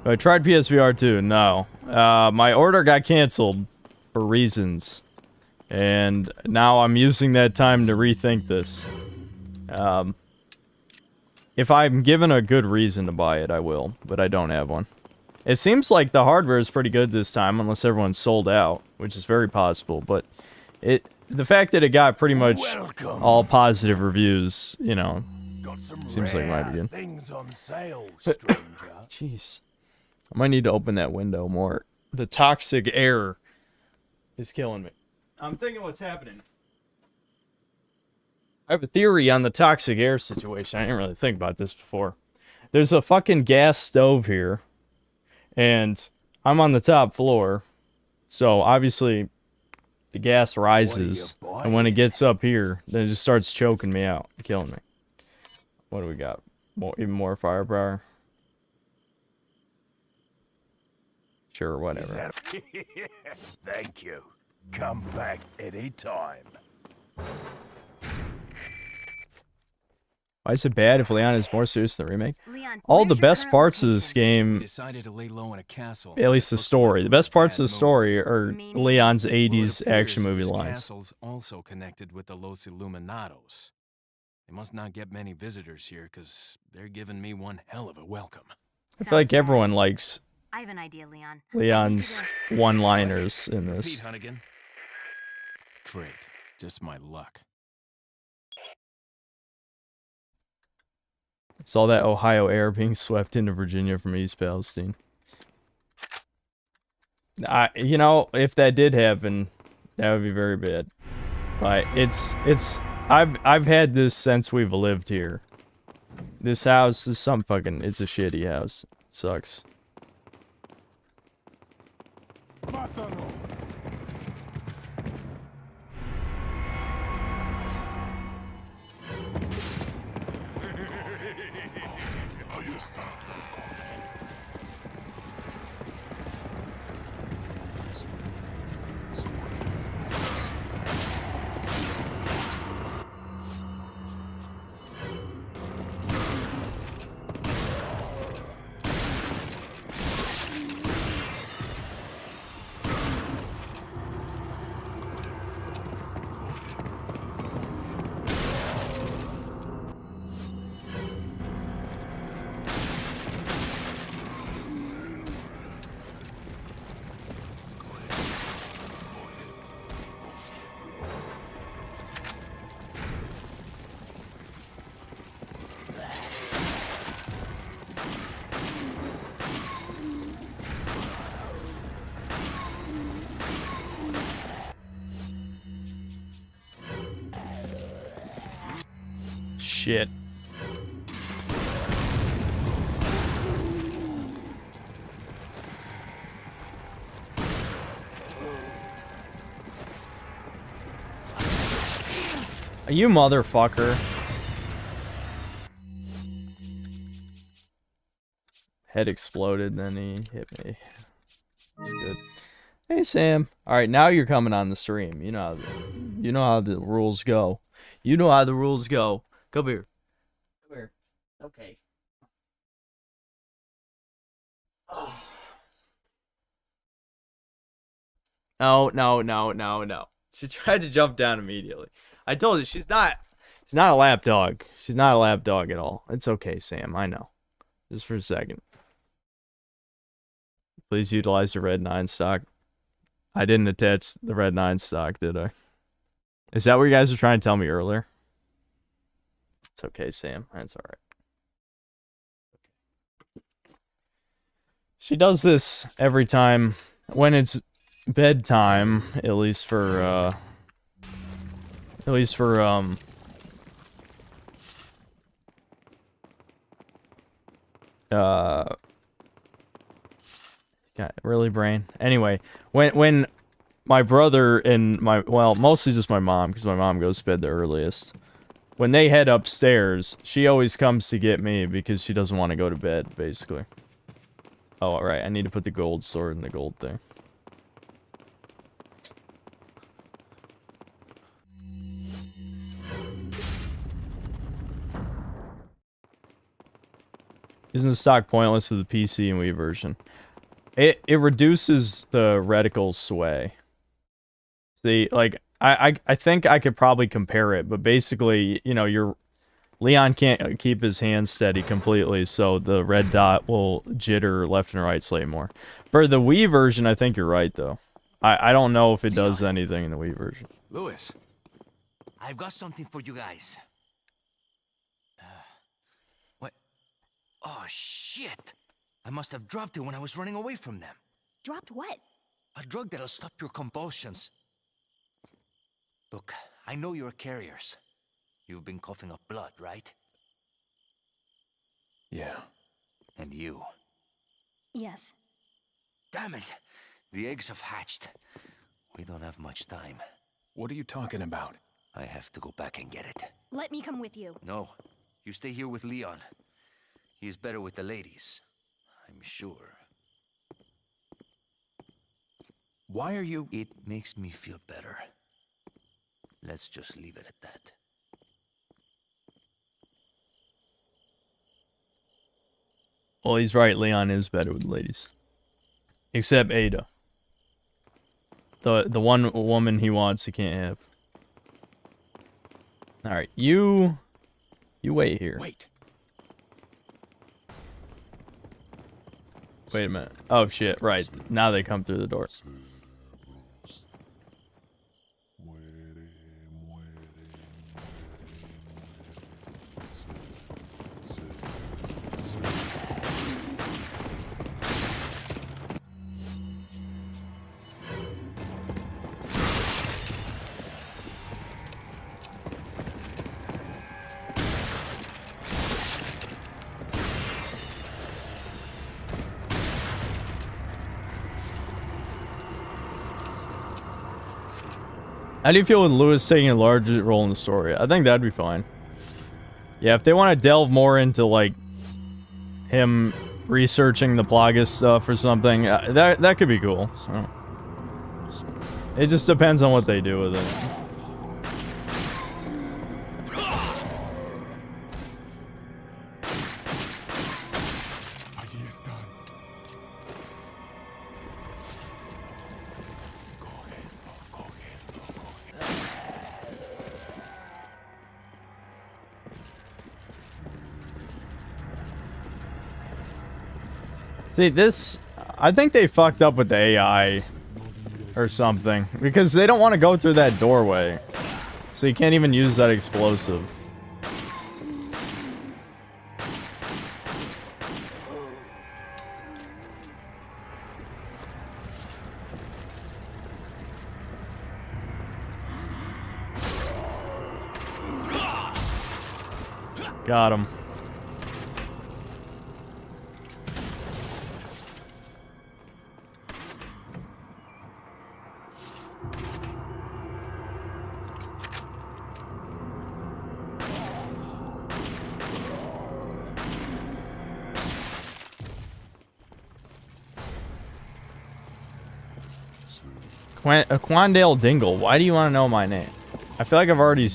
I tried PSVR 2. No. My order got canceled for reasons. And now I'm using that time to rethink this. If I'm given a good reason to buy it, I will. But I don't have one. It seems like the hardware is pretty good this time, unless everyone's sold out. Which is very possible. But the fact that it got pretty much all positive reviews, you know, seems like it might be good. Things on sale, stranger. Jeez. I might need to open that window more. The toxic air is killing me. I'm thinking what's happening. I have a theory on the toxic air situation. I didn't really think about this before. There's a fucking gas stove here. And I'm on the top floor. So obviously the gas rises. And when it gets up here, then it just starts choking me out, killing me. What do we got? Even more firepower? Sure, whatever. Thank you. Come back anytime. Why is it bad if Leon is more serious than the remake? Leon, All where's the your best current parts of location? this game, We decided to lay low in a castle. at least the Looks like story, it the was best a parts of bad the move. story are Meaning? Leon's Well, it 80s appears action that movie this lines. castle's also connected with the Los Illuminados. They must not get many visitors here, because they're giving me one hell of a welcome. I feel like Sounds everyone bad. likes I have an idea, Leon. Leon's one-liners in Repeat, this. Hunnigan. Great. Just my luck. Saw that Ohio air being swept into Virginia from East Palestine. You know, if that did happen, that would be very bad. But I've had this since we've lived here. This house is it's a shitty house. It sucks. Shit. You motherfucker. Head exploded, and then he hit me. That's good. Hey, Sam. Alright, now you're coming on the stream. You know how the rules go. You know how the rules go. Come here. Come here. Okay. Oh. No. She tried to jump down immediately. I told you, she's not a lap dog. She's not a lap dog at all. It's okay, Sam. I know. Just for a second. Please utilize the red 9 stock. I didn't attach the red 9 stock, did I? Is that what you guys were trying to tell me earlier? It's okay, Sam. That's alright. She does this every time when it's bedtime, at least for God, really, brain. Anyway, when my brother and mostly just my mom, because my mom goes to bed the earliest. When they head upstairs, she always comes to get me because she doesn't want to go to bed, basically. Oh, alright, I need to put the gold sword in the gold thing. Isn't the stock pointless for the PC and Wii version? It reduces the reticle sway. See, like, I think I could probably compare it, but basically, you know, Leon can't keep his hand steady completely, so the red dot will jitter left and right slightly more. For the Wii version, I think you're right, though. I don't know if it does anything in the Wii version. Louis. I've got something for you guys. What? Oh, shit! I must have dropped it when I was running away from them. Dropped what? A drug that'll stop your convulsions. Look, I know you're carriers. You've been coughing up blood, right? Yeah. And you? Yes. Damn it! The eggs have hatched. We don't have much time. What are you talking about? I have to go back and get it. Let me come with you. No, you stay here with Leon. He is better with the ladies, I'm sure. Why are you... It makes me feel better. Let's just leave it at that. Well, he's right. Leon is better with ladies. Except Ada. The one woman he wants, he can't have. Alright, you wait here. Wait. Wait a minute. Oh shit, right. Now they come through the door. How do you feel with Lewis taking a larger role in the story? I think that'd be fine. Yeah, if they want to delve more into, like, him researching the Plagas stuff or something, that could be cool. So. It just depends on what they do with it. See, this... I think they fucked up with the AI or something. Because they don't want to go through that doorway. So you can't even use that explosive. Got him. Quandale Dingle, why do you want to know my name? I feel like I've already...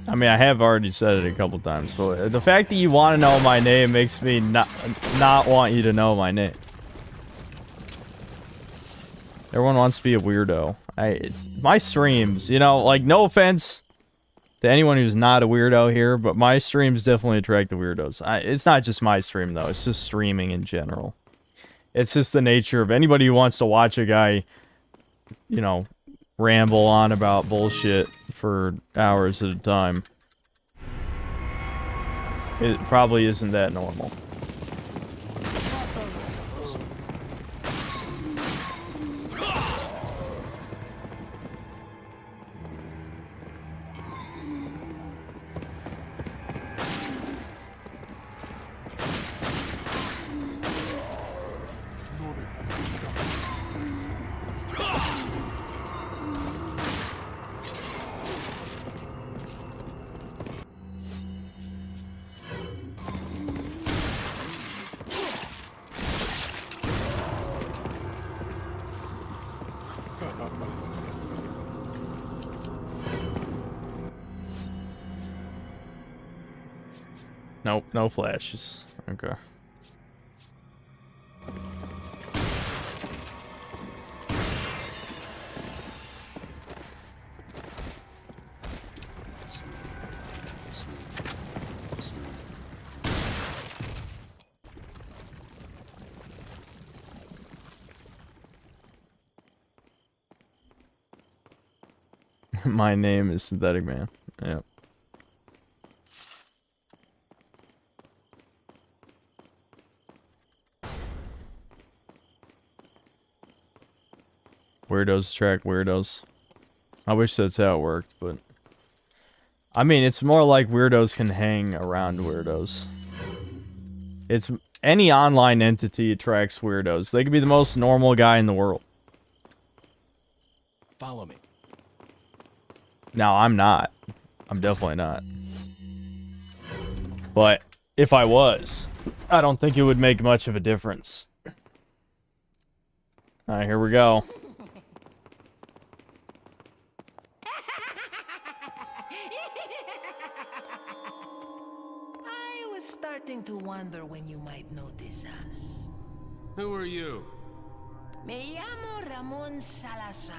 I mean, I have already said it a couple times, but the fact that you want to know my name makes me not want you to know my name. Everyone wants to be a weirdo. My streams, you know, like, no offense to anyone who's not a weirdo here, but my streams definitely attract the weirdos. It's not just my stream, though. It's just streaming in general. It's just the nature of anybody who wants to watch a guy... you know, ramble on about bullshit for hours at a time. It probably isn't that normal. Nope, no flashes. Okay. My name is Synthetic Man. Yep. Weirdos attract weirdos. I wish that's how it worked, but... I mean, it's more like weirdos can hang around weirdos. It's... any online entity attracts weirdos. They could be the most normal guy in the world. Follow me. Now, I'm not. I'm definitely not. But if I was, I don't think it would make much of a difference. Alright, here we go. I was starting to wonder when you might notice us. Who are you? Me llamo Ramon Salazar,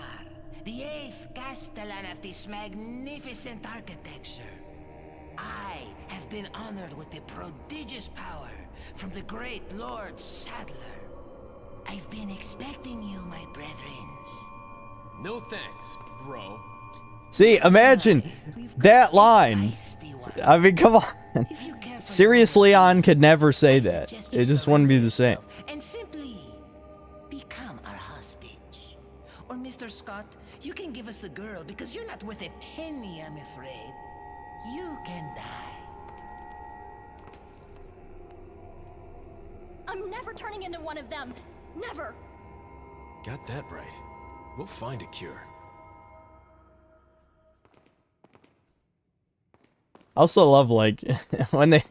the 8th Castellan of this magnificent architecture. I have been honored with the prodigious power from the great Lord Sadler. I've been expecting you, my brethren. No thanks, bro. See, imagine that line. I mean, come on. Serious Leon could never say that. It just wouldn't be the same. And simply become our hostage. Or Mr. Scott, you can give us the girl because you're not worth a penny, I'm afraid. You can die. I'm never turning into one of them. Never. Got that right. We'll find a cure. I also love, like, when they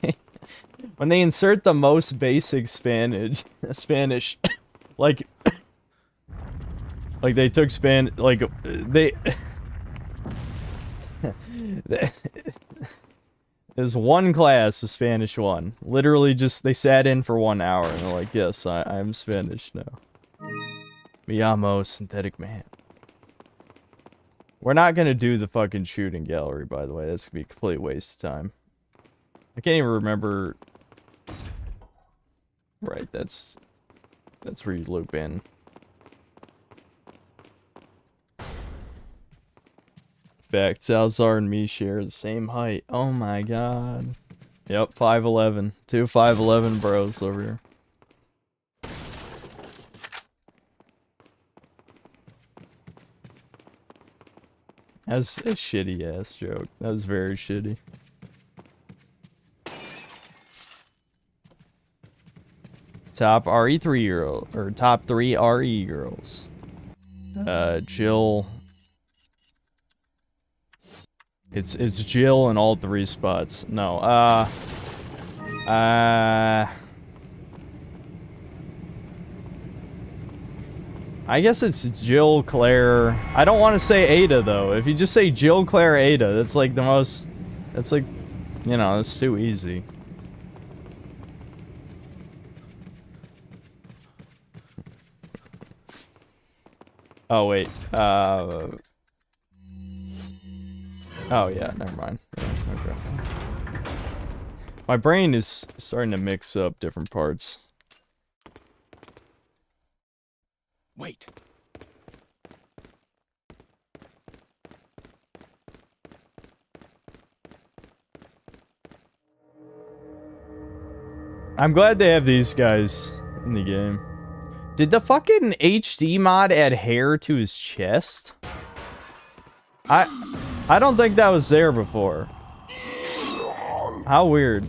insert the most basic Spanish, like they took there's one class, a Spanish one. Literally just, they sat in for 1 hour and they're like, yes, I'm Spanish now. Me llamo Synthetic Man. We're not gonna do the fucking shooting gallery, by the way. That's gonna be a complete waste of time. I can't even remember. Right, that's where you loop in. In fact, Salazar and me share the same height. Oh my god. Yep, 5'11". Two 5'11" bros over here. That's a shitty ass joke. That was very shitty. Top RE3 girl, or top 3 RE girls. Jill. It's Jill in all 3 spots. No, I guess it's Jill, Claire. I don't want to say Ada, though. If you just say Jill, Claire, Ada, that's like the most... That's like... You know, that's too easy. Oh, wait. Oh, yeah, never mind. Yeah, okay. My brain is starting to mix up different parts. Wait. I'm glad they have these guys in the game. Did the fucking HD mod add hair to his chest? I don't think that was there before. How weird.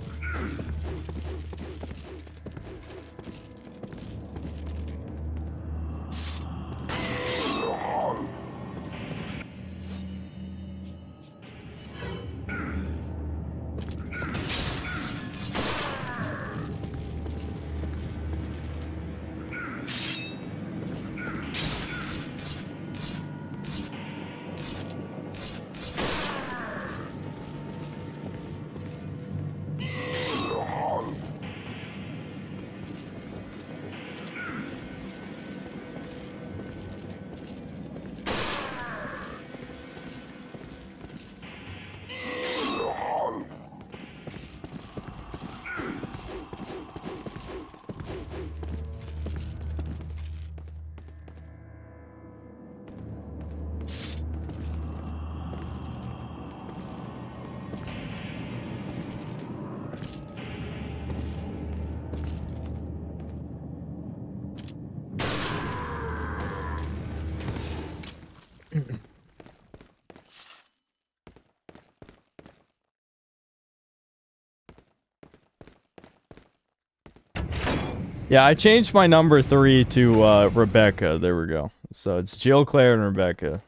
Yeah, I changed my number 3 to Rebecca. There we go. So it's Jill, Claire, and Rebecca.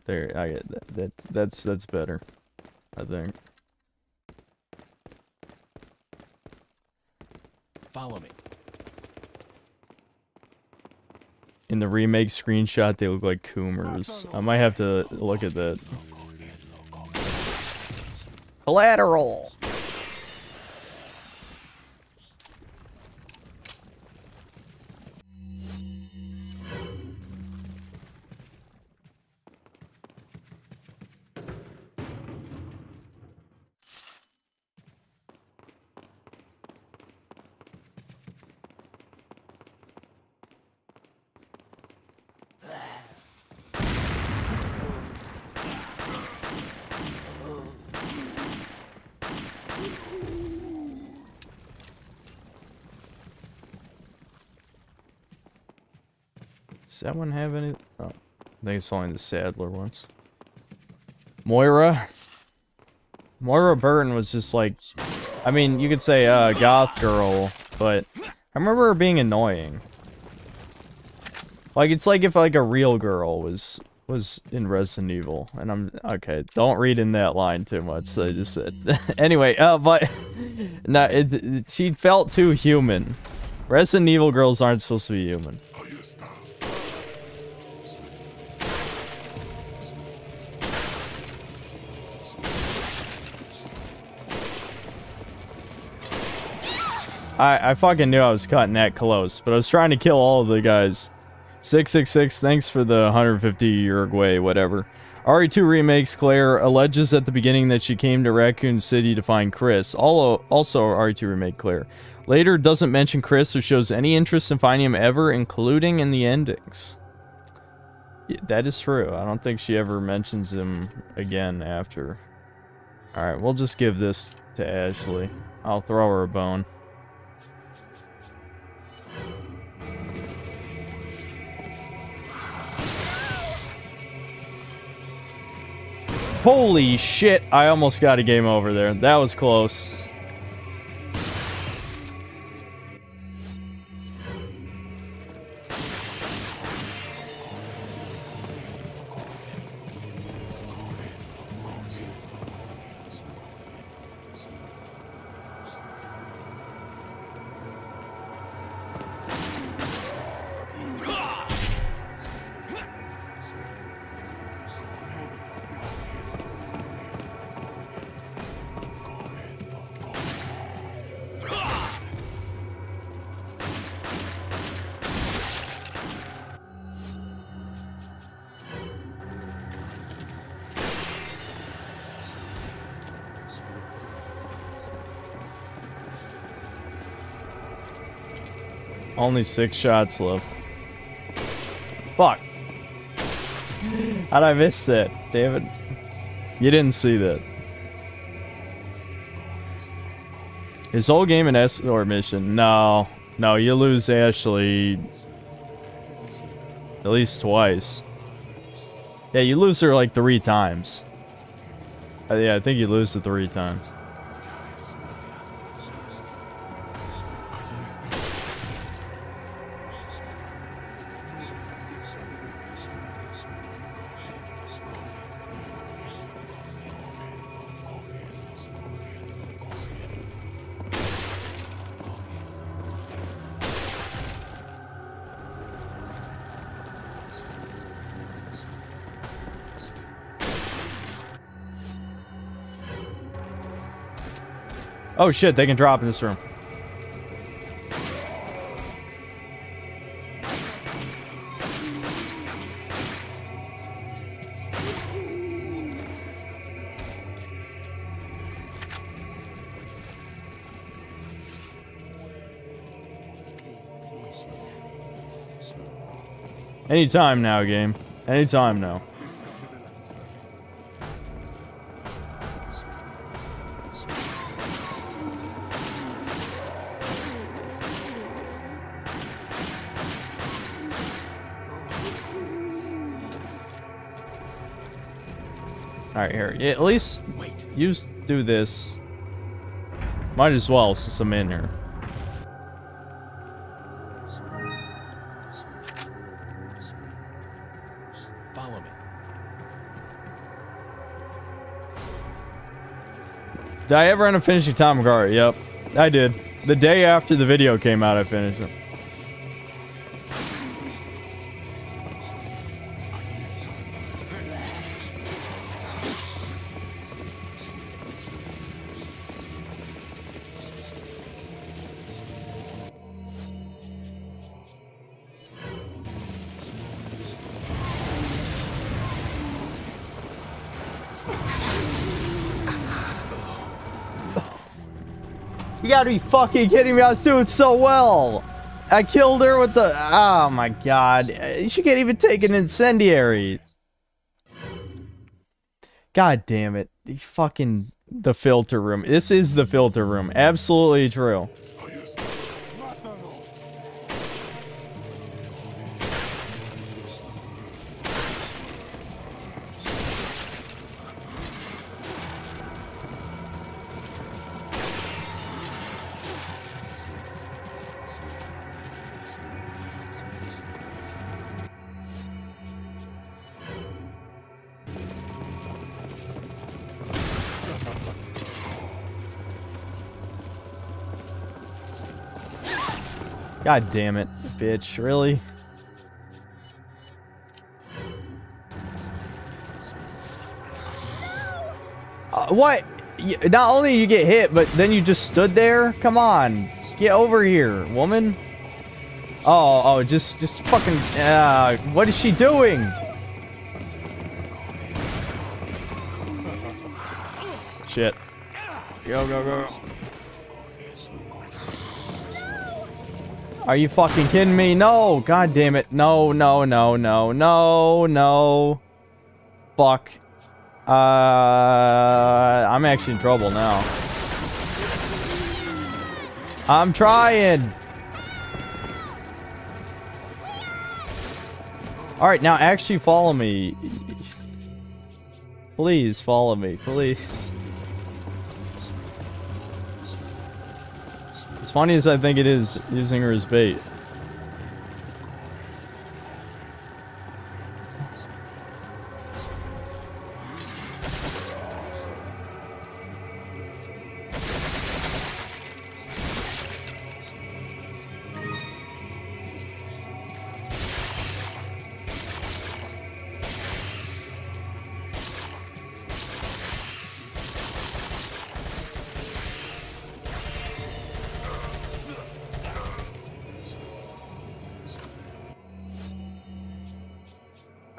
There, I get that. That's better, I think. Follow me. In the remake screenshot, they look like Coomers. I might have to look at that. Collateral! Does that one have any? Oh, I think it's only the Sadler ones. Moira Burton was just like, I mean, you could say goth girl, but I remember her being annoying. Like, it's like if like a real girl was in Resident Evil, and I'm okay. Don't read in that line too much. So I just said anyway. But no, she felt too human. Resident Evil girls aren't supposed to be human. I fucking knew I was cutting that close, but I was trying to kill all of the guys. 666, thanks for the 150 Uruguay, whatever. RE2 remakes, Claire alleges at the beginning that she came to Raccoon City to find Chris. Also RE2 remake, Claire. Later doesn't mention Chris or shows any interest in finding him ever, including in the endings. Yeah, that is true. I don't think she ever mentions him again after. Alright, we'll just give this to Ashley. I'll throw her a bone. Holy shit, I almost got a game over there. That was close. Only 6 shots left. Fuck. How'd I miss that? Damn it. You didn't see that. His whole game an escort mission. No. No, you lose Ashley at least twice. Yeah, you lose her like 3 times. Yeah, I think you lose it 3 times. Oh shit, they can drop in this room. Anytime now, game. Anytime now. Alright, here. Yeah, at least you do this. Might as well, since I'm in here. Follow me. Did I ever end up finishing Tamagari? Yep, I did. The day after the video came out, I finished it. You gotta be fucking kidding me. I was doing so well. I killed her with the... Oh my god. She can't even take an incendiary. God damn it. Fucking... The filter room. This is the filter room. Absolutely true. God damn it, bitch. Really? What? Not only you get hit, but then you just stood there? Come on. Get over here, woman. Oh, just fucking... what is she doing? Shit. Go, go, go. Are you fucking kidding me? No! God damn it. No, no, no, no, no, no. Fuck. I'm actually in trouble now. I'm trying! Alright, now actually follow me. Please follow me, please. As funny as I think it is, using her as bait.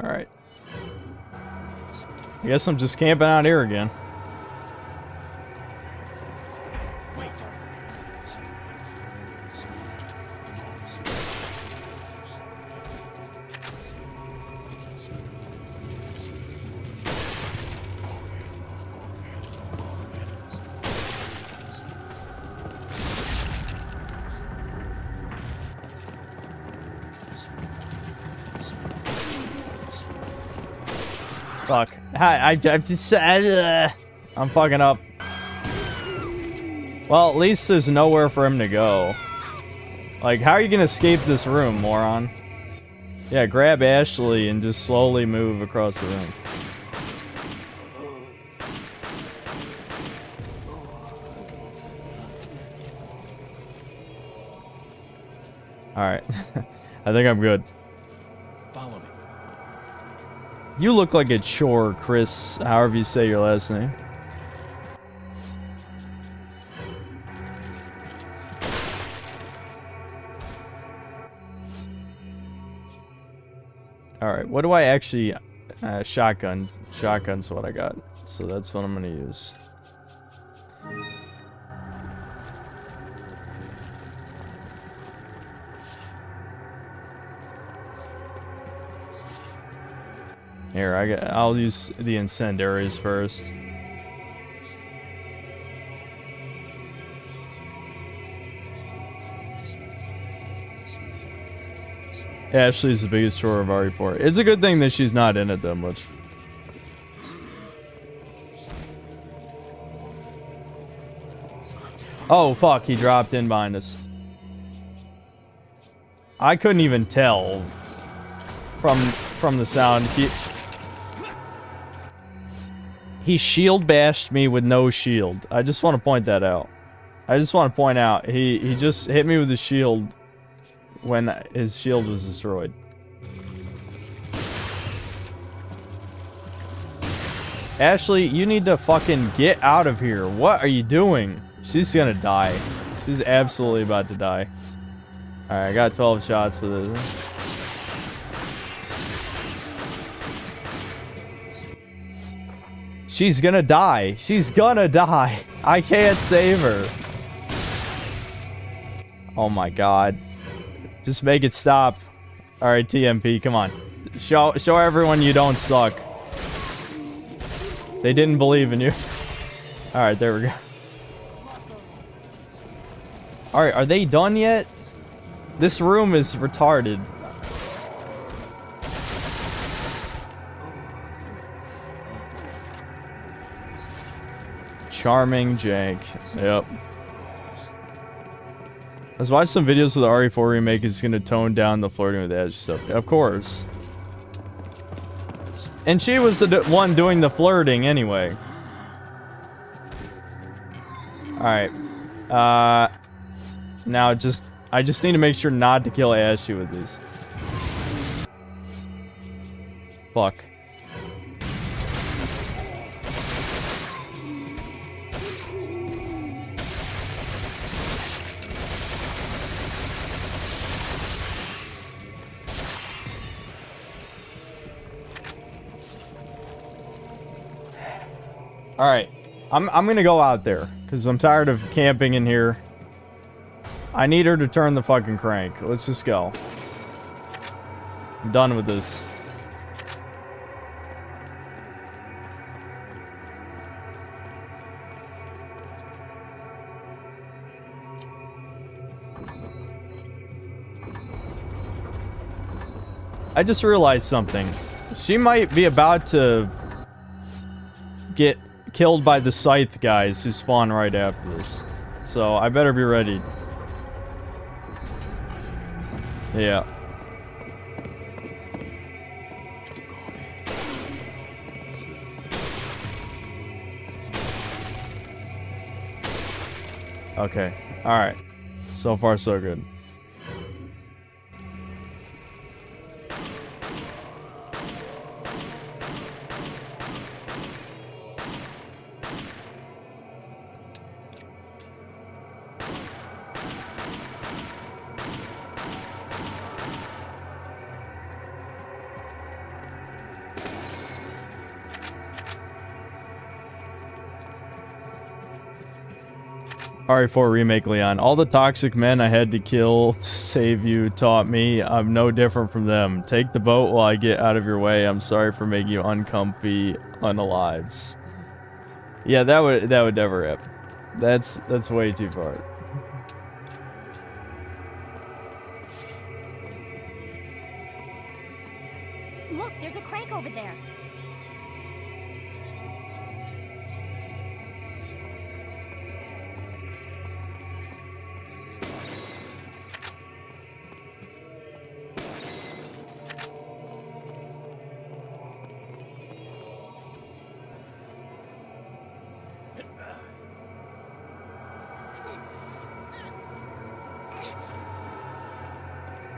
Alright. I guess I'm just camping out here again. Wait. Fuck. I'm fucking up. Well, at least there's nowhere for him to go. Like, how are you gonna escape this room, moron? Yeah, grab Ashley and just slowly move across the room. Alright. I think I'm good. Follow me. You look like a chore, Chris, however you say your last name. Alright, what do I actually... shotgun. Shotgun's what I got. So that's what I'm gonna use. Here, I'll use the incendiaries first. Ashley's the biggest chore of our report. It's a good thing that she's not in it that much. Oh, fuck, he dropped in behind us. I couldn't even tell from the sound. He shield bashed me with no shield. I just want to point that out. I just want to point out he just hit me with his shield when his shield was destroyed. Ashley, you need to fucking get out of here. What are you doing? She's gonna die. She's absolutely about to die. Alright, I got 12 shots for this. She's gonna die. She's gonna die. I can't save her. Oh my god. Just make it stop. Alright, TMP, come on. Show everyone you don't suck. They didn't believe in you. Alright, there we go. Alright, are they done yet? This room is retarded. Charming jank. Yep. Let's watch some videos of the RE4 remake. Is gonna tone down the flirting with Edge stuff. Of course. And she was the one doing the flirting anyway. Alright. Now I just need to make sure not to kill Ashley with these. Fuck. Alright. I'm gonna go out there, because I'm tired of camping in here. I need her to turn the fucking crank. Let's just go. I'm done with this. I just realized something. She might be about to get killed by the scythe guys who spawn right after this. So I better be ready. Yeah. Okay. Alright. So far, so good. RE4 Remake Leon. All the toxic men I had to kill to save you taught me I'm no different from them. Take the boat while I get out of your way. I'm sorry for making you uncomfy unalives. Yeah, that would never happen. That's way too far. Look, there's a crank over there.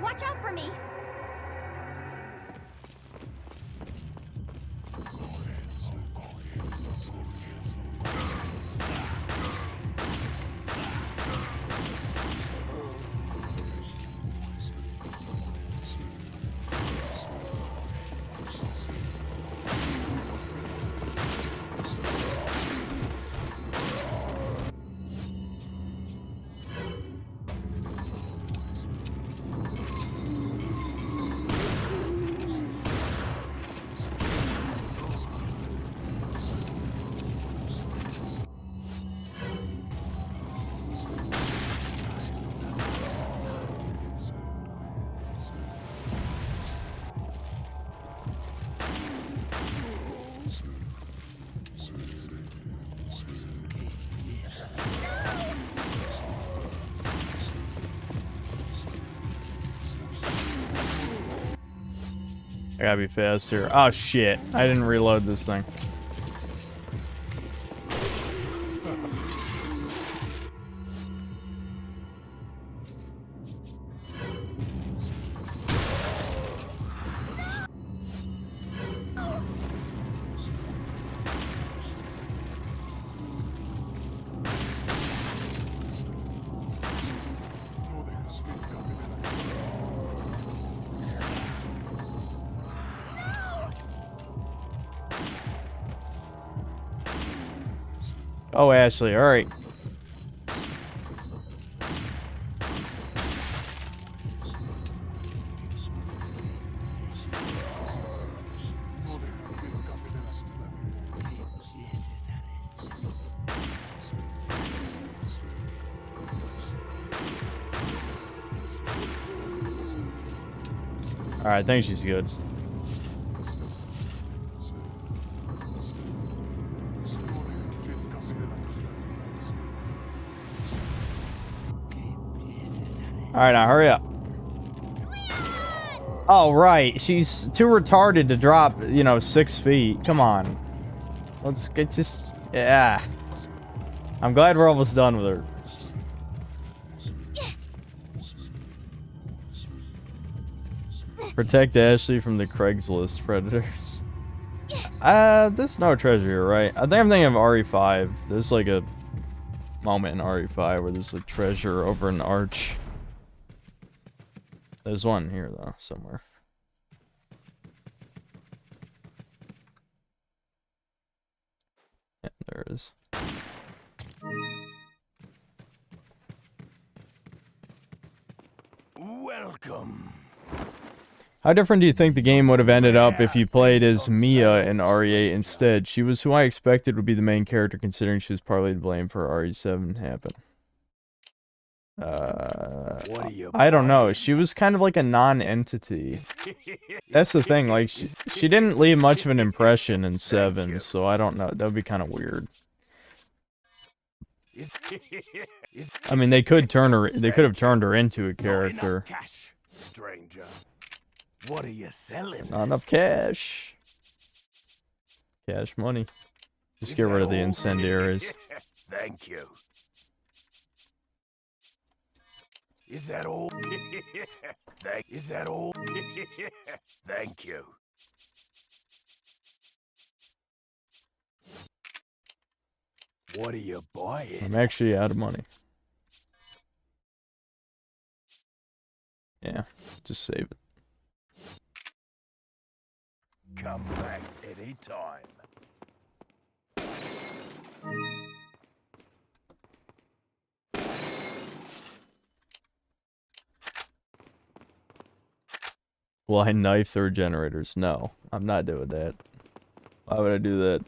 Watch out for me. I gotta be faster. Oh shit. I didn't reload this thing. Oh, Ashley, alright. Alright, I think she's good. Alright, now hurry up. Oh, right. She's too retarded to drop, you know, 6 feet. Come on. Let's get just... Yeah. I'm glad we're almost done with her. Protect Ashley from the Craigslist predators. There's no treasure here, right? I think I'm thinking of RE5. There's like a moment in RE5 where there's a treasure over an arch. There's one here, though, somewhere. Yeah, there it is. Welcome. How different do you think the game would have ended up if you played as Mia in RE8 instead? She was who I expected would be the main character, considering she was partly to blame for RE7 happen. I don't know. She was kind of like a non-entity. That's the thing. Like she didn't leave much of an impression in 7, so I don't know. That would be kind of weird. I mean, they could turn her. They could have turned her into a character. Cash, stranger. What are you selling? Not enough cash. Cash money. Just get rid of the incendiaries. Thank you. Is that all? Is that all? Thank you. What are you buying? I'm actually out of money. Yeah, just save it. Come back anytime. Will I knife their generators? No, I'm not doing that. Why would I do that?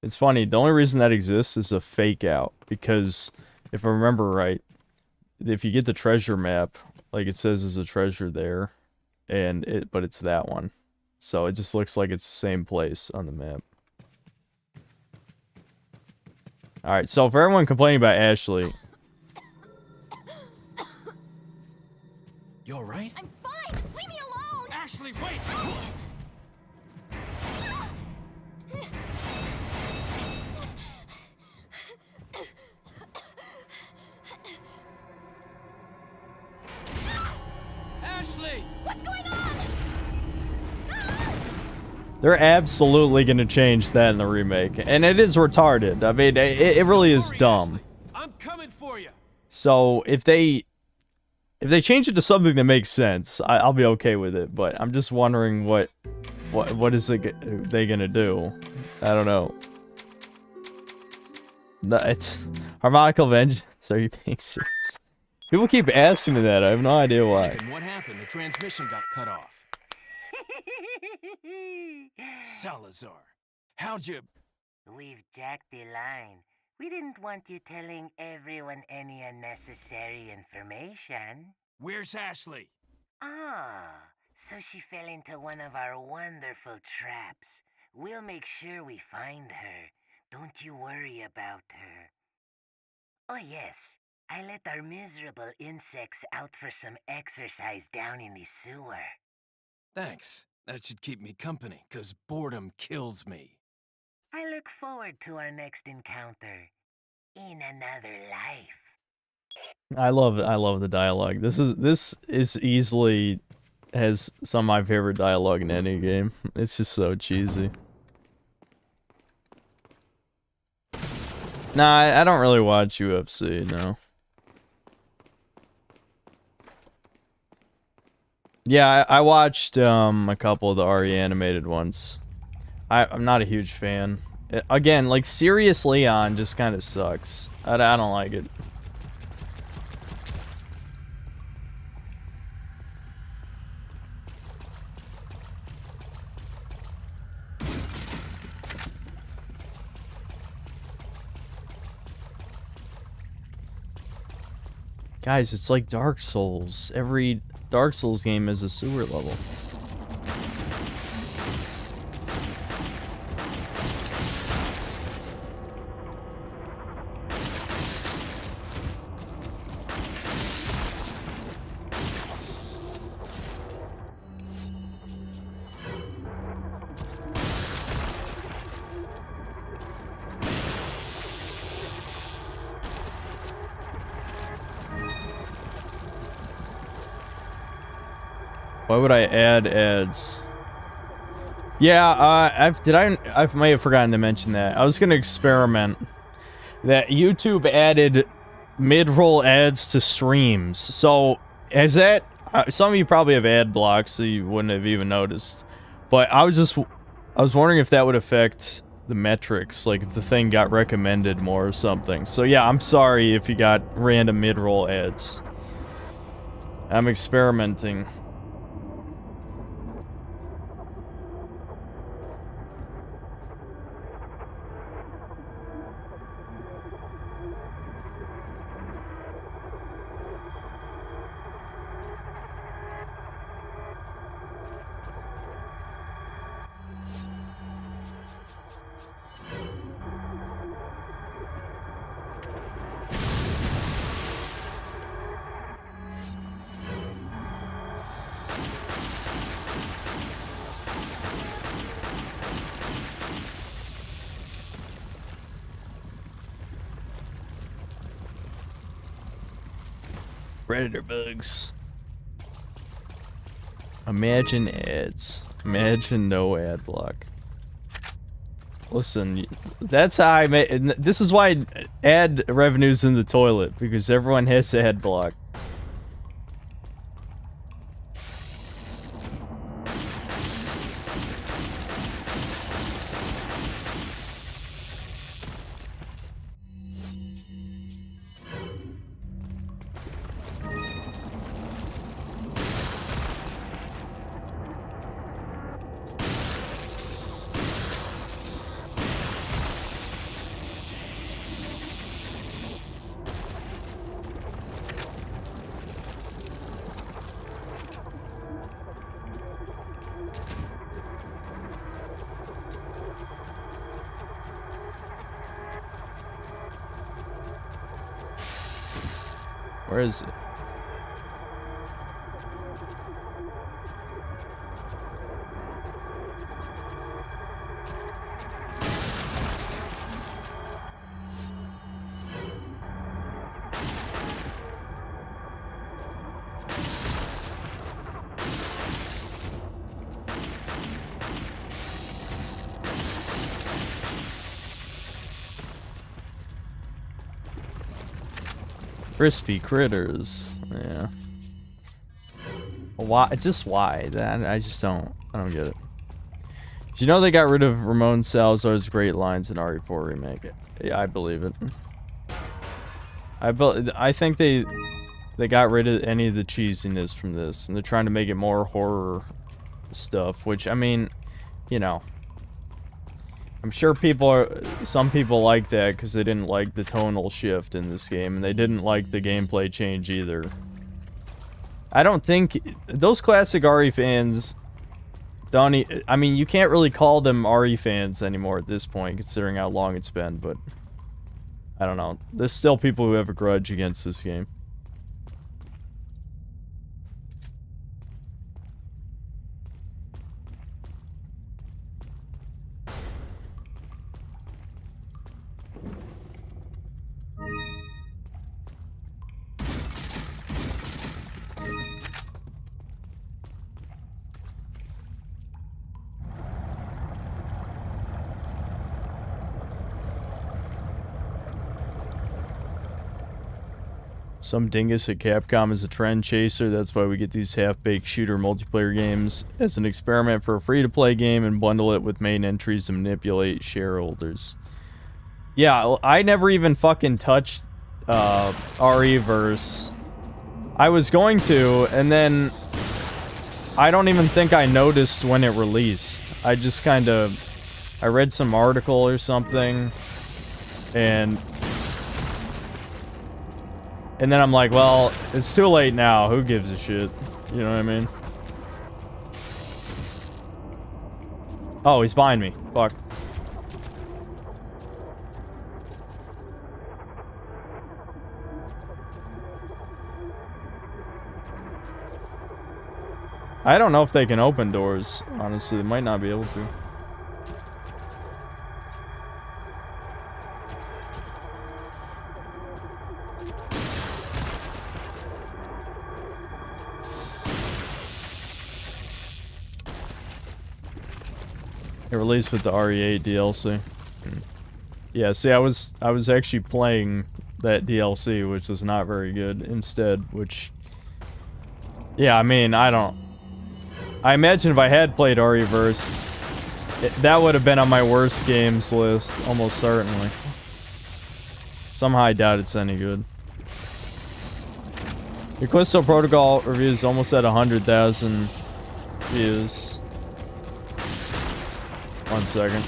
It's funny, the only reason that exists is a fake out, because if I remember right, if you get the treasure map, like it says there's a treasure there, but it's that one. So it just looks like it's the same place on the map. Alright, so for everyone complaining about Ashley... You alright? I'm fine! Leave me alone! Ashley, wait! Ashley! What's going on? They're absolutely gonna change that in the remake, and it is retarded. I mean, it really is dumb. I'm coming for you. So if they change it to something that makes sense, I'll be okay with it. But I'm just wondering what is they gonna do? I don't know. No, it's Harmonical Vengeance. Are you being serious? People keep asking me that. I have no idea why. And what happened? The transmission got cut off. Salazar, how'd you... We've jacked the line. We didn't want you telling everyone any unnecessary information. Where's Ashley? Ah, so she fell into one of our wonderful traps. We'll make sure we find her. Don't you worry about her. Oh yes, I let our miserable insects out for some exercise down in the sewer. Thanks. That should keep me company, 'cause boredom kills me. I look forward to our next encounter in another life. I love the dialogue. This is easily has some of my favorite dialogue in any game. It's just so cheesy. Nah, I don't really watch UFC, no. Yeah, I watched a couple of the already animated ones. I'm not a huge fan. Again, like Sirius Leon just kind of sucks. I don't like it. Guys, it's like Dark Souls. Every Dark Souls game is a sewer level. Why would I add ads? Yeah, I may have forgotten to mention that. I was gonna experiment that YouTube added mid-roll ads to streams. So, has that... some of you probably have ad blocks, so you wouldn't have even noticed. But I was wondering if that would affect the metrics, like if the thing got recommended more or something. So yeah, I'm sorry if you got random mid-roll ads. I'm experimenting. Predator bugs. Imagine ads. Imagine no ad block. Listen, that's how I made... This is why ad revenue's in the toilet, because everyone has ad block. Where is it? Crispy critters. Yeah. Why? Just why? That I just don't. I don't get it. Did you know they got rid of Ramon Salazar's great lines in RE4 remake? Yeah, I believe it. I think they got rid of any of the cheesiness from this, and they're trying to make it more horror stuff. Which I mean, you know. I'm sure some people like that because they didn't like the tonal shift in this game, and they didn't like the gameplay change either. I don't think those classic RE fans don't. I mean, you can't really call them RE fans anymore at this point, considering how long it's been. But I don't know. There's still people who have a grudge against this game. Some dingus at Capcom is a trend chaser. That's why we get these half-baked shooter multiplayer games as an experiment for a free-to-play game and bundle it with main entries to manipulate shareholders. Yeah, I never even fucking touched RE-verse. I was going to, and then I don't even think I noticed when it released. I just kind of... I read some article or something, and then I'm like, well, it's too late now. Who gives a shit? You know what I mean? Oh, he's behind me. Fuck. I don't know if they can open doors. Honestly, they might not be able to. It released with the RE8 DLC. Yeah, see, I was actually playing that DLC, which was not very good instead, which... Yeah, I mean, I imagine if I had played RE-verse, that would have been on my worst games list, almost certainly. Somehow I doubt it's any good. The Callisto Protocol review is almost at 100,000 views. 1 second.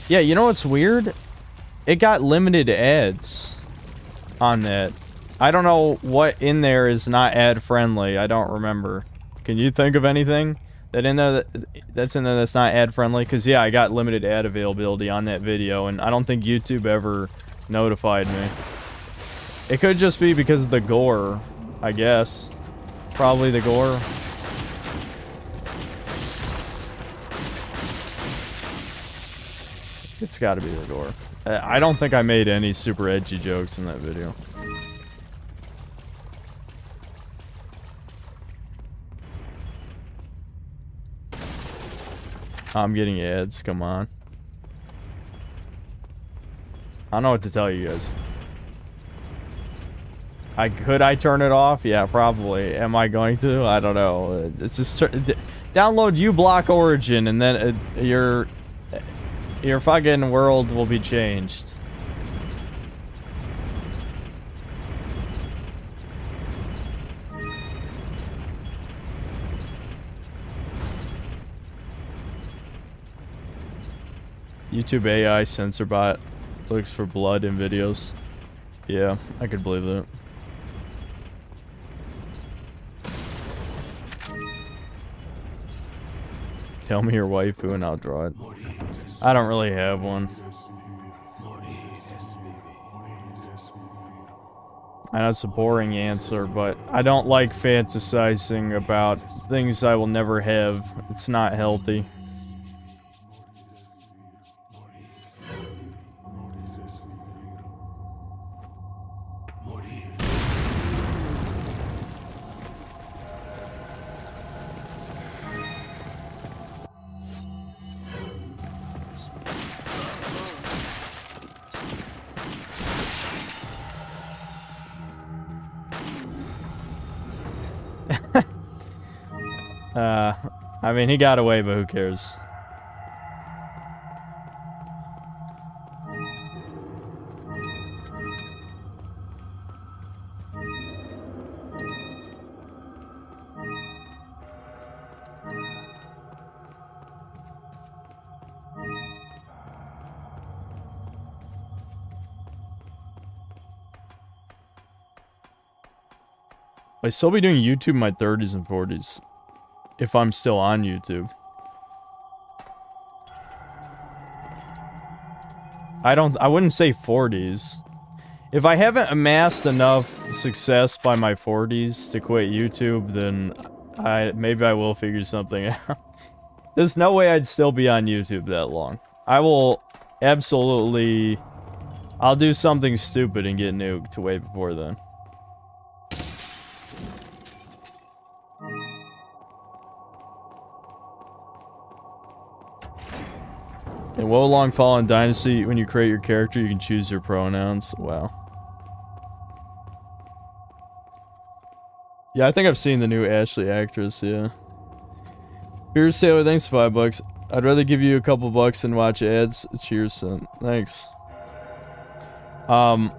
Yeah, you know what's weird? It got limited ads on that. I don't know what in there is not ad friendly. I don't remember. Can you think of anything that in there that's in there that's not ad friendly? Because yeah, I got limited ad availability on that video, and I don't think YouTube ever notified me. It could just be because of the gore, I guess. Probably the gore. It's gotta be the gore. I don't think I made any super edgy jokes in that video. I'm getting ads, come on. I don't know what to tell you guys. Could I turn it off? Yeah, probably. Am I going to? I don't know. It's just download uBlock Origin, and then your fucking world will be changed. YouTube AI censor bot looks for blood in videos. Yeah, I could believe that. Tell me your waifu and I'll draw it. I don't really have one. I know it's a boring answer, but I don't like fantasizing about things I will never have. It's not healthy. I mean, he got away, but who cares? I still be doing YouTube in my 30s and 40s. If I'm still on YouTube. I wouldn't say 40s. If I haven't amassed enough success by my 40s to quit YouTube, then maybe I will figure something out. There's no way I'd still be on YouTube that long. I will absolutely... I'll do something stupid and get nuked way before then. In Wo Long Fallen Dynasty, when you create your character, you can choose your pronouns. Wow. Yeah, I think I've seen the new Ashley actress, yeah. Here's Taylor, thanks for $5. I'd rather give you a couple bucks than watch ads. Cheers, son. Thanks. I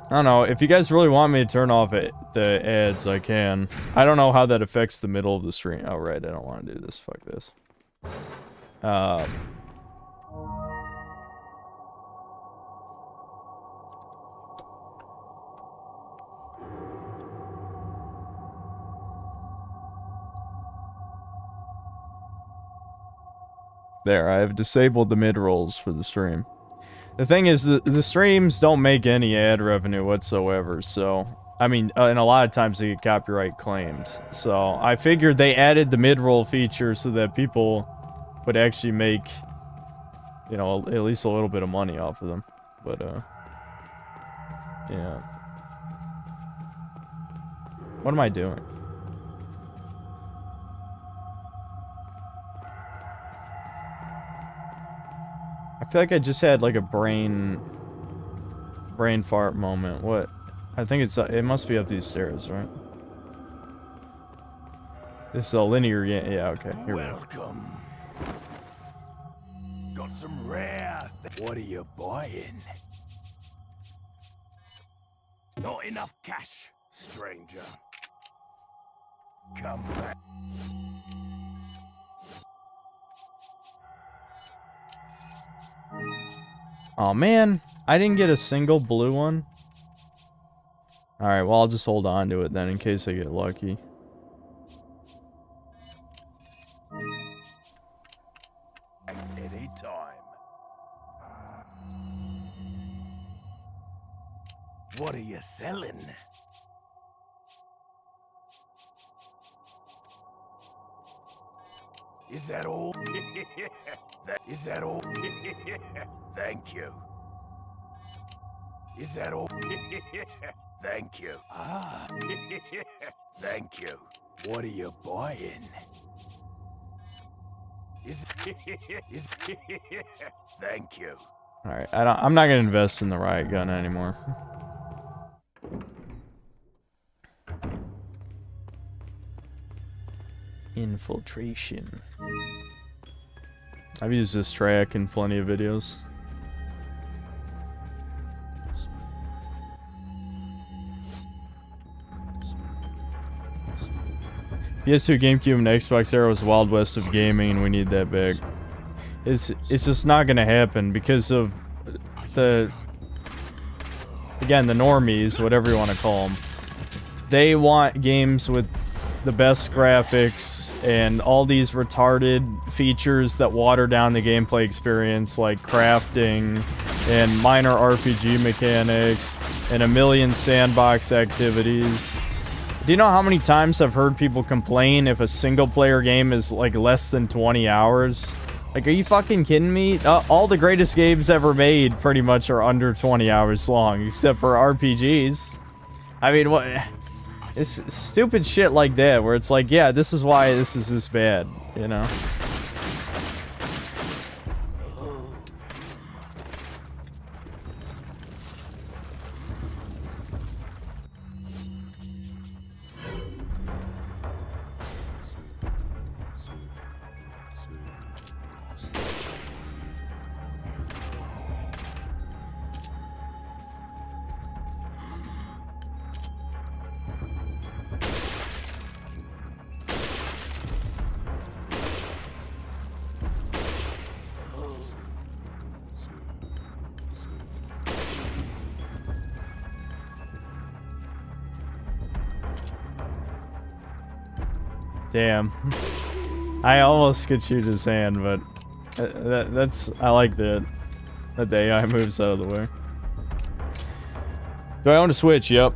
don't know. If you guys really want me to turn off the ads, I can. I don't know how that affects the middle of the stream. Oh, right. I don't want to do this. Fuck this. There, I have disabled the mid-rolls for the stream. The thing is, the streams don't make any ad revenue whatsoever, so... I mean, and a lot of times they get copyright claimed. So, I figured they added the mid-roll feature so that people would actually make, you know, at least a little bit of money off of them. But, yeah. What am I doing? I feel like I just had like a brain fart moment. What? I think it must be up these stairs, right? This is a linear, yeah, okay. Here we go. Welcome. Got some rare. What are you buying? Not enough cash, stranger. Come back. Oh man, I didn't get a single blue one. Alright, well I'll just hold on to it then in case I get lucky. Anytime. What are you selling? Is that all? Is that all? Thank you. Is that all? Thank you. Ah. Thank you. What are you buying? Thank you. Alright, I'm not gonna invest in the riot gun anymore. Infiltration. I've used this track in plenty of videos. PS2, GameCube, and Xbox era was Wild West of gaming, and we need that back. It's just not gonna happen because of the normies, whatever you want to call them. They want games with the best graphics and all these retarded features that water down the gameplay experience, like crafting and minor RPG mechanics and a million sandbox activities. Do you know how many times I've heard people complain if a single player game is like less than 20 hours? Like, are you fucking kidding me? All the greatest games ever made pretty much are under 20 hours long, except for RPGs. I mean, what? It's stupid shit like that, where it's like, yeah, this is why this is this bad, you know? Damn. I almost could shoot his hand, but that's... I like that. That the AI moves out of the way. Do I own a Switch? Yep.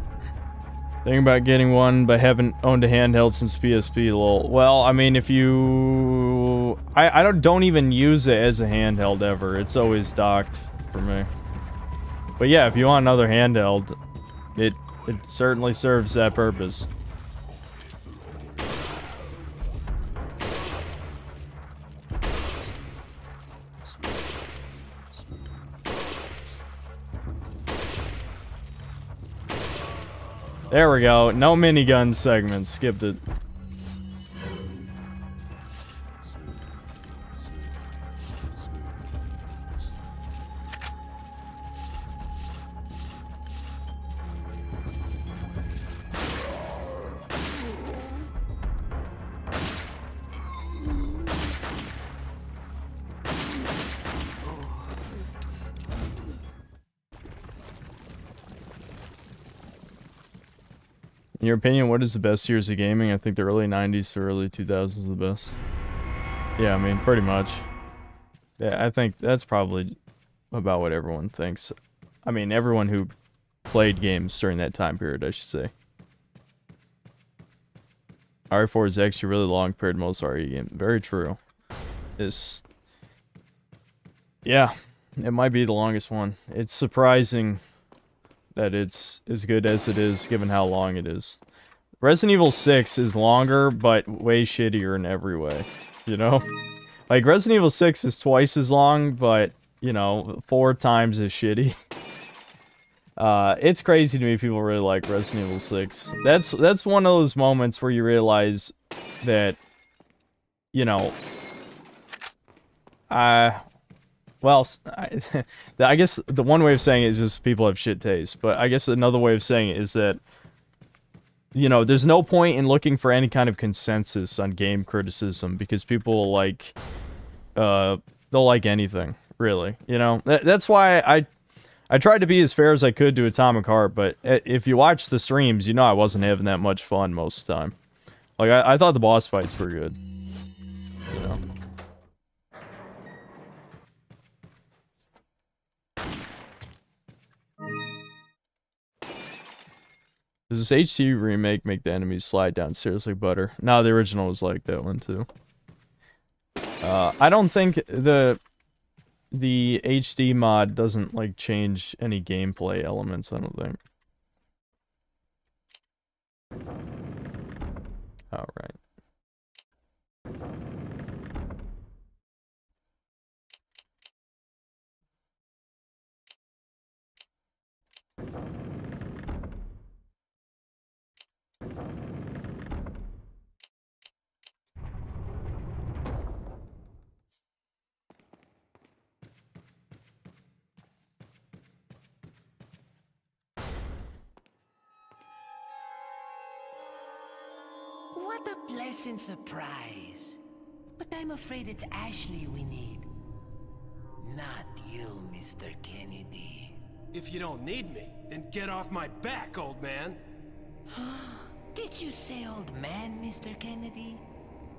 Thinking about getting one, but haven't owned a handheld since PSP, lol. Well, I mean, if you... I don't even use it as a handheld ever. It's always docked for me. But yeah, if you want another handheld, it certainly serves that purpose. There we go. No minigun segment. Skipped it. In your opinion, what is the best years of gaming? I think the early 90s to early 2000s is the best. Yeah, I mean, pretty much. Yeah, I think that's probably about what everyone thinks. I mean, everyone who played games during that time period, I should say. RE4 is actually really long compared to most RE games. Very true. Yeah, it might be the longest one. It's surprising that it's as good as it is, given how long it is. Resident Evil 6 is longer, but way shittier in every way. You know? Like, Resident Evil 6 is twice as long, but, you know, 4 times as shitty. It's crazy to me people really like Resident Evil 6. That's one of those moments where you realize that, you know... Well, I guess the one way of saying it is just people have shit taste. But I guess another way of saying it is that, you know, there's no point in looking for any kind of consensus on game criticism because people will like, they'll like anything, really. You know, that's why I tried to be as fair as I could to Atomic Heart, but if you watch the streams, you know I wasn't having that much fun most of the time. Like, I thought the boss fights were good. You know? Does this HD remake make the enemies slide down seriously butter? No, the original was like that one too. I don't think the HD mod doesn't like change any gameplay elements, I don't think. Alright. What a pleasant surprise. But I'm afraid it's Ashley we need. Not you, Mr. Kennedy. If you don't need me, then get off my back, old man. Did you say old man, Mr. Kennedy?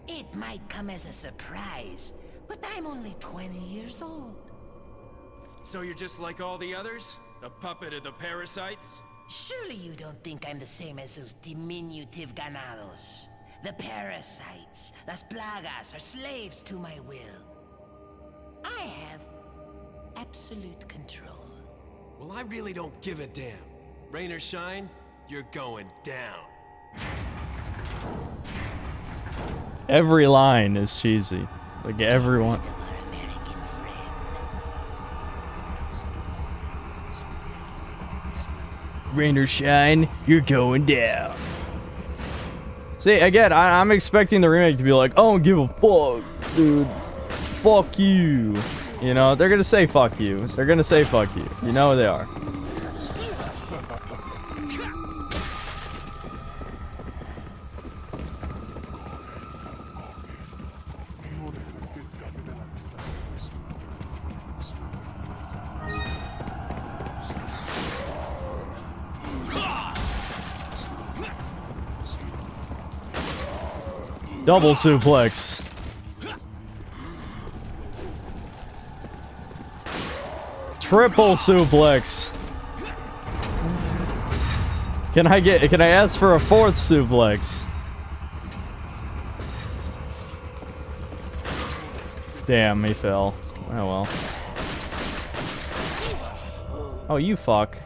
It might come as a surprise, but I'm only 20 years old. So you're just like all the others? A puppet of the parasites? Surely you don't think I'm the same as those diminutive ganados. The parasites, las plagas, are slaves to my will. I have absolute control. Well, I really don't give a damn. Rain or shine, you're going down. Every line is cheesy. Like, everyone... Rain or shine, you're going down. See, again, I'm expecting the remake to be like, oh, don't give a fuck, dude. Fuck you. You know, they're gonna say fuck you. They're gonna say fuck you. You know they are. Double suplex. Triple suplex. Can I ask for a fourth suplex? Damn, he fell. Oh well. Oh, you fuck.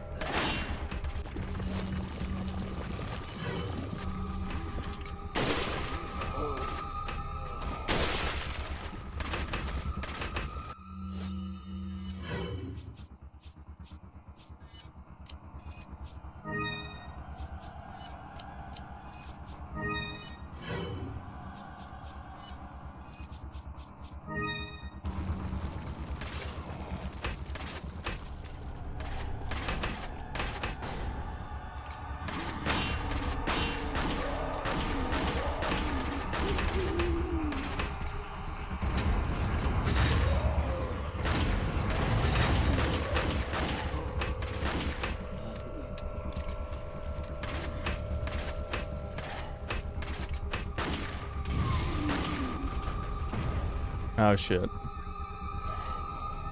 Oh shit.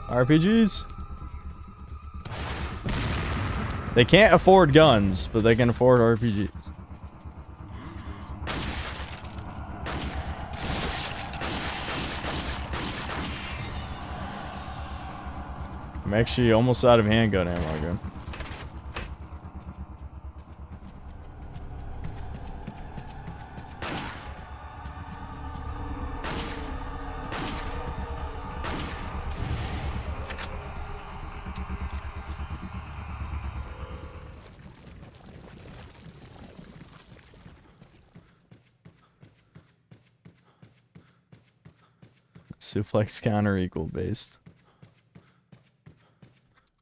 RPGs. They can't afford guns, but they can afford RPGs. I'm actually almost out of handgun ammo again. Suplex counter equal based.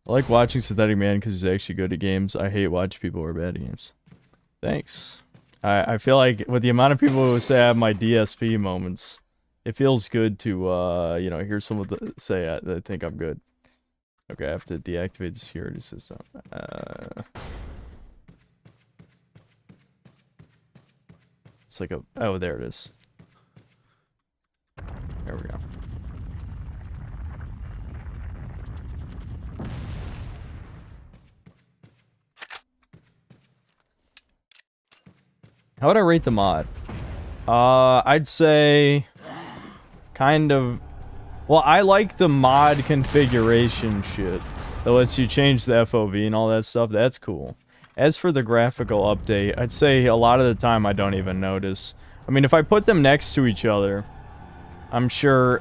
I like watching Synthetic Man because he's actually good at games. I hate watching people who are bad at games. Thanks. I feel like with the amount of people who say I have my DSP moments, it feels good to you know, hear someone say that they think I'm good. Okay, I have to deactivate the security system. It's like a... Oh, there it is. There we go. How would I rate the mod? I'd say... Kind of... Well, I like the mod configuration shit. That lets you change the FOV and all that stuff. That's cool. As for the graphical update, I'd say a lot of the time I don't even notice. I mean, if I put them next to each other, I'm sure,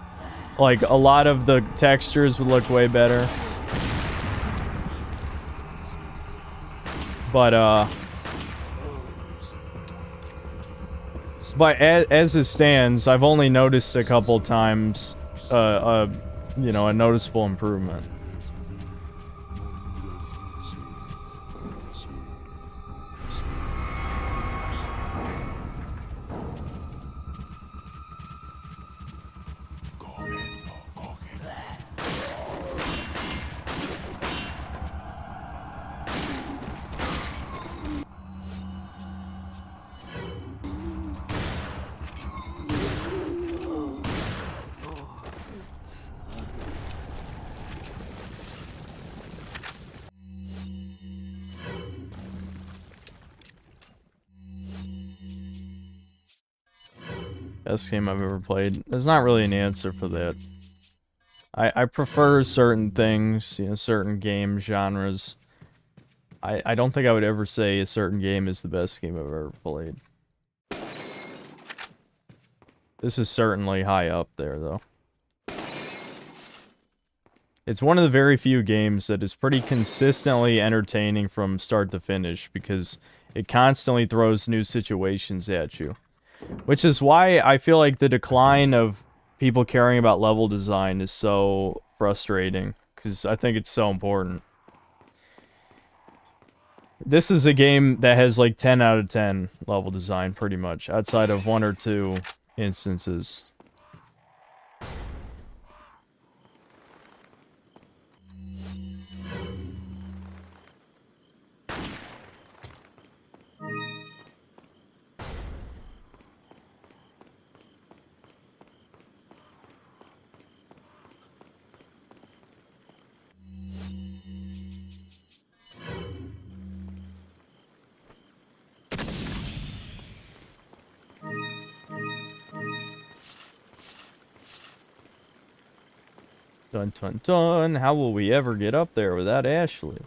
like, a lot of the textures would look way better. But as it stands, I've only noticed a couple times, you know, a noticeable improvement. Best game I've ever played. There's not really an answer for that. I prefer certain things, you know, certain game genres. I don't think I would ever say a certain game is the best game I've ever played. This is certainly high up there, though. It's one of the very few games that is pretty consistently entertaining from start to finish, because it constantly throws new situations at you. Which is why I feel like the decline of people caring about level design is so frustrating, because I think it's so important. This is a game that has like 10 out of 10 level design, pretty much, outside of 1 or 2 instances. Dun dun dun, how will we ever get up there without Ashley?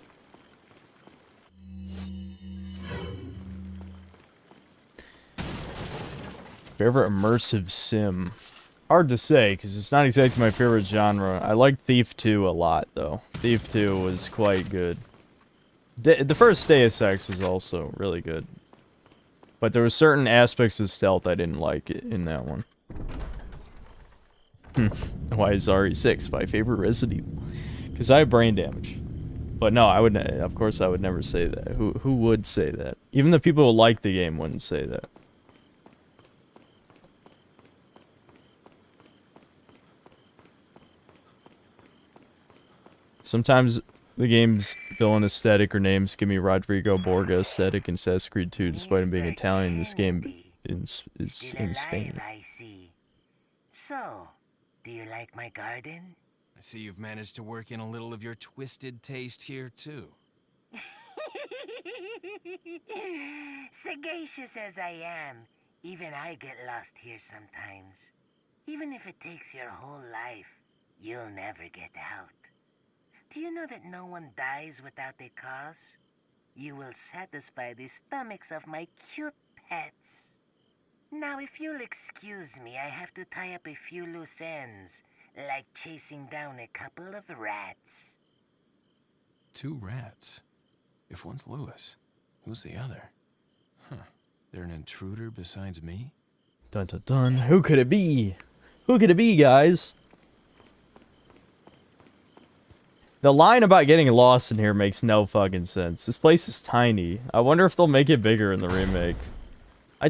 Favorite immersive sim? Hard to say, because it's not exactly my favorite genre. I like Thief 2 a lot, though. Thief 2 was quite good. The first Deus Ex is also really good. But there were certain aspects of stealth I didn't like in that one. Why is RE6 my favorite Resident Evil? Because I have brain damage. But no, I would. Of course, I would never say that. Who would say that? Even the people who like the game wouldn't say that. Sometimes the game's villain aesthetic or names give me Rodrigo Borgia aesthetic in Assassin's Creed 2, despite him being Italian. This game is in Spain. I see. So, Do you like my garden? I see you've managed to work in a little of your twisted taste here, too. Sagacious as I am, even I get lost here sometimes. Even if it takes your whole life, you'll never get out. Do you know that no one dies without a cause? You will satisfy the stomachs of my cute pets. Now, if you'll excuse me, I have to tie up a few loose ends, like chasing down a couple of rats. 2 rats? If one's Lewis, who's the other? Huh. There an intruder besides me? Dun dun dun. Who could it be? Who could it be, guys? The line about getting lost in here makes no fucking sense. This place is tiny. I wonder if they'll make it bigger in the remake. I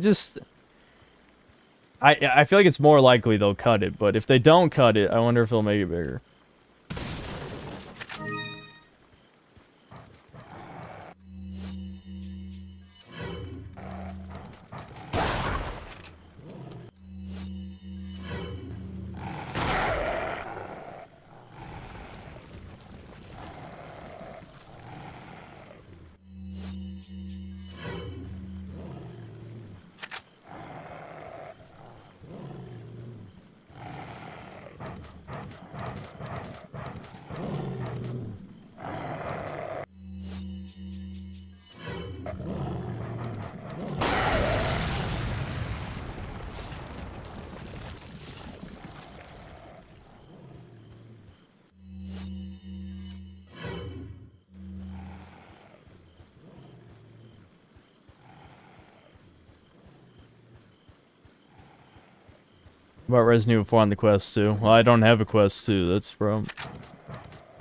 feel like it's more likely they'll cut it, but if they don't cut it, I wonder if they'll make it bigger. About Resident Evil 4 on the Quest 2? Well, I don't have a Quest 2, that's the problem.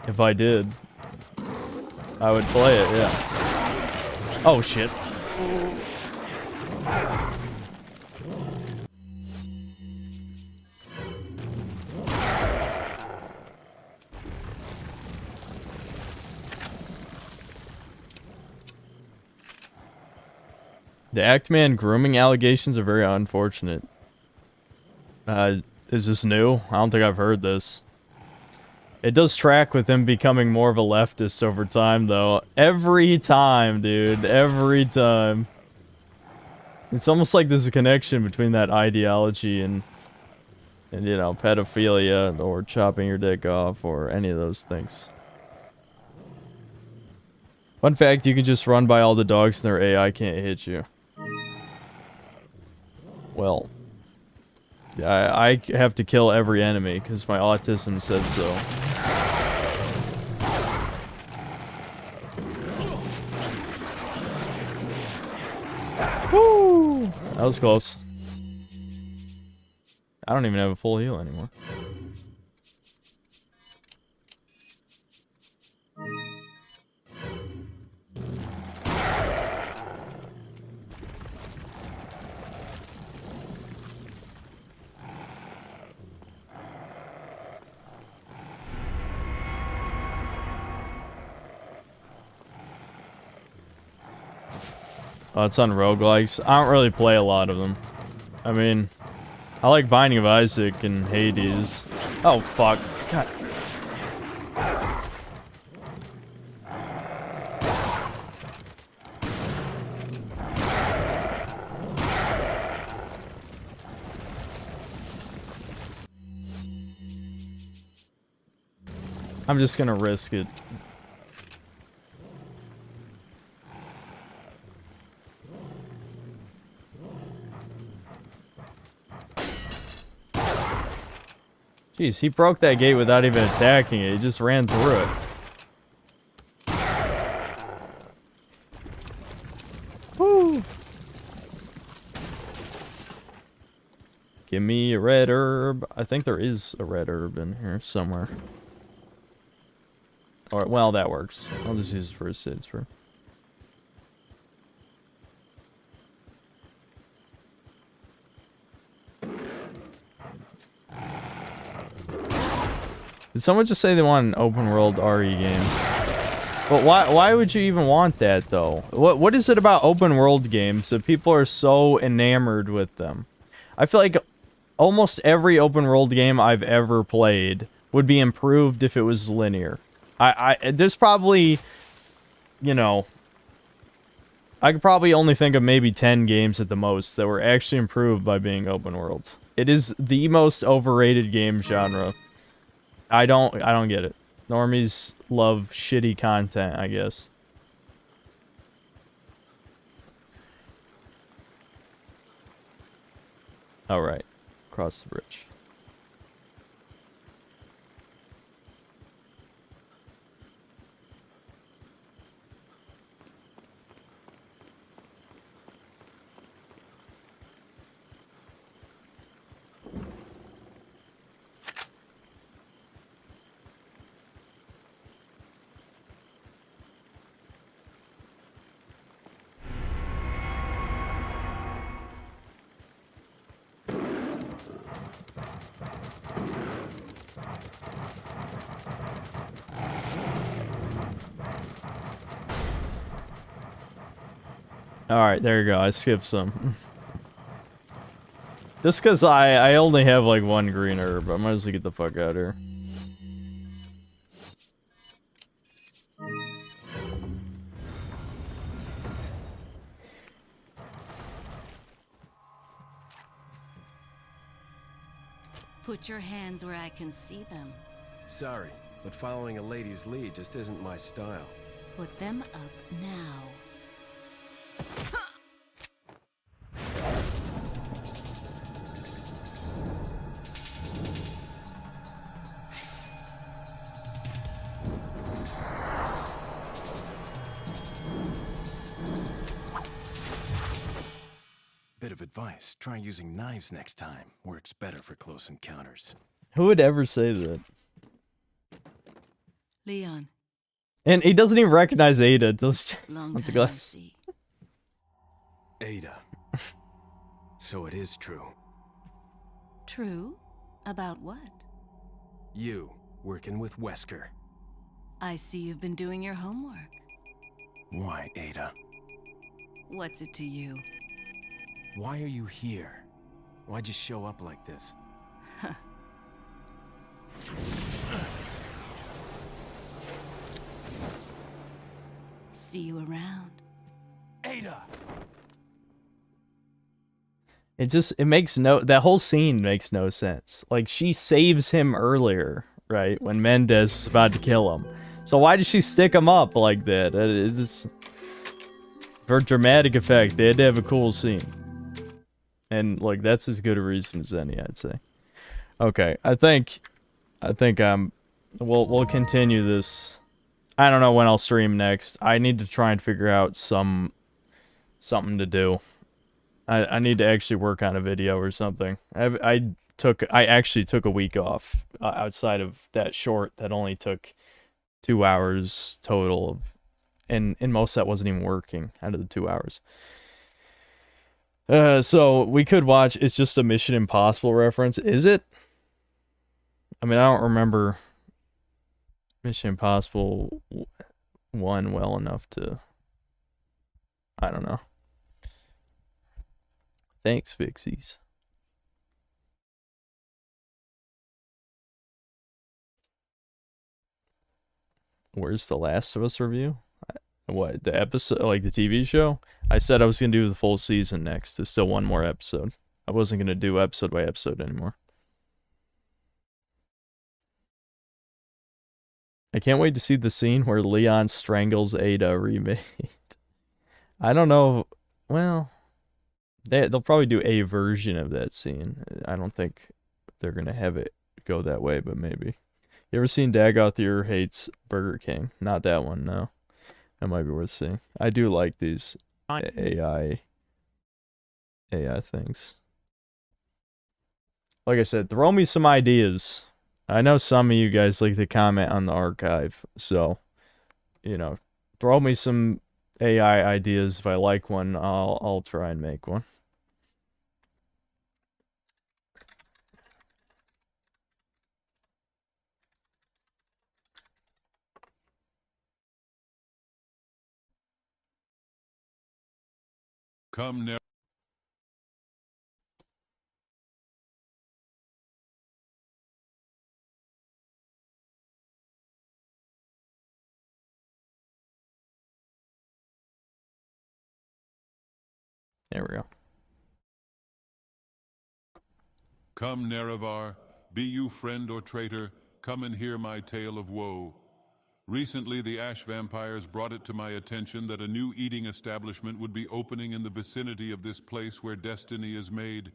If I did, I would play it, yeah. Oh, shit. The Actman grooming allegations are very unfortunate. Is this new? I don't think I've heard this. It does track with him becoming more of a leftist over time, though. Every time, dude. Every time. It's almost like there's a connection between that ideology and you know, pedophilia or chopping your dick off or any of those things. Fun fact, you can just run by all the dogs and their AI can't hit you. Well, I have to kill every enemy because my autism says so. Woo! That was close. I don't even have a full heal anymore. Oh, it's on roguelikes. I don't really play a lot of them. I mean, I like Binding of Isaac and Hades. Oh, fuck. God. I'm just gonna risk it. Jeez, he broke that gate without even attacking it. He just ran through it. Woo! Give me a red herb. I think there is a red herb in here somewhere. Or, well, that works. I'll just use it for a SIDS for. Did someone just say they want an open world RE game? But why would you even want that though? What is it about open world games that people are so enamored with them? I feel like almost every open world game I've ever played would be improved if it was linear. There's probably, you know, I could probably only think of maybe 10 games at the most that were actually improved by being open world. It is the most overrated game genre. I don't get it. Normies love shitty content, I guess. Alright. Cross the bridge. Alright, there you go. I skipped some. Just because I only have like one green herb, I might as well get the fuck out of here. Put your hands where I can see them. Sorry, but following a lady's lead just isn't my style. Put them up now. Bit of advice, try using knives next time. Works better for close encounters. Who would ever say that? Leon. And he doesn't even recognize Ada. Just Long with the time no glass. see. Ada. So it is true. True? About what? You, working with Wesker. I see you've been doing your homework. Why, Ada? What's it to you? Why are you here? Why'd you show up like this? See you around. Ada! It makes that whole scene makes no sense. Like, she saves him earlier, right? When Mendez is about to kill him. So why did she stick him up like that? It's for dramatic effect. They had to have a cool scene. And, like, that's as good a reason as any, I'd say. Okay, I think we'll continue this. I don't know when I'll stream next. I need to try and figure out something to do. I need to actually work on a video or something. I actually took a week off outside of that short that only took 2 hours total, and most of that wasn't even working out of the 2 hours. So we could watch. It's just a Mission Impossible reference, is it? I mean, I don't remember Mission Impossible 1 well enough to. I don't know. Thanks, Fixies. Where's the Last of Us review? What, the episode, like the TV show? I said I was going to do the full season next. There's still one more episode. I wasn't going to do episode by episode anymore. I can't wait to see the scene where Leon strangles Ada remade. I don't know. Well, they'll probably do a version of that scene. I don't think they're going to have it go that way, but maybe. You ever seen Dagoth Hates Burger King? Not that one, no. That might be worth seeing. I do like these AI things. Like I said, throw me some ideas. I know some of you guys like to comment on the archive, so, you know, throw me some AI ideas. If I like one, I'll try and make one. Come now. There we go. Come, Nerevar, be you friend or traitor, come and hear my tale of woe. Recently, the ash vampires brought it to my attention that a new eating establishment would be opening in the vicinity of this place where destiny is made.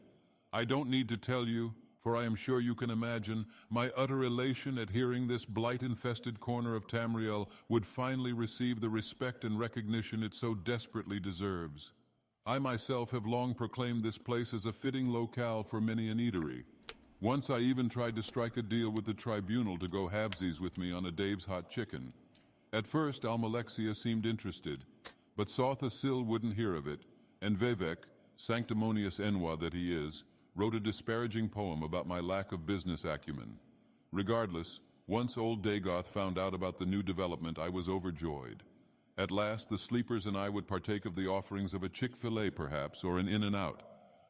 I don't need to tell you, for I am sure you can imagine, my utter elation at hearing this blight-infested corner of Tamriel would finally receive the respect and recognition it so desperately deserves. I myself have long proclaimed this place as a fitting locale for many an eatery. Once I even tried to strike a deal with the tribunal to go halvesies with me on a Dave's Hot Chicken. At first, Almalexia seemed interested, but Sotha Sil wouldn't hear of it, and Vivek, sanctimonious Enwa that he is, wrote a disparaging poem about my lack of business acumen. Regardless, once old Dagoth found out about the new development, I was overjoyed. At last, the sleepers and I would partake of the offerings of a Chick-fil-A perhaps, or an In-N-Out.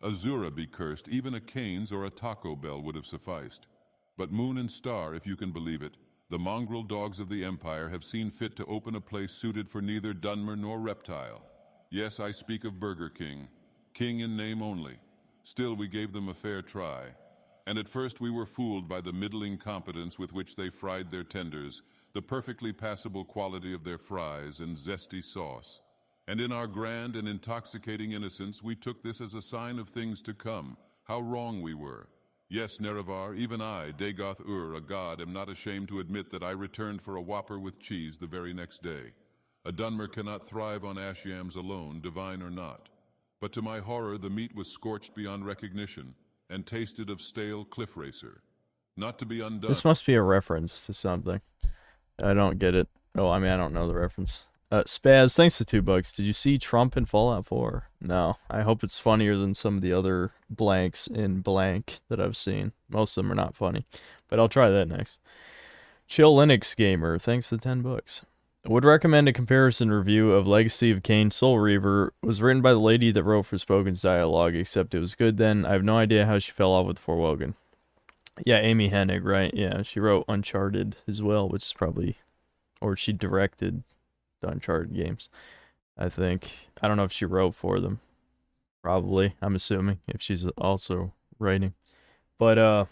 Azura be cursed, even a Cane's or a Taco Bell would have sufficed. But Moon and Star, if you can believe it, the mongrel dogs of the Empire have seen fit to open a place suited for neither Dunmer nor Reptile. Yes, I speak of Burger King. King in name only. Still, we gave them a fair try. And at first we were fooled by the middling competence with which they fried their tenders, the perfectly passable quality of their fries and zesty sauce. And in our grand and intoxicating innocence, we took this as a sign of things to come. How wrong we were. Yes, Nerevar, even I, Dagoth-Ur, a god, am not ashamed to admit that I returned for a Whopper with cheese the very next day. A Dunmer cannot thrive on ash yams alone, divine or not. But to my horror, the meat was scorched beyond recognition and tasted of stale cliff racer. Not to be undone. This must be a reference to something. I don't get it. Oh, I mean, I don't know the reference. Spaz, thanks to $2. Did you see Trump in Fallout 4? No. I hope it's funnier than some of the other blanks in blank that I've seen. Most of them are not funny, but I'll try that next. Chill Linux Gamer, thanks for the $10. I would recommend a comparison review of Legacy of Kain Soul Reaver. It was written by the lady that wrote Forspoken's dialogue, except it was good then. I have no idea how she fell off with Forwoken. Yeah, Amy Hennig, right? Yeah, she wrote Uncharted as well, which is probably... Or she directed the Uncharted games, I think. I don't know if she wrote for them. Probably, I'm assuming, if she's also writing. But,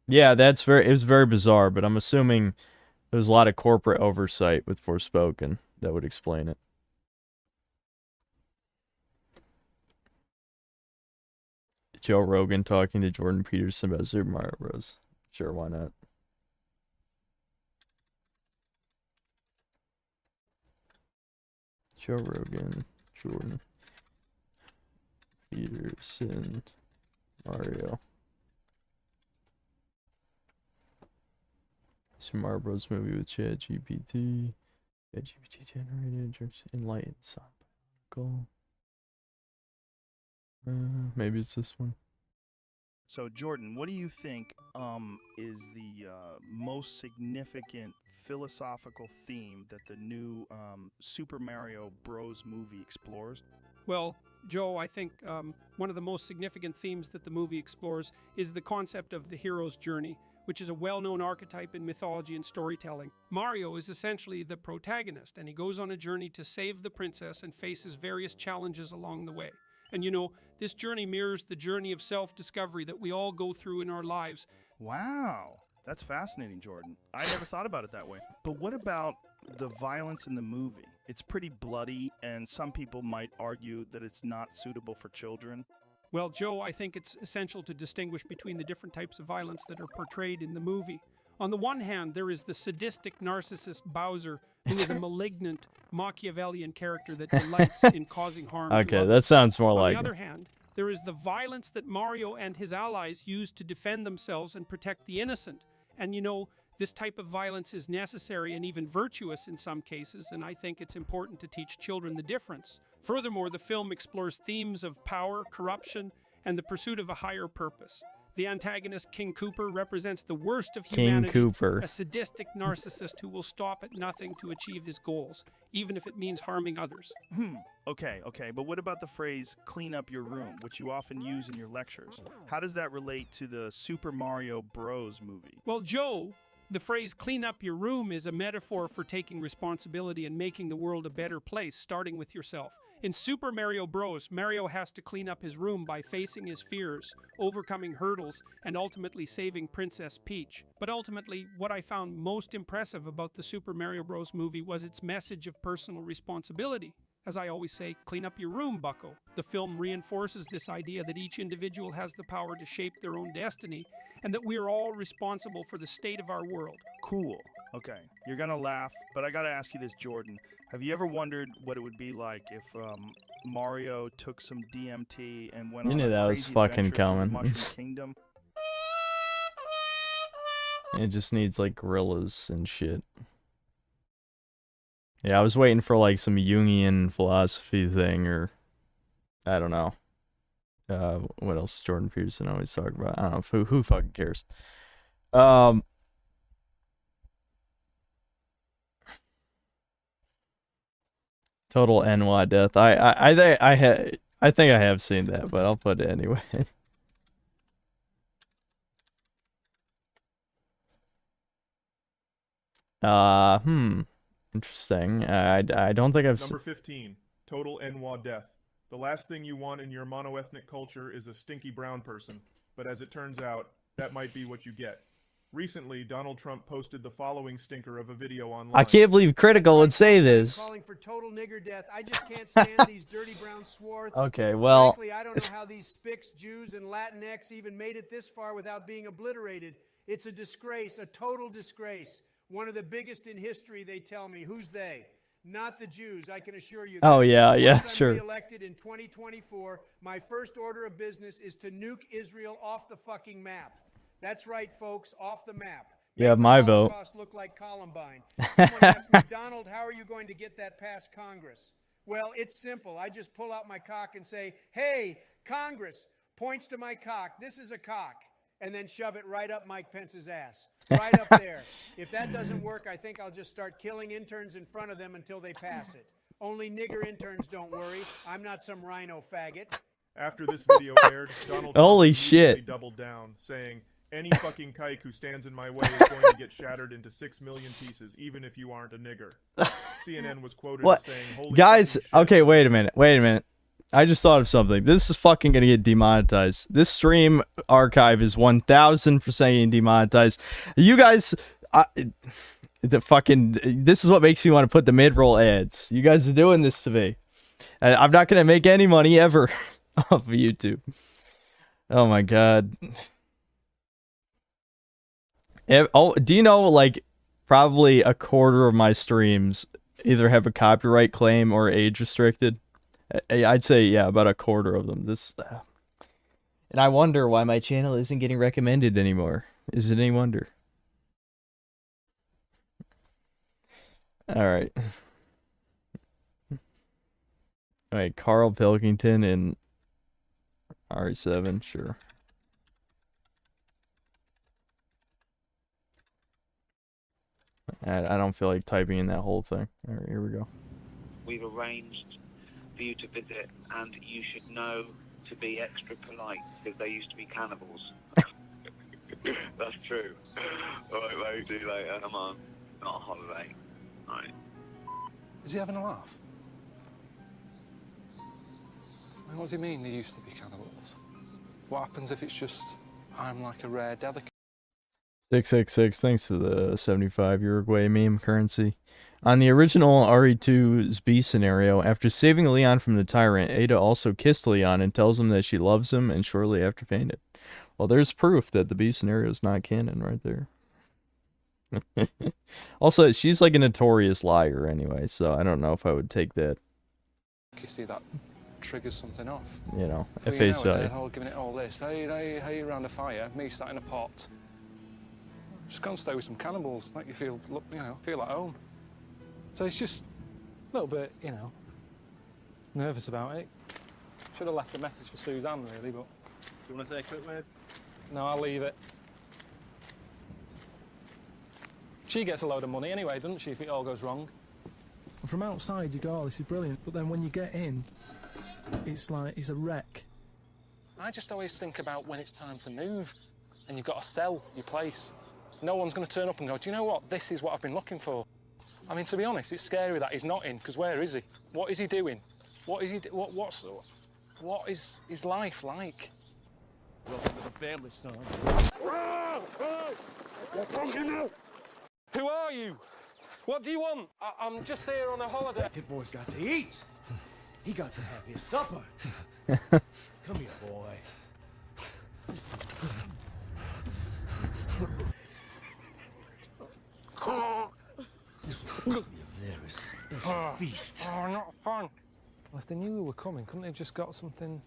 yeah, it was very bizarre, but I'm assuming there was a lot of corporate oversight with Forspoken that would explain it. Joe Rogan talking to Jordan Peterson about Super Mario Bros. Sure, why not? Joe Rogan, Jordan Peterson, Mario. Super Mario Bros. Movie with ChatGPT. ChatGPT generated enlightened song. Maybe it's this one. So, Jordan, what do you think is the most significant philosophical theme that the new Super Mario Bros. Movie explores? Well, Joe, I think one of the most significant themes that the movie explores is the concept of the hero's journey, which is a well-known archetype in mythology and storytelling. Mario is essentially the protagonist, and he goes on a journey to save the princess and faces various challenges along the way. And you know, this journey mirrors the journey of self-discovery that we all go through in our lives. Wow, that's fascinating, Jordan. I never thought about it that way. But what about the violence in the movie? It's pretty bloody, and some people might argue that it's not suitable for children. Well, Joe, I think it's essential to distinguish between the different types of violence that are portrayed in the movie. On the one hand, there is the sadistic narcissist Bowser, who is a malignant Machiavellian character that delights in causing harm to Okay, others. that sounds more like On the it. other hand, there is the violence that Mario and his allies use to defend themselves and protect the innocent. And you know, this type of violence is necessary and even virtuous in some cases, and I think it's important to teach children the difference. Furthermore, the film explores themes of power, corruption, and the pursuit of a higher purpose. The antagonist, King Cooper, represents the worst of humanity, Cooper. a sadistic narcissist who will stop at nothing to achieve his goals, even if it means harming others. Okay, but what about the phrase, clean up your room, which you often use in your lectures? How does that relate to the Super Mario Bros. Movie? Well, Joe, The phrase clean up your room is a metaphor for taking responsibility and making the world a better place, starting with yourself. In Super Mario Bros., Mario has to clean up his room by facing his fears, overcoming hurdles, and ultimately saving Princess Peach. But ultimately, what I found most impressive about the Super Mario Bros. Movie was its message of personal responsibility. As I always say, clean up your room, bucko. The film reinforces this idea that each individual has the power to shape their own destiny, and that we are all responsible for the state of our world. Cool. Okay, you're gonna laugh, but I gotta ask you this, Jordan. Have you ever wondered what it would be like if Mario took some DMT and went You on knew a that was crazy fucking adventure through the coming. Mushroom Kingdom? It just needs like gorillas and shit. Yeah, I was waiting for like some Jungian philosophy thing, or I don't know. What else does Jordan Peterson always talk about? I don't know. Who fucking cares? Total NY death. I think I have seen that, but I'll put it anyway. Interesting. I don't think I've Number 15, total NWA death. The last thing you want in your monoethnic culture is a stinky brown person, but as it turns out, that might be what you get. Recently, Donald Trump posted the following stinker of a video online. I can't believe Critical would say this. Calling for total nigger death. I just can't stand these dirty brown swarths. Okay, well, frankly, I don't know how these spics, Jews, and Latinx even made it this far without being obliterated. It's a disgrace, a total disgrace. One of the biggest in history, they tell me. Who's they? Not the Jews, I can assure you that. Oh, yeah, Once I'm sure. re-elected in 2024, my first order of business is to nuke Israel off the fucking map. That's right, folks, off the map. Yeah, my vote. Holocaust look like Columbine. Someone asked me, Donald, how are you going to get that past Congress? Well, it's simple. I just pull out my cock and say, hey, Congress, points to my cock. This is a cock. And then shove it right up Mike Pence's ass. Right up there. If that doesn't work, I think I'll just start killing interns in front of them until they pass it. Only nigger interns, don't worry. I'm not some rhino faggot. After this video aired, Donald Holy Trump immediately shit. doubled down, saying, any fucking kike who stands in my way is going to get shattered into 6 million pieces, even if you aren't a nigger. CNN was quoted as saying, holy Guys, fucking shit. okay, wait a minute. I just thought of something. This is fucking gonna get demonetized. This stream archive is 1000% getting demonetized. You guys, this is what makes me want to put the mid-roll ads. You guys are doing this to me. I'm not gonna make any money ever off of YouTube. Oh my god. Do you know, like, probably a quarter of my streams either have a copyright claim or age restricted? I'd say, yeah, about a quarter of them. And I wonder why my channel isn't getting recommended anymore. Is it any wonder? Alright. Alright, Carl Pilkington in RE7, sure. I don't feel like typing in that whole thing. Alright, here we go. We've arranged for you to visit, and you should know to be extra polite, because they used to be cannibals. That's true. Alright, mate, see you later. Come on. Not a holiday. Alright. Is he having a laugh? What does he mean they used to be cannibals? What happens if it's just, I'm like a rare delicate? 666, thanks for the 75 Uruguay meme currency. On the original RE2's B scenario, after saving Leon from the tyrant, Ada also kissed Leon and tells him that she loves him and shortly after fainted. Well, there's proof that the B scenario is not canon right there. Also, she's like a notorious liar anyway, so I don't know if I would take that, You see that triggers something off. you know, at Well, face you know, value. they're all giving it all this. Hey, around a fire, me sat in a pot. Just go and stay with some cannibals, make you feel, feel at home. So it's just a little bit, nervous about it. Should have left a message for Suzanne, really, but... Do you want to say a quick word? No, I'll leave it. She gets a load of money anyway, doesn't she, if it all goes wrong? From outside, you go, oh, this is brilliant. But then when you get in, it's like, it's a wreck. I just always think about when it's time to move, and you've got to sell your place. no one's going to turn up and go, do you know what? This is what I've been looking for. I mean, to be honest, it's scary that he's not in, because where is he? What is he doing? What is he? What is his life like? Welcome to the family, son. Who are you? What do you want? I'm just here on a holiday. Hit boy's got to eat. He got to have his supper. Come here, boy. This will be a very special feast. Oh, not fun. Well, if they knew we were coming, couldn't they have just got something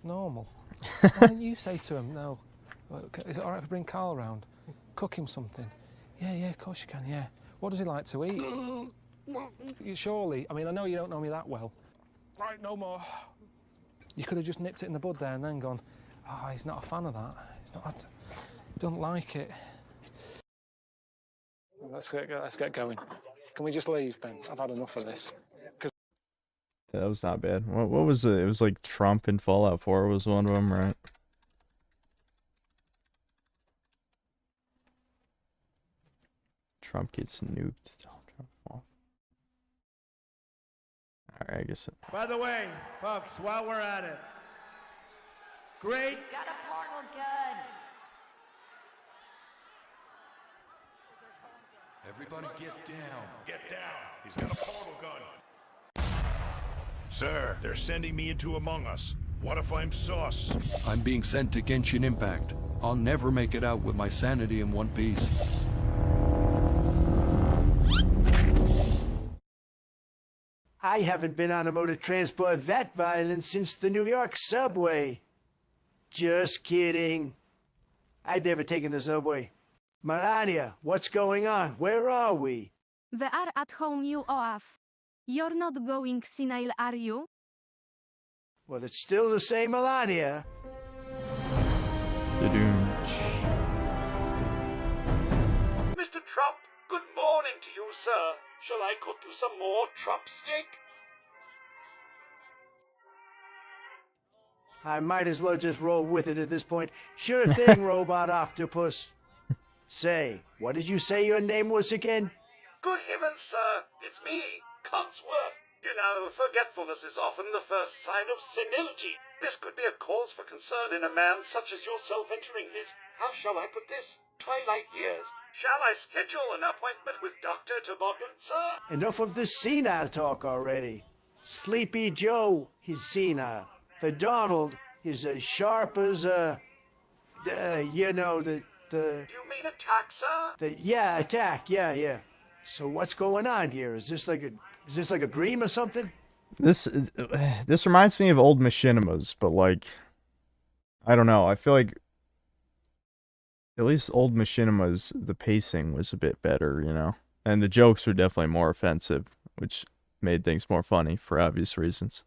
normal? Why didn't you say to him, no, is it all right if I bring Carl around? Cook him something. Yeah, of course you can, yeah. What does he like to eat? Surely, I mean, I know you don't know me that well. Right, no more. You could have just nipped it in the bud there and then gone, oh, he's not a fan of that. He doesn't like it. Let's get going. Can we just leave, Ben? I've had enough of this. Yeah, that was not bad. What was it? It was like Trump and Fallout 4 was one of them, right? Trump gets nuked. Alright, I guess. By the way, folks, while we're at it, great. He's got a portal gun. Everybody get down. Get down. He's got a portal gun. Sir, they're sending me into Among Us. What if I'm sauce? I'm being sent to Genshin Impact. I'll never make it out with my sanity in one piece. I haven't been on a motor transport that violent since the New York subway. Just kidding. I'd never taken the subway. Melania, what's going on? Where are we? We are at home, you oaf. You're not going senile, are you? Well, it's still the same Melania. Mr. Trump, good morning to you, sir. Shall I cook you some more Trump steak? I might as well just roll with it at this point. Sure thing, robot octopus. Say, what did you say your name was again? Good heavens, sir. It's me, Cogsworth. You know, forgetfulness is often the first sign of senility. This could be a cause for concern in a man such as yourself entering his, how shall I put this, twilight years. Shall I schedule an appointment with Dr. Toboggan, sir? Enough of this senile talk already. Sleepy Joe, he's senile. The Donald is as sharp as you know, the... You mean attack, sir? Yeah, attack, yeah. So what's going on here? Is this like a dream or something? This reminds me of old machinimas, but like, I don't know. I feel like at least old machinimas, the pacing was a bit better, you know, and the jokes were definitely more offensive, which made things more funny for obvious reasons.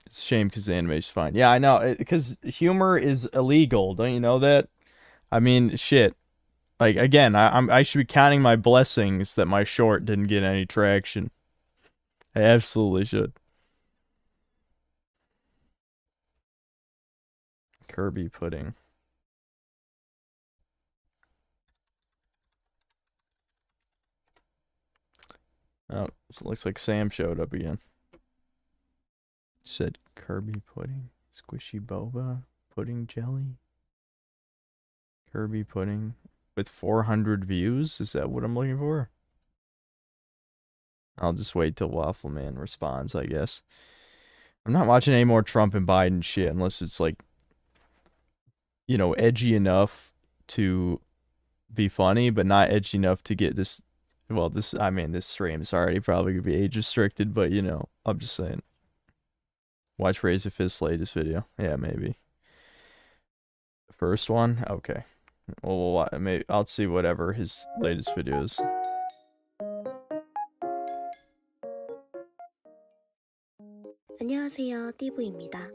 It's a shame because the animation's fine. Yeah, I know, because humor is illegal. Don't you know that? I mean, shit. Like, again, I should be counting my blessings that my short didn't get any traction. I absolutely should. Kirby pudding. Oh, it looks like Sam showed up again. Said Kirby pudding, squishy boba, pudding jelly. Kirby pudding with 400 views? Is that what I'm looking for? I'll just wait till Waffle Man responds, I guess. I'm not watching any more Trump and Biden shit unless it's like, you know, edgy enough to be funny, but not edgy enough to get this. Well, this stream is already probably gonna be age restricted, but you know, I'm just saying. Watch Razor Fist's latest video. Yeah, maybe. The first one? Okay. Well, maybe I'll see whatever his latest video is. 안녕하세요, 띠부입니다.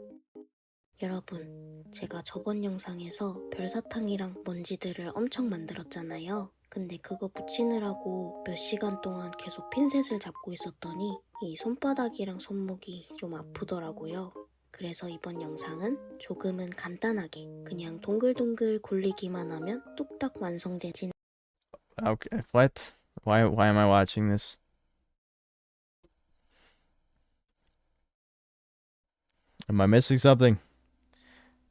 여러분, 제가 저번 영상에서 별사탕이랑 먼지들을 엄청 만들었잖아요. 근데 그거 붙이느라고 몇 시간 동안 계속 핀셋을 잡고 있었더니 이 손바닥이랑 손목이 좀 아프더라고요. 그래서 이번 영상은 조금은 간단하게 그냥 동글동글 굴리기만 하면 뚝딱 완성되진. Okay, what? Why am I watching this? Am I missing something?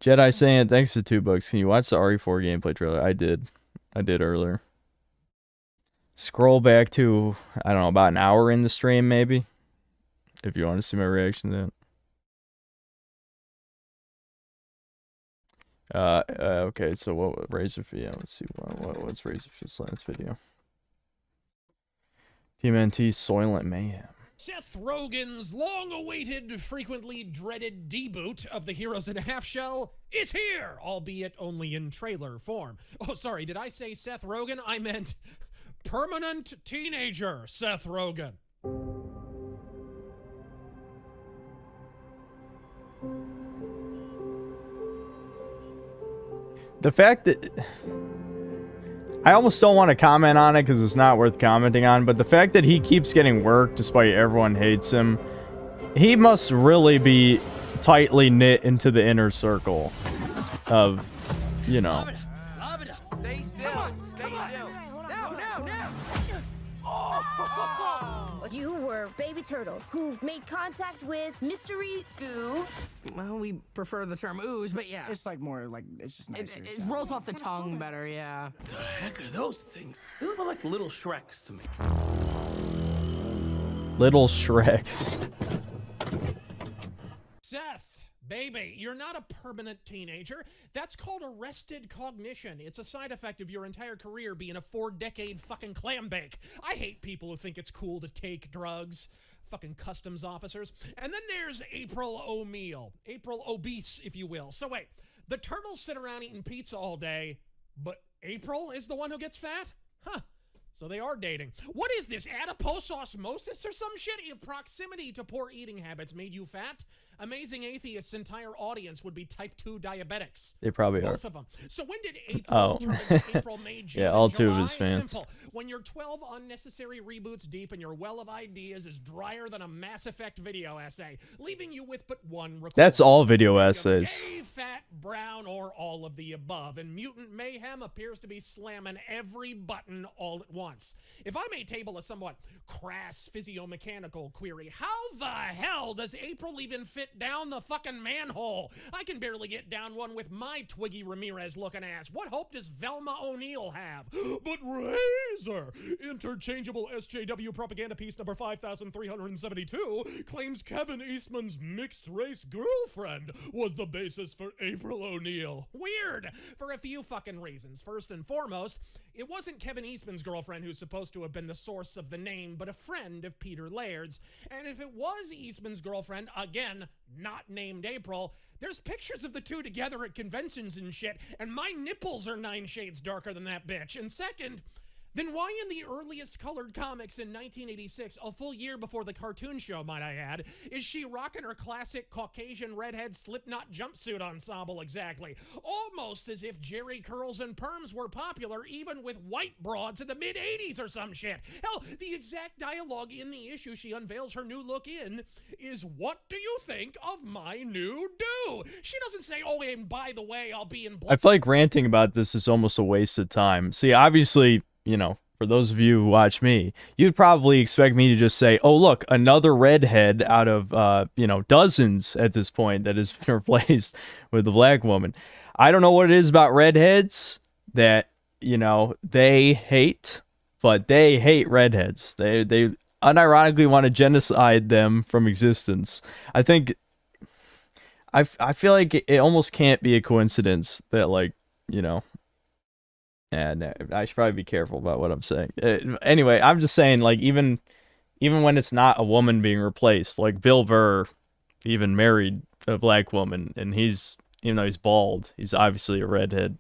Jedi saying thanks to $2. Can you watch the RE4 gameplay trailer? I did earlier. Scroll back to, I don't know, about an hour in the stream maybe, if you want to see my reaction to that. Okay, so what Razorfish? Yeah, let's see what's Razorfish's last video. TMNT Soylent Mayhem. Seth Rogen's long-awaited, frequently dreaded deboot of the Heroes in a Half Shell is here, albeit only in trailer form. Oh, sorry, did I say Seth Rogen? I meant permanent teenager Seth Rogen. The fact that I almost don't want to comment on it because it's not worth commenting on, but the fact that he keeps getting work despite everyone hates him, he must really be tightly knit into the inner circle of, you know. Stay still. Stay still. No. You were baby turtles who made contact with mystery goo. Well, we prefer the term ooze, but yeah. It's like more like, it's just nicer. It rolls off the tongue better, yeah. The heck are those things? They look like little Shreks to me. Little Shreks. Seth, baby, you're not a permanent teenager. That's called arrested cognition. It's a side effect of your entire career being a 4-decade fucking clam bake. I hate people who think it's cool to take drugs. Fucking customs officers. And then there's April O'Meal. April Obese, if you will. So wait, the turtles sit around eating pizza all day, but April is the one who gets fat? Huh. So they are dating. What is this, adipose osmosis or some shit? If proximity to poor eating habits made you fat, Amazing Atheist's entire audience would be type 2 diabetics. They probably Both are. of them. So when did April turn into April, May, June, Yeah, all and two of July? his fans. Simple. When you're 12 unnecessary reboots deep and your well of ideas is drier than a Mass Effect video essay, leaving you with but one request. That's all video essays. Gay, fat, brown, or all of the above. And Mutant Mayhem appears to be slamming every button all at once. If I may table a somewhat crass physiomechanical query, how the hell does April even fit down the fucking manhole? I can barely get down one with my Twiggy Ramirez looking ass. What hope does Velma O'Neill have? But Razor, interchangeable SJW propaganda piece number 5372, claims Kevin Eastman's mixed race girlfriend was the basis for April O'Neill. Weird, for a few fucking reasons. First and foremost, it wasn't Kevin Eastman's girlfriend who's supposed to have been the source of the name, but a friend of Peter Laird's. And if it was Eastman's girlfriend, again, not named April, there's pictures of the two together at conventions and shit, and my nipples are 9 shades darker than that bitch. And second, then why in the earliest colored comics in 1986, a full year before the cartoon show, might I add, is she rocking her classic Caucasian redhead Slipknot jumpsuit ensemble exactly? Almost as if Jerry curls and perms were popular even with white broads in the mid-80s or some shit. Hell, the exact dialogue in the issue she unveils her new look in is, "What do you think of my new do?" She doesn't say, "Oh, and by the way, I'll be in black." I feel like ranting about this is almost a waste of time. See, obviously, you know, for those of you who watch me, you'd probably expect me to just say, oh, look, another redhead out of, you know, dozens at this point that has been replaced with a black woman. I don't know what it is about redheads that, you know, they hate, but they hate redheads. They unironically want to genocide them from existence. I think, I feel like it almost can't be a coincidence that, like, you know, and I should probably be careful about what I'm saying. Anyway, I'm just saying, like, even when it's not a woman being replaced, like Bill Burr even married a black woman, and he's, even though he's bald, he's obviously a redhead.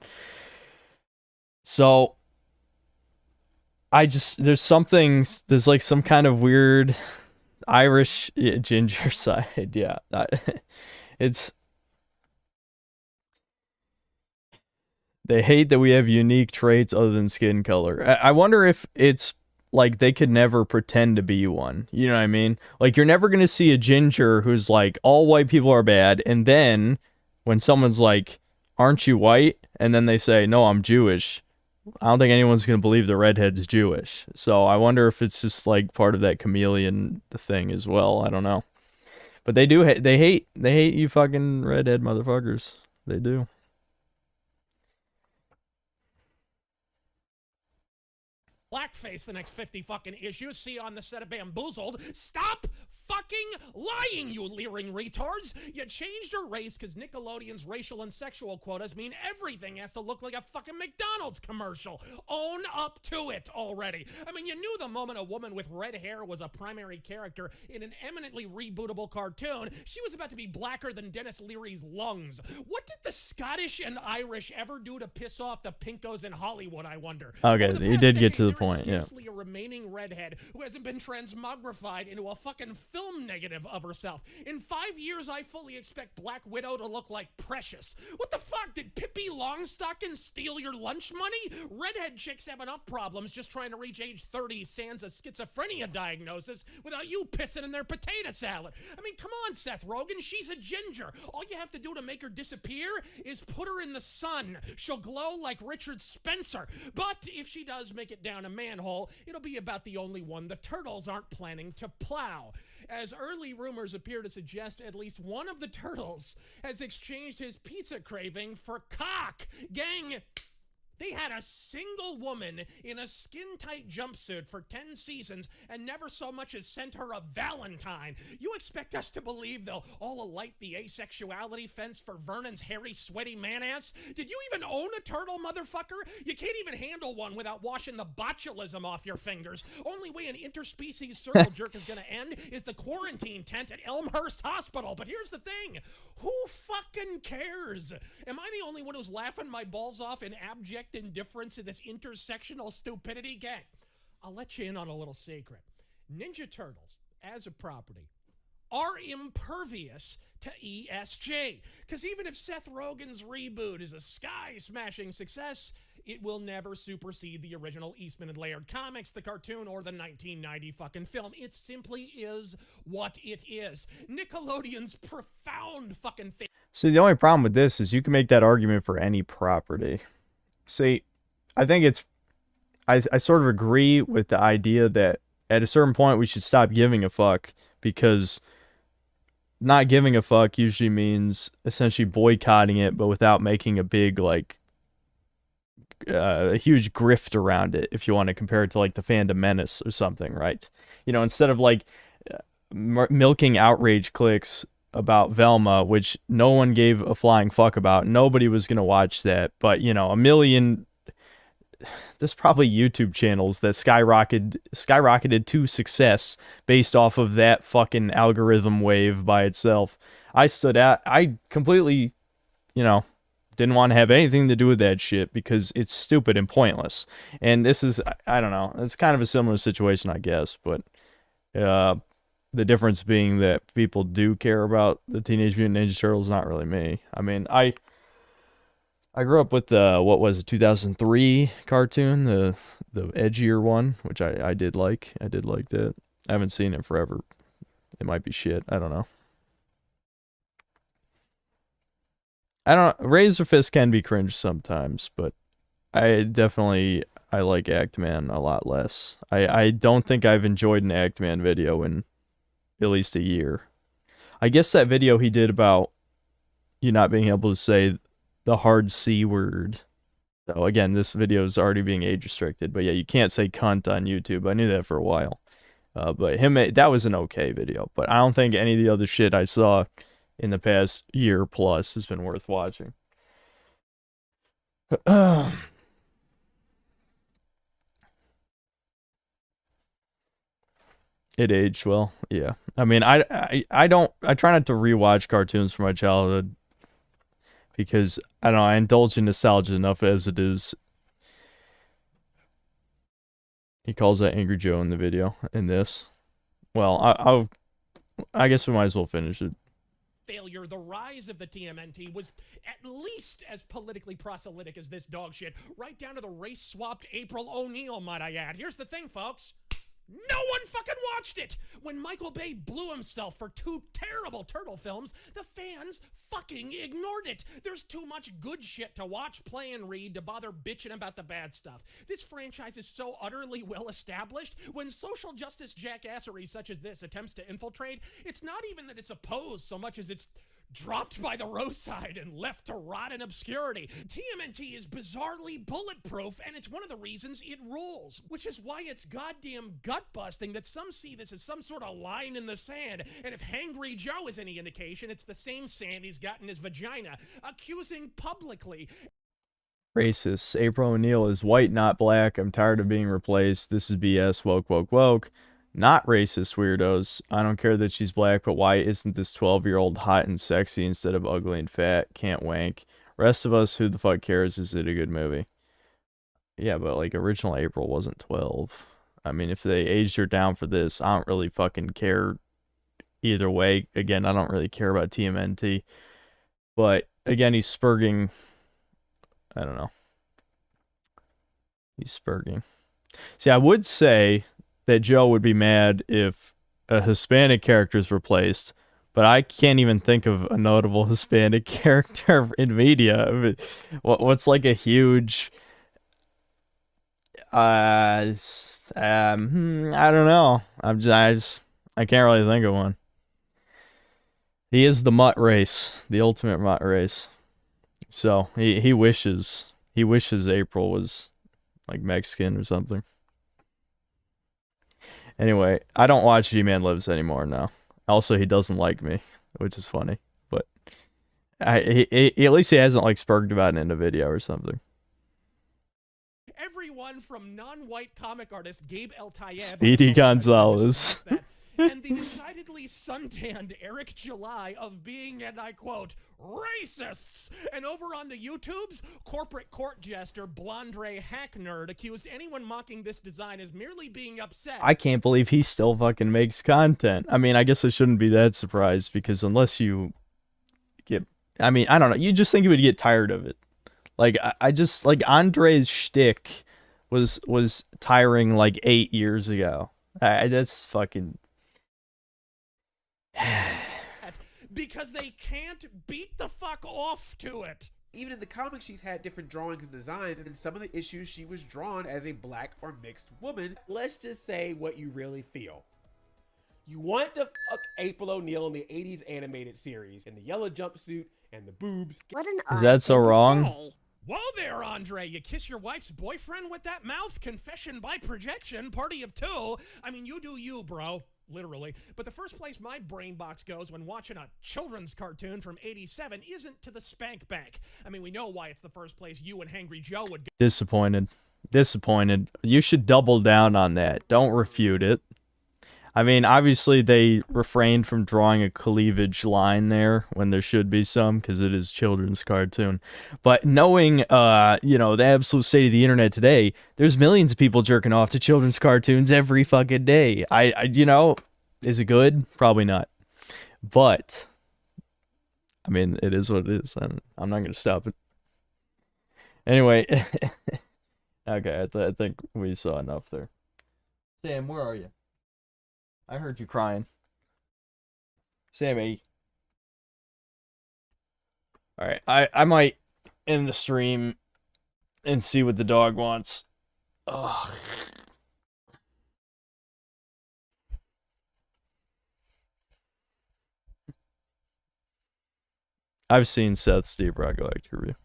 So there's like some kind of weird Irish ginger side. Yeah, it's. They hate that we have unique traits other than skin color. I wonder if it's like they could never pretend to be one. You know what I mean? Like you're never gonna see a ginger who's like all white people are bad, and then when someone's like, "Aren't you white?" and then they say, "No, I'm Jewish." I don't think anyone's gonna believe the redhead's Jewish. So I wonder if it's just like part of that chameleon thing as well. I don't know. But they do. They hate you fucking redhead motherfuckers. They do. Blackface the next 50 fucking issues. See you on the set of Bamboozled. Stop fucking lying, you leering retards. You changed your race because Nickelodeon's racial and sexual quotas mean everything has to look like a fucking McDonald's commercial. Own up to it already. I mean, you knew the moment a woman with red hair was a primary character in an eminently rebootable cartoon, she was about to be blacker than Dennis Leary's lungs. What did the Scottish and Irish ever do to piss off the pinkos in Hollywood, I wonder? Okay, you did get to the point, yeah. A remaining redhead who hasn't been transmogrified into a fucking film negative of herself. In 5 years, I fully expect Black Widow to look like Precious. What the fuck? Did Pippi Longstocking steal your lunch money? Redhead chicks have enough problems just trying to reach age 30 sans a schizophrenia diagnosis without you pissing in their potato salad. I mean, come on, Seth Rogen. She's a ginger. All you have to do to make her disappear is put her in the sun. She'll glow like Richard Spencer. But if she does make it down a manhole, it'll be about the only one the turtles aren't planning to plow. As early rumors appear to suggest, at least one of the turtles has exchanged his pizza craving for cock. Gang, they had a single woman in a skin-tight jumpsuit for 10 seasons and never so much as sent her a Valentine. You expect us to believe they'll all alight the asexuality fence for Vernon's hairy, sweaty man-ass? Did you even own a turtle, motherfucker? You can't even handle one without washing the botulism off your fingers. Only way an interspecies circle jerk is gonna end is the quarantine tent at Elmhurst Hospital. But here's the thing. Who fucking cares? Am I the only one who's laughing my balls off in abject indifference to this intersectional stupidity? Gang, I'll let you in on a little secret. Ninja Turtles, as a property, are impervious to ESG. Because even if Seth Rogen's reboot is a sky-smashing success, it will never supersede the original Eastman and Laird comics, the cartoon, or the 1990 fucking film. It simply is what it is. Nickelodeon's profound fucking See, the only problem with this is you can make that argument for any property. See, I think it's... I sort of agree with the idea that at a certain point we should stop giving a fuck, because not giving a fuck usually means essentially boycotting it, but without making a big, like, a huge grift around it, if you want to compare it to, like, the Fandom Menace or something, right? You know, instead of, like, milking outrage clicks about Velma, which no one gave a flying fuck about. Nobody was going to watch that. But, you know, a million... There's probably YouTube channels that skyrocketed to success based off of that fucking algorithm wave by itself. I completely, you know, didn't want to have anything to do with that shit because it's stupid and pointless. And this is, I don't know, it's kind of a similar situation, I guess. But the difference being that people do care about the Teenage Mutant Ninja Turtles, not really me. I mean, I grew up with the, what was it, 2003 cartoon, the edgier one, which I did like. I did like that. I haven't seen it forever. It might be shit. I don't know. Razor Fist can be cringe sometimes, but I like Actman a lot less. I don't think I've enjoyed an Actman video in at least a year. I guess that video he did about you not being able to say the hard C word. So again, this video is already being age restricted, but yeah, you can't say cunt on YouTube. I knew that for a while. But that was an okay video, but I don't think any of the other shit I saw in the past year plus has been worth watching. It aged well, yeah. I mean, I try not to rewatch cartoons from my childhood because I don't know, I indulge in nostalgia enough as it is. He calls that Angry Joe in the video in this. Well, I guess we might as well finish it. failure, the rise of the TMNT was at least as politically proselytic as this dog shit, right down to the race-swapped April O'Neil, might I add. Here's the thing, folks. No one fucking watched it! When Michael Bay blew himself for 2 terrible turtle films, the fans fucking ignored it. There's too much good shit to watch, play, and read to bother bitching about the bad stuff. This franchise is so utterly well established, when social justice jackassery such as this attempts to infiltrate, it's not even that it's opposed so much as it's dropped by the roadside and left to rot in obscurity. TMNT is bizarrely bulletproof, and it's one of the reasons it rules, which is why it's goddamn gut-busting that some see this as some sort of line in the sand, and if Hangry Joe is any indication, it's the same sand he's got in his vagina, accusing publicly. Racist. April O'Neil is white, not black. I'm tired of being replaced. This is BS. Woke, woke, woke. Not racist, weirdos. I don't care that she's black, but why isn't this 12-year-old hot and sexy instead of ugly and fat? Can't wank. Rest of us, who the fuck cares? Is it a good movie? Yeah, but like original April wasn't 12. I mean, if they aged her down for this, I don't really fucking care either way. Again, I don't really care about TMNT. But again, he's spurging. I don't know. He's spurging. See, I would say that Joe would be mad if a Hispanic character is replaced, but I can't even think of a notable Hispanic character in media. I mean, what's like a huge... I don't know. I can't really think of one. He is the mutt race, the ultimate mutt race. So he wishes April was like Mexican or something. Anyway, I don't watch G-Man Lives anymore now. Also, he doesn't like me, which is funny. But at least he hasn't like spurged about it in a video or something. Everyone from non-white comic artist Gabe El Tayeb, Speedy Gonzalez. and the decidedly suntanned Eric July of being, and I quote, racists. And over on the YouTubes, corporate court jester Blondre Hack Nerd accused anyone mocking this design as merely being upset. I can't believe he still fucking makes content. I mean, I guess I shouldn't be that surprised because unless you get, I mean, I don't know. You just think you would get tired of it. Like, I just, like, Andre's shtick was tiring like 8 years ago. That's fucking... because they can't beat the fuck off to it. Even in the comics, she's had different drawings and designs, and in some of the issues, she was drawn as a black or mixed woman. Let's just say what you really feel. You want to fuck April O'Neil in the 80s animated series, in the yellow jumpsuit and the boobs. What an Is that so wrong? Whoa there, Andre. You kiss your wife's boyfriend with that mouth? Confession by projection, party of 2. I mean, you do you, bro. Literally. But the first place my brain box goes when watching a children's cartoon from '87 isn't to the Spank Bank. I mean, we know why it's the first place you and Hangry Joe would go. Disappointed. You should double down on that. Don't refute it. I mean, obviously they refrained from drawing a cleavage line there when there should be some, because it is children's cartoon. But knowing, the absolute state of the internet today, there's millions of people jerking off to children's cartoons every fucking day. Is it good? Probably not. But, I mean, it is what it is. I'm not going to stop it. Anyway, okay, I think we saw enough there. Sam, where are you? I heard you crying. Sammy. Alright, I might end the stream and see what the dog wants. Ugh. I've seen Seth's Deep Rock Galactic review.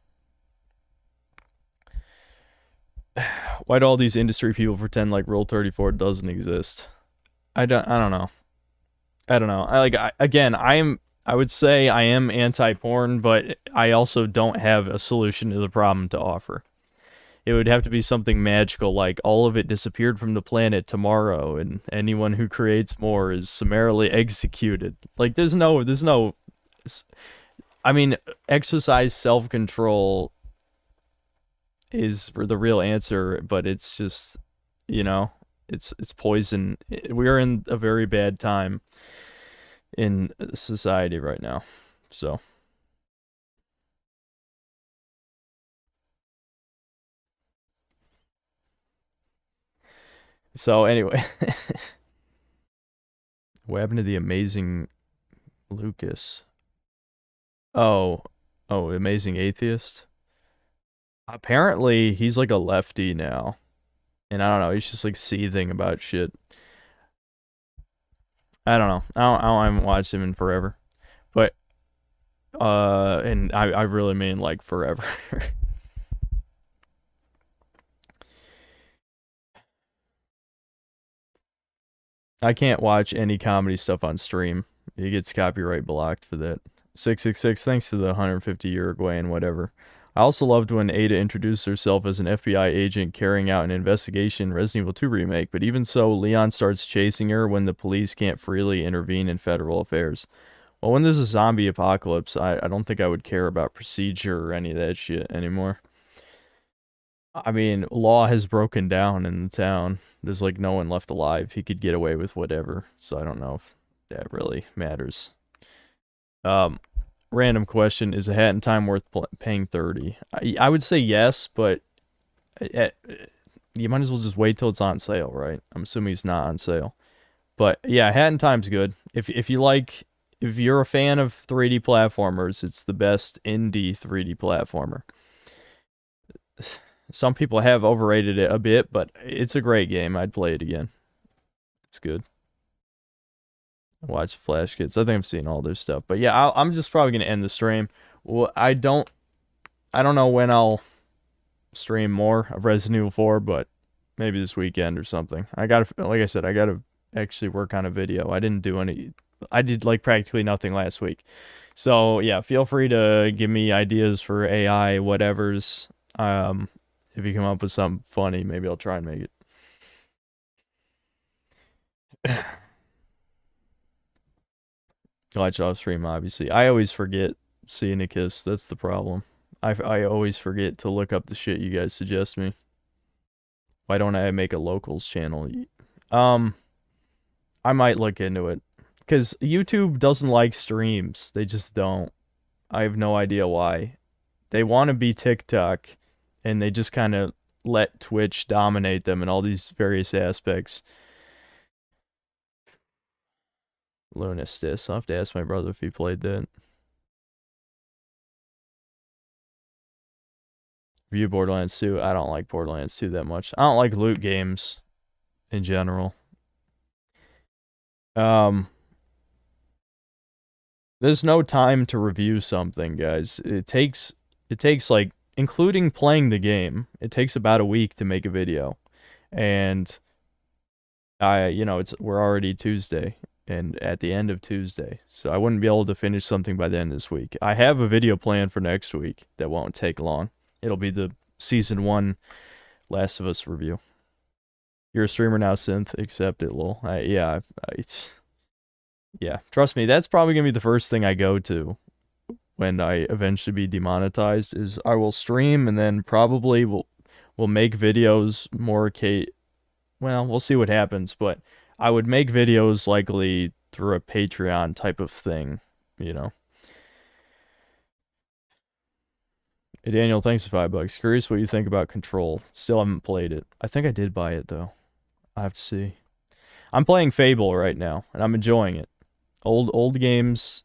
Why do all these industry people pretend like Rule 34 doesn't exist? I don't know. I would say I am anti-porn, but I also don't have a solution to the problem to offer. It would have to be something magical, like all of it disappeared from the planet tomorrow, and anyone who creates more is summarily executed. Like, there's no. I mean, exercise self-control is the real answer, but it's just, it's poison. We are in a very bad time in society right now. So anyway, what happened to the amazing Lucas? Oh, amazing atheist. Apparently, he's like a lefty now, and I don't know. He's just like seething about shit. I don't know. I haven't watched him in forever, but and I really mean like forever. I can't watch any comedy stuff on stream. It gets copyright blocked for that. 666, thanks for the 150 Uruguayan whatever. I also loved when Ada introduced herself as an FBI agent carrying out an investigation in Resident Evil 2 remake, but even so, Leon starts chasing her when the police can't freely intervene in federal affairs. Well, when there's a zombie apocalypse, I don't think I would care about procedure or any of that shit anymore. I mean, law has broken down in the town. There's like no one left alive. He could get away with whatever. So I don't know if that really matters. Random question: is a Hat in Time worth paying $30? I would say yes, but you might as well just wait till it's on sale, right? I'm assuming it's not on sale. But yeah, Hat in Time's good. If you're a fan of 3D platformers, it's the best indie 3D platformer. Some people have overrated it a bit, but it's a great game. I'd play it again. It's good. Watch Flash Kids. I think I've seen all their stuff. But yeah, I'm just probably going to end the stream. Well, I don't know when I'll stream more of Resident Evil 4, but maybe this weekend or something. Like I said, I got to actually work on a video. I did like practically nothing last week. So yeah, feel free to give me ideas for AI, whatever's. If you come up with something funny, maybe I'll try and make it. Watch off stream, obviously. I always forget Scenicus. That's the problem. I always forget to look up the shit you guys suggest me. Why don't I make a locals channel? I might look into it. Because YouTube doesn't like streams. They just don't. I have no idea why. They want to be TikTok, and they just kind of let Twitch dominate them in all these various aspects. Lunistis. I'll have to ask my brother if he played that. Review Borderlands 2. I don't like Borderlands 2 that much. I don't like loot games in general. There's no time to review something, guys. It takes like, including playing the game, it takes about a week to make a video. And we're already Tuesday and at the end of Tuesday. So I wouldn't be able to finish something by the end of this week. I have a video planned for next week that won't take long. It'll be the Season 1 Last of Us review. You're a streamer now, Synth. Accept it, lol. Yeah, trust me, that's probably going to be the first thing I go to when I eventually be demonetized, is I will stream and then probably will make videos more well, we'll see what happens, but I would make videos likely through a Patreon type of thing, you know. Hey Daniel, thanks for $5. Curious what you think about Control. Still haven't played it. I think I did buy it though. I have to see. I'm playing Fable right now, and I'm enjoying it. Old games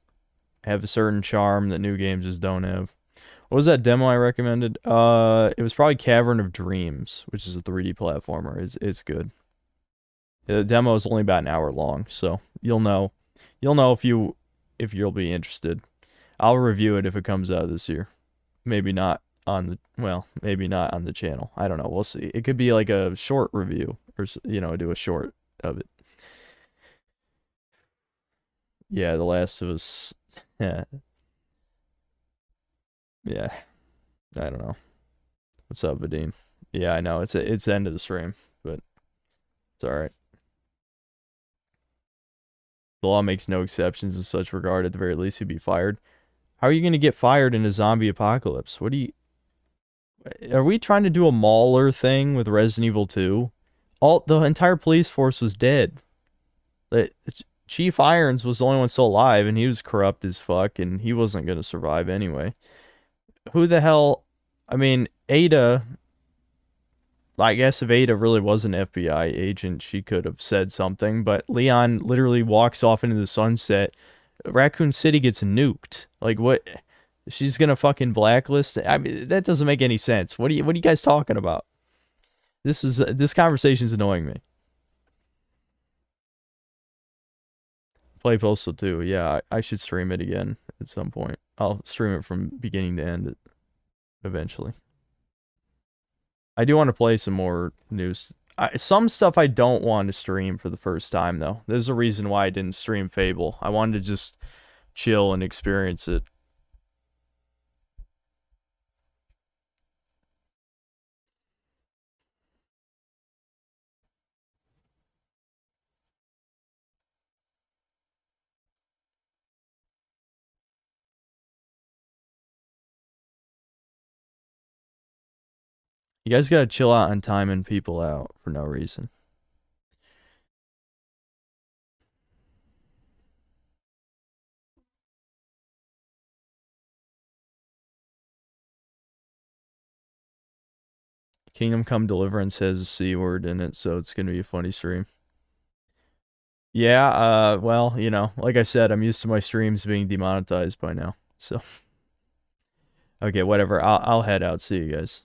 have a certain charm that new games just don't have. What was that demo I recommended? It was probably Cavern of Dreams, which is a 3D platformer. It's good. The demo is only about an hour long, so you'll know if you'll be interested. I'll review it if it comes out this year. Maybe not on the channel. I don't know. We'll see. It could be like a short review, or do a short of it. Yeah, The Last of Us. Yeah. Yeah. I don't know. What's up, Vadim? Yeah, I know. It's the end of the stream, but it's alright. The law makes no exceptions in such regard. At the very least, he'd be fired. How are you going to get fired in a zombie apocalypse? Are we trying to do a Mauler thing with Resident Evil 2? The entire police force was dead. Chief Irons was the only one still alive, and he was corrupt as fuck, and he wasn't gonna survive anyway. Who the hell? I mean, Ada. I guess if Ada really was an FBI agent, she could have said something. But Leon literally walks off into the sunset. Raccoon City gets nuked. Like what? She's gonna fucking blacklist? I mean, that doesn't make any sense. What are you guys talking about? This conversation's annoying me. Play Postal 2. Yeah, I should stream it again at some point. I'll stream it from beginning to end eventually. I do want to play some more news. Some stuff I don't want to stream for the first time, though. There's a reason why I didn't stream Fable. I wanted to just chill and experience it. You guys gotta chill out on timing people out for no reason. Kingdom Come Deliverance has a C word in it, so it's gonna be a funny stream. Yeah, well, you know, like I said, I'm used to my streams being demonetized by now, so. Okay, whatever. I'll head out. See you guys.